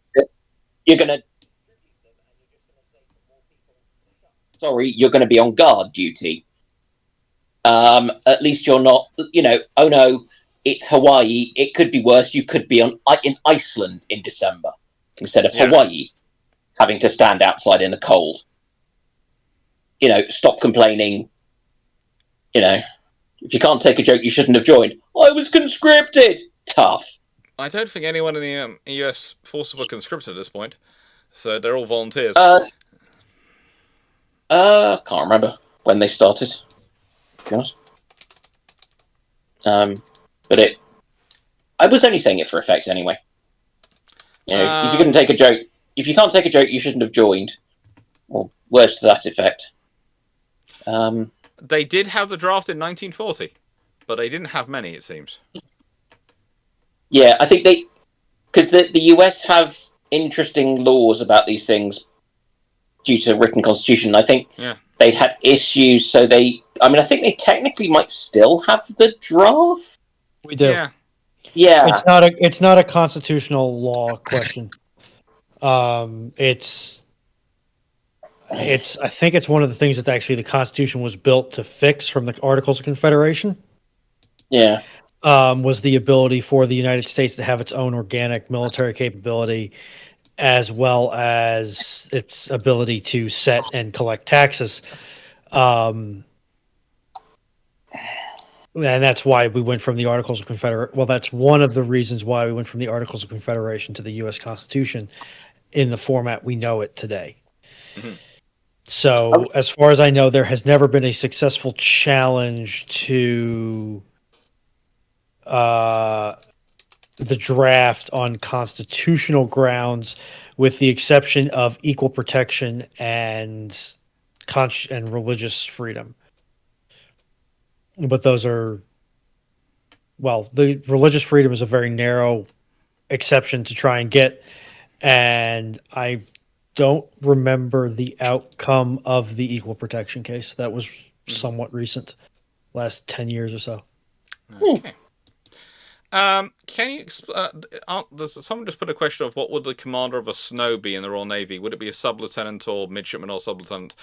[SPEAKER 6] to be on guard duty. At least you're not, oh no, it's Hawaii. It could be worse. You could be in Iceland in December instead of Hawaii, having to stand outside in the cold. Stop complaining. If you can't take a joke, you shouldn't have joined. I was conscripted. Tough.
[SPEAKER 1] I don't think anyone in the US forces were conscripted at this point, so they're all volunteers.
[SPEAKER 6] Can't remember when they started. To be honest. But I was only saying it for effect anyway. If you couldn't take a joke, if you can't take a joke, you shouldn't have joined. Or words to that effect.
[SPEAKER 1] They did have the draft in 1940, but they didn't have many, it seems.
[SPEAKER 6] Yeah, I think because the US have interesting laws about these things due to written constitution. I think they'd had issues, so I think they technically might still have the draft.
[SPEAKER 2] We do.
[SPEAKER 6] Yeah.
[SPEAKER 2] It's not a constitutional law question. I think it's one of the things that actually the Constitution was built to fix from the Articles of Confederation.
[SPEAKER 6] Yeah.
[SPEAKER 2] Was the ability for the United States to have its own organic military capability, as well as its ability to set and collect taxes. And that's why we went from the Articles of Confederation. Well, that's one of the reasons why we went from the Articles of Confederation to the U.S. Constitution in the format we know it today.
[SPEAKER 1] Mhm.
[SPEAKER 2] So, as far as I know, there has never been a successful challenge to the draft on constitutional grounds, with the exception of equal protection and and religious freedom. But those are, well, the religious freedom is a very narrow exception to try and get, and I don't remember the outcome of the equal protection case. That was somewhat recent, last 10 years or so.
[SPEAKER 1] Okay. Can you someone just put a question of what would the commander of a snow be in the Royal Navy? Would it be a sub-lieutenant or midshipman or sub-lieutenant?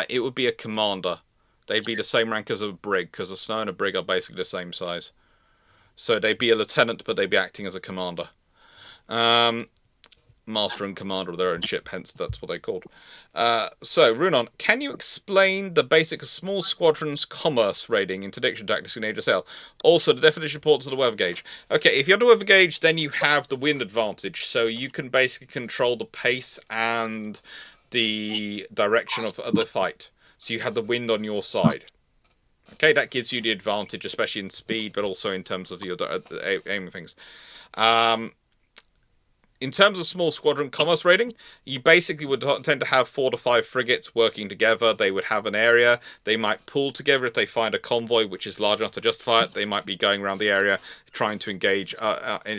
[SPEAKER 1] It would be a commander. They'd be the same rank as a brig, because a snow and a brig are basically the same size. So they'd be a lieutenant, but they'd be acting as a commander. Master and commander of their own ship, hence that's what they're called. So, Runon, can you explain the basic small squadrons commerce rating, interdiction tactics in Age of Sail? Also, the definition reports of the weather gauge. Okay, if you have the weather gauge, then you have the wind advantage, so you can basically control the pace and the direction of the fight. So you have the wind on your side. Okay, that gives you the advantage, especially in speed, but also in terms of your aiming things. In terms of small squadron commerce rating, you basically would tend to have 4 to 5 frigates working together. They would have an area. They might pool together if they find a convoy which is large enough to justify it. They might be going around the area trying to engage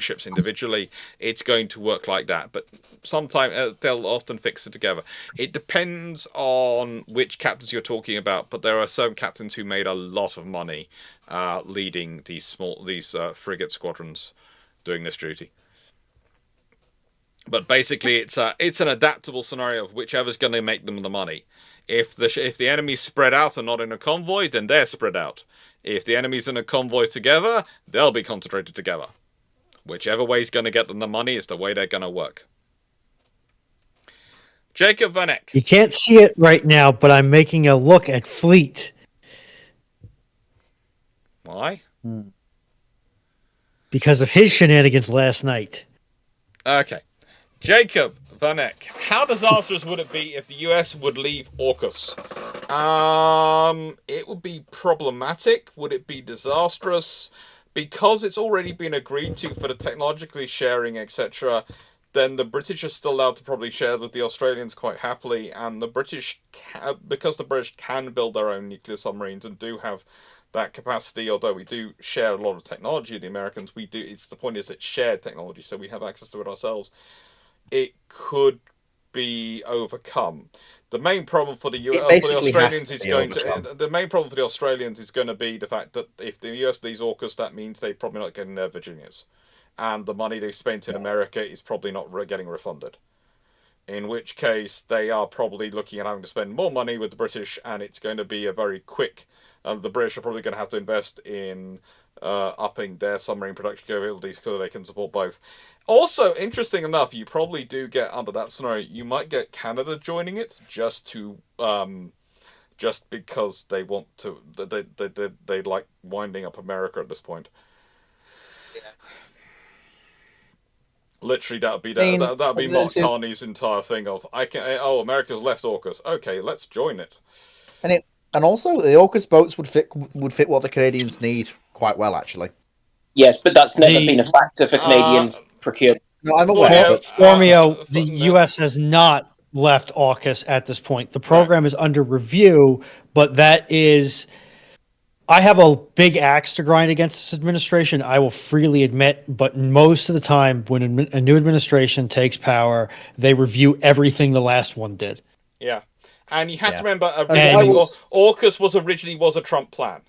[SPEAKER 1] ships individually. It's going to work like that. But sometimes they'll often fix it together. It depends on which captains you're talking about. But there are some captains who made a lot of money leading these frigate squadrons doing this duty. But basically, it's an adaptable scenario of whichever's going to make them the money. If the enemy's spread out and not in a convoy, then they're spread out. If the enemy's in a convoy together, they'll be concentrated together. Whichever way's going to get them the money is the way they're going to work. Jacob Van Eck.
[SPEAKER 2] You can't see it right now, but I'm making a look at Fleet.
[SPEAKER 1] Why?
[SPEAKER 2] Because of his shenanigans last night.
[SPEAKER 1] Okay. Jacob Van Eck, how disastrous would it be if the US would leave AUKUS? It would be problematic. Would it be disastrous? Because it's already been agreed to for the technologically sharing, etc., then the British are still allowed to probably share with the Australians quite happily, and the British, because the British can build their own nuclear submarines and do have that capacity, although we do share a lot of technology, the Americans, we do. The point is it's shared technology, so we have access to it ourselves. It could be overcome. The main problem for the Australians is going to the main problem for the Australians is going to be the fact that if the US leaves AUKUS, that means they're probably not getting their Virginias, and the money they spent in America is probably not getting refunded. In which case, they are probably looking at having to spend more money with the British, and it's going to be a very quick. The British are probably going to have to invest in upping their submarine production capabilities so they can support both. Also, interesting enough, you probably do get, under that scenario, you might get Canada joining it just because they want to. They like winding up America at this point.
[SPEAKER 6] Yeah.
[SPEAKER 1] Literally, that'd be Mark Carney's entire thing of America's left AUKUS. Okay, let's join it.
[SPEAKER 3] And also the AUKUS boats would fit what the Canadians need quite well, actually.
[SPEAKER 6] Yes, but that's never been a factor for Canadian procurement.
[SPEAKER 3] No, I'm aware.
[SPEAKER 2] Formio, the U.S. has not left AUKUS at this point. The program is under review, but that is. I have a big axe to grind against this administration, I will freely admit, but most of the time when a new administration takes power, they review everything the last one did.
[SPEAKER 1] Yeah. And you have to remember, AUKUS was originally a Trump plan.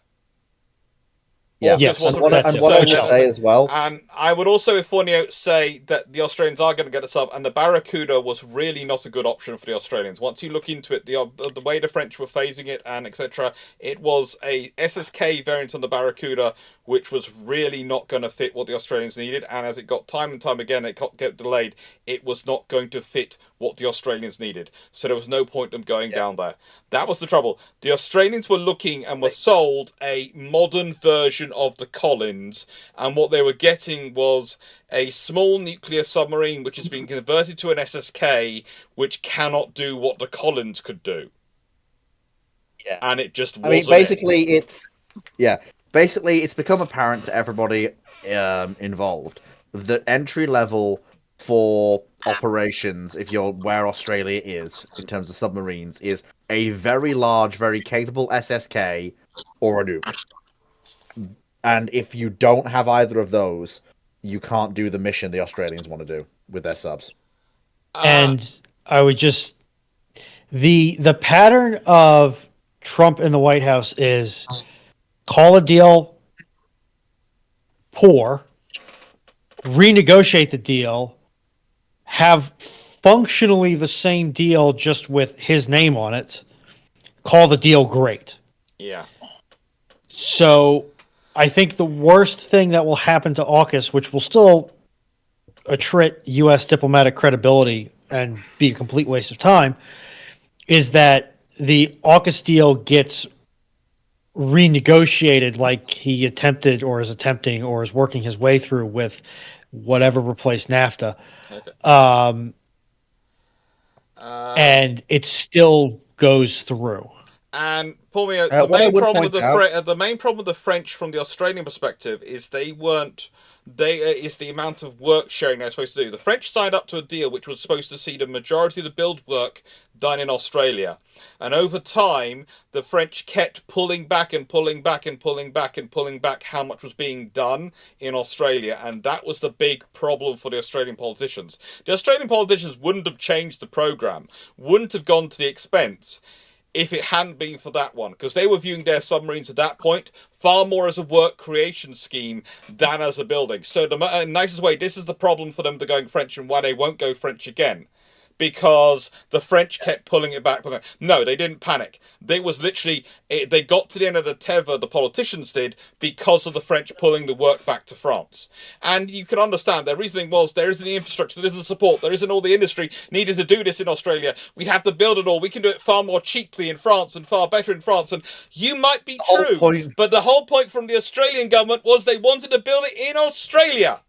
[SPEAKER 3] Yeah. Yes. And what I would say as well.
[SPEAKER 1] And I would also, if Fornio, say that the Australians are going to get a sub, and the Barracuda was really not a good option for the Australians. Once you look into it, the way the French were phasing it and etc., it was a SSK variant on the Barracuda, which was really not going to fit what the Australians needed. And as it got time and time again, it kept delayed. It was not going to fit what the Australians needed. So there was no point in them going down there. That was the trouble. The Australians were looking and were sold a modern version of the Collins, and what they were getting was a small nuclear submarine which has been converted to an SSK, which cannot do what the Collins could do.
[SPEAKER 3] Yeah.
[SPEAKER 1] And it just wasn't.
[SPEAKER 3] I mean, basically, it's become apparent to everybody involved that entry level for operations, if you're where Australia is in terms of submarines, is a very large, very capable SSK or a nuke. And if you don't have either of those, you can't do the mission the Australians want to do with their subs.
[SPEAKER 2] And I would just the pattern of Trump in the White House is call a deal poor, renegotiate the deal, have functionally the same deal just with his name on it, call the deal great.
[SPEAKER 1] Yeah.
[SPEAKER 2] So I think the worst thing that will happen to AUKUS, which will still attrit U.S. diplomatic credibility and be a complete waste of time, is that the AUKUS deal gets renegotiated like he attempted or is attempting or is working his way through with whatever replaced NAFTA.
[SPEAKER 1] Okay.
[SPEAKER 2] And it still goes through.
[SPEAKER 1] And Paul, the main problem with the French from the Australian perspective is is the amount of work sharing they're supposed to do. The French signed up to a deal which was supposed to see the majority of the build work done in Australia. And over time, the French kept pulling back and pulling back and pulling back and pulling back how much was being done in Australia. And that was the big problem for the Australian politicians. The Australian politicians wouldn't have changed the program, wouldn't have gone to the expense if it hadn't been for that one, because they were viewing their submarines at that point far more as a work creation scheme than as a building. So the nicest way, this is the problem for them, they're going French, and why they won't go French again. Because the French kept pulling it back. No, they didn't panic. They was literally, they got to the end of the tether, the politicians did, because of the French pulling the work back to France. And you can understand, their reasoning was, there isn't the infrastructure, there isn't the support, there isn't all the industry needed to do this in Australia. We have to build it all. We can do it far more cheaply in France and far better in France. And you might be true, but the whole point from the Australian government was they wanted to build it in Australia.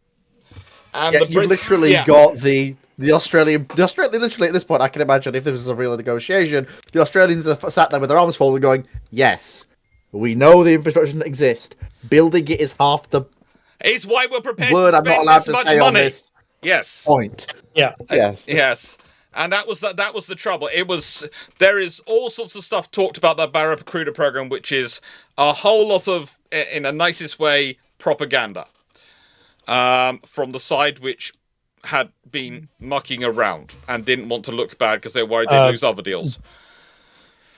[SPEAKER 1] And
[SPEAKER 3] you've literally got the Australian, literally at this point, I can imagine if this was a real negotiation, the Australians are sat there with their arms folded going, yes, we know the infrastructure doesn't exist. Building it is half the...
[SPEAKER 1] It's why we're prepared to spend this much money. Yes.
[SPEAKER 3] Point.
[SPEAKER 2] Yeah.
[SPEAKER 3] Yes.
[SPEAKER 1] Yes. And that was the trouble. There is all sorts of stuff talked about that Barracuda program, which is a whole lot of, in the nicest way, propaganda. From the side which had been mucking around and didn't want to look bad because they're worried they'd lose other deals.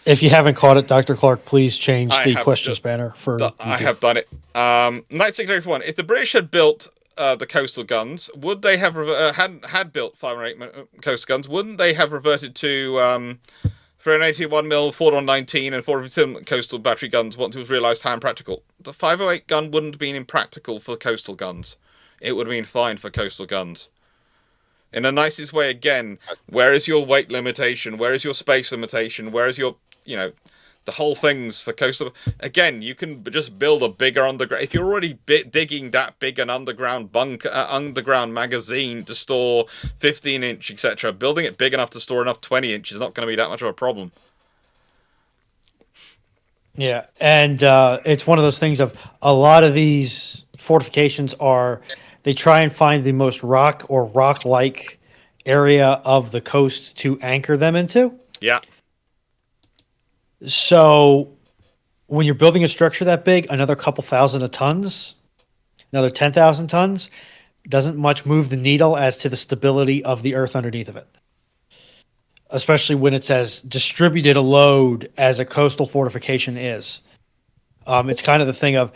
[SPEAKER 2] If you haven't caught it, Dr. Clarke, please change the questions banner for.
[SPEAKER 1] I have done it. 9681. If the British had built the coastal guns, would they have had built 5 or 8 coastal guns? Wouldn't they have reverted to for an 81mm 4-on-19 and 457 coastal battery guns once it was realised how impractical? The 508 gun wouldn't have been impractical for coastal guns. It would have been fine for coastal guns. In the nicest way, again, where is your weight limitation? Where is your space limitation? Where is your, the whole things for coastal... Again, you can just build a bigger underground... If you're already digging that big an underground underground magazine to store 15-inch, etc., building it big enough to store enough 20-inch is not going to be that much of a problem.
[SPEAKER 2] Yeah, and it's one of those things of a lot of these fortifications are... They try and find the most rock or rock-like area of the coast to anchor them into.
[SPEAKER 1] Yeah.
[SPEAKER 2] So when you're building a structure that big, another couple thousand of tons, another 10,000 tons, doesn't much move the needle as to the stability of the earth underneath of it. Especially when it's as distributed a load as a coastal fortification is. It's kind of the thing of...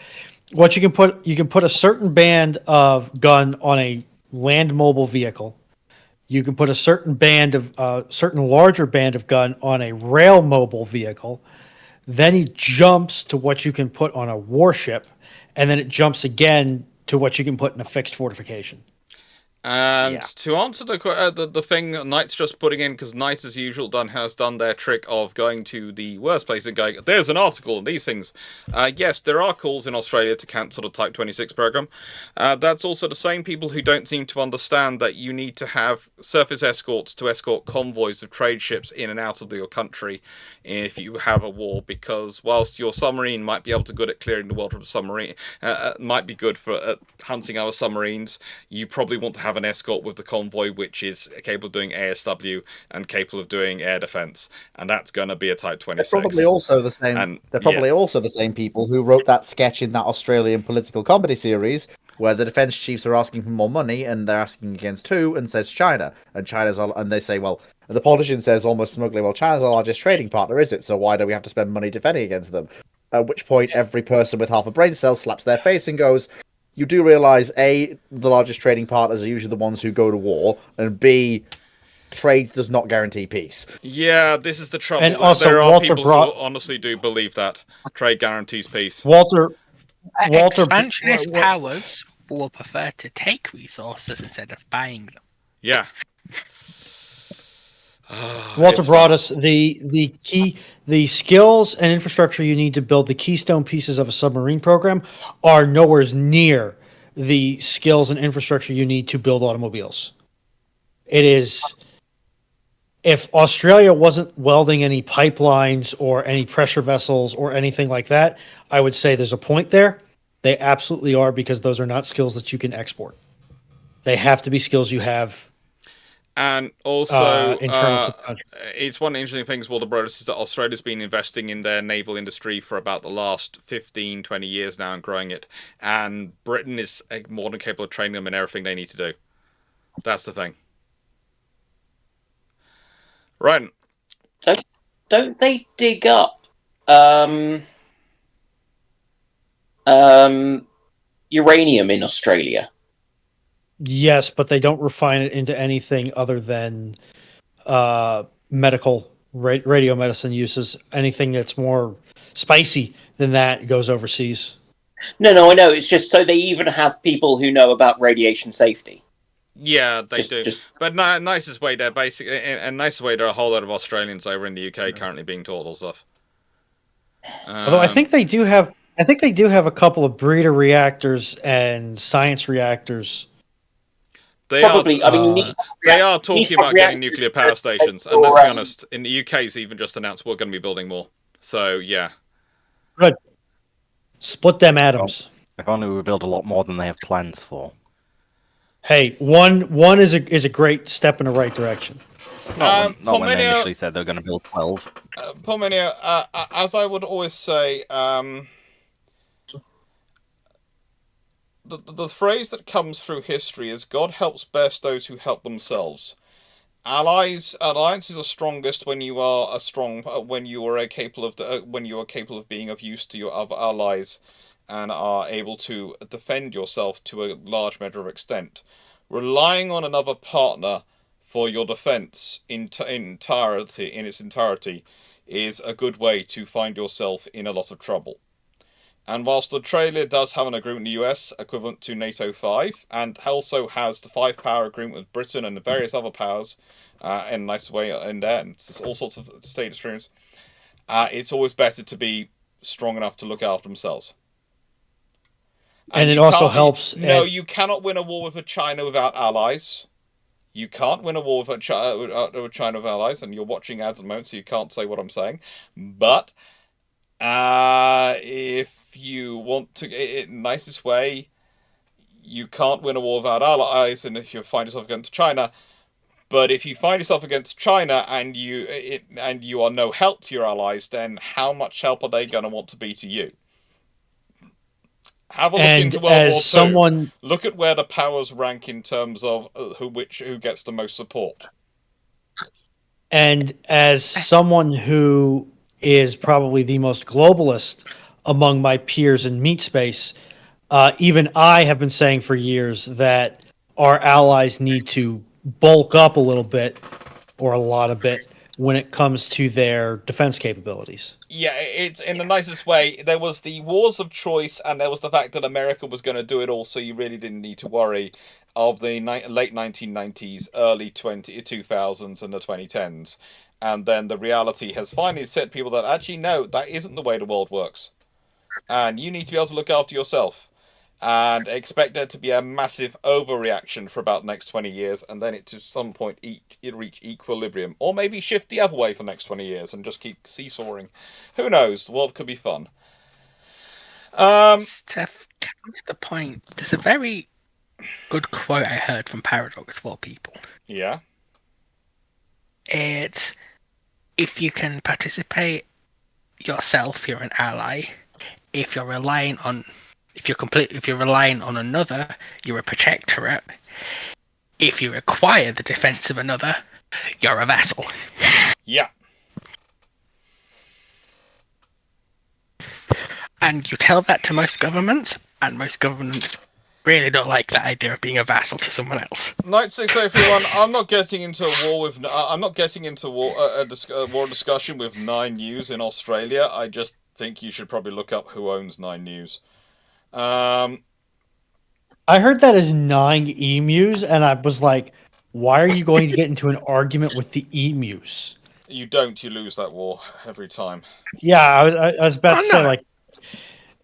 [SPEAKER 2] What you can put a certain band of gun on a land mobile vehicle. You can put a certain larger band of gun on a rail mobile vehicle. Then he jumps to what you can put on a warship, and then it jumps again to what you can put in a fixed fortification.
[SPEAKER 1] And
[SPEAKER 5] Yeah.
[SPEAKER 1] to answer the thing Knight's just putting in, because Knight, as usual, has done their trick of going to the worst place and going, there's an article and these things. Yes, there are calls in Australia to cancel the Type 26 program. That's also the same people who don't seem to understand that you need to have surface escorts to escort convoys of trade ships in and out of your country if you have a war, because whilst your submarine might be able to good at clearing the world from submarine, might be good for hunting other submarines, you probably want to have an escort with the convoy which is capable of doing ASW and capable of doing air defense, and that's going to be a Type 26.
[SPEAKER 3] They're probably also the same.
[SPEAKER 1] And,
[SPEAKER 3] they're probably also the same people who wrote that sketch in that Australian political comedy series where the defense chiefs are asking for more money and they're asking against who, and says China, and and they say, well, and the politician says almost smugly, well, China's our largest trading partner, is it? So why do we have to spend money defending against them? At which point, every person with half a brain cell slaps their face and goes, you do realise, A, the largest trading partners are usually the ones who go to war, and B, trade does not guarantee peace.
[SPEAKER 1] Yeah, this is the trouble.
[SPEAKER 2] And also,
[SPEAKER 1] there are
[SPEAKER 2] Walter
[SPEAKER 1] people
[SPEAKER 2] brought-
[SPEAKER 1] who honestly do believe that trade guarantees peace.
[SPEAKER 2] Walter
[SPEAKER 4] Expansionist powers will prefer to take resources instead of buying them.
[SPEAKER 1] Yeah.
[SPEAKER 2] Walter
[SPEAKER 1] It's
[SPEAKER 2] brought
[SPEAKER 1] fun.
[SPEAKER 2] us the skills and infrastructure you need to build the keystone pieces of a submarine program are nowhere near the skills and infrastructure you need to build automobiles. It is, if Australia wasn't welding any pipelines or any pressure vessels or anything like that, I would say there's a point there. They absolutely are, because those are not skills that you can export. They have to be skills you have.
[SPEAKER 1] And also,
[SPEAKER 2] internal to the country.
[SPEAKER 1] it's one of the interesting things, Walter Brothers, is that Australia's been investing in their naval industry for about the last 15, 20 years now and growing it. And Britain is more than capable of training them in everything they need to do. That's the thing. Right.
[SPEAKER 6] So, don't they dig up uranium in Australia?
[SPEAKER 2] Yes, but they don't refine it into anything other than medical radio medicine uses. Anything that's more spicy than that goes overseas.
[SPEAKER 6] No, I know. It's just so they even have people who know about radiation safety.
[SPEAKER 1] Yeah, they do.
[SPEAKER 6] Just-
[SPEAKER 1] But nicest way, there basically, and nicest way, there are a whole lot of Australians over in the UK currently being taught all stuff.
[SPEAKER 2] Although I think they do have a couple of breeder reactors and science reactors.
[SPEAKER 1] They
[SPEAKER 6] Probably.
[SPEAKER 1] are.
[SPEAKER 6] I mean,
[SPEAKER 1] They are talking about getting
[SPEAKER 6] reactors
[SPEAKER 1] nuclear power stations, and let's be honest, in the UK's even just announced we're going to be building more. So yeah.
[SPEAKER 2] Good. Split them atoms.
[SPEAKER 5] If only we build a lot more than they have plans for.
[SPEAKER 2] Hey, one is a great step in the right direction.
[SPEAKER 5] Not when they
[SPEAKER 1] Pomenio-
[SPEAKER 5] initially said they were going to build 12.
[SPEAKER 1] Pomenio, as I would always say, the phrase that comes through history is "God helps best those who help themselves." Alliances are strongest when you are when you are capable of being of use to your other allies, and are able to defend yourself to a large measure of extent. Relying on another partner for your defense in its entirety is a good way to find yourself in a lot of trouble. And whilst Australia does have an agreement with the US equivalent to NATO 5, and also has the 5-power agreement with Britain and the various other powers, in a nice way in there, and it's all sorts of state extremes, it's always better to be strong enough to look after themselves.
[SPEAKER 2] And it also helps.
[SPEAKER 1] No, you cannot win a war with China without allies. You can't win a war with China with allies, and you're watching ads at the moment, so you can't say what I'm saying. But if you want to, in the nicest way, you can't win a war without allies, and if you find yourself against China. But if you find yourself against China and you are no help to your allies, then how much help are they going to want to be to you? Have a look into World War II. Look at where the powers rank in terms of who gets the most support.
[SPEAKER 2] And as someone who is probably the most globalist among my peers in meat space, even I have been saying for years that our allies need to bulk up a little bit, or a lot of bit, when it comes to their defense capabilities.
[SPEAKER 1] Yeah, it's in the nicest way. There was the wars of choice, and there was the fact that America was going to do it all, so you really didn't need to worry of the late 1990s, early 2000s, and the 2010s. And then the reality has finally said people that actually, no, that isn't the way the world works. And you need to be able to look after yourself. And expect there to be a massive overreaction for about the next 20 years, and then it to some point it reach equilibrium, or maybe shift the other way for the next 20 years and just keep seesawing. Who knows? The world could be fun.
[SPEAKER 4] Steph, comes the point. There's a very good quote I heard from Paradox for people.
[SPEAKER 1] Yeah.
[SPEAKER 4] It's, if you can participate yourself, you're an ally. If you're relying on another, you're a protectorate. If you require the defense of another, you're a vassal.
[SPEAKER 1] Yeah.
[SPEAKER 4] And you tell that to most governments, and most governments really don't like that idea of being a vassal to someone else.
[SPEAKER 1] Night 6 everyone. I'm not getting into a war with. I'm not getting into war discussion with 9 News in Australia. I just think you should probably look up who owns 9 News.
[SPEAKER 2] I heard that as 9 emus, and I was like, why are you going to get into an argument with the emus?
[SPEAKER 1] You don't. You lose that war every time.
[SPEAKER 2] Yeah, I was about to say, like,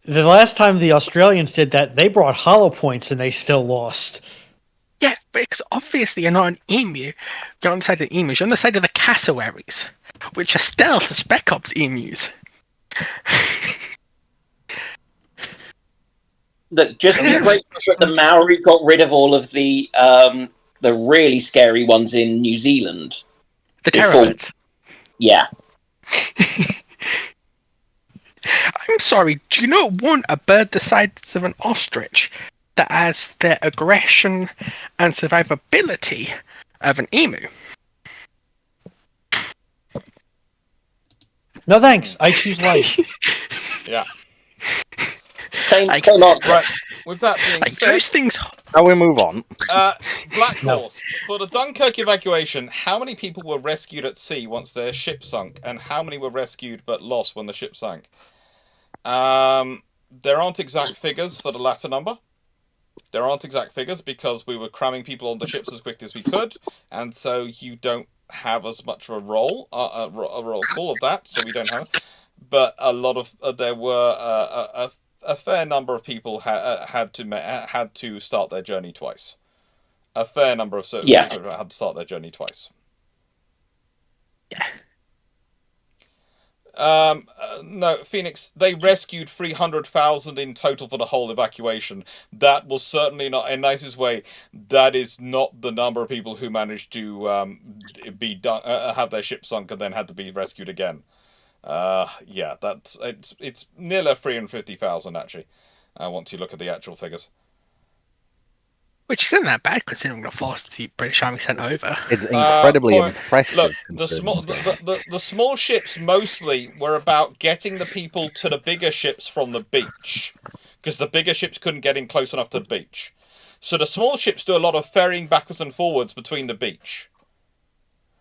[SPEAKER 2] the last time the Australians did that, they brought hollow points and they still lost.
[SPEAKER 4] Yeah, because obviously you're not an emu. You're on the side of the emus. You're on the side of the cassowaries, which are stealth spec ops emus.
[SPEAKER 6] Look, just be grateful that the Maori got rid of all of the really scary ones in New Zealand.
[SPEAKER 4] The terrorists.
[SPEAKER 6] Yeah.
[SPEAKER 4] I'm sorry, do you not want a bird the size of an ostrich that has the aggression and survivability of an emu?
[SPEAKER 2] No thanks, I choose life.
[SPEAKER 1] Yeah.
[SPEAKER 6] Same
[SPEAKER 4] Like-
[SPEAKER 6] on.
[SPEAKER 1] Right. With that being
[SPEAKER 4] Like,
[SPEAKER 1] said,
[SPEAKER 4] those things.
[SPEAKER 5] Now we move on.
[SPEAKER 1] Black
[SPEAKER 2] No.
[SPEAKER 1] Horse. For the Dunkirk evacuation, how many people were rescued at sea once their ship sunk, and how many were rescued but lost when the ship sank? There aren't exact figures for the latter number. There aren't exact figures because we were cramming people on the ships as quickly as we could, and so you don't have as much of a roll call of that. So we don't have. But a lot of there were a fair number of people had to start their journey twice. A fair number of people had to start their journey twice.
[SPEAKER 4] Yeah.
[SPEAKER 1] No, Phoenix, they rescued 300,000 in total for the whole evacuation. That was certainly not, in nicest way, that is not the number of people who managed to have their ship sunk and then had to be rescued again. Yeah, it's nearly 350,000 actually. Once you look at the actual figures.
[SPEAKER 4] Which isn't that bad considering the force the British Army sent over.
[SPEAKER 5] It's incredibly
[SPEAKER 1] Look,
[SPEAKER 5] impressive.
[SPEAKER 1] the small ships mostly were about getting the people to the bigger ships from the beach, because the bigger ships couldn't get in close enough to the beach. So the small ships do a lot of ferrying backwards and forwards between the beach.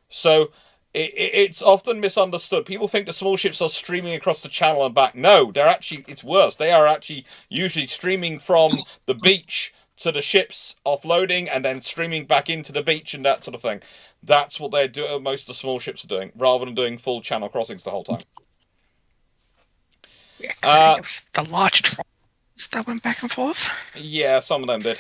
[SPEAKER 1] So it's often misunderstood. People think the small ships are streaming across the channel and back. No, it's worse. They are actually usually streaming from the beach to the ships, offloading, and then streaming back into the beach and that sort of thing. That's what they're doing. Most of the small ships are doing, rather than doing full channel crossings the whole time.
[SPEAKER 4] Yeah, 'cause I think it was the large trolls that went back and forth.
[SPEAKER 1] Yeah, some of them did.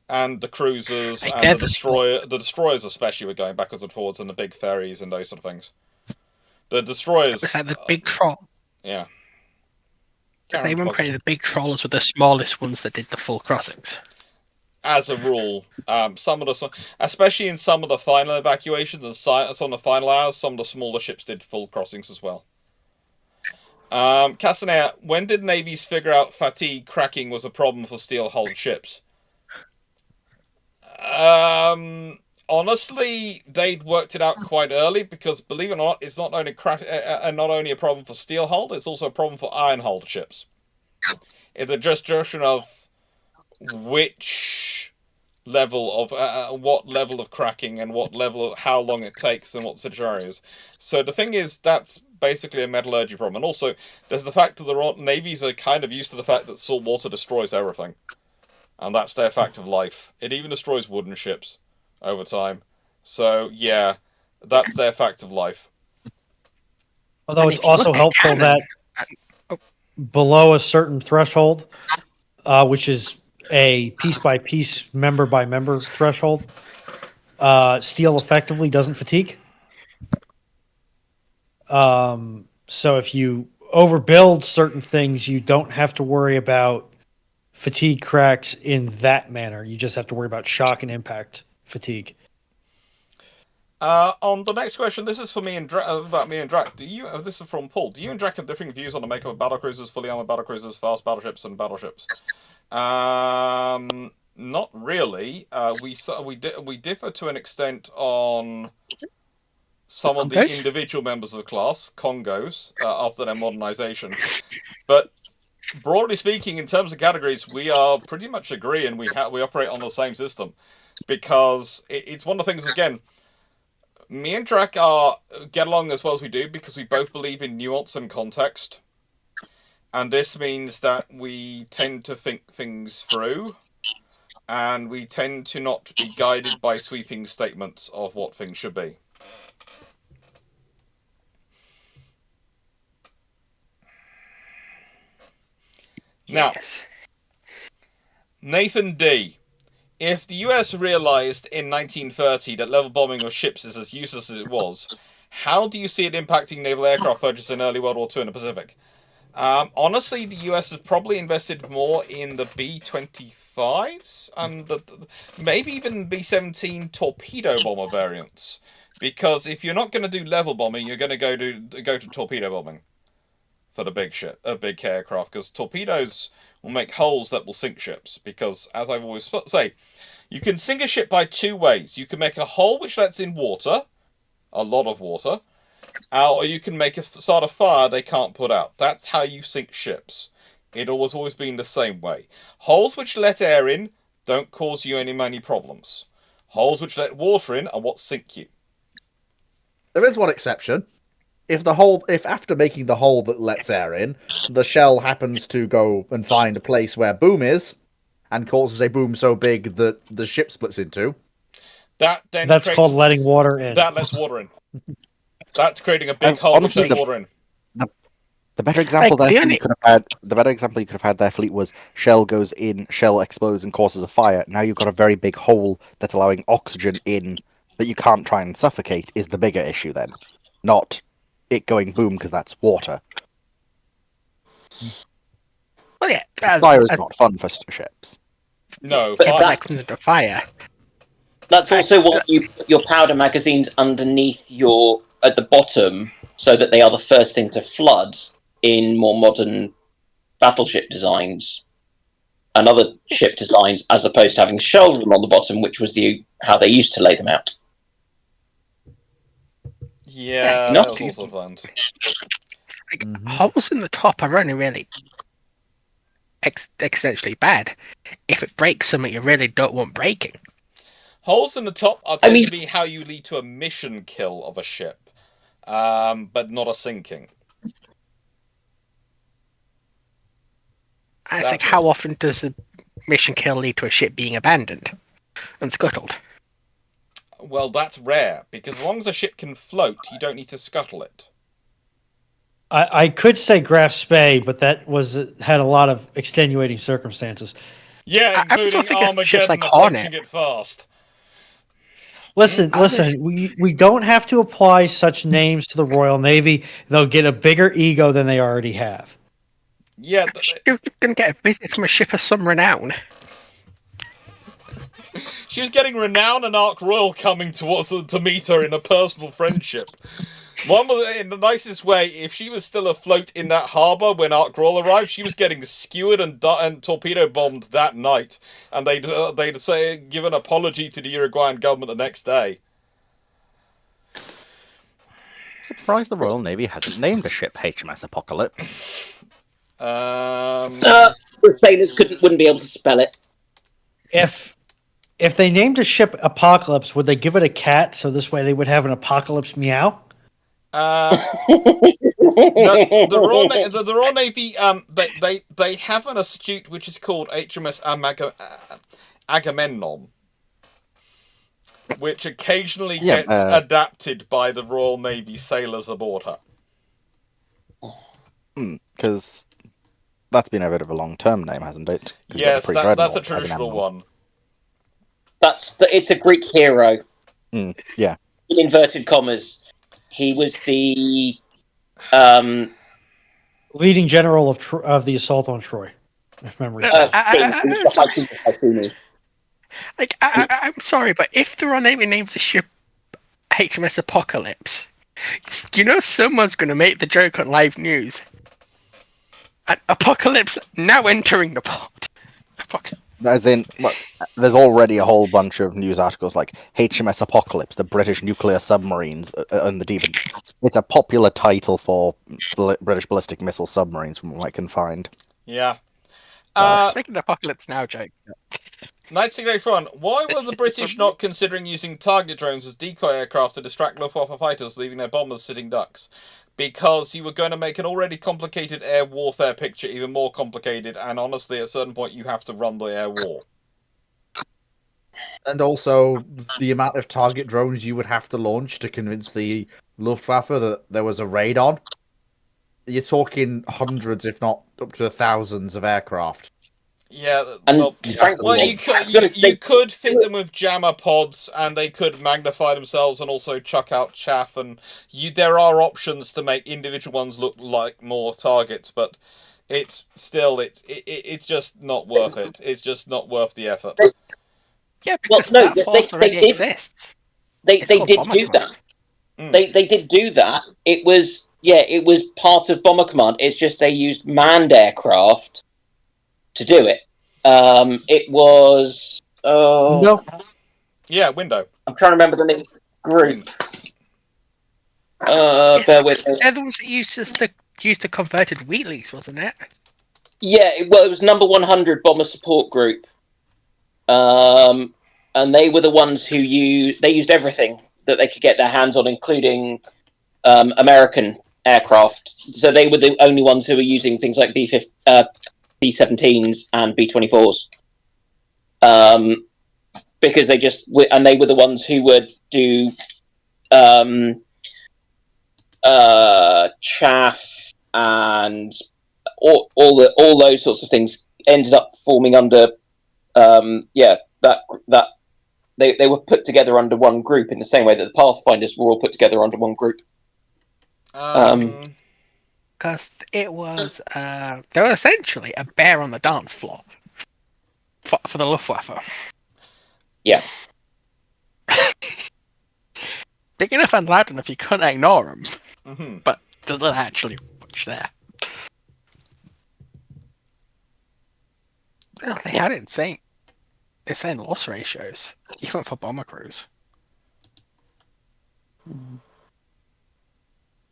[SPEAKER 1] And the cruisers
[SPEAKER 4] Like,
[SPEAKER 1] and the destroyers especially were going backwards and forwards, and the big ferries and those sort of things. The destroyers.
[SPEAKER 4] It was like the big troll.
[SPEAKER 1] Yeah.
[SPEAKER 4] They were probably the big trawlers were the smallest ones that did the full crossings.
[SPEAKER 1] As a rule, especially in some of the final evacuations and some of the final hours, some of the smaller ships did full crossings as well. Castanea, when did navies figure out fatigue cracking was a problem for steel-hulled ships? Honestly, they'd worked it out quite early because, believe it or not, it's not only not only a problem for steel-hulled, it's also a problem for iron-hulled ships. It's a just question of which level of cracking and what level of how long it takes and what scenarios. So the thing is, that's basically a metallurgy problem. And also, there's the fact that the navies are kind of used to the fact that salt water destroys everything. And that's their fact of life. It even destroys wooden ships over time. So, yeah, that's their fact of life.
[SPEAKER 2] Although
[SPEAKER 4] And
[SPEAKER 2] it's
[SPEAKER 4] if you
[SPEAKER 2] also
[SPEAKER 4] look at
[SPEAKER 2] helpful
[SPEAKER 4] cannon-
[SPEAKER 2] that below a certain threshold, which is a piece-by-piece, member-by-member threshold, steel effectively doesn't fatigue. So if you overbuild certain things, you don't have to worry about fatigue cracks in that manner. You just have to worry about shock and impact fatigue.
[SPEAKER 1] On the next question, this is for me and about me and Drac. This is from Paul. Do you and Drac have differing views on the makeup of battlecruisers, fully armored battlecruisers, fast battleships, and battleships? Not really. We differ to an extent on some of the individual members of the class, Congos, after their modernization. But broadly speaking, in terms of categories, we are pretty much agree, and we operate on the same system, because it's one of the things, again, me and Drac get along as well as we do because we both believe in nuance and context. And this means that we tend to think things through, and we tend to not be guided by sweeping statements of what things should be. Now, Nathan D. If the US realized in 1930 that level bombing of ships is as useless as it was, how do you see it impacting naval aircraft purchase in early World War II in the Pacific? Honestly, the US has probably invested more in the B-25s and maybe even B-17 torpedo bomber variants. Because if you're not going to do level bombing, you're going to go to torpedo bombing for the big aircraft. Because torpedoes will make holes that will sink ships. Because, as I've always say, you can sink a ship by two ways. You can make a hole which lets in water, a lot of water, or you can start a fire they can't put out. That's how you sink ships. It always been the same way. Holes which let air in don't cause you many problems. Holes which let water in are what sink you.
[SPEAKER 3] There is one exception. If after making the hole that lets air in, the shell happens to go and find a place where boom is, and causes a boom so big that the ship splits in two.
[SPEAKER 2] That's called letting water in.
[SPEAKER 1] That lets water in. That's creating a big hole which lets water in.
[SPEAKER 5] The better example you could have had there, Fleet, was shell goes in, shell explodes and causes a fire. Now you've got a very big hole that's allowing oxygen in that you can't try and suffocate. Is the bigger issue then, not it going boom because that's water.
[SPEAKER 4] Well, yeah,
[SPEAKER 5] fire is not fun for ships.
[SPEAKER 1] No,
[SPEAKER 4] that comes into fire.
[SPEAKER 6] That's also what your powder magazines underneath at the bottom, so that they are the first thing to flood in more modern battleship designs and other ship designs, as opposed to having shell room on the bottom, which was how they used to lay them out.
[SPEAKER 1] Yeah, that was also fun.
[SPEAKER 4] Holes in the top are only really essentially bad. If it breaks something you really don't want breaking.
[SPEAKER 1] Holes in the top are tend to be how you lead to a mission kill of a ship, but not a sinking.
[SPEAKER 4] I think how often does a mission kill lead to a ship being abandoned and scuttled?
[SPEAKER 1] Well, that's rare, because as long as a ship can float, you don't need to scuttle it.
[SPEAKER 2] I could say Graf Spee, but that had a lot of extenuating circumstances.
[SPEAKER 1] Yeah, including Armageddon
[SPEAKER 4] like
[SPEAKER 1] approaching it fast.
[SPEAKER 2] Listen, we don't have to apply such names to the Royal Navy. They'll get a bigger ego than they already have.
[SPEAKER 1] Yeah.
[SPEAKER 4] You're going to get a visit from a ship of some renown.
[SPEAKER 1] She was getting renown and Ark Royal coming to meet her in a personal friendship. One was, in the nicest way, if she was still afloat in that harbour when Ark Royal arrived, she was getting skewered and torpedo bombed that night, and they'd give an apology to the Uruguayan government the next day.
[SPEAKER 5] Surprised the Royal Navy hasn't named a ship HMS Apocalypse.
[SPEAKER 6] The sailors wouldn't be able to spell it.
[SPEAKER 2] If If they named a ship Apocalypse, would they give it a cat so this way they would have an Apocalypse meow?
[SPEAKER 1] No, the Royal Navy, they have an astute which is called HMS Agamemnon, which occasionally gets adapted by the Royal Navy sailors aboard her.
[SPEAKER 5] Because that's been a bit of a long-term name, hasn't it?
[SPEAKER 1] Yes, that's a traditional one.
[SPEAKER 6] It's a Greek hero.
[SPEAKER 5] Yeah.
[SPEAKER 6] In inverted commas, he was the
[SPEAKER 2] leading general of the assault on Troy, if memory serves.
[SPEAKER 4] I'm sorry, but if the Royal Navy names the ship HMS Apocalypse, you know someone's going to make the joke on live news. Apocalypse now entering the port.
[SPEAKER 5] As in, look, there's already a whole bunch of news articles like HMS Apocalypse, the British nuclear submarines in the deep. It's a popular title for British ballistic missile submarines, from what I can find.
[SPEAKER 1] Yeah.
[SPEAKER 4] Making an Apocalypse Now joke.
[SPEAKER 1] 1981. Why were the British not considering using target drones as decoy aircraft to distract Luftwaffe fighters, leaving their bombers sitting ducks? Because you were going to make an already complicated air warfare picture even more complicated, and honestly, at a certain point, you have to run the air war.
[SPEAKER 3] And also, the amount of target drones you would have to launch to convince the Luftwaffe that there was a raid on. You're talking hundreds, if not up to thousands of aircraft.
[SPEAKER 1] Yeah,
[SPEAKER 6] and
[SPEAKER 1] you could fit them with jammer pods, and they could magnify themselves and also chuck out chaff. And there are options to make individual ones look like more targets, but it's still it's just not worth it. It's just not worth the effort.
[SPEAKER 4] Yeah, because that force already exists.
[SPEAKER 6] They did do that. They did do that. It was part of Bomber Command. It's just they used manned aircraft to do it. It was
[SPEAKER 2] Window?
[SPEAKER 1] Yeah, Window.
[SPEAKER 6] I'm trying to remember the name of the group. Bear with me.
[SPEAKER 4] They're the ones that used the converted Wheatleys, wasn't it?
[SPEAKER 6] Yeah, it was number 100 Bomber Support Group. And they were the ones who used everything that they could get their hands on, including American aircraft. So they were the only ones who were using things like B-17s and B-24s, because they were the ones who would do chaff and all those sorts of things. Ended up forming under that they were put together under one group in the same way that the Pathfinders were all put together under one group.
[SPEAKER 4] Because it was, they were essentially a bear on the dance floor for the Luftwaffe.
[SPEAKER 6] Yeah.
[SPEAKER 4] Big enough and loud enough you couldn't ignore them, but there's not actually much there. Well, they had insane loss ratios, even for bomber crews.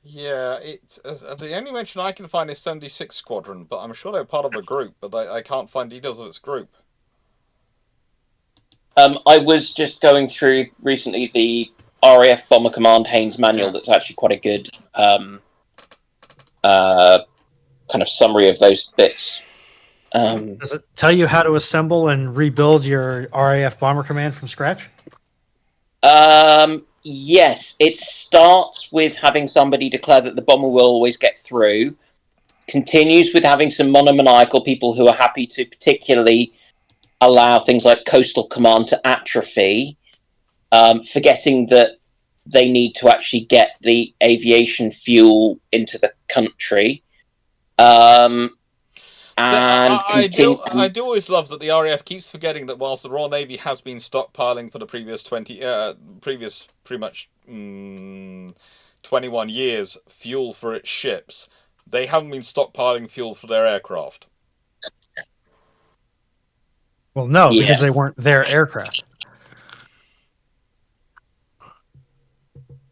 [SPEAKER 1] Yeah, it's the only mention I can find is 76 Squadron, but I'm sure they're part of a group, but I can't find details of its group.
[SPEAKER 6] I was just going through recently the RAF Bomber Command Haynes manual. That's actually quite a good kind of summary of those bits.
[SPEAKER 2] Does it tell you how to assemble and rebuild your RAF Bomber Command from scratch?
[SPEAKER 6] Yes, it starts with having somebody declare that the bomber will always get through, continues with having some monomaniacal people who are happy to particularly allow things like Coastal Command to atrophy, forgetting that they need to actually get the aviation fuel into the country.
[SPEAKER 1] I do always love that the RAF keeps forgetting that whilst the Royal Navy has been stockpiling for the previous pretty much 21 years fuel for its ships, they haven't been stockpiling fuel for their aircraft.
[SPEAKER 2] Well, no, because they weren't their aircraft.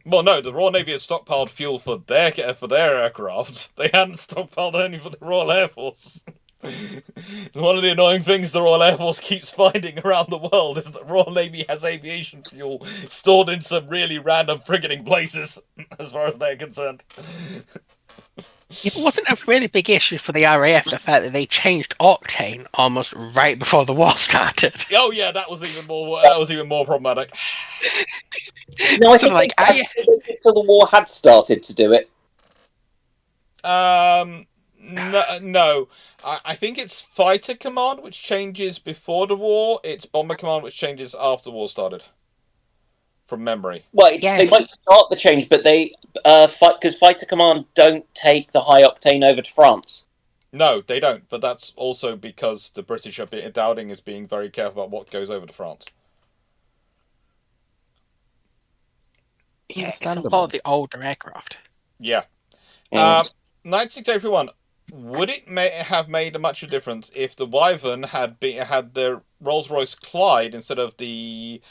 [SPEAKER 1] Well, no, the Royal Navy had stockpiled fuel for their aircraft. They hadn't stockpiled any for the Royal Air Force. One of the annoying things the Royal Air Force keeps finding around the world is that the Royal Navy has aviation fuel stored in some really random frigging places, as far as they're concerned.
[SPEAKER 4] It wasn't a really big issue for the RAF, the fact that they changed octane almost right before the war started.
[SPEAKER 1] Oh yeah, that was even more problematic.
[SPEAKER 6] No, I
[SPEAKER 4] So,
[SPEAKER 6] think
[SPEAKER 4] like,
[SPEAKER 6] they started until the war had started to do it.
[SPEAKER 1] No. I think it's Fighter Command which changes before the war. It's Bomber Command which changes after the war started. From memory.
[SPEAKER 6] Well,
[SPEAKER 4] Yes.
[SPEAKER 6] they might start the change, but they because Fighter Command don't take the high octane over to France.
[SPEAKER 1] No, they don't. But that's also because the British are doubting is being very careful about what goes over to France.
[SPEAKER 4] Yeah, it's a lot of the older aircraft.
[SPEAKER 1] Yeah. 9681. Would it have made much of a difference if the Wyvern had the Rolls-Royce Clyde instead of the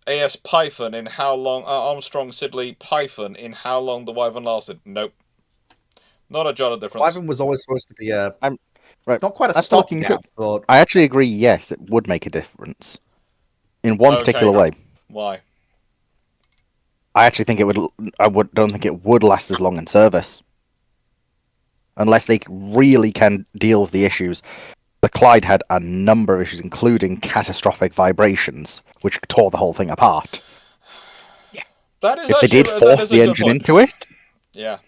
[SPEAKER 1] AS Python in how long Armstrong Siddeley Python in how long the Wyvern lasted? Nope. Not a jot of difference.
[SPEAKER 3] Wyvern was always supposed to be
[SPEAKER 5] right.
[SPEAKER 3] not quite a
[SPEAKER 5] That's talking
[SPEAKER 3] stopgap, but
[SPEAKER 5] I actually agree. Yes, it would make a difference in one particular way.
[SPEAKER 1] Why?
[SPEAKER 5] I actually think it would. Don't think it would last as long in service, unless they really can deal with the issues. The Clyde had a number of issues, including catastrophic vibrations, which tore the whole thing apart.
[SPEAKER 4] Yeah,
[SPEAKER 1] that is.
[SPEAKER 5] If they did force the engine into it,
[SPEAKER 1] yeah.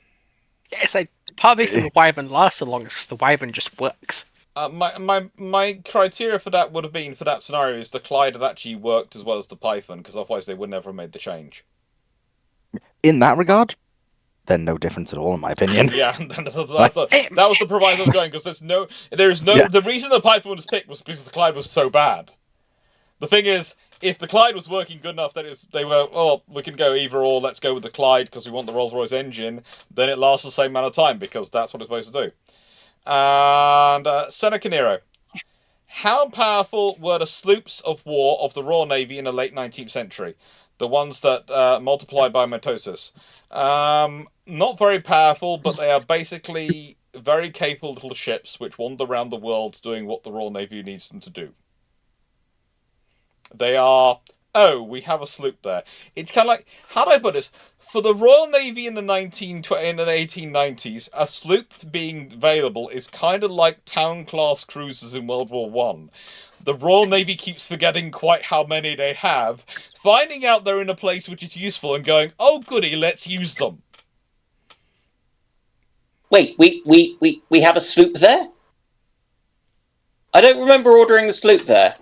[SPEAKER 4] Yeah, it's like part of the reason the Wyvern lasts so long is because the Wyvern just works.
[SPEAKER 1] My criteria for that would have been for that scenario is the Clyde had actually worked as well as the Python, because otherwise they would never have made the change.
[SPEAKER 5] In that regard, then no difference at all, in my opinion.
[SPEAKER 1] Yeah, that was the proviso I was going, because the reason the Python was picked was because the Clyde was so bad. The thing is, if the Clyde was working good enough that we can go either or, let's go with the Clyde because we want the Rolls-Royce engine, then it lasts the same amount of time because that's what it's supposed to do. And Seneca Nero. How powerful were the sloops of war of the Royal Navy in the late 19th century? The ones that multiply by mitosis. Not very powerful, but they are basically very capable little ships which wander around the world doing what the Royal Navy needs them to do. They are, we have a sloop there. It's kind of like, how do I put this? For the Royal Navy in the 1890s, a sloop being available is kind of like town-class cruisers in World War One. The Royal Navy keeps forgetting quite how many they have, finding out they're in a place which is useful and going, oh goody, let's use them.
[SPEAKER 6] Wait, we have a sloop there? I don't remember ordering the sloop there.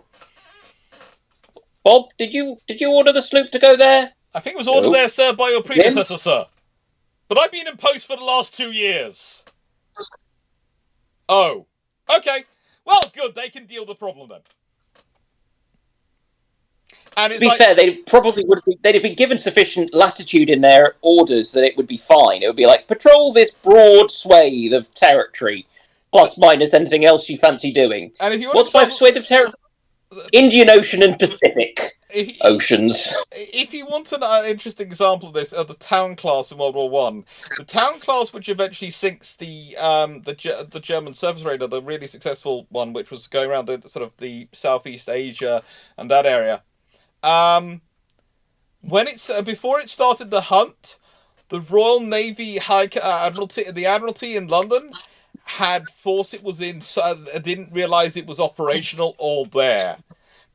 [SPEAKER 6] Bob, did you order the sloop to go there?
[SPEAKER 1] I think it was ordered there, sir, by your predecessor, sir. But I've been in post for the last 2 years. Oh. Okay. Well, good. They can deal with the problem then. And
[SPEAKER 6] to be fair, they'd have been given sufficient latitude in their orders that it would be fine. It would be like, patrol this broad swathe of territory, plus minus anything else you fancy doing.
[SPEAKER 1] And if you
[SPEAKER 6] What's my swathe of territory? Indian Ocean and Pacific Oceans.
[SPEAKER 1] If you want an interesting example of this, of the town class in World War One, the town class which eventually sinks the German surface raider, the really successful one, which was going around the sort of the Southeast Asia and that area. When it's before it started the hunt, the Royal Navy the Admiralty in London had force it was in, didn't realise it was operational or there.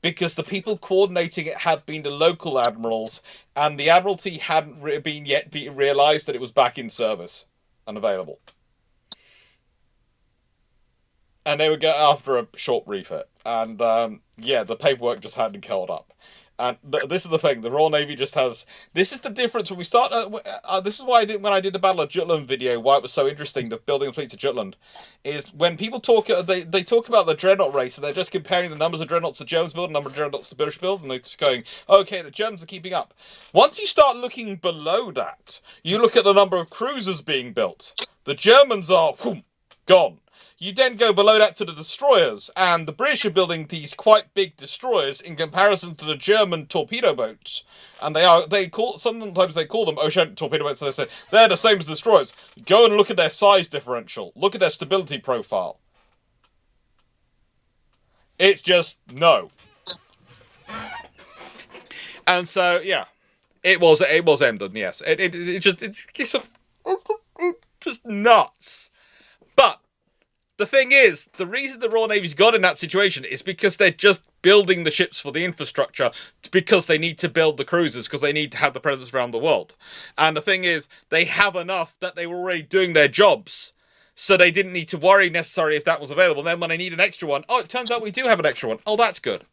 [SPEAKER 1] Because the people coordinating it had been the local admirals, and the Admiralty hadn't realised that it was back in service and available. And they would go after a short refit. And, the paperwork just hadn't caught up. And this is the thing, the Royal Navy just has... This is the difference when we start... this is why when I did the Battle of Jutland video, why it was so interesting, the building a fleet to Jutland, is when people talk... They talk about the Dreadnought race, and they're just comparing the numbers of Dreadnoughts the Germans build, and the number of Dreadnoughts the British build, and they're just going, okay, the Germans are keeping up. Once you start looking below that, you look at the number of cruisers being built. The Germans are... gone. You then go below that to the destroyers, and the British are building these quite big destroyers in comparison to the German torpedo boats. And sometimes they call them ocean torpedo boats, so they say they're the same as destroyers. Go and look at their size differential. Look at their stability profile. It's just no. And so, yeah, it was Emden, yes. It's just nuts. But the thing is, the reason the Royal Navy's got in that situation is because they're just building the ships for the infrastructure, because they need to build the cruisers, because they need to have the presence around the world. And the thing is, they have enough that they were already doing their jobs, so they didn't need to worry necessarily if that was available. Then when they need an extra one, oh, it turns out we do have an extra one. Oh, that's good.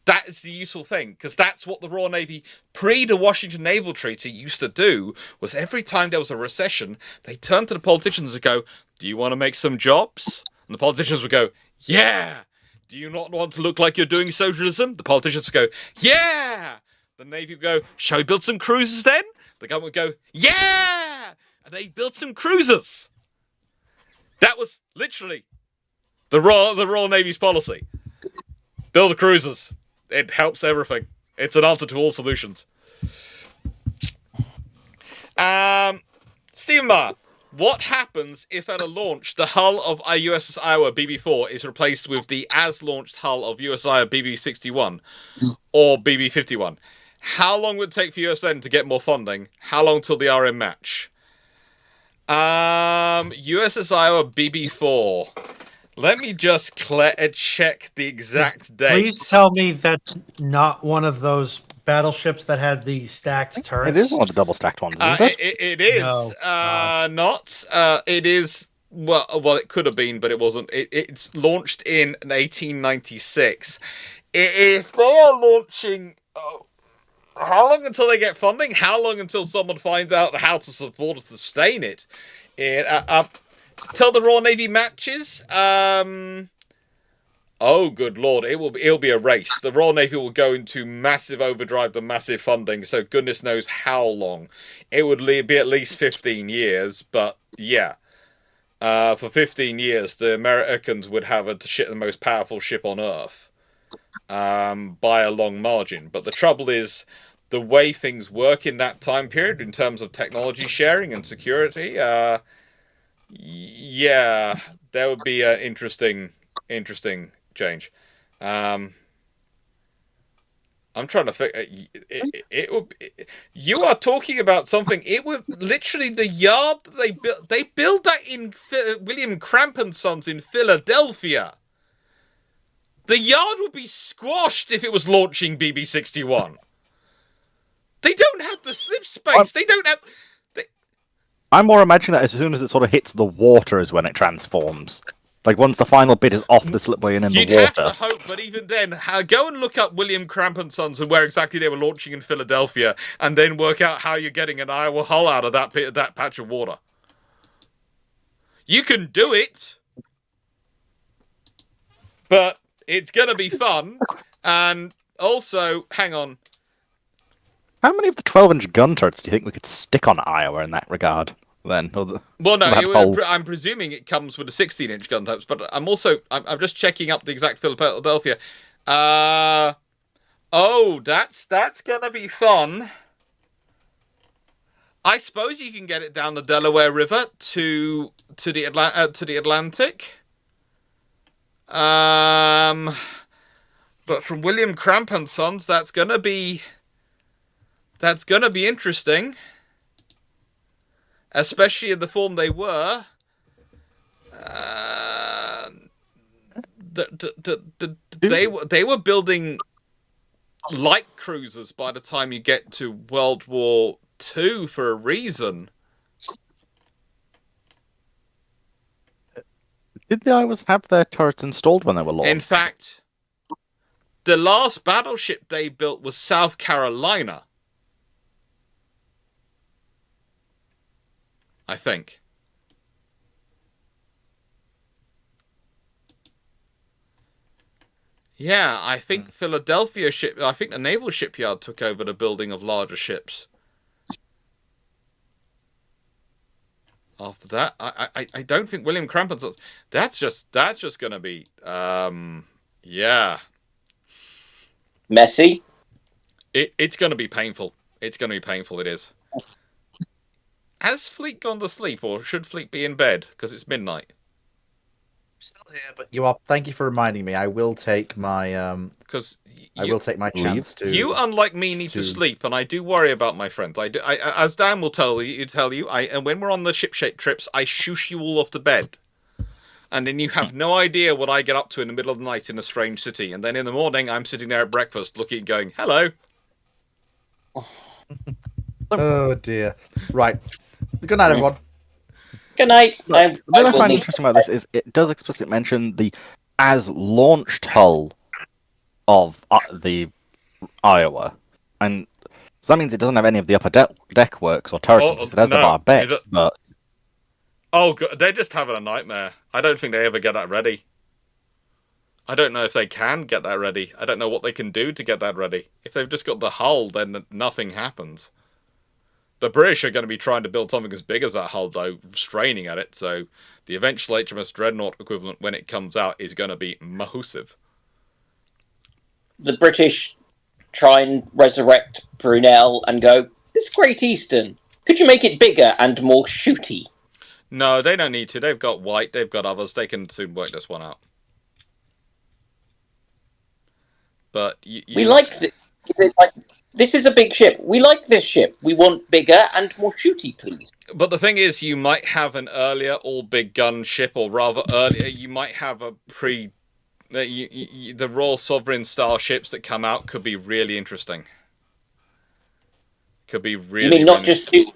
[SPEAKER 1] That is the useful thing, because that's what the Royal Navy, pre the Washington Naval Treaty, used to do, was every time there was a recession, they turned to the politicians and go, do you want to make some jobs? And the politicians would go, yeah! Do you not want to look like you're doing socialism? The politicians would go, yeah! The Navy would go, shall we build some cruisers then? The government would go, yeah! And they built some cruisers. That was literally the Royal Navy's policy. Build the cruisers. It helps everything. It's an answer to all solutions. Stephen Marr, what happens if at a launch the hull of USS Iowa BB-4 is replaced with the as-launched hull of USS Iowa BB-61 or BB-51? How long would it take for USN to get more funding? How long till the RM match? USS Iowa BB-4. Let me just check the exact date.
[SPEAKER 2] Please tell me that's not one of those battleships that had the stacked turrets.
[SPEAKER 5] It is one of the double stacked ones, isn't it?
[SPEAKER 1] It is.
[SPEAKER 2] No.
[SPEAKER 1] Not. It is. Well, it could have been, but it wasn't. It's launched in 1896. If they are launching... how long until they get funding? How long until someone finds out how to support or sustain it? Till the Royal Navy matches? Oh, good lord. It'll be a race. The Royal Navy will go into massive overdrive and massive funding, so goodness knows how long. It would be at least 15 years, but yeah. For 15 years, the Americans would have the most powerful ship on Earth. By a long margin. But the trouble is, the way things work in that time period, in terms of technology sharing and security, yeah, there would be an interesting change. I'm trying to figure. It would. You are talking about something. It would literally the yard that they built. They built that in William Cramp & Sons in Philadelphia. The yard would be squashed if it was launching BB-61. They don't have the slip space. They don't have.
[SPEAKER 5] I'm more imagining that as soon as it sort of hits the water is when it transforms. Like once the final bit is off the slipway and in the water.
[SPEAKER 1] You'd have to hope, but even then, go and look up William Cramp & Sons and where exactly they were launching in Philadelphia, and then work out how you're getting an Iowa hull out of that patch of water. You can do it, but it's going to be fun. And also, hang on.
[SPEAKER 5] How many of the 12-inch gun turrets do you think we could stick on Iowa in that regard? Then,
[SPEAKER 1] well, no, I'm presuming it comes with a 16-inch gun types, but I'm just checking up the exact Philadelphia. Oh, that's gonna be fun. I suppose you can get it down the Delaware River to the Atlantic. But from William Cramp & Sons, that's gonna be interesting. Especially in the form they were. They were building light cruisers by the time you get to World War II for a reason.
[SPEAKER 5] Did the Iowas have their turrets installed when they were launched?
[SPEAKER 1] In fact, the last battleship they built was South Carolina. I think. Yeah, I think I think the naval shipyard took over the building of larger ships. After that, I don't think William Cramp & Sons. That's just going to be yeah.
[SPEAKER 6] Messy.
[SPEAKER 1] It's going to be painful. It's going to be painful. It is. Has Fleet gone to sleep, or should Fleet be in bed because it's midnight?
[SPEAKER 3] Still here, but you are. Thank you for reminding me. I will take my
[SPEAKER 1] Because
[SPEAKER 3] I will take my chance to.
[SPEAKER 1] you, unlike me, need to sleep, and I do worry about my friends. I do. As Dan will tell you, and when we're on the ship-shaped trips, I shoosh you all off to bed, and then you have no idea what I get up to in the middle of the night in a strange city, and then in the morning I'm sitting there at breakfast, looking, going, "Hello."
[SPEAKER 3] Oh dear. Right. Good night, everyone.
[SPEAKER 6] Good night.
[SPEAKER 5] The
[SPEAKER 6] I
[SPEAKER 5] thing I
[SPEAKER 6] will
[SPEAKER 5] find
[SPEAKER 6] leave.
[SPEAKER 5] interesting about this is it does explicitly mention the as launched hull of the Iowa, and so that means it doesn't have any of the upper deck works or turrets. It has the barbettes, but
[SPEAKER 1] oh, God, they're just having a nightmare. I don't think they ever get that ready. I don't know if they can get that ready. I don't know what they can do to get that ready. If they've just got the hull, then nothing happens. The British are going to be trying to build something as big as that hull, though, straining at it, so the eventual HMS Dreadnought equivalent, when it comes out, is going to be massive.
[SPEAKER 6] The British try and resurrect Brunel and go, this Great Eastern, could you make it bigger and more shooty?
[SPEAKER 1] No, they don't need to. They've got White, they've got others. They can soon work this one out. But
[SPEAKER 6] we like this. This is a big ship. We like this ship. We want bigger and more shooty, please.
[SPEAKER 1] But the thing is, you might have an earlier all-big gun ship, or rather earlier, you might have a the Royal Sovereign style ships that come out could be really interesting. Could be really.
[SPEAKER 6] You mean not just two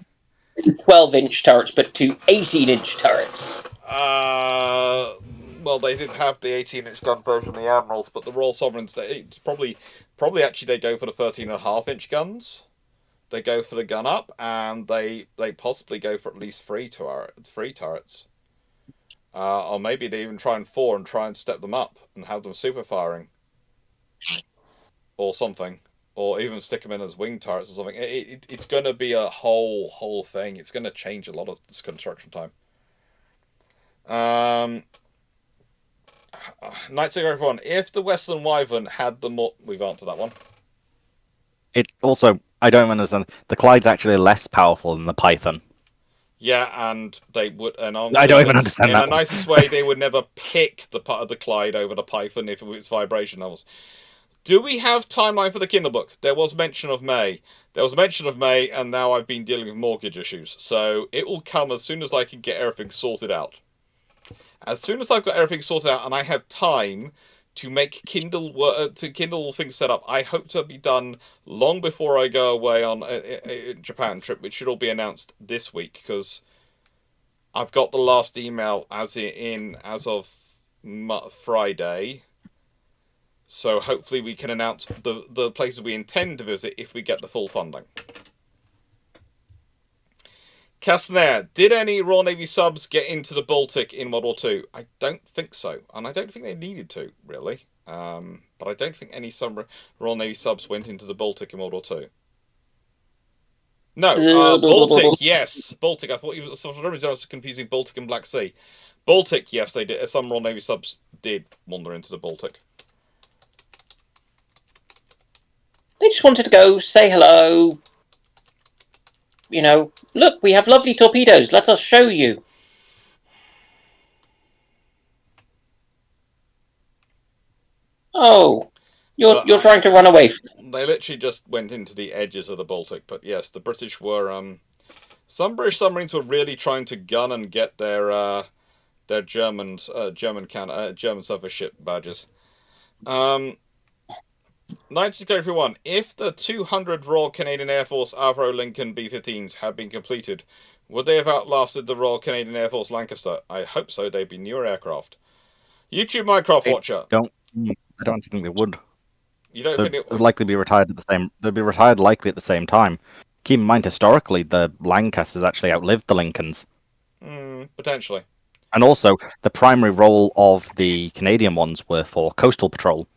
[SPEAKER 6] 12-inch turrets, but two 18-inch turrets?
[SPEAKER 1] Well, they did have the 18-inch gun version of the Admirals, but the Royal Sovereigns, it's probably actually they go for the 13.5-inch guns. They go for the gun up, and they possibly go for at least three turrets. Or maybe they even try and step them up and have them super firing. Or something. Or even stick them in as wing turrets or something. It's going to be a whole thing. It's going to change a lot of this construction time. Knights of everyone. If the Westland Wyvern had the more... We've answered that one.
[SPEAKER 5] it also, I don't understand. The Clyde's actually less powerful than the Python.
[SPEAKER 1] Yeah, and they would... And
[SPEAKER 5] I don't even understand that
[SPEAKER 1] in the nicest way, they would never pick the Clyde over the Python if it was vibration levels. Do we have timeline for the Kindle book? There was mention of May. And now I've been dealing with mortgage issues. So it will come as soon as I can get everything sorted out. As soon as I've got everything sorted out and I have time to make Kindle things set up, I hope to be done long before I go away on a Japan trip, which should all be announced this week, because I've got the last email as of Friday. So hopefully we can announce the places we intend to visit if we get the full funding. Castner, did any Royal Navy subs get into the Baltic in World War II? I don't think so, and I don't think they needed to, really. But I don't think any Royal Navy subs went into the Baltic in World War II. No, Baltic, yes. Baltic, I thought I was confusing Baltic and Black Sea. Baltic, yes, they did. Some Royal Navy subs did wander into the Baltic.
[SPEAKER 6] They just wanted to go say hello. You know, look, we have lovely torpedoes. Let us show you. Oh, you're trying to run away from them.
[SPEAKER 1] They literally just went into the edges of the Baltic. But yes, the British were... some British submarines were really trying to gun and get their German surface ship badges. 1931. If the 200 Royal Canadian Air Force Avro Lincoln B-15s had been completed, would they have outlasted the Royal Canadian Air Force Lancaster? I hope so. They'd be newer aircraft. YouTube Minecraft Watcher.
[SPEAKER 5] I don't think they would.
[SPEAKER 1] You don't think
[SPEAKER 5] they'd likely be retired at the same? They'd be retired likely at the same time. Keep in mind, historically, the Lancasters actually outlived the Lincolns.
[SPEAKER 1] Potentially.
[SPEAKER 5] And also, the primary role of the Canadian ones were for coastal patrol.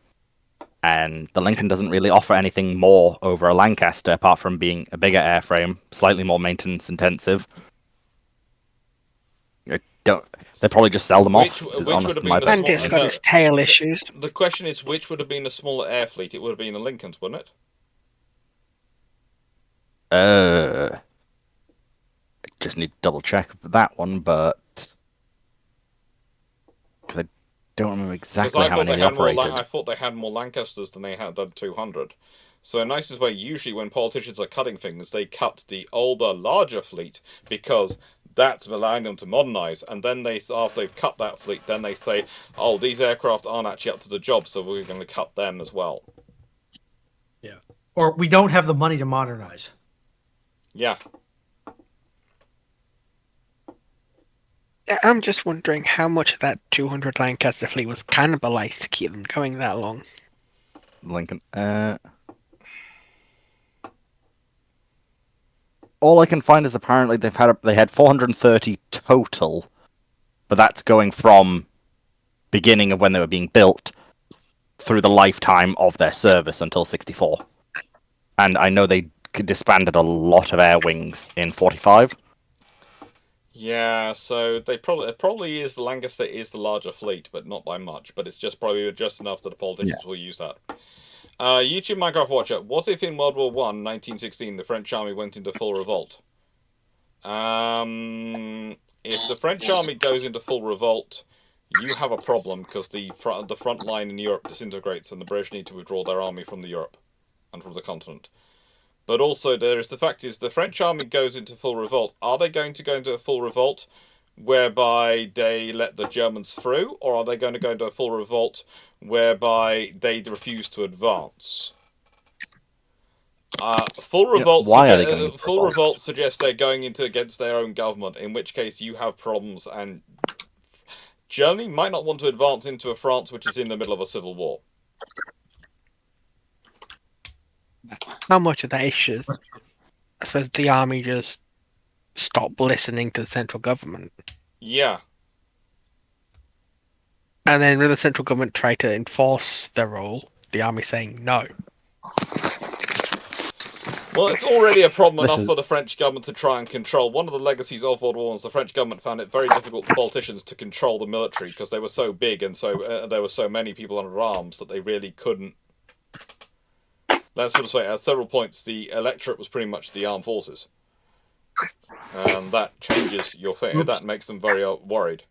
[SPEAKER 5] And the Lincoln doesn't really offer anything more over a Lancaster, apart from being a bigger airframe, slightly more maintenance intensive. They probably just sell them off.
[SPEAKER 1] Which would have been
[SPEAKER 4] and it's got its tail issues.
[SPEAKER 1] The question is, which would have been a smaller air fleet? It would have been the Lincolns, wouldn't it?
[SPEAKER 5] I just need to double check that one, but I don't remember
[SPEAKER 1] Because
[SPEAKER 5] exactly how many they operated.
[SPEAKER 1] I thought they had more Lancasters than they had 200. So the nicest way, usually when politicians are cutting things, they cut the older, larger fleet because that's allowing them to modernise. And then after they've cut that fleet, then they say, "Oh, these aircraft aren't actually up to the job, so we're going to cut them as well."
[SPEAKER 2] Yeah. Or we don't have the money to modernize.
[SPEAKER 1] Yeah.
[SPEAKER 4] I'm just wondering how much of that 200 Lancaster fleet was cannibalized to keep them going that long.
[SPEAKER 5] Lincoln. All I can find is apparently they had 430 total, but that's going from beginning of when they were being built through the lifetime of their service until 64. And I know they disbanded a lot of air wings in 45.
[SPEAKER 1] Yeah, so it probably is the Lancaster is the larger fleet, but not by much. But it's probably just enough that the politicians will use that. YouTube Minecraft Watcher, what if in World War I, 1916, the French army went into full revolt? If the French army goes into full revolt, you have a problem because the front line in Europe disintegrates and the British need to withdraw their army from Europe and from the continent. But also, the fact is, the French army goes into full revolt. Are they going to go into a full revolt whereby they let the Germans through, or are they going to go into a full revolt whereby they refuse to advance? Full revolt. Full revolt suggests they're going against their own government, in which case you have problems, and Germany might not want to advance into a France which is in the middle of a civil war.
[SPEAKER 4] How much of that issue? I suppose the army just stopped listening to the central government.
[SPEAKER 1] Yeah.
[SPEAKER 4] And then when the central government tried to enforce their rule, the army saying no.
[SPEAKER 1] Well, it's already a problem enough for the French government to try and control. One of the legacies of World War I was the French government found it very difficult for politicians to control the military because they were so big and so there were so many people under arms that they really couldn't. Let's sort of say, at several points, the electorate was pretty much the armed forces. And that changes your fear. That makes them very worried.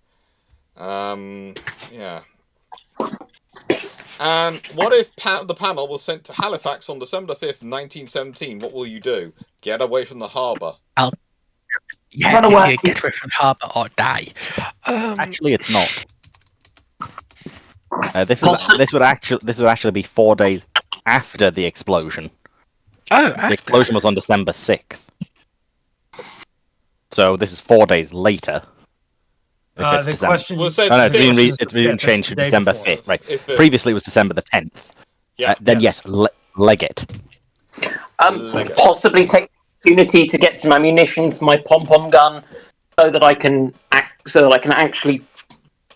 [SPEAKER 1] Yeah. And what if the panel was sent to Halifax on December 5th, 1917? What will you do? Get away from the harbour.
[SPEAKER 4] Get away from the harbour or die.
[SPEAKER 5] Actually, it's not. This would actually be 4 days after the explosion. The explosion was on December 6th. So this is 4 days later. If it's December. It's been changed to December 5th. Right. Previously it was December the 10th. Yeah. Then yes, leg it.
[SPEAKER 6] Possibly take the opportunity to get some ammunition for my pom-pom gun, so that I can actually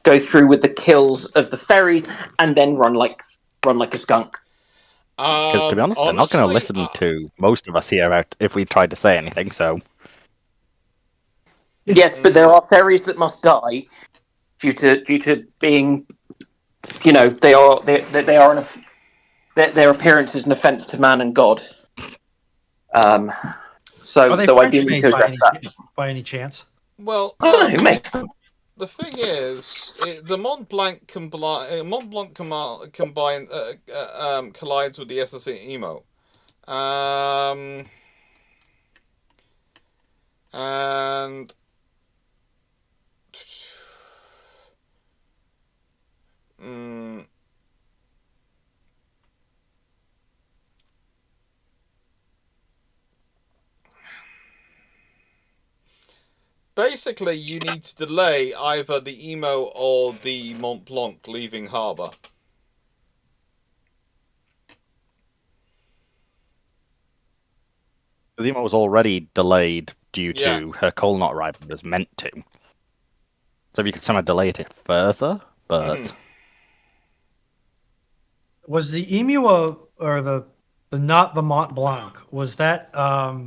[SPEAKER 6] go through with the kills of the ferries and then run like a skunk.
[SPEAKER 5] Because to be honest, they're not going to listen to most of us here out if we tried to say anything. So
[SPEAKER 6] yes, but there are ferries that must die due to being, their appearance is an offence to man and God. So I do need to address that.
[SPEAKER 2] By any chance?
[SPEAKER 1] Well,
[SPEAKER 6] I don't know who makes them.
[SPEAKER 1] The thing is, the Mont Blanc collides with the SS Emo, and basically, you need to delay either the Emo or the Mont Blanc leaving harbour.
[SPEAKER 5] The Emo was already delayed due to her coal not arriving as meant to. So if you could somehow delay it further, but
[SPEAKER 2] was the Emu or the not the Mont Blanc? Was that a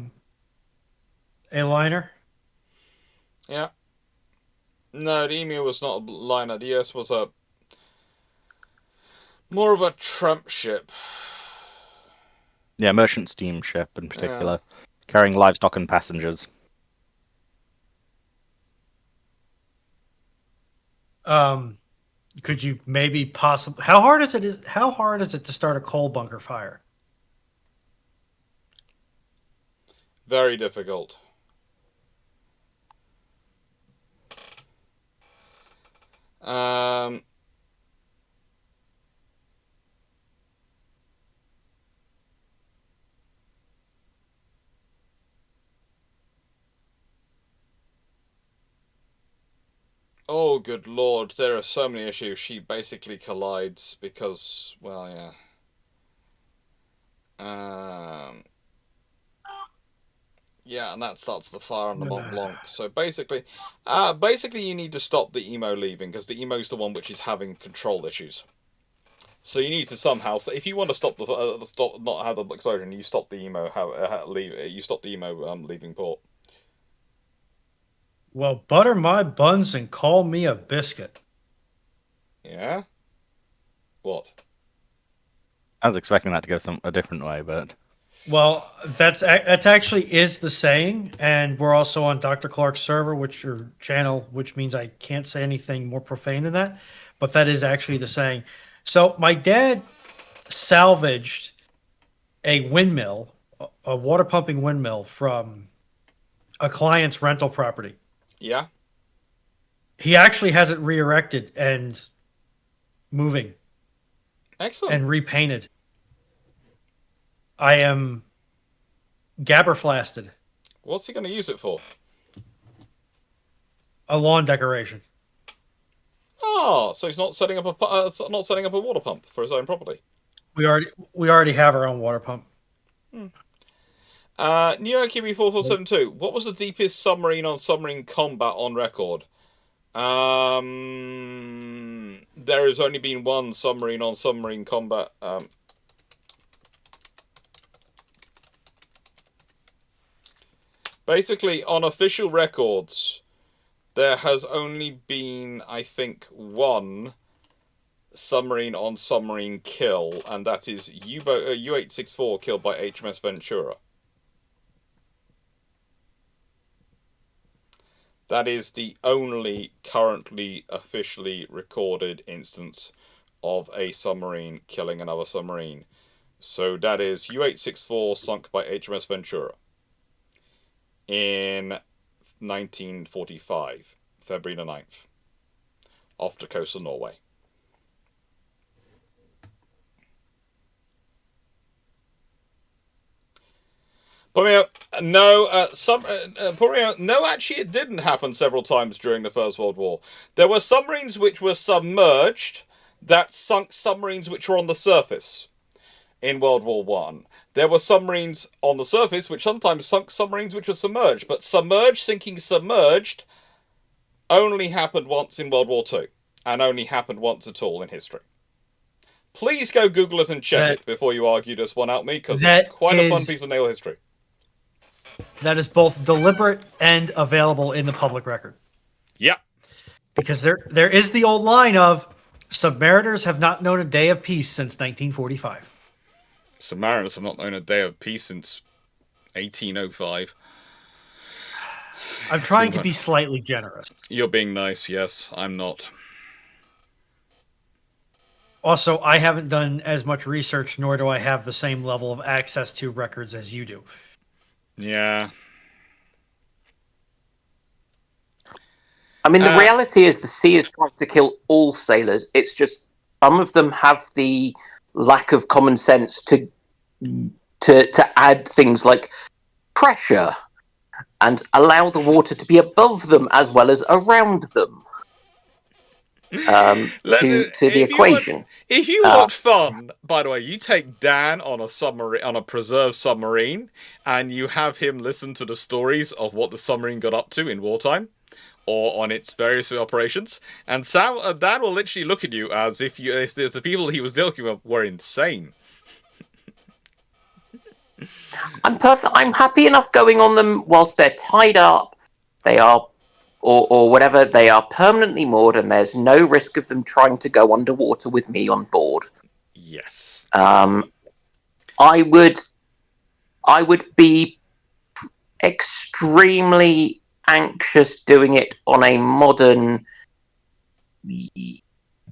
[SPEAKER 2] liner?
[SPEAKER 1] Yeah. No, the Emu was not a liner. The US was more of a tramp ship.
[SPEAKER 5] Yeah, merchant steamship in particular, carrying livestock and passengers.
[SPEAKER 2] Could you maybe possibly? How hard is it? How hard is it to start a coal bunker fire?
[SPEAKER 1] Very difficult. Oh, good lord, there are so many issues. She basically collides because, well, yeah. Yeah, and that starts the fire on the Mont Blanc. So basically you need to stop the emo leaving, because the emo's the one which is having control issues. So you need to somehow, if you want to stop not have the explosion, you stop the emo. You stop the emo leaving port.
[SPEAKER 2] Well, butter my buns and call me a biscuit.
[SPEAKER 1] Yeah. What?
[SPEAKER 5] I was expecting that to go a different way, but
[SPEAKER 2] Well, that's actually is the saying, and we're also on Dr. Clarke's server, channel, which means I can't say anything more profane than that. But that is actually the saying. So my dad salvaged a windmill, a water pumping windmill from a client's rental property.
[SPEAKER 1] Yeah.
[SPEAKER 2] He actually has it re-erected and moving.
[SPEAKER 1] Excellent.
[SPEAKER 2] And repainted. I am gabberflasted.
[SPEAKER 1] What's he going to use it for?
[SPEAKER 2] A lawn decoration.
[SPEAKER 1] Oh, so he's not setting up a water pump for his own property.
[SPEAKER 2] We already have our own water pump.
[SPEAKER 1] Neo QB4472. What was the deepest submarine on submarine combat on record? There has only been one submarine on submarine combat. Basically, on official records, there has only been, I think, one submarine on submarine kill, and that is U-864 killed by HMS Ventura. That is the only currently officially recorded instance of a submarine killing another submarine. So that is U-864 sunk by HMS Ventura in 1945, February the 9th, off the coast of Norway. No, actually it didn't happen several times during the First World War. There were submarines which were submerged that sunk submarines which were on the surface in World War One. There were submarines on the surface which sometimes sunk submarines which were submerged, but sinking submerged only happened once in World War Two, and only happened once at all in history. Please go Google it and check it before you argue this one out me, because it's quite a fun piece of naval history.
[SPEAKER 2] That is both deliberate and available in the public record.
[SPEAKER 1] Yep.
[SPEAKER 2] Because there is the old line of submariners have not known a day of peace since 1945.
[SPEAKER 1] Submariners have not known a day of peace since 1805.
[SPEAKER 2] I'm trying to be slightly generous.
[SPEAKER 1] You're being nice, yes. I'm not.
[SPEAKER 2] Also, I haven't done as much research, nor do I have the same level of access to records as you do.
[SPEAKER 1] Yeah.
[SPEAKER 7] I mean, the reality is the sea is trying to kill all sailors. It's just some of them have the lack of common sense to add things like pressure and allow the water to be above them as well as around them to the equation.
[SPEAKER 1] If you want fun, by the way, you take Dan on a preserved submarine, and you have him listen to the stories of what the submarine got up to in wartime, or on its various operations, and Dan will literally look at you as if the people he was dealing with were insane.
[SPEAKER 7] I'm happy enough going on them whilst they're tied up. They are. Or whatever, they are permanently moored, and there's no risk of them trying to go underwater with me on board.
[SPEAKER 1] Yes.
[SPEAKER 7] I would be extremely anxious doing it on a modern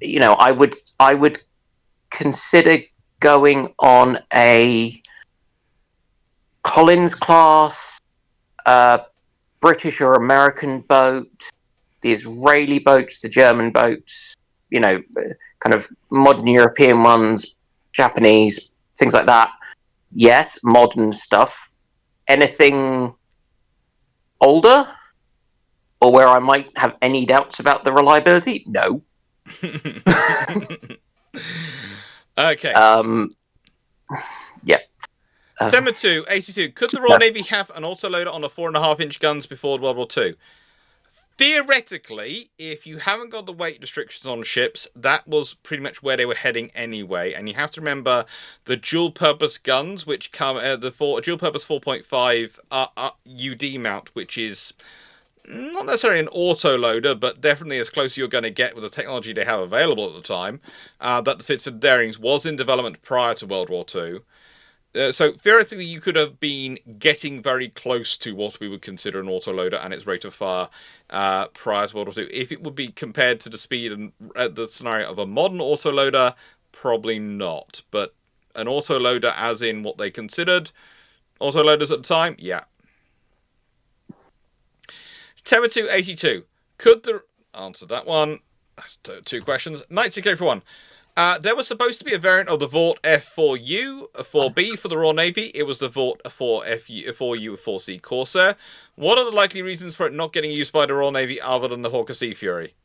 [SPEAKER 7] I would consider going on a Collins class, British or American boat, the Israeli boats, the German boats, kind of modern European ones, Japanese, things like that. Yes, modern stuff. Anything older? Or where I might have any doubts about the reliability? No.
[SPEAKER 1] Okay.
[SPEAKER 7] Yeah.
[SPEAKER 1] Tema 2, 82. Could the Royal Navy have an autoloader on the 4.5-inch guns before World War II? Theoretically, if you haven't got the weight restrictions on ships, that was pretty much where they were heading anyway. And you have to remember the dual-purpose guns, which come dual-purpose 4.5 UD mount, which is not necessarily an autoloader, but definitely as close as you're going to get with the technology they have available at the time. That the Fitz Darings was in development prior to World War II. So theoretically, you could have been getting very close to what we would consider an autoloader and its rate of fire prior to World War II. If it would be compared to the speed and the scenario of a modern autoloader, probably not. But an autoloader, as in what they considered autoloaders at the time, yeah. Tema 282. Could the answer that one? That's two questions. Knight Security for one. There was supposed to be a variant of the Vought F4U, 4B for the Royal Navy. It was the Vought 4U, 4C Corsair. What are the likely reasons for it not getting used by the Royal Navy other than the Hawker Sea Fury?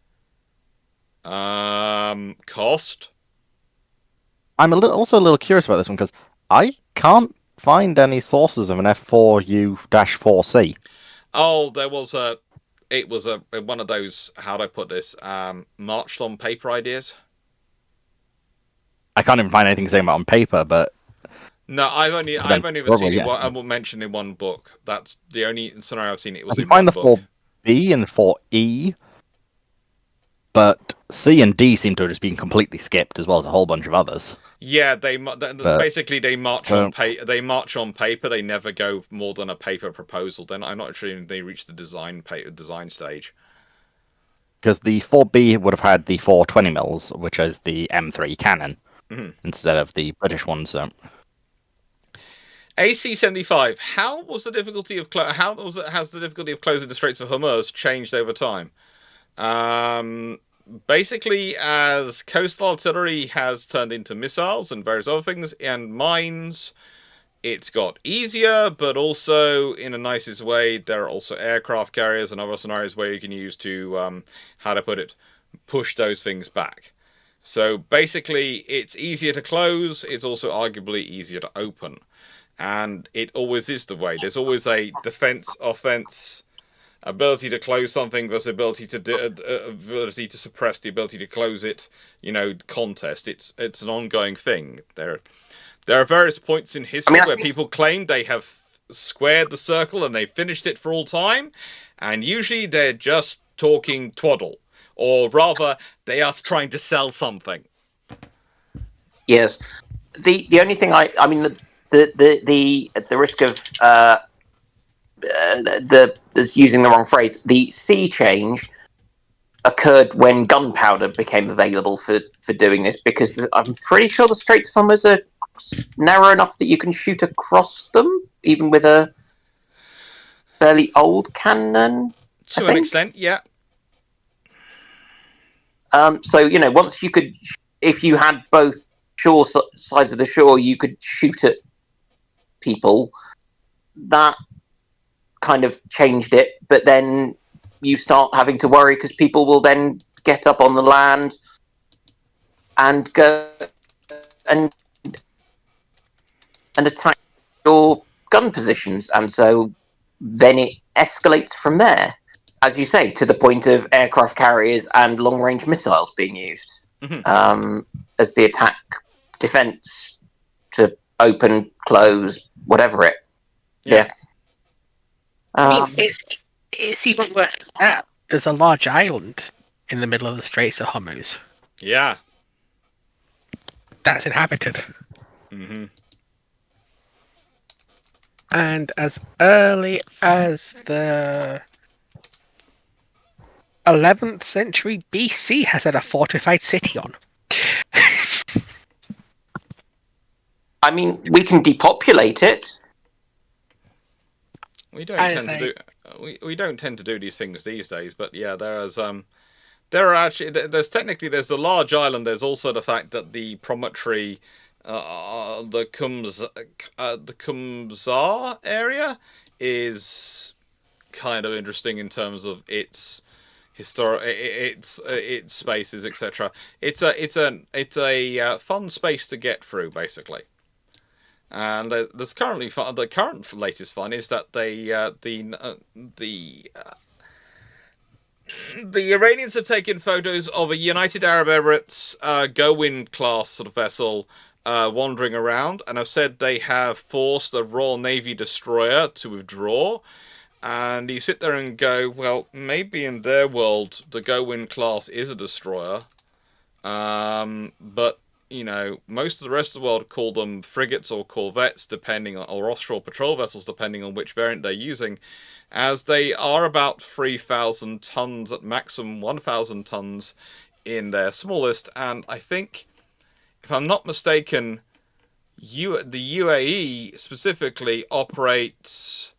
[SPEAKER 1] Cost?
[SPEAKER 5] I'm also a little curious about this one because I can't find any sources of an F4U-4C.
[SPEAKER 1] Oh, it was one of those, how do I put this, marched on paper ideas.
[SPEAKER 5] I can't even find anything saying about it on paper, but
[SPEAKER 1] no, I've only ever seen it. I will mention in one book. That's the only scenario I've seen. It was
[SPEAKER 5] I
[SPEAKER 1] in
[SPEAKER 5] can find
[SPEAKER 1] one
[SPEAKER 5] the
[SPEAKER 1] book.
[SPEAKER 5] 4B and 4E, but C and D seem to have just been completely skipped, as well as a whole bunch of others.
[SPEAKER 1] Yeah, basically they march on paper. They march on paper. They never go more than a paper proposal. Then I'm not sure they reach the design stage.
[SPEAKER 5] Because the 4B would have had the 420 mils, which is the M3 cannon, instead of the British ones. So.
[SPEAKER 1] AC-75. Has the difficulty of closing the Straits of Hormuz changed over time? Basically, as coastal artillery has turned into missiles and various other things and mines, it's got easier, but also in the nicest way, there are also aircraft carriers and other scenarios where you can use to, push those things back. So basically, it's easier to close, it's also arguably easier to open. And it always is the way. There's always a defense, offense, ability to close something versus ability to suppress the ability to close it. Contest. It's an ongoing thing. There are various points in history where people claim they have squared the circle and they finished it for all time, and usually they're just talking twaddle, or rather, they are trying to sell something.
[SPEAKER 7] Yes, the only thing I mean at the risk of using the wrong phrase, the sea change occurred when gunpowder became available for doing this, because I'm pretty sure the Straits of Hormuz are narrow enough that you can shoot across them, even with a fairly old cannon.
[SPEAKER 1] To an extent, yeah.
[SPEAKER 7] So once you could, if you had both shore sides of the shore, you could shoot at people. That kind of changed it, but then you start having to worry because people will then get up on the land and go and attack your gun positions, and so then it escalates from there, as you say, to the point of aircraft carriers and long-range missiles being used as the attack defense to open, close, whatever it. Yeah.
[SPEAKER 4] It's even worse than that. There's a large island in the middle of the Straits of Hormuz.
[SPEAKER 1] Yeah.
[SPEAKER 4] That's inhabited.
[SPEAKER 1] Mm-hmm.
[SPEAKER 4] And as early as the 11th century BC has had a fortified city on.
[SPEAKER 7] I mean, we can depopulate it.
[SPEAKER 1] We don't tend to do we don't tend to do these things these days, but yeah, there's the large island. There's also the fact that the promontory, the Kumzar area, is kind of interesting in terms of its its spaces, etc. It's a fun space to get through, basically. And there's currently the current latest fun is that the Iranians have taken photos of a United Arab Emirates Gowin class sort of vessel wandering around, and have said they have forced a Royal Navy destroyer to withdraw. And you sit there and go, well, maybe in their world the Gowin class is a destroyer, but you know, most of the rest of the world call them frigates or corvettes, depending on, or offshore patrol vessels, depending on which variant they're using, as they are about 3,000 tons at maximum 1,000 tons in their smallest. And I think, if I'm not mistaken, the UAE specifically operates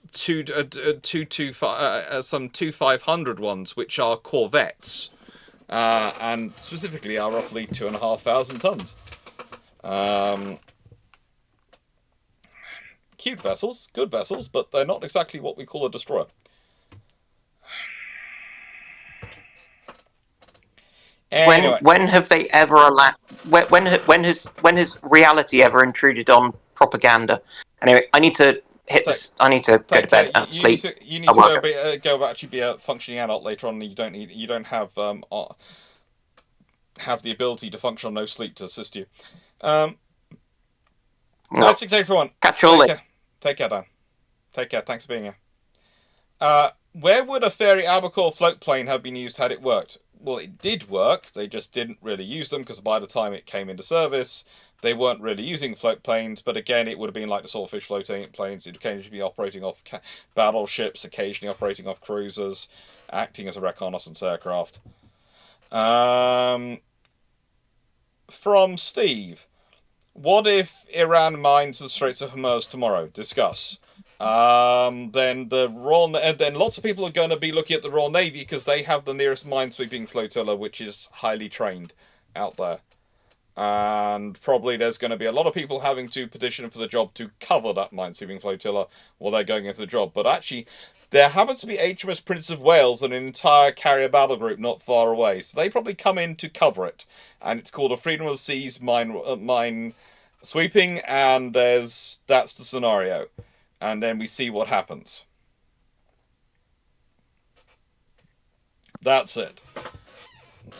[SPEAKER 1] some 2,500 ones, which are corvettes, and specifically are roughly 2,500 tons. Cute vessels, good vessels, but they're not exactly what we call a destroyer. Anyway.
[SPEAKER 7] When have they ever allowed? When has reality ever intruded on propaganda? Anyway, I need to I need to go to bed and sleep.
[SPEAKER 1] You need to go actually be a functioning adult later on. You don't have the ability to function on no sleep to assist you.
[SPEAKER 7] No.
[SPEAKER 1] That's it, everyone.
[SPEAKER 7] Catch you all later.
[SPEAKER 1] Take care, Dan. Take care. Thanks for being here. Where would a Fairy Albacore float plane have been used had it worked? Well, it did work. They just didn't really use them because by the time it came into service, they weren't really using float planes. But again, it would have been like the Swordfish floating planes. It occasionally be operating off battleships, occasionally operating off cruisers, acting as a reconnaissance aircraft. From Steve, what if Iran mines the Straits of Hormuz tomorrow? Discuss. Then lots of people are going to be looking at the Royal Navy because they have the nearest minesweeping flotilla, which is highly trained out there. And probably there's going to be a lot of people having to petition for the job to cover that minesweeping flotilla while they're going into the job. But actually, there happens to be HMS Prince of Wales and an entire carrier battle group not far away. So they probably come in to cover it. And it's called a Freedom of the Seas mine sweeping, and that's the scenario. And then we see what happens. That's it.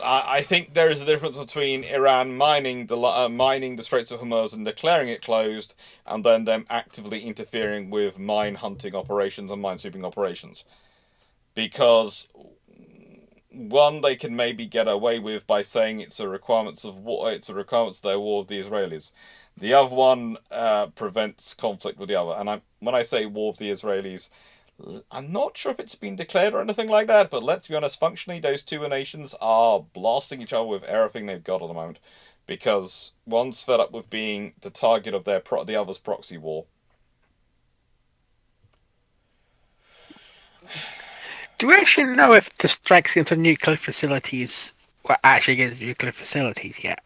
[SPEAKER 1] I think there is a difference between Iran mining the Straits of Hormuz and declaring it closed, and then them actively interfering with mine hunting operations and minesweeping operations. Because one, they can maybe get away with by saying it's a requirements of war. It's a requirements of their war with the Israelis. The other one prevents conflict with the other. And when I say war with the Israelis, I'm not sure if it's been declared or anything like that, but let's be honest, functionally, those two nations are blasting each other with everything they've got at the moment, because one's fed up with being the target of the other's proxy war.
[SPEAKER 4] Do we actually know if the strikes against the nuclear facilities were actually against nuclear facilities yet?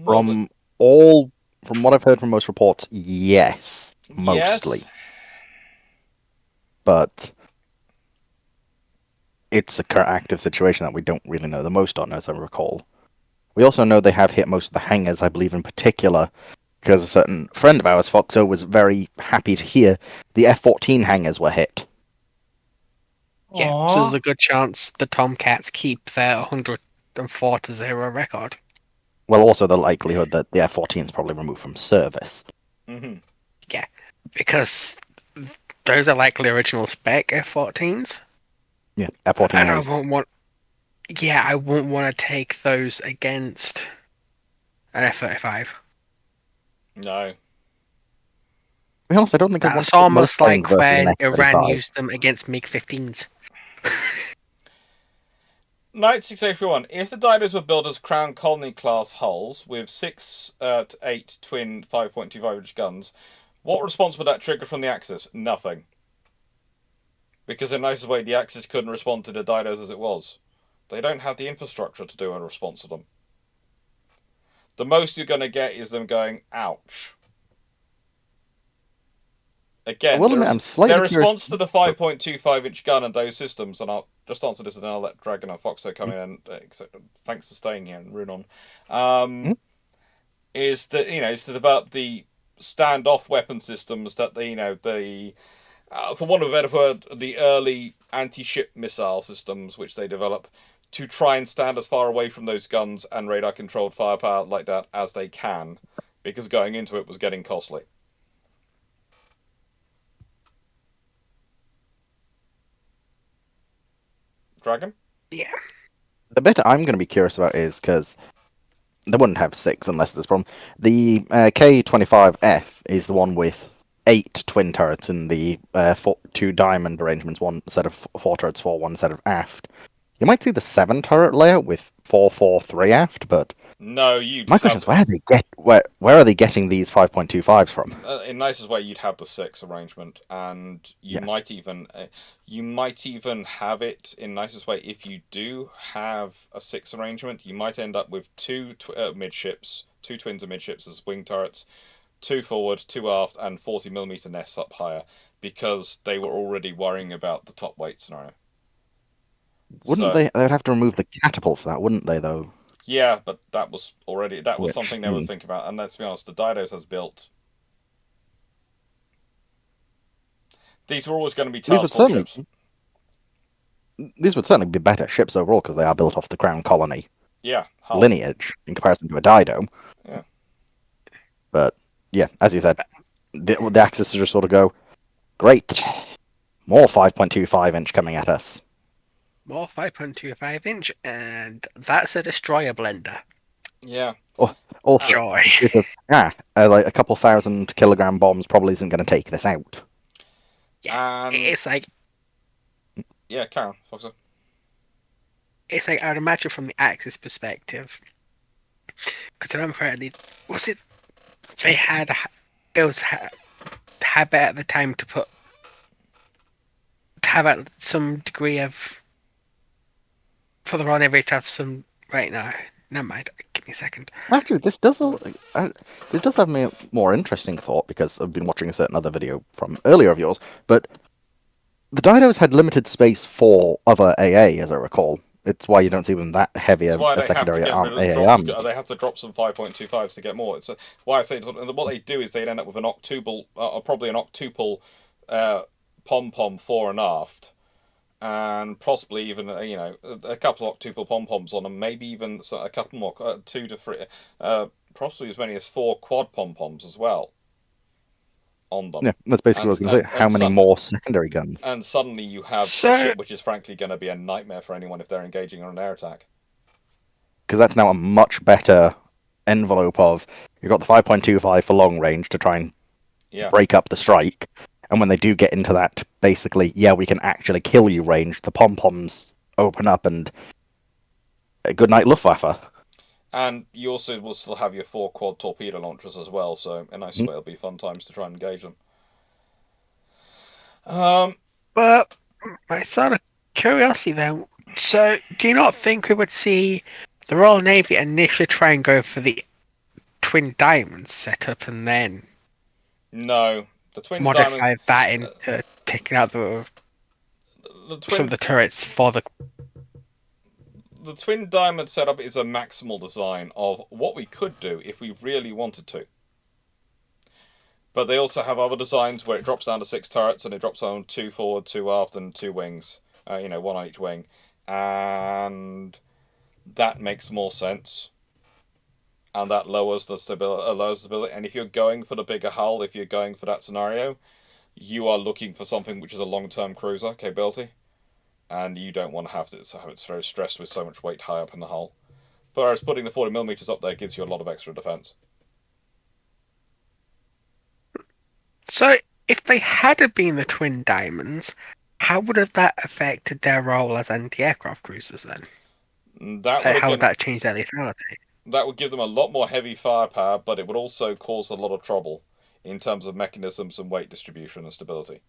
[SPEAKER 5] From what I've heard from most reports, yes, mostly. Yes. But it's a current active situation that we don't really know the most on, as I recall. We also know they have hit most of the hangars, I believe in particular, because a certain friend of ours, Foxo, was very happy to hear the F-14 hangars were hit.
[SPEAKER 4] Yeah,
[SPEAKER 2] Aww.
[SPEAKER 4] So there's a good chance the Tomcats keep their 104-0 record.
[SPEAKER 5] Well, also the likelihood that the F-14 is probably removed from service.
[SPEAKER 4] Mm-hmm. Yeah, because those are likely original spec F-14s.
[SPEAKER 5] Yeah, F-14.
[SPEAKER 4] And I won't want to take those against an F-35.
[SPEAKER 1] No.
[SPEAKER 5] be honest, I don't think I want
[SPEAKER 4] That's
[SPEAKER 5] to put
[SPEAKER 4] almost
[SPEAKER 5] most planes
[SPEAKER 4] like
[SPEAKER 5] versus an
[SPEAKER 4] when Iran
[SPEAKER 5] F-35.
[SPEAKER 4] used them against MiG-15s.
[SPEAKER 1] Knight 681. If the dinos were built as Crown Colony class hulls with 6 to 8 twin 5.25 inch guns, what response would that trigger from the Axis? Nothing. Because in nicest way, the Axis couldn't respond to the dinos as it was. They don't have the infrastructure to do a response to them. The most you're going to get is them going, ouch. Again,
[SPEAKER 5] Well, I'm slightly
[SPEAKER 1] their
[SPEAKER 5] curious.
[SPEAKER 1] response to the 5.25 inch gun and those systems, and I'll just answer this and then I'll let Dragon and Foxo come in and thanks for staying here and Runon. Is that is to develop the standoff weapon systems that for want of a better word, the early anti-ship missile systems which they develop to try and stand as far away from those guns and radar controlled firepower like that as they can, because going into it was getting costly. Dragon?
[SPEAKER 4] Yeah.
[SPEAKER 5] The bit I'm going to be curious about is because they wouldn't have 6 unless there's a problem. The K-25F is the one with 8 twin turrets in the 2 diamond arrangements, one set of 4 turrets for, one set of aft. You might see the 7 turret layout with 4-4-3 aft, but
[SPEAKER 1] no,
[SPEAKER 5] my question is where are they getting these 5.25s from?
[SPEAKER 1] In nicest way, you'd have the 6 arrangement, and you might even have it in nicest way. If you do have a 6 arrangement, you might end up with 2 midships, 2 twins of midships as wing turrets, 2 forward, 2 aft, and 40mm nests up higher, because they were already worrying about the top weight scenario.
[SPEAKER 5] Wouldn't they? They would have to remove the catapult for that, wouldn't they? Though.
[SPEAKER 1] Yeah, but that was something they were thinking about. And let's be honest, the Didos has built. These were always going to be task force ships.
[SPEAKER 5] These would certainly be better ships overall because they are built off the Crown Colony lineage in comparison to a Dido.
[SPEAKER 1] Yeah.
[SPEAKER 5] But yeah, as you said, the Axis just sort of go, great, more 5.25 inch coming at us.
[SPEAKER 4] More 5.25 inch, and that's a destroyer blender.
[SPEAKER 1] Yeah.
[SPEAKER 5] Also,
[SPEAKER 4] joy.
[SPEAKER 5] Like a couple 1,000-kilogram bombs probably isn't going to take this out.
[SPEAKER 4] Yeah, it's like.
[SPEAKER 1] Yeah, Karen, Foxer.
[SPEAKER 4] It's like, I would imagine from the Axis perspective, because I remember correctly, they had habit at the time to have some degree of. For the run, every to have some. Right now, never mind. Give me a second.
[SPEAKER 5] Actually, this does have me a more interesting thought because I've been watching a certain other video from earlier of yours. But the Dinos had limited space for other AA, as I recall. It's why you don't see them that heavy a secondary AA army.
[SPEAKER 1] They have to drop some 5.25s to get more. It's why I say what they do is they'd end up with an octuple, probably an octuple pom-pom fore and aft. And possibly even a couple of octuple pom-poms on them, maybe even a couple more, 2 to 3, possibly as many as 4 quad pom-poms as well on them.
[SPEAKER 5] Yeah, that's basically what I was going to say. How many more secondary guns?
[SPEAKER 1] And suddenly you have a ship which is frankly going to be a nightmare for anyone if they're engaging on an air attack.
[SPEAKER 5] Because that's now a much better envelope of you've got the 5.25 for long range to try and break up the strike. And when they do get into that, basically, we can actually kill you range, the pom-poms open up and good night Luftwaffe.
[SPEAKER 1] And you also will still have your 4 quad torpedo launchers as well, so a nice way it'll be fun times to try and engage them.
[SPEAKER 4] But my sort of curiosity then, so do you not think we would see the Royal Navy initially try and go for the Twin Diamonds setup and then
[SPEAKER 1] No. The Twin
[SPEAKER 4] modify that into taking out some of the turrets for the
[SPEAKER 1] Twin Diamond setup is a maximal design of what we could do if we really wanted to. But they also have other designs where it drops down to 6 turrets and it drops down 2 forward, 2 aft, and 2 wings. 1 on each wing. And that makes more sense. And that lowers the stability. And if you're going for the bigger hull, if you're going for that scenario, you are looking for something which is a long-term cruiser capability. And you don't want to have it so stressed with so much weight high up in the hull. Whereas putting the 40mm up there gives you a lot of extra defense.
[SPEAKER 4] So, if they had been the Twin Diamonds, how would have that affected their role as anti-aircraft cruisers then?
[SPEAKER 1] That would
[SPEAKER 4] How would
[SPEAKER 1] again,
[SPEAKER 4] that change their lethality?
[SPEAKER 1] that would give them a lot more heavy firepower, but it would also cause a lot of trouble in terms of mechanisms and weight distribution and stability.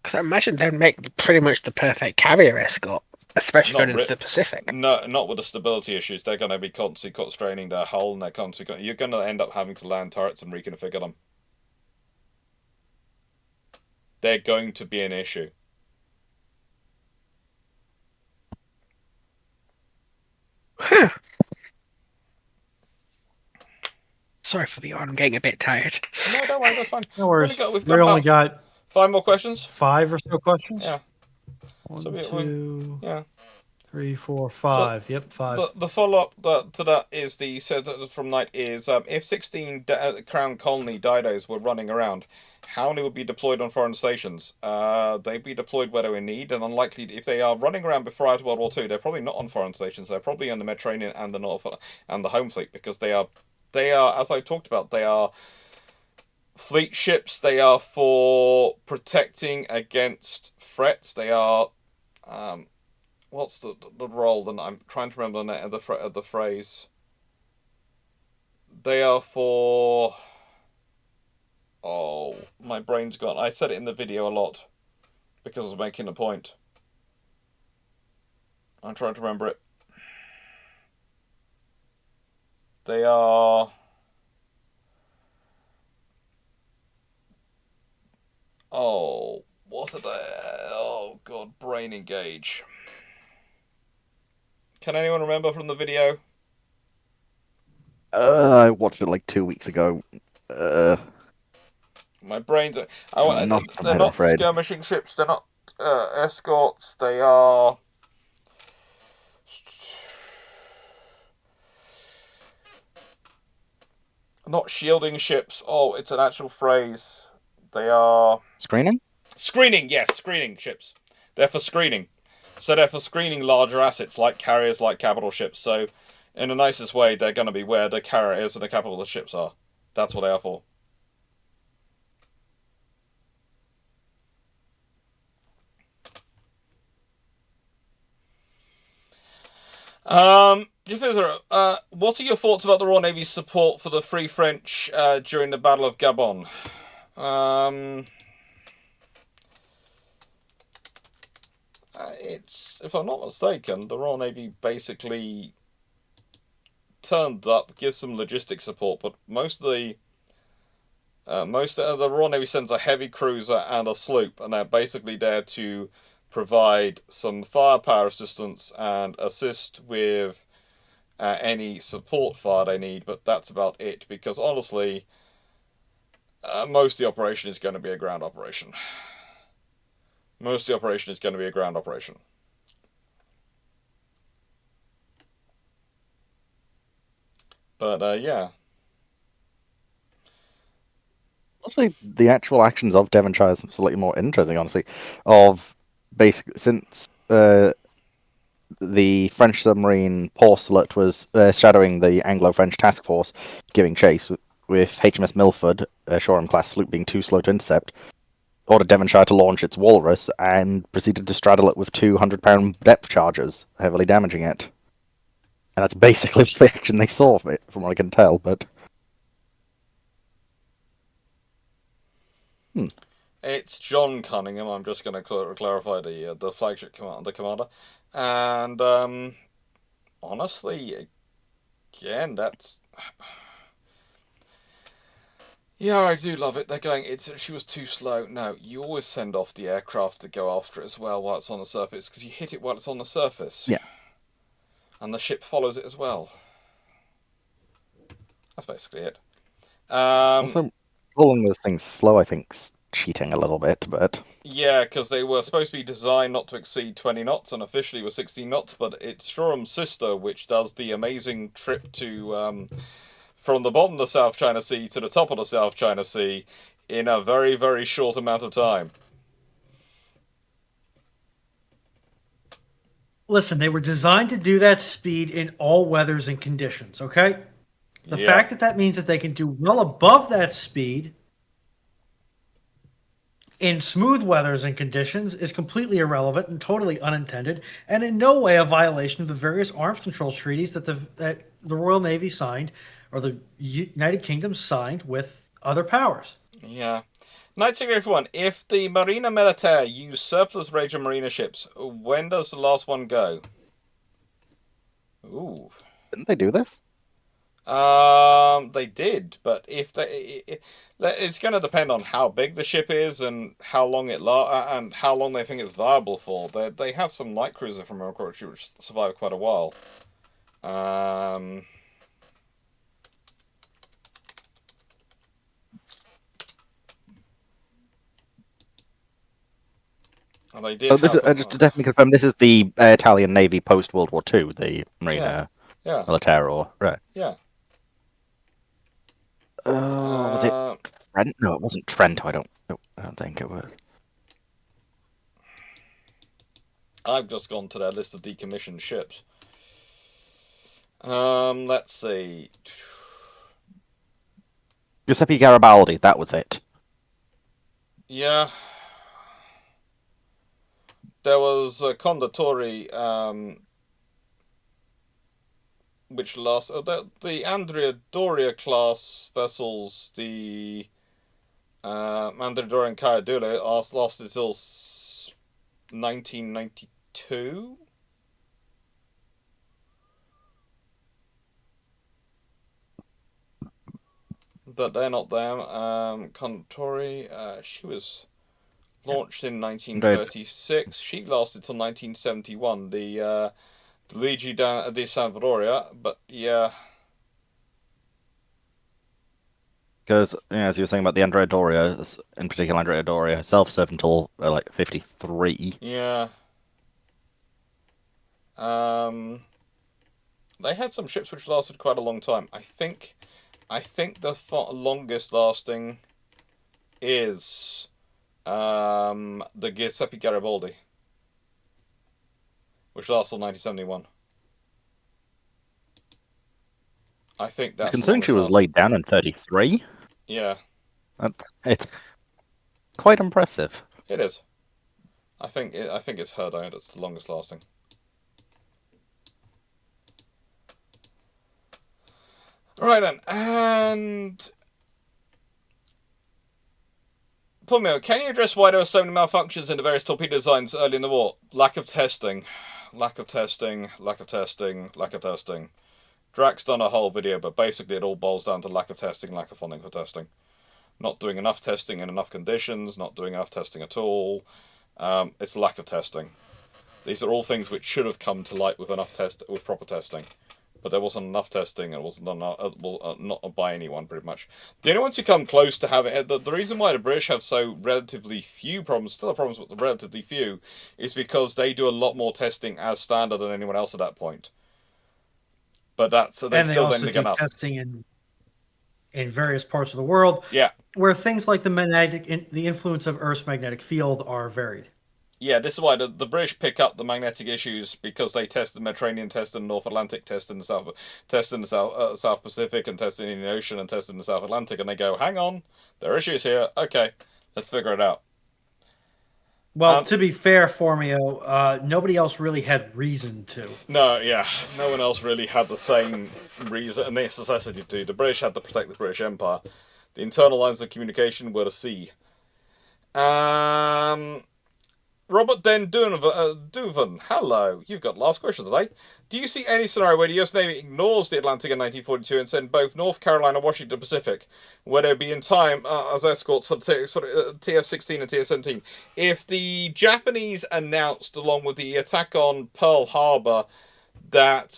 [SPEAKER 4] Because I imagine they'd make pretty much the perfect carrier escort, especially going into the Pacific.
[SPEAKER 1] No, not with the stability issues. They're going to be constantly straining their hull, and they're constantly. You're going to end up having to land turrets and reconfigure them. They're going to be an issue.
[SPEAKER 4] Huh. Sorry for the yawn. I'm getting a bit tired.
[SPEAKER 1] No, don't worry. That's fine.
[SPEAKER 2] No worries.
[SPEAKER 1] We've
[SPEAKER 2] We only got
[SPEAKER 1] 5 more questions.
[SPEAKER 2] 5 or so questions.
[SPEAKER 1] Yeah.
[SPEAKER 2] One,
[SPEAKER 1] So
[SPEAKER 2] 2,
[SPEAKER 1] yeah.
[SPEAKER 2] 3, 4, 5. Yep, 5.
[SPEAKER 1] The follow-up to that is from Knight is if 16 Crown Colony Didos were running around, how many would be deployed on foreign stations? They'd be deployed where they're in need, and unlikely if they are running around before World War II, they're probably not on foreign stations. They're probably on the Mediterranean and the North and the Home Fleet, because they are as I talked about, they are fleet ships. They are for protecting against threats. They are what's the role? Then I'm trying to remember the phrase. They are for. Oh, my brain's gone. I said it in the video a lot because I was making a point. I'm trying to remember it. They are. Oh, what's it? Oh God, brain engage. Can anyone remember from the video?
[SPEAKER 5] I watched it like 2 weeks ago.
[SPEAKER 1] My brain's. They're
[SPEAKER 5] not
[SPEAKER 1] skirmishing ships. They're not escorts. They are. Not shielding ships. Oh, it's an actual phrase. They are.
[SPEAKER 5] Screening?
[SPEAKER 1] Screening, yes, screening ships. They're for screening. So they're for screening larger assets like carriers, like capital ships. So, in the nicest way, they're going to be where the carriers and the capital ships are. That's what they are for. What are your thoughts about the Royal Navy's support for the Free French during the Battle of Gabon? It's, if I'm not mistaken, the Royal Navy basically turned up, gives some logistic support, but most of the Royal Navy sends a heavy cruiser and a sloop, and they're basically there to provide some firepower assistance and assist with any support fire they need, but that's about it, because honestly, most of the operation is going to be a ground operation. Most of the operation is going to be a ground operation. But, yeah.
[SPEAKER 5] Honestly, the actual actions of Devonshire is slightly more interesting, honestly. Of basically, since the French submarine Porcelet was shadowing the Anglo-French task force, giving chase with HMS Milford, a Shoreham-class sloop being too slow to intercept, ordered Devonshire to launch its Walrus and proceeded to straddle it with 200-pound depth charges, heavily damaging it. And that's basically the action they saw of it, from what I can tell, but...
[SPEAKER 1] It's John Cunningham. I'm just going to clarify the flagship commander. And, honestly, again, that's... Yeah, I do love it. They're going, she was too slow. No, you always send off the aircraft to go after it as well while it's on the surface, because you hit it while it's on the surface.
[SPEAKER 5] Yeah.
[SPEAKER 1] And the ship follows it as well. That's basically it.
[SPEAKER 5] Also, calling those things slow, I think, is cheating a little bit, but...
[SPEAKER 1] Yeah, because they were supposed to be designed not to exceed 20 knots, and officially were 16 knots, but it's Shoreham's sister, which does the amazing trip to... from the bottom of the South China Sea to the top of the South China Sea in a very, very short amount of time.
[SPEAKER 2] Listen, they were designed to do that speed in all weathers and conditions, okay? The fact that means that they can do well above that speed in smooth weathers and conditions is completely irrelevant and totally unintended, and in no way a violation of the various arms control treaties that the Royal Navy signed, or the United Kingdom signed with other powers.
[SPEAKER 1] Yeah. 1981. If the Marina Militaire use surplus Regia Marina ships, when does the last one go? Ooh.
[SPEAKER 5] Didn't they do this?
[SPEAKER 1] They did, but if it's going to depend on how big the ship is and how long and how long they think it's viable for. They have some light cruiser from America which survived quite a while. And they did.
[SPEAKER 5] So this is just to definitely confirm. This is the Italian Navy post World War II, the Marina Militare, or right?
[SPEAKER 1] Yeah.
[SPEAKER 5] Was it Trent? No, it wasn't Trent. I don't think it was.
[SPEAKER 1] I've just gone to their list of decommissioned ships. Let's see.
[SPEAKER 5] Giuseppe Garibaldi. That was it.
[SPEAKER 1] Yeah. There was a Condottieri, which lost the Andrea Doria class vessels. The Andrea Doria and Caradula lost until 1992. But they're not them. Condottieri, she was launched in 1936. She lasted till 1971. The Luigi di Salvadoria, but yeah.
[SPEAKER 5] Because as you were saying about the Andrea Doria, in particular Andrea Doria herself served until like 53.
[SPEAKER 1] Yeah. They had some ships which lasted quite a long time. I think the longest lasting is the Giuseppe Garibaldi, which lasts till 1971. I think that's.
[SPEAKER 5] Considering she was laid down in 33.
[SPEAKER 1] Yeah.
[SPEAKER 5] It's quite impressive.
[SPEAKER 1] It is. I think it's her that's the longest lasting. Right then, and Pumio, can you address why there were so many malfunctions in the various torpedo designs early in the war? Lack of testing. Drax done a whole video, but basically it all boils down to lack of testing, lack of funding for testing. Not doing enough testing in enough conditions, not doing enough testing at all. It's lack of testing. These are all things which should have come to light with proper testing. But there wasn't enough testing, and it wasn't not by anyone, pretty much. The only ones who come close to having it, the reason why the British have so relatively few problems, still have problems with the relatively few, is because they do a lot more testing as standard than anyone else at that point. But they still
[SPEAKER 2] also
[SPEAKER 1] then
[SPEAKER 2] do
[SPEAKER 1] enough
[SPEAKER 2] testing in various parts of the world.
[SPEAKER 1] Yeah.
[SPEAKER 2] Where things like the influence of Earth's magnetic field are varied.
[SPEAKER 1] Yeah, this is why the British pick up the magnetic issues, because they test the Mediterranean, test in the North Atlantic, test in the South Pacific, and test in the Indian Ocean, and test in the South Atlantic, and they go, hang on, there are issues here. Okay, let's figure it out.
[SPEAKER 2] Well, to be fair, Formio, nobody else really had reason to.
[SPEAKER 1] No, yeah, no one else really had the same reason and necessity to. The British had to protect the British Empire. The internal lines of communication were the sea. Robert Den Duvan, hello. You've got last question today. Do you see any scenario where the US Navy ignores the Atlantic in 1942 and send both North Carolina and Washington Pacific, where they'll be in time as escorts for TF-16 and TF-17? If the Japanese announced, along with the attack on Pearl Harbor, that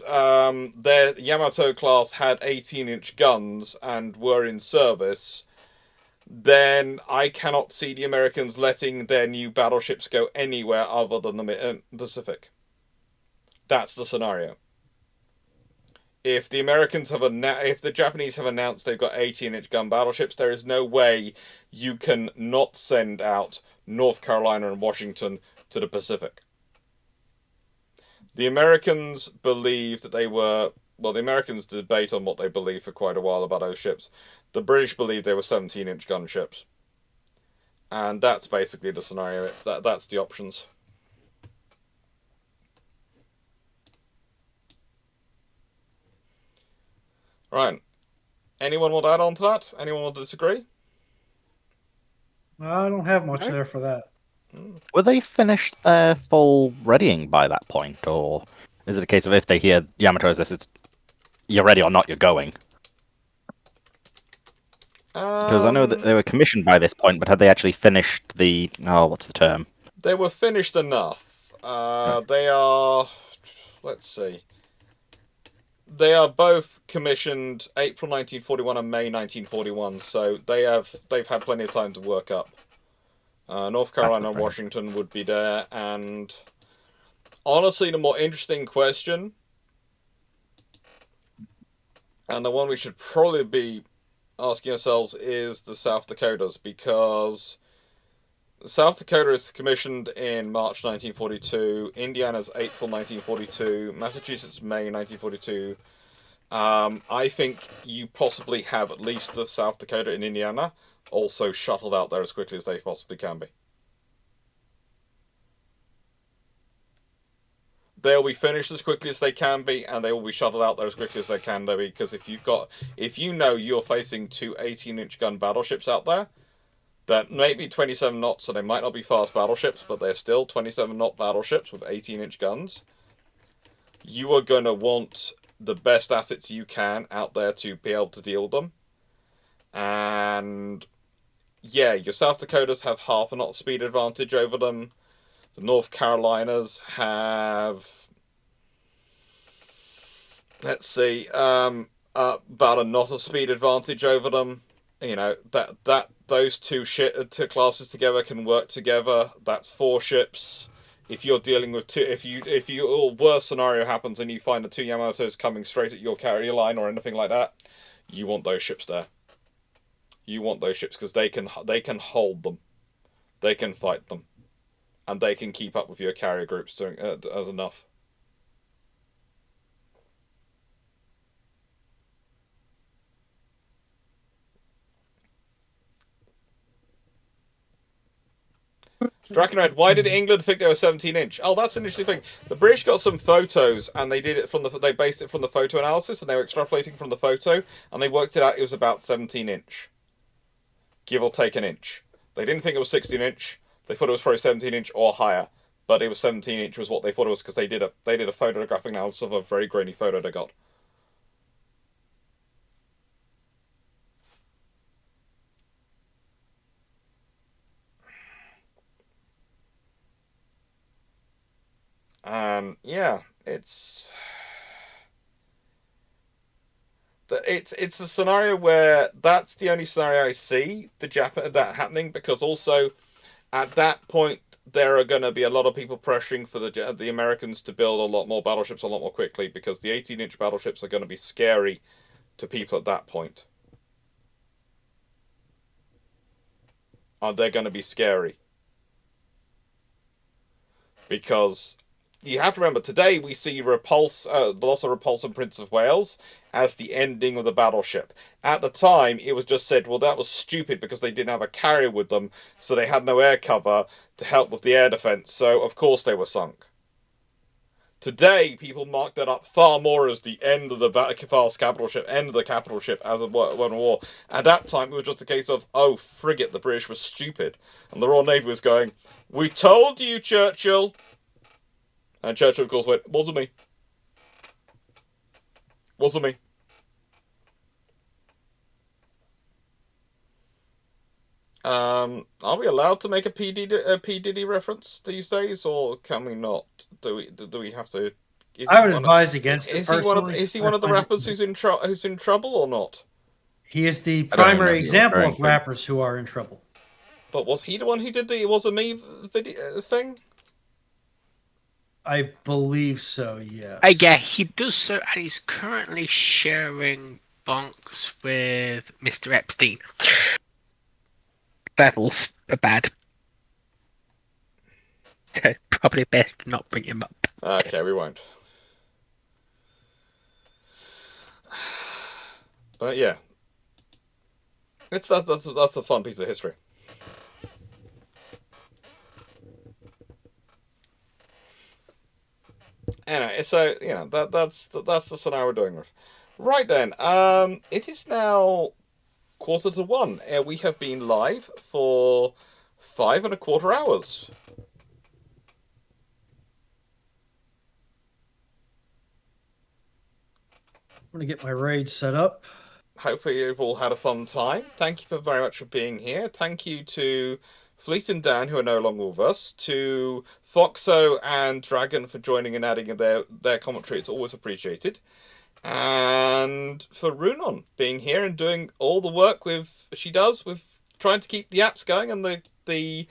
[SPEAKER 1] their Yamato class had 18-inch guns and were in service, then I cannot see the Americans letting their new battleships go anywhere other than the Pacific. That's the scenario. If the Japanese have announced they've got 18-inch gun battleships, there is no way you can not send out North Carolina and Washington to the Pacific. The Americans believe that they were... Well, the Americans debate on what they believe for quite a while about those ships. The British believed they were 17-inch gun ships. And that's basically the scenario. That's the options. Right. Anyone want to add on to that? Anyone want to disagree?
[SPEAKER 2] I don't have much
[SPEAKER 5] Alright.
[SPEAKER 2] there for that.
[SPEAKER 5] Were they finished their full readying by that point, or is it a case of if they hear Yamato as this, it's you're ready or not, you're going? Because I know that they were commissioned by this point, but had they actually finished the what's the term?
[SPEAKER 1] They were finished enough. They are. Let's see. They are both commissioned April 1941 and May 1941, so they've had plenty of time to work up. North Carolina and Washington would be there, and honestly, the more interesting question, and the one we should probably be asking ourselves, is the South Dakotas, because South Dakota is commissioned in March 1942, Indiana's April 1942, Massachusetts May 1942. I think you possibly have at least the South Dakota and Indiana also shuttled out there as quickly as they possibly can be. They'll be finished as quickly as they can be, and they will be shuttled out there as quickly as they can be, because if you know you're facing two 18-inch gun battleships out there, that may be 27 knots, so they might not be fast battleships, but they're still 27-knot battleships with 18-inch guns, you are going to want the best assets you can out there to be able to deal with them. And yeah, your South Dakotas have half a knot speed advantage over them. The North Carolinas have, let's see, about a knot of speed advantage over them. You know, those two classes together can work together. That's 4 ships. If you're dealing with two, if your worst scenario happens and you find the 2 Yamatos coming straight at your carrier line or anything like that, you want those ships there. You want those ships because they can hold them, they can fight them, and they can keep up with your carrier groups as enough. Draconite, why did England think they were 17-inch? Oh, that's an interesting thing. The British got some photos, and they based it from the photo analysis, and they were extrapolating from the photo, and they worked it out. It was about 17-inch, give or take an inch. They didn't think it was 16-inch. They thought it was probably 17-inch or higher, but it was 17-inch was what they thought it was because they did a photographic analysis of a very grainy photo they got. Yeah, it's a scenario where that's the only scenario I see that happening, because also at that point there are going to be a lot of people pressuring for the Americans to build a lot more battleships a lot more quickly, because the 18-inch battleships are going to be scary to people at that point. They're going to be scary because you have to remember, today we see the loss of Repulse and Prince of Wales as the ending of the battleship. At the time, it was just said, well, that was stupid because they didn't have a carrier with them, so they had no air cover to help with the air defense, so of course they were sunk. Today, people mark that up far more as the end of the fast capital ship, end of the capital ship as a one war. At that time, it was just a case of, oh, frigate, the British was stupid. And the Royal Navy was going, we told you, Churchill! And Churchill, of course, went, wasn't me. Wasn't me. Are we allowed to make a P. Diddy reference these days, or can we not? Do we have to?
[SPEAKER 2] I would advise against it.
[SPEAKER 1] Is he one of the rappers who's in trouble or not?
[SPEAKER 2] He is the primary example of rappers who are in trouble.
[SPEAKER 1] But was he the one who did the "It Was a Me" video thing?
[SPEAKER 2] I believe so, yes.
[SPEAKER 4] Yeah, he does so, and he's currently sharing bonks with Mr. Epstein. Levels are bad. So probably best to not bring him up.
[SPEAKER 1] Okay, we won't. But yeah, that's a fun piece of history. so you know that's the scenario we're doing with. Right then, it is now 1:45. We have been live for 5.25 hours.
[SPEAKER 2] I'm going to get my raid set up.
[SPEAKER 1] Hopefully you've all had a fun time. Thank you very much for being here. Thank you to Fleet and Dan, who are no longer with us, to Foxo and Dragon for joining and adding their commentary. It's always appreciated. And for Runon being here and doing all the work she does with trying to keep the apps going and the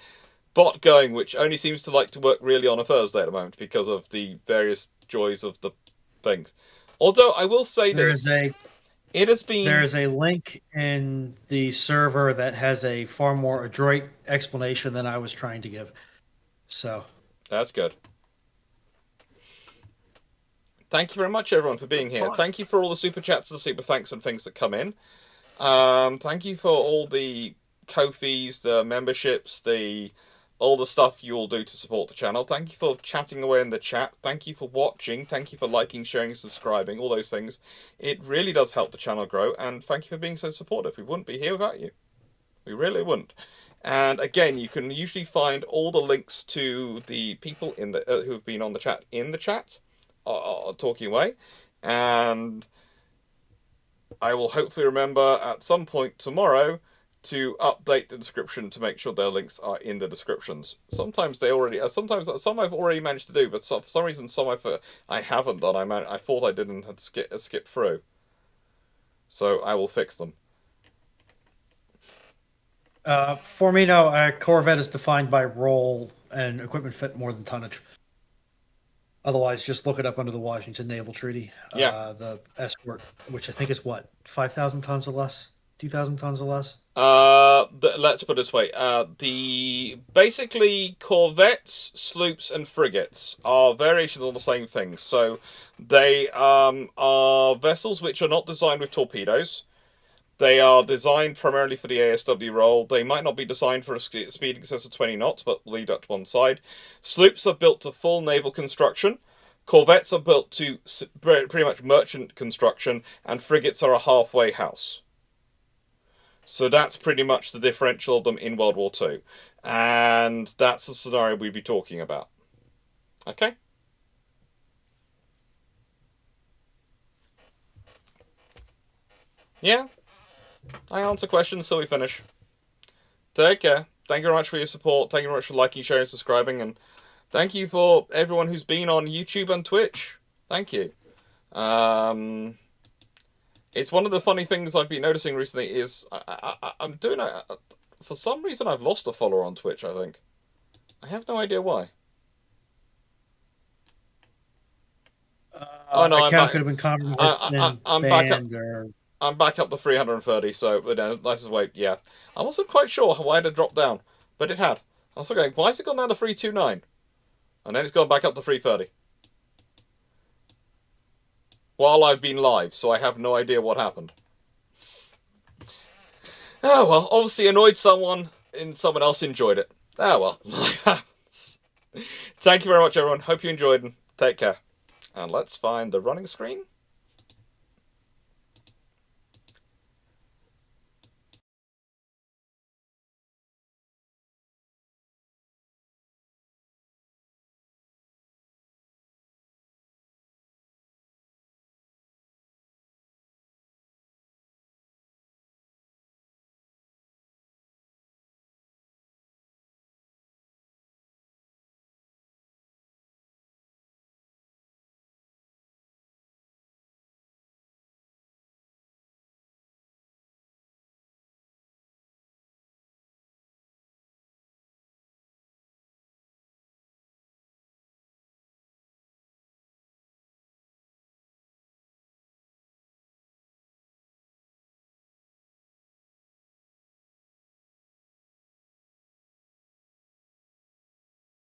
[SPEAKER 1] bot going, which only seems to like to work really on a Thursday at the moment because of the various joys of the things. Although I will say it has been...
[SPEAKER 2] There's a link in the server that has a far more adroit explanation than I was trying to give. So
[SPEAKER 1] that's good. Thank you very much, everyone, for being here. Thank you for all the super chats and super thanks and things that come in. Thank you for all the Ko-fis, the memberships, all the stuff you all do to support the channel. Thank you for chatting away in the chat. Thank you for watching. Thank you for liking, sharing, subscribing, all those things. It really does help the channel grow, and thank you for being so supportive. We wouldn't be here without you. We really wouldn't. And again, you can usually find all the links to the people in the who have been on the chat in the chat, talking away. And I will hopefully remember at some point tomorrow to update the description to make sure their links are in the descriptions. Sometimes they already, sometimes some I've already managed to do, but for some reason some I haven't done. I thought I did and had skip through. So I will fix them.
[SPEAKER 2] For me, no. Corvette is defined by role and equipment fit more than tonnage. Otherwise, just look it up under the Washington Naval Treaty.
[SPEAKER 1] Yeah.
[SPEAKER 2] The escort, which I think is what, 5,000 tons or less, 2,000 tons or less.
[SPEAKER 1] Let's put it this way. Basically corvettes, sloops, and frigates are variations on the same thing. So they are vessels which are not designed with torpedoes. They are designed primarily for the ASW role. They might not be designed for a speed in excess of 20 knots, but leave that to one side. Sloops are built to full naval construction. Corvettes are built to pretty much merchant construction, and frigates are a halfway house. So that's pretty much the differential of them in World War II. And that's the scenario we'd be talking about. Okay? Yeah? I answer questions so we finish. Take care. Thank you very much for your support. Thank you very much for liking, sharing, subscribing. And thank you for everyone who's been on YouTube and Twitch. Thank you. It's one of the funny things I've been noticing recently is I'm doing for some reason I've lost a follower on Twitch, I think. I have no idea why. Oh no, I'm back.
[SPEAKER 2] Could have been
[SPEAKER 1] I'm back up to 330, so let's just wait. Yeah. I wasn't quite sure why it had dropped down, but it had. I was going, why has it gone down to 329? And then it's gone back up to 330. While I've been live, so I have no idea what happened. Oh well, obviously annoyed someone and someone else enjoyed it. Oh well, life happens. Thank you very much, everyone. Hope you enjoyed and take care. And let's find the running screen.